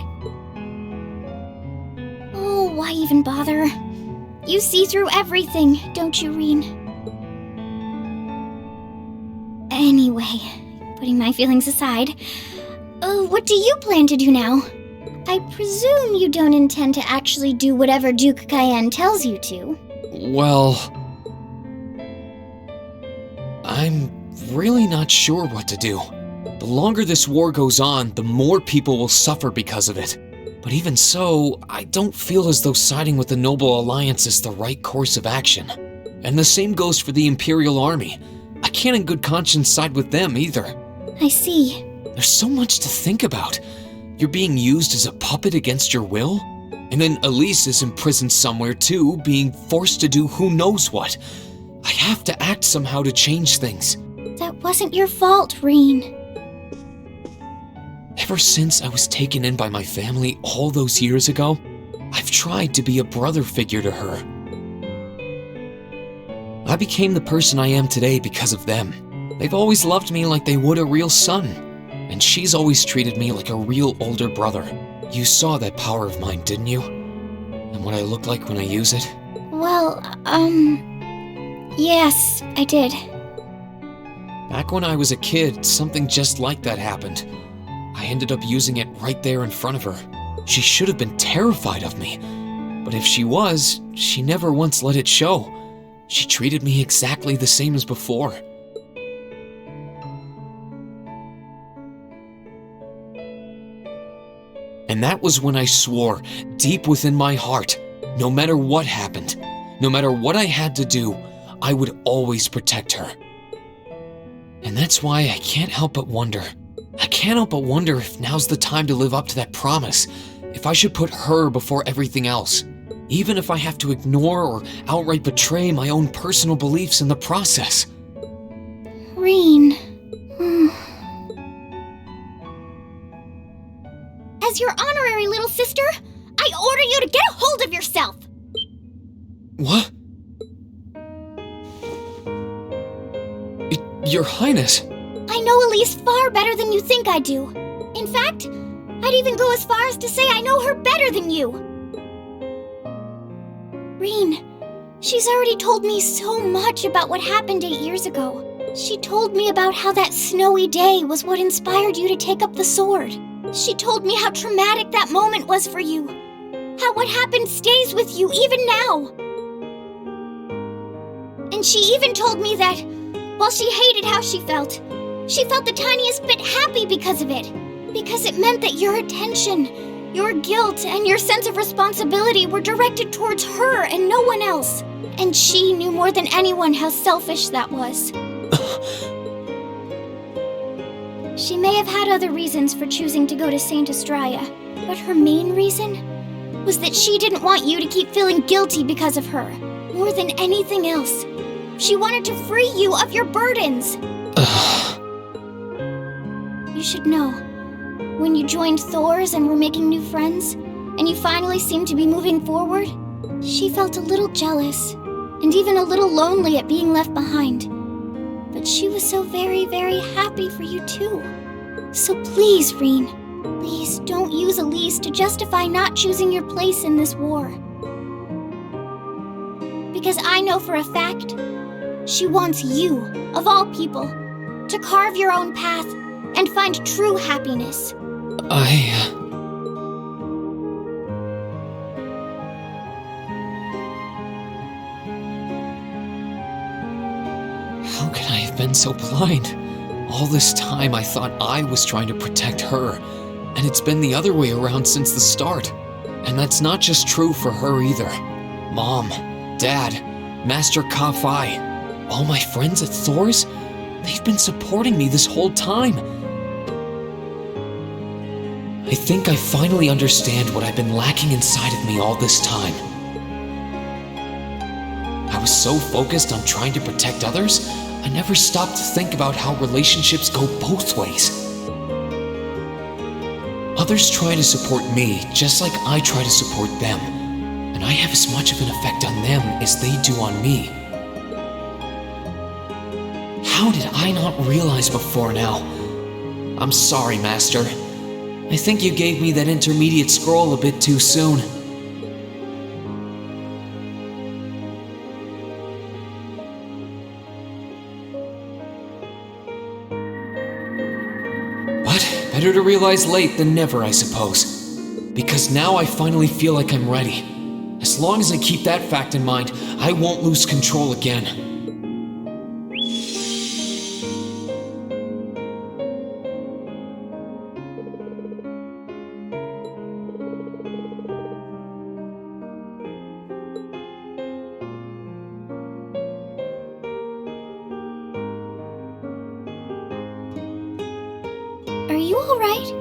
Oh, why even bother? You see through everything, don't you, Rean? Anyway, putting my feelings aside, what do you plan to do now? I presume you don't intend to actually do whatever Duke Cayenne tells you to. Well... I'm really not sure what to do. The longer this war goes on, the more people will suffer because of it. But even so, I don't feel as though siding with the Noble Alliance is the right course of action. And the same goes for the Imperial Army. I can't in good conscience side with them either. I see. There's so much to think about. You're being used as a puppet against your will? And then Elise is imprisoned somewhere too, being forced to do who knows what. I have to act somehow to change things. That wasn't your fault, Rean. Ever since I was taken in by my family all those years ago, I've tried to be a brother figure to her. I became the person I am today because of them. They've always loved me like they would a real son, and she's always treated me like a real older brother. You saw that power of mine, didn't you? And what I look like when I use it? Well, yes, I did. Back when I was a kid, something just like that happened. I ended up using it right there in front of her. She should have been terrified of me. But if she was, she never once let it show. She treated me exactly the same as before. And that was when I swore, deep within my heart, no matter what happened, no matter what I had to do, I would always protect her. And that's why I can't help but wonder. I can't help but wonder if now's the time to live up to that promise, if I should put her before everything else, even if I have to ignore or outright betray my own personal beliefs in the process. Rean. As your honorary little sister, I order you to get a hold of yourself! What? Your Highness. I know Elise far better than you think I do. In fact, I'd even go as far as to say I know her better than you. Rean, she's already told me so much about what happened 8 years ago. She told me about how that snowy day was what inspired you to take up the sword. She told me how traumatic that moment was for you. How what happened stays with you even now. And she even told me that, while she hated how she felt the tiniest bit happy because of it. Because it meant that your attention, your guilt, and your sense of responsibility were directed towards her and no one else. And she knew more than anyone how selfish that was. She may have had other reasons for choosing to go to Saint Estrella, but her main reason was that she didn't want you to keep feeling guilty because of her, more than anything else. She wanted to free you of your burdens. You should know, when you joined Thor's and were making new friends, and you finally seemed to be moving forward, she felt a little jealous, and even a little lonely at being left behind. But she was so very, very happy for you too. So please, Rean, please don't use Elise to justify not choosing your place in this war. Because I know for a fact, she wants you, of all people, to carve your own path and find true happiness. How can I have been so blind? All this time I thought I was trying to protect her, and it's been the other way around since the start. And that's not just true for her either. Mom, Dad, Master Ka-Fai, all my friends at Thor's, they've been supporting me this whole time. I think I finally understand what I've been lacking inside of me all this time. I was so focused on trying to protect others, I never stopped to think about how relationships go both ways. Others try to support me just like I try to support them, and I have as much of an effect on them as they do on me. How did I not realize before now? I'm sorry, Master. I think you gave me that intermediate scroll a bit too soon. But better to realize late than never, I suppose. Because now I finally feel like I'm ready. As long as I keep that fact in mind, I won't lose control again. Are you alright?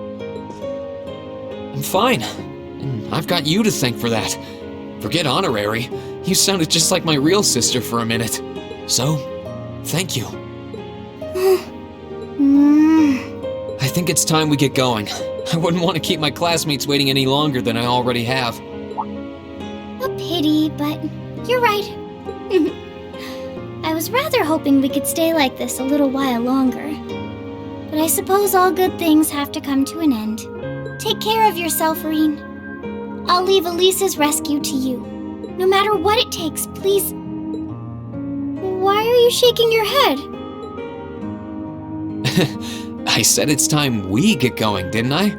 I'm fine. And I've got you to thank for that. Forget honorary. You sounded just like my real sister for a minute. So, thank you. I think it's time we get going. I wouldn't want to keep my classmates waiting any longer than I already have. A pity, but you're right. I was rather hoping we could stay like this a little while longer. But I suppose all good things have to come to an end. Take care of yourself, Rean. I'll leave Elise's rescue to you. No matter what it takes, please. Why are you shaking your head? I said it's time we get going, didn't I?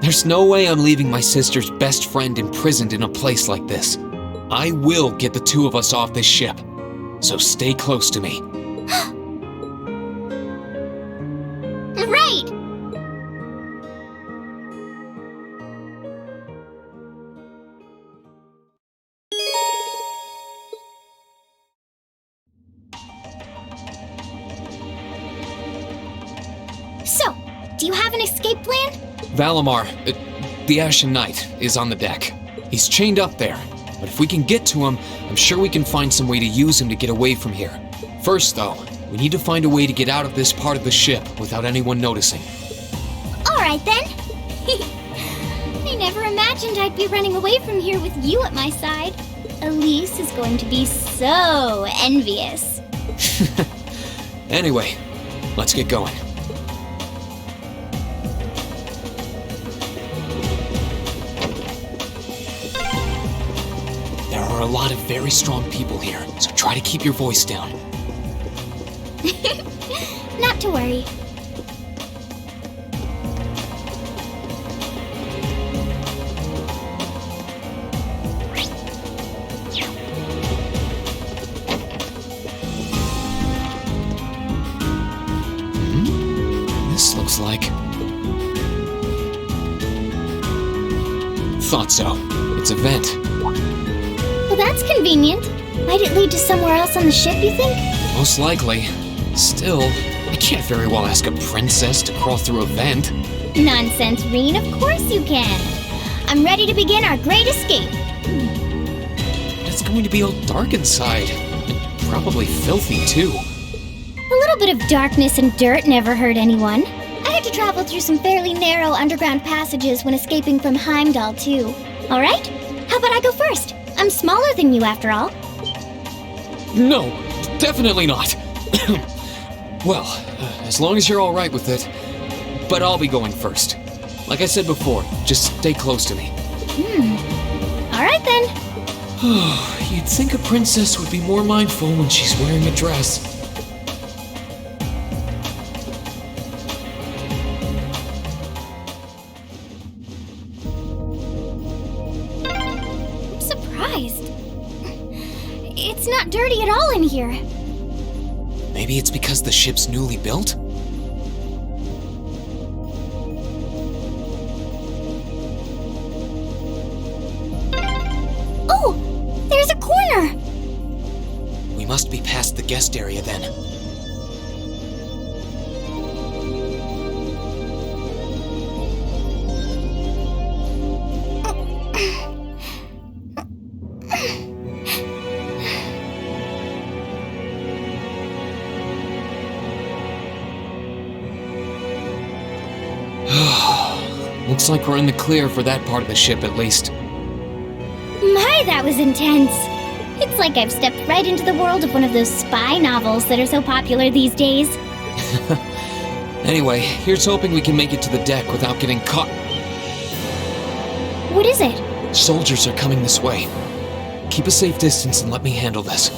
There's no way I'm leaving my sister's best friend imprisoned in a place like this. I will get the two of us off this ship. So stay close to me. Right! So, do you have an escape plan? Valimar, the Ashen Knight, is on the deck. He's chained up there, but if we can get to him, I'm sure we can find some way to use him to get away from here. First, though, we need to find a way to get out of this part of the ship without anyone noticing. Alright then. I never imagined I'd be running away from here with you at my side. Elise is going to be so envious. Anyway, let's get going. There are a lot of very strong people here, so try to keep your voice down. Not to worry. This looks like... Thought so. It's a vent. Well, that's convenient. Might it lead to somewhere else on the ship, you think? Most likely. Still, I can't very well ask a princess to crawl through a vent. Nonsense, Rean. Of course you can. I'm ready to begin our great escape. But it's going to be all dark inside. And probably filthy, too. A little bit of darkness and dirt never hurt anyone. I had to travel through some fairly narrow underground passages when escaping from Heimdall, too. All right? How about I go first? I'm smaller than you, after all. No, definitely not. Well, as long as you're all right with it. But I'll be going first. Like I said before, just stay close to me. All right, then. You'd think a princess would be more mindful when she's wearing a dress. I'm surprised. It's not dirty at all in here. Maybe it's because the ship's newly built? Oh, there's a corner. We must be past the guest area then. Looks like we're in the clear for that part of the ship, at least. My, that was intense. It's like I've stepped right into the world of one of those spy novels that are so popular these days. Anyway, here's hoping we can make it to the deck without getting caught. What is it? Soldiers are coming this way. Keep a safe distance and let me handle this.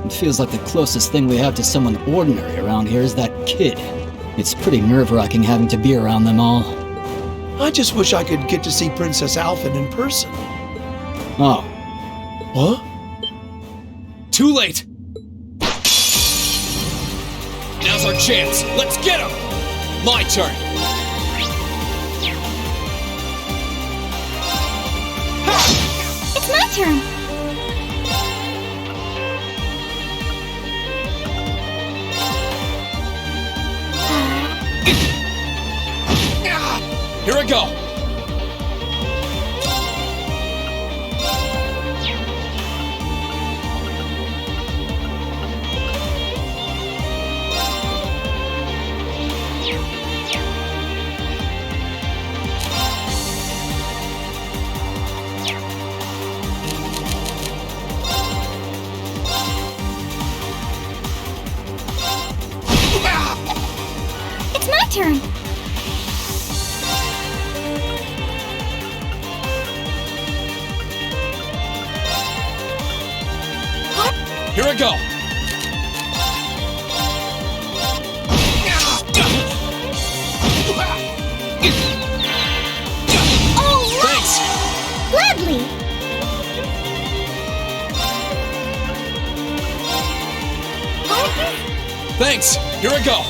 It feels like the closest thing we have to someone ordinary around here is that kid. It's pretty nerve-wracking having to be around them all. I just wish I could get to see Princess Alphen in person. Oh. What? Too late! Now's our chance! Let's get him! My turn! It's my turn! Here I go! It's my turn! Here I go! Oh, thanks! Gladly! Thanks! Here I go!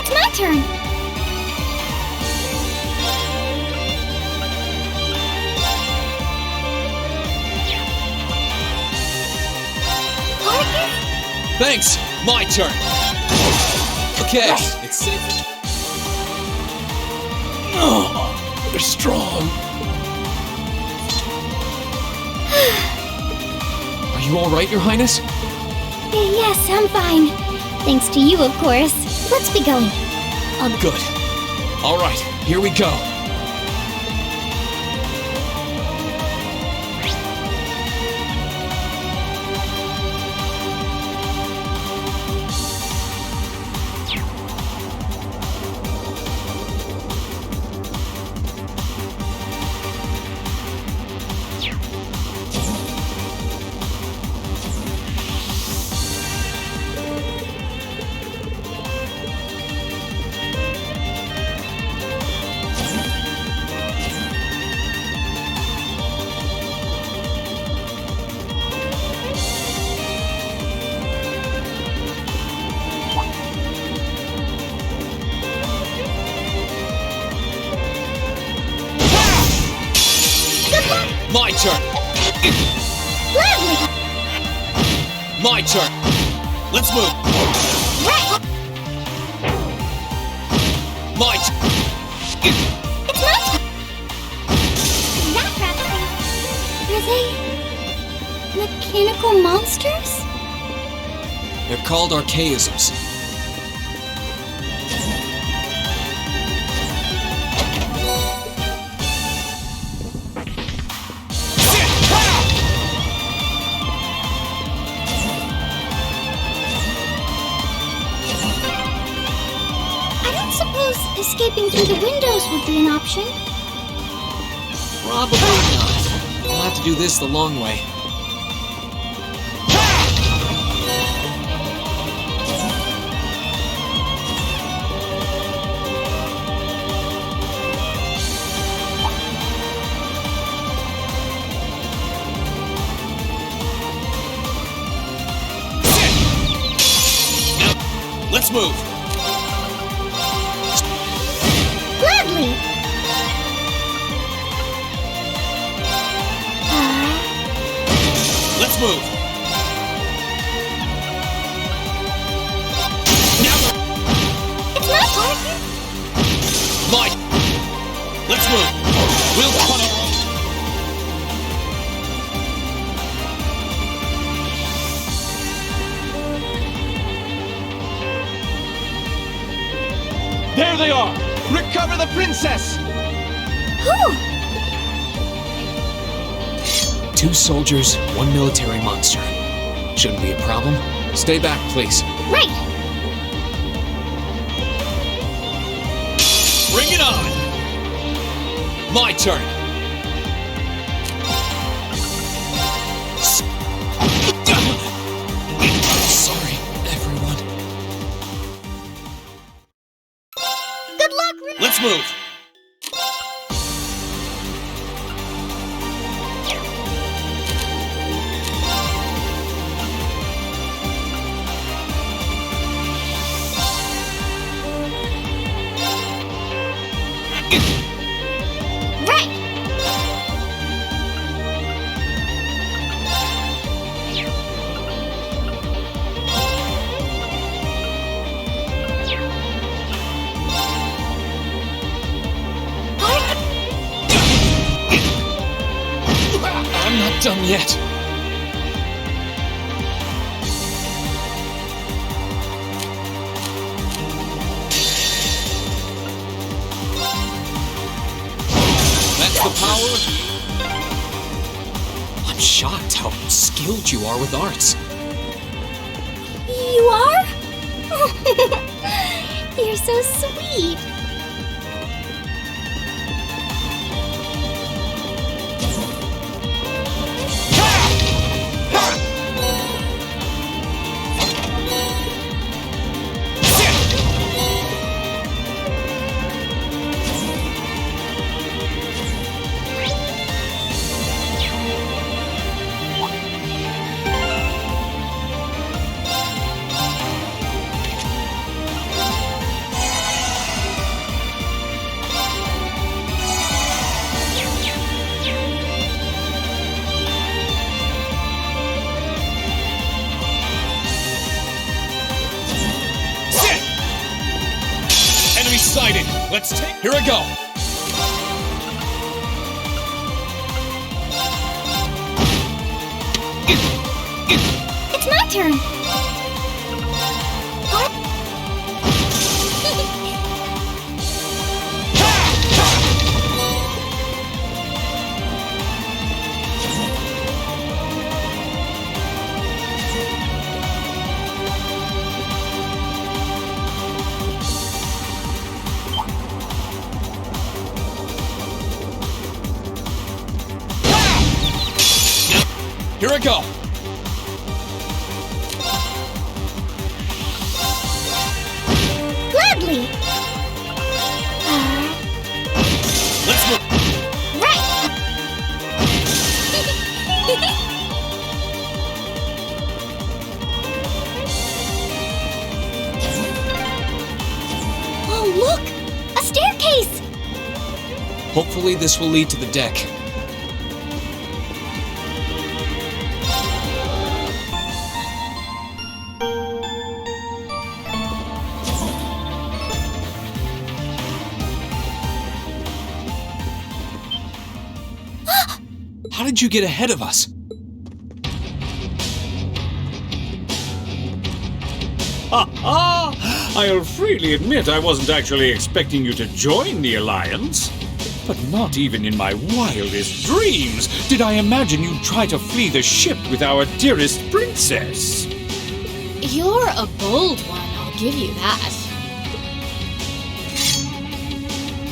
It's my turn! Thanks! My turn! Okay, it's safe. Oh, they're strong. Are you alright, Your Highness? Yes, I'm fine. Thanks to you, of course. Let's be going. Good. Alright, here we go. My turn! Gladly! My turn! Let's move! My turn! It's my turn! That rather... Are they... mechanical monsters? They're called archaisms. Escaping through the windows would be an option. Probably not. We'll have to do this the long way. Now, let's move. Gladly! Let's move. It's my turn. My. There they are! Recover the princess! Whew! 2 soldiers, 1 military monster. Shouldn't be a problem. Stay back, please. Right! Bring it on! My turn! Sorry, everyone. Good luck, Rick! Let's move! Right! I'm not done yet. That's the power. I'm shocked how skilled you are with arts. You are? You're so sweet. Enemy sighted. Let's take. Here I go. It's my turn. Here I go. Gladly. Let's move. Right. Oh, look! A staircase! Hopefully this will lead to the deck. How did you get ahead of us? I'll freely admit I wasn't actually expecting you to join the Alliance. But not even in my wildest dreams did I imagine you'd try to flee the ship with our dearest princess. You're a bold one, I'll give you that.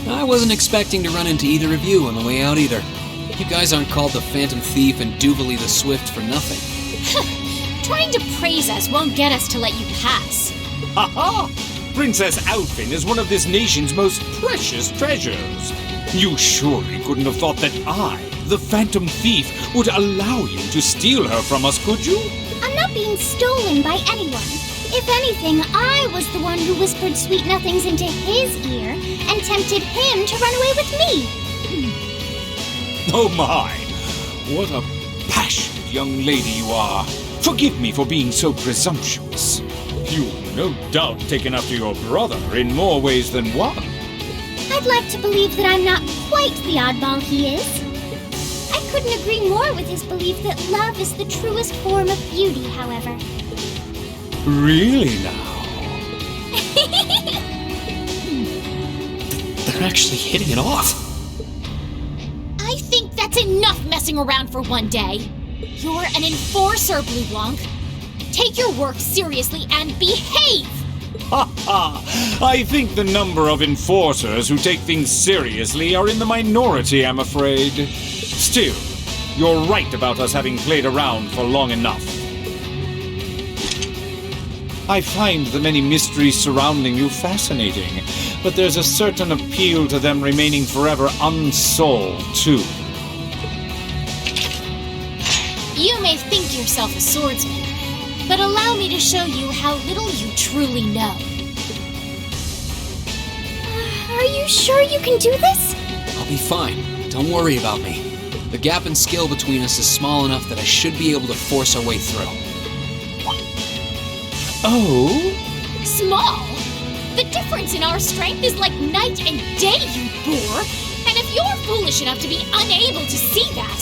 I wasn't expecting to run into either of you on the way out either. You guys aren't called the Phantom Thief and Duvalie the Swift for nothing. Trying to praise us won't get us to let you pass. Ha ha! Princess Alfin is one of this nation's most precious treasures. You surely couldn't have thought that I, the Phantom Thief, would allow you to steal her from us, could you? I'm not being stolen by anyone. If anything, I was the one who whispered sweet nothings into his ear and tempted him to run away with me. Oh my! What a passionate young lady you are. Forgive me for being so presumptuous. You've no doubt taken after your brother in more ways than one. I'd like to believe that I'm not quite the oddball he is. I couldn't agree more with his belief that love is the truest form of beauty, however. Really now? They're actually hitting it off. I think that's enough messing around for one day. You're an enforcer, Blue Blanc. Take your work seriously and behave! Ha ha! I think the number of enforcers who take things seriously are in the minority, I'm afraid. Still, you're right about us having played around for long enough. I find the many mysteries surrounding you fascinating, but there's a certain appeal to them remaining forever unsolved, too. You may think yourself a swordsman, but allow me to show you how little you truly know. Are you sure you can do this? I'll be fine. Don't worry about me. The gap in skill between us is small enough that I should be able to force our way through. Oh? Small? The difference in our strength is like night and day, you boor! And if you're foolish enough to be unable to see that,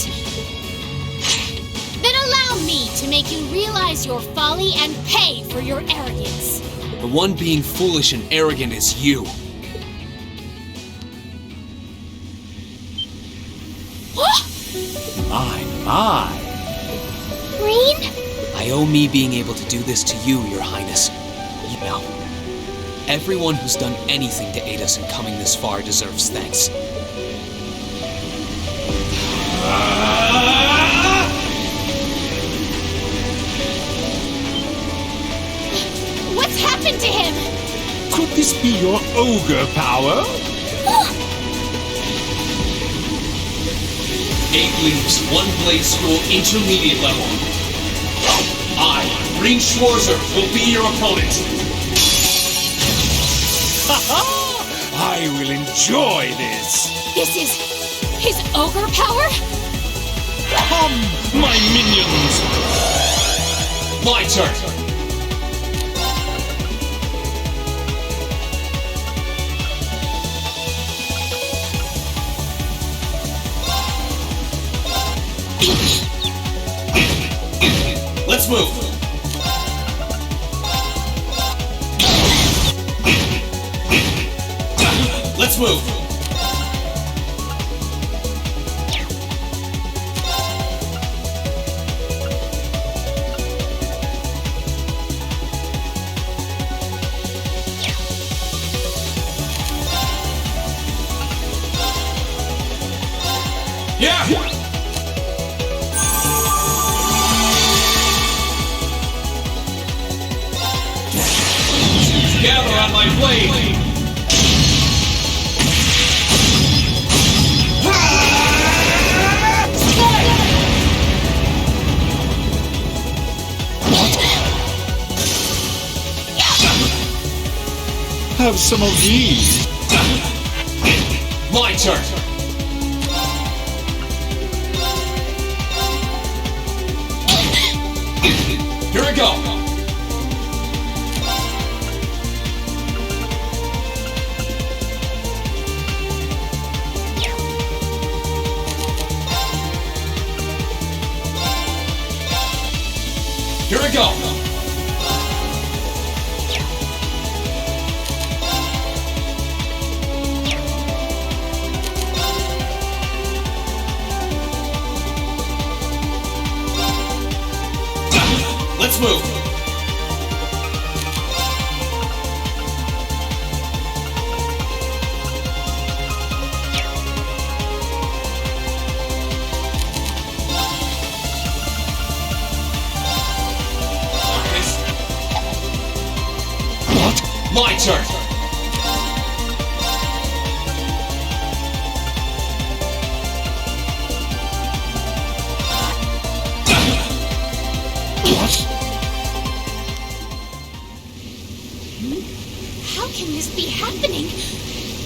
then allow me to make you realize your folly and pay for your arrogance. The one being foolish and arrogant is you. My. Rean? I owe me being able to do this to you, Your Highness. You know, everyone who's done anything to aid us in coming this far deserves thanks. What's happened to him? Could this be your ogre power? 8 leagues, 1 blade school, intermediate level. I, Rean Schwarzer, will be your opponent. I will enjoy this. This is his ogre power? Come, my minions! My turn. Let's move. Let's move. Yeah. Gather on my blade! Have some of these. My turn! Here we go! Here we go! Let's move! My turn! How can this be happening?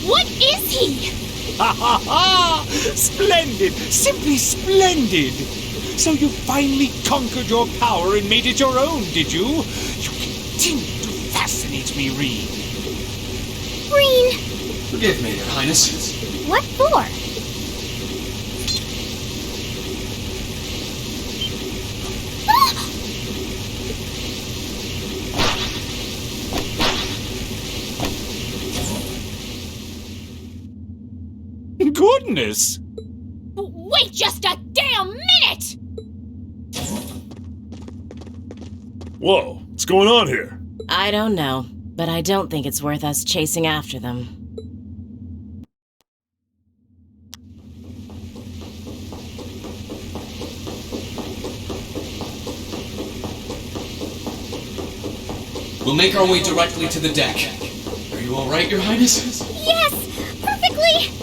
What is he? Ha ha ha! Splendid! Simply splendid! So you finally conquered your power and made it your own, did you? You continue to fascinate me, Rean. Rean! Forgive me, Your Highness. What for? goodness! Wait just a damn minute! Whoa, what's going on here? I don't know, but I don't think it's worth us chasing after them. We'll make our way directly to the deck. Are you all right, Your Highness? Yes! Perfectly!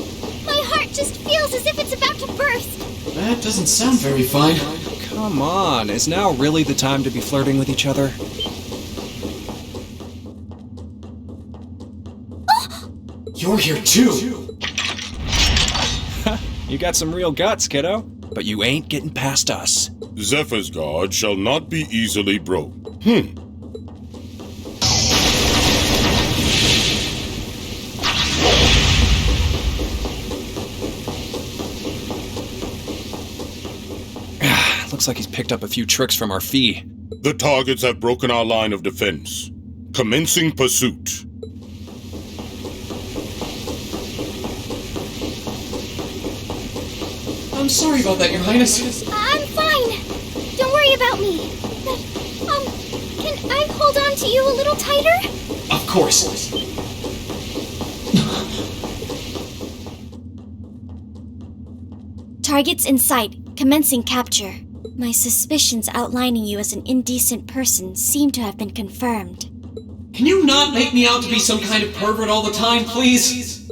My heart just feels as if it's about to burst. That doesn't sound very fine. Come on, is now really the time to be flirting with each other? You're here too! You got some real guts, kiddo. But you ain't getting past us. Zephyr's guard shall not be easily broke. Looks like he's picked up a few tricks from our fee. The targets have broken our line of defense. Commencing pursuit. I'm sorry about that, Your Highness. I'm fine. Don't worry about me. But, can I hold on to you a little tighter? Of course. Targets in sight. Commencing capture. My suspicions outlining you as an indecent person seem to have been confirmed. Can you not make me out to be some kind of pervert all the time, please?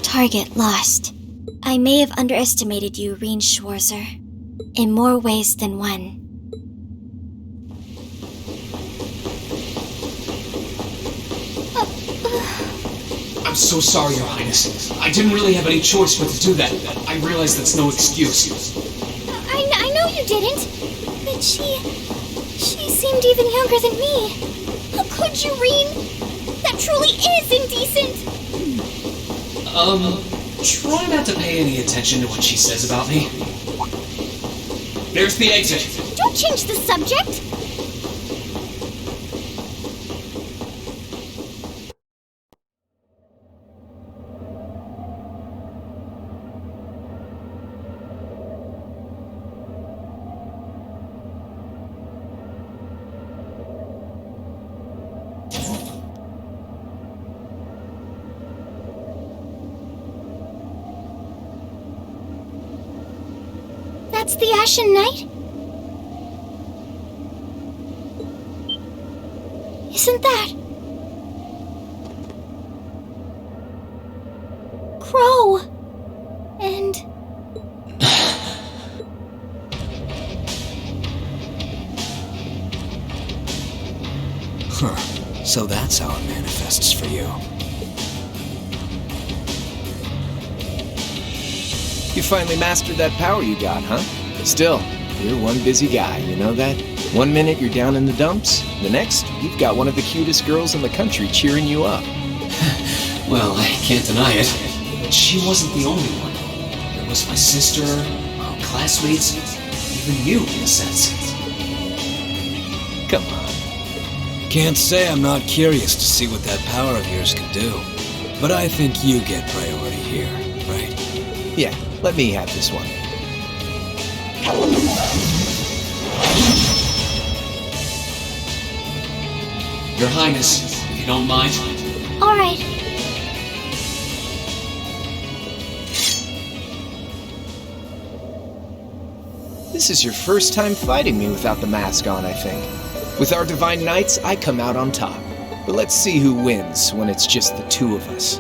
Target lost. I may have underestimated you, Reen Schwarzer. In more ways than one. I'm so sorry, Your Highness. I didn't really have any choice but to do that. I realize that's no excuse. I know you didn't. But she seemed even younger than me. How could you, Reen? That truly is indecent. Try not to pay any attention to what she says about me. There's the exit. Don't change the subject. That's the Ashen Knight? Isn't that... Crow? And... Huh. So that's how it manifests for you. You finally mastered that power you got, huh? But still, you're one busy guy, you know that? One minute you're down in the dumps, the next, you've got one of the cutest girls in the country cheering you up. Well, I can't deny it. But she wasn't the only one. There was my sister, our classmates, even you, in a sense. Come on. Can't say I'm not curious to see what that power of yours can do. But I think you get priority here, right? Yeah, let me have this one. Your Highness, if you don't mind. All right. This is your first time fighting me without the mask on, I think. With our Divine Knights, I come out on top. But let's see who wins when it's just the two of us.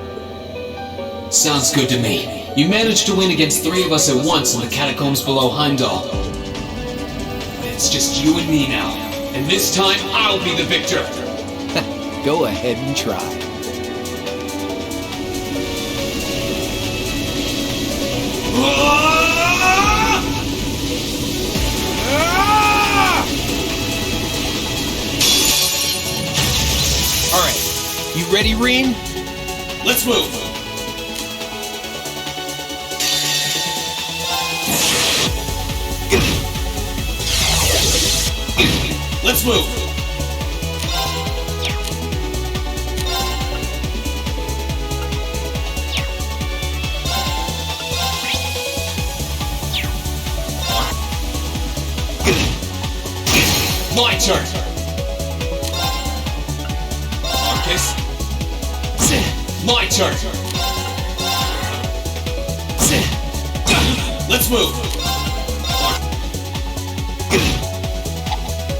Sounds good to me. You managed to win against 3 of us at once in the catacombs below Heimdall. But it's just you and me now. And this time, I'll be the victor. Go ahead and try. All right, you ready, Reen? Let's move. Let's move! My turn! Marcus! My turn! Let's move!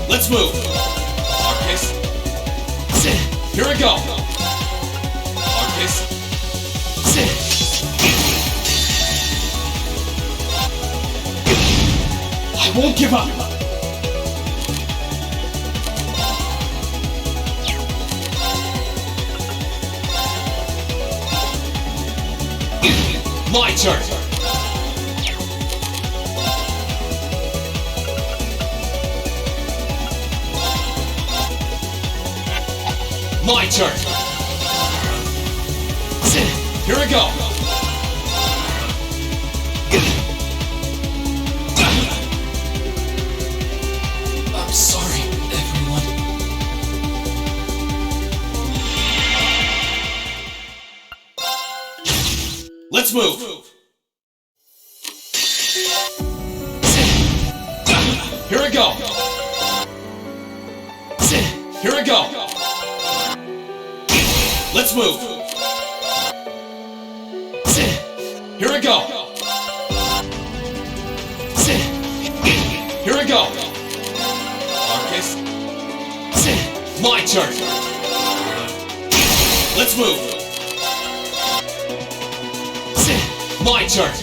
Let's move! Marcus! Here we go! Marcus! I won't give up! My turn! My turn! Here we go! I'm sorry, everyone. Let's move! Here we go! Here we go! Let's move! Here we go! Here we go! Marcus! My turn! Let's move! My turn!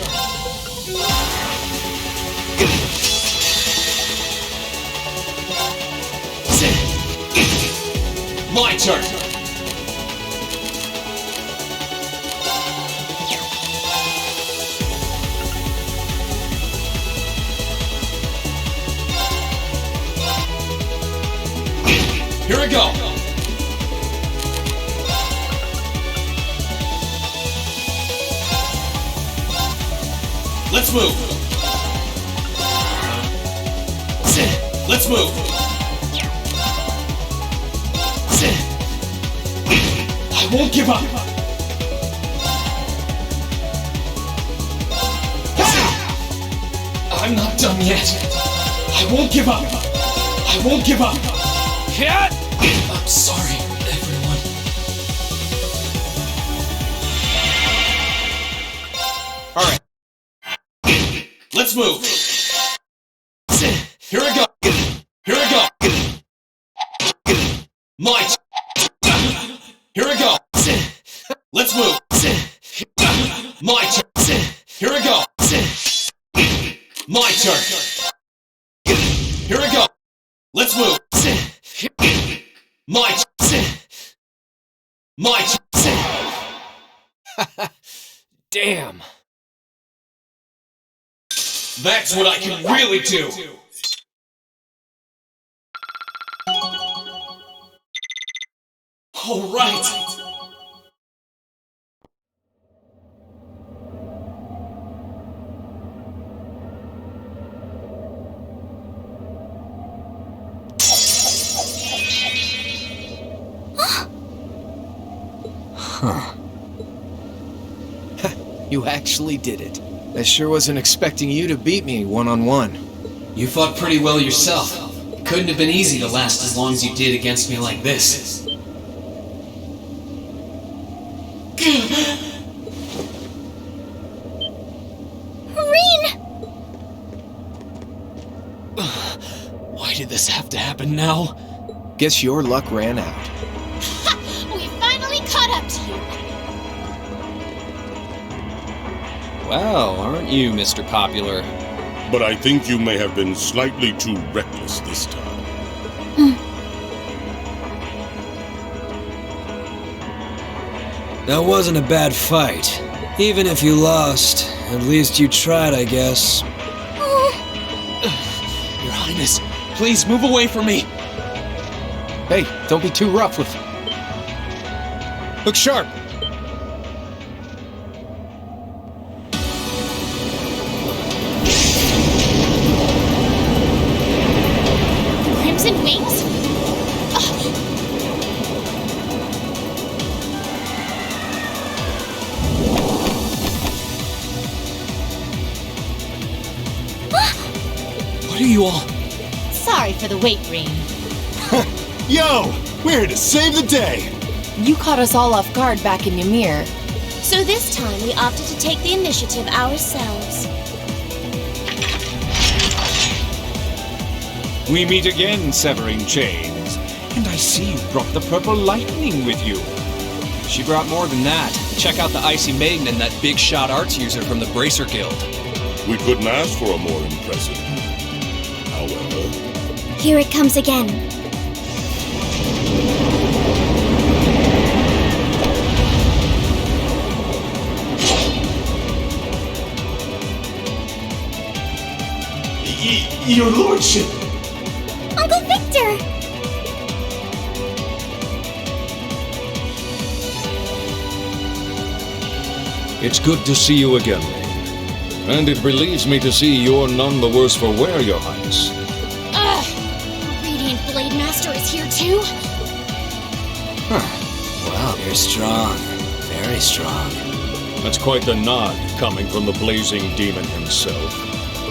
My turn! Here we go! Let's move! Let's move! I won't give up! I'm not done yet! I won't give up! I won't give up! I'm sorry, everyone. Alright. Let's move! Here we go! Here we go! My Here we go! Let's move! My turn! Here we go! My turn! Here we go! Let's move! My Damn! That's what I can really do! All right! Huh. You actually did it. I sure wasn't expecting you to beat me one-on-one. You fought pretty well yourself. It couldn't have been easy to last as long as you did against me like this. Rean! Why did this have to happen now? Guess your luck ran out. We finally caught up to you! Well, aren't you, Mr. Popular? But I think you may have been slightly too reckless this time. That wasn't a bad fight. Even if you lost, at least you tried, I guess. Your Highness, please move away from me. Hey, don't be too rough with... Look sharp! Crimson wings? What are you all? Sorry for the wait, Rean. Yo! We're here to save the day! You caught us all off guard back in Ymir. So this time we opted to take the initiative ourselves. We meet again, Severing Chains. And I see you brought the Purple Lightning with you. She brought more than that. Check out the Icy Maiden and that big shot arts user from the Bracer Guild. We couldn't ask for a more impressive. However, Here it comes again. Your Lordship! Uncle Victor! It's good to see you again, Rain. And it relieves me to see you're none the worse for wear, Your Highness. Ugh! Radiant Blade Master is here too? Wow, you're strong. Very strong. That's quite the nod coming from the blazing demon himself.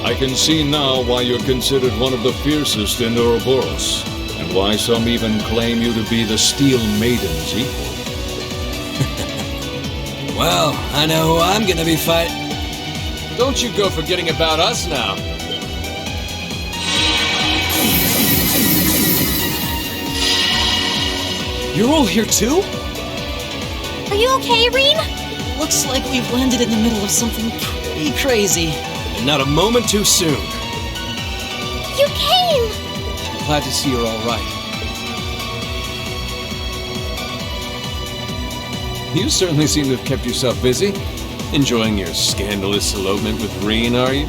I can see now why you're considered one of the fiercest in Ouroboros, and why some even claim you to be the Steel Maiden's equal. Well, I know who I'm gonna be fighting. Don't you go forgetting about us now. You're all here too? Are you okay, Rean? Looks like we've landed in the middle of something pretty crazy. And not a moment too soon. You came! Glad to see you're all right. You certainly seem to have kept yourself busy. Enjoying your scandalous elopement with Rean, are you?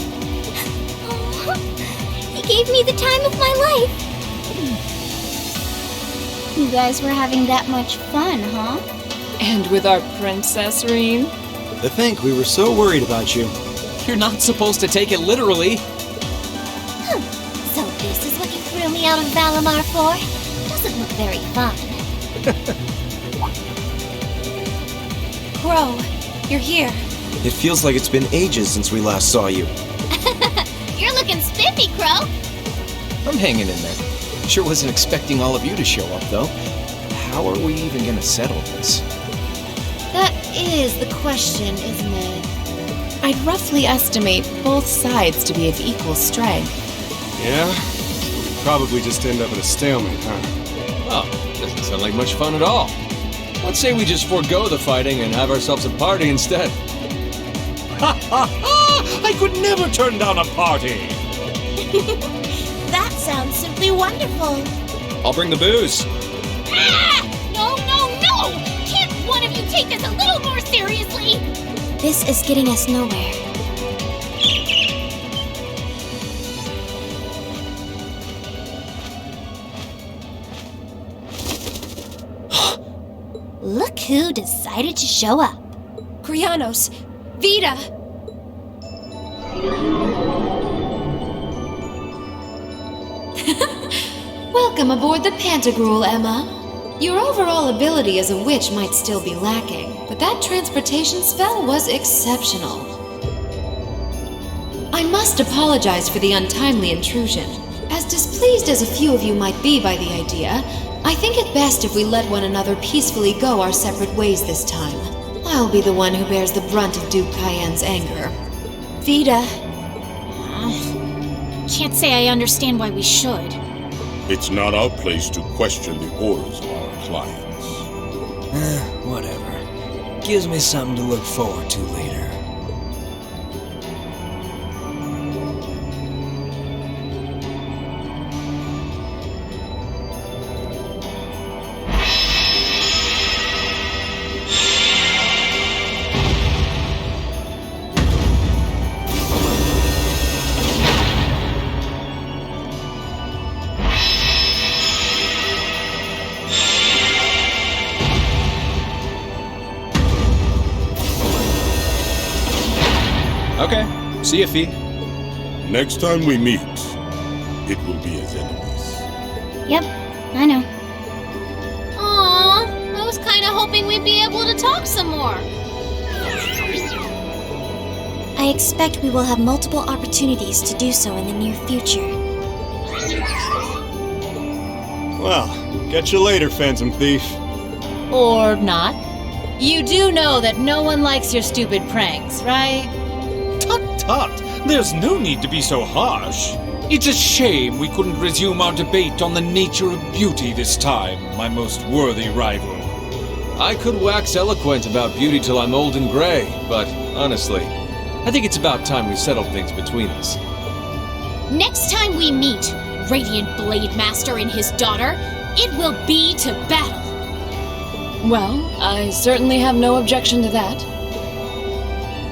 He gave me the time of my life. You guys were having that much fun, huh? And with our princess, Rean? To think we were so worried about you. You're not supposed to take it literally. So this is what you threw me out of Valimar for? Doesn't look very fun. Crow, you're here. It feels like it's been ages since we last saw you. You're looking spiffy, Crow. I'm hanging in there. Sure wasn't expecting all of you to show up, though. How are we even gonna settle this? That is the question, isn't it? I'd roughly estimate both sides to be of equal strength. Yeah? We'd probably just end up at a stalemate, huh? Oh, doesn't sound like much fun at all. Let's say we just forego the fighting and have ourselves a party instead. Ha ha ha! I could never turn down a party! That sounds simply wonderful. I'll bring the booze. Ah! No, no, no! Can't one of you take this a little more seriously? This is getting us nowhere. Look who decided to show up. Krianos, Vita! Welcome aboard the Pantagruel, Emma. Your overall ability as a witch might still be lacking, but that transportation spell was exceptional. I must apologize for the untimely intrusion. As displeased as a few of you might be by the idea, I think it best if we let one another peacefully go our separate ways this time. I'll be the one who bears the brunt of Duke Cayenne's anger. Vita. Can't say I understand why we should. It's not our place to question the orders of our clients. Whatever. Gives me something to look forward to later. Okay. See ya, Fee. Next time we meet, it will be as enemies. Yep, I know. Aww, I was kinda hoping we'd be able to talk some more. I expect we will have multiple opportunities to do so in the near future. Well, catch you later, Phantom Thief. Or not. You do know that no one likes your stupid pranks, right? Tut tut! There's no need to be so harsh. It's a shame we couldn't resume our debate on the nature of beauty this time, my most worthy rival. I could wax eloquent about beauty till I'm old and gray, but honestly, I think it's about time we settled things between us. Next time we meet, Radiant Blade Master and his daughter, it will be to battle. Well, I certainly have no objection to that.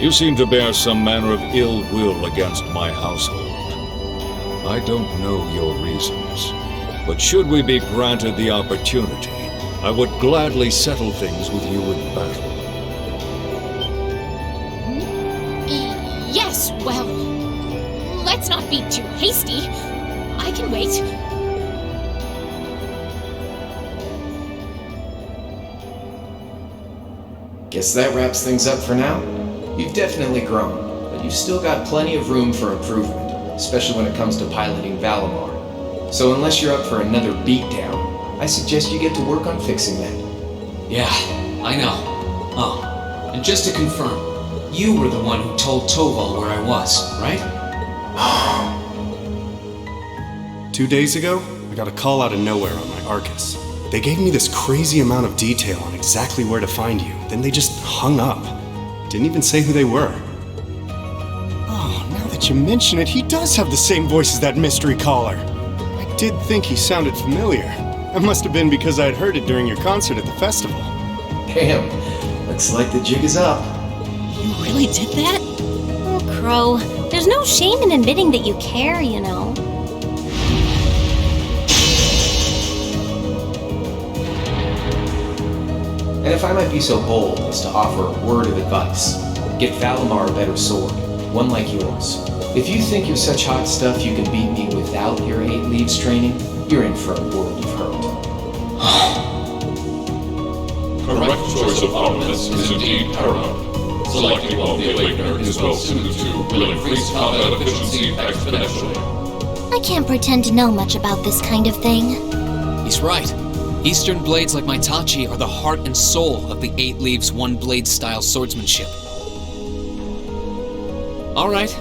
You seem to bear some manner of ill will against my household. I don't know your reasons, but should we be granted the opportunity, I would gladly settle things with you in battle. Yes, well, let's not be too hasty. I can wait. Guess that wraps things up for now. You've definitely grown, but you've still got plenty of room for improvement, especially when it comes to piloting Valimar. So unless you're up for another beatdown, I suggest you get to work on fixing that. Yeah, I know. Oh, and just to confirm, you were the one who told Toval where I was, right? 2 days ago, I got a call out of nowhere on my Arcus. They gave me this crazy amount of detail on exactly where to find you, then they just hung up. Didn't even say who they were. Oh, now that you mention it, he does have the same voice as that mystery caller. I did think he sounded familiar. That must have been because I'd heard it during your concert at the festival. Damn, looks like the jig is up. You really did that? Oh, Crow, there's no shame in admitting that you care, you know. And if I might be so bold as to offer a word of advice, get Valimar a better sword, one like yours. If you think you're such hot stuff you can beat me without your 8 leaves training, you're in for a world of hurt. Correct choice of armaments is indeed paramount. Selecting one of the Awakener is well suited to will increase combat efficiency exponentially. I can't pretend to know much about this kind of thing. He's right. Eastern blades like my Tachi are the heart and soul of the 8 Leaves 1 Blade style swordsmanship. Alright,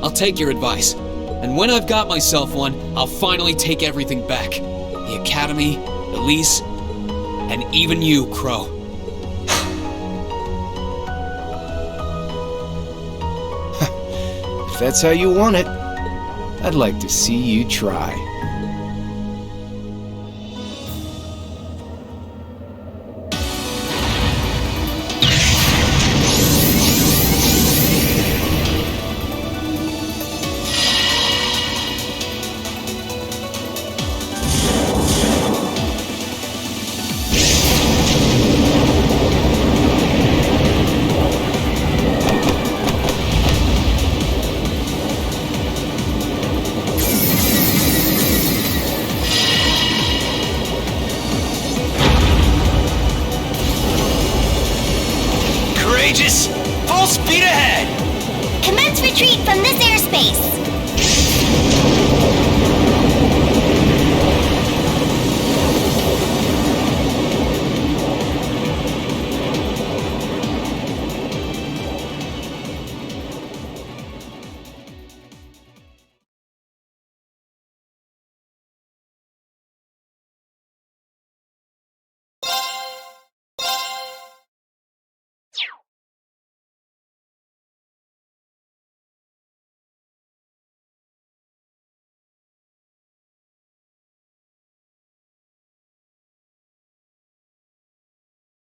I'll take your advice. And when I've got myself one, I'll finally take everything back. The Academy, Elise, and even you, Crow. If that's how you want it, I'd like to see you try. Full speed ahead! Commence retreat from this airspace!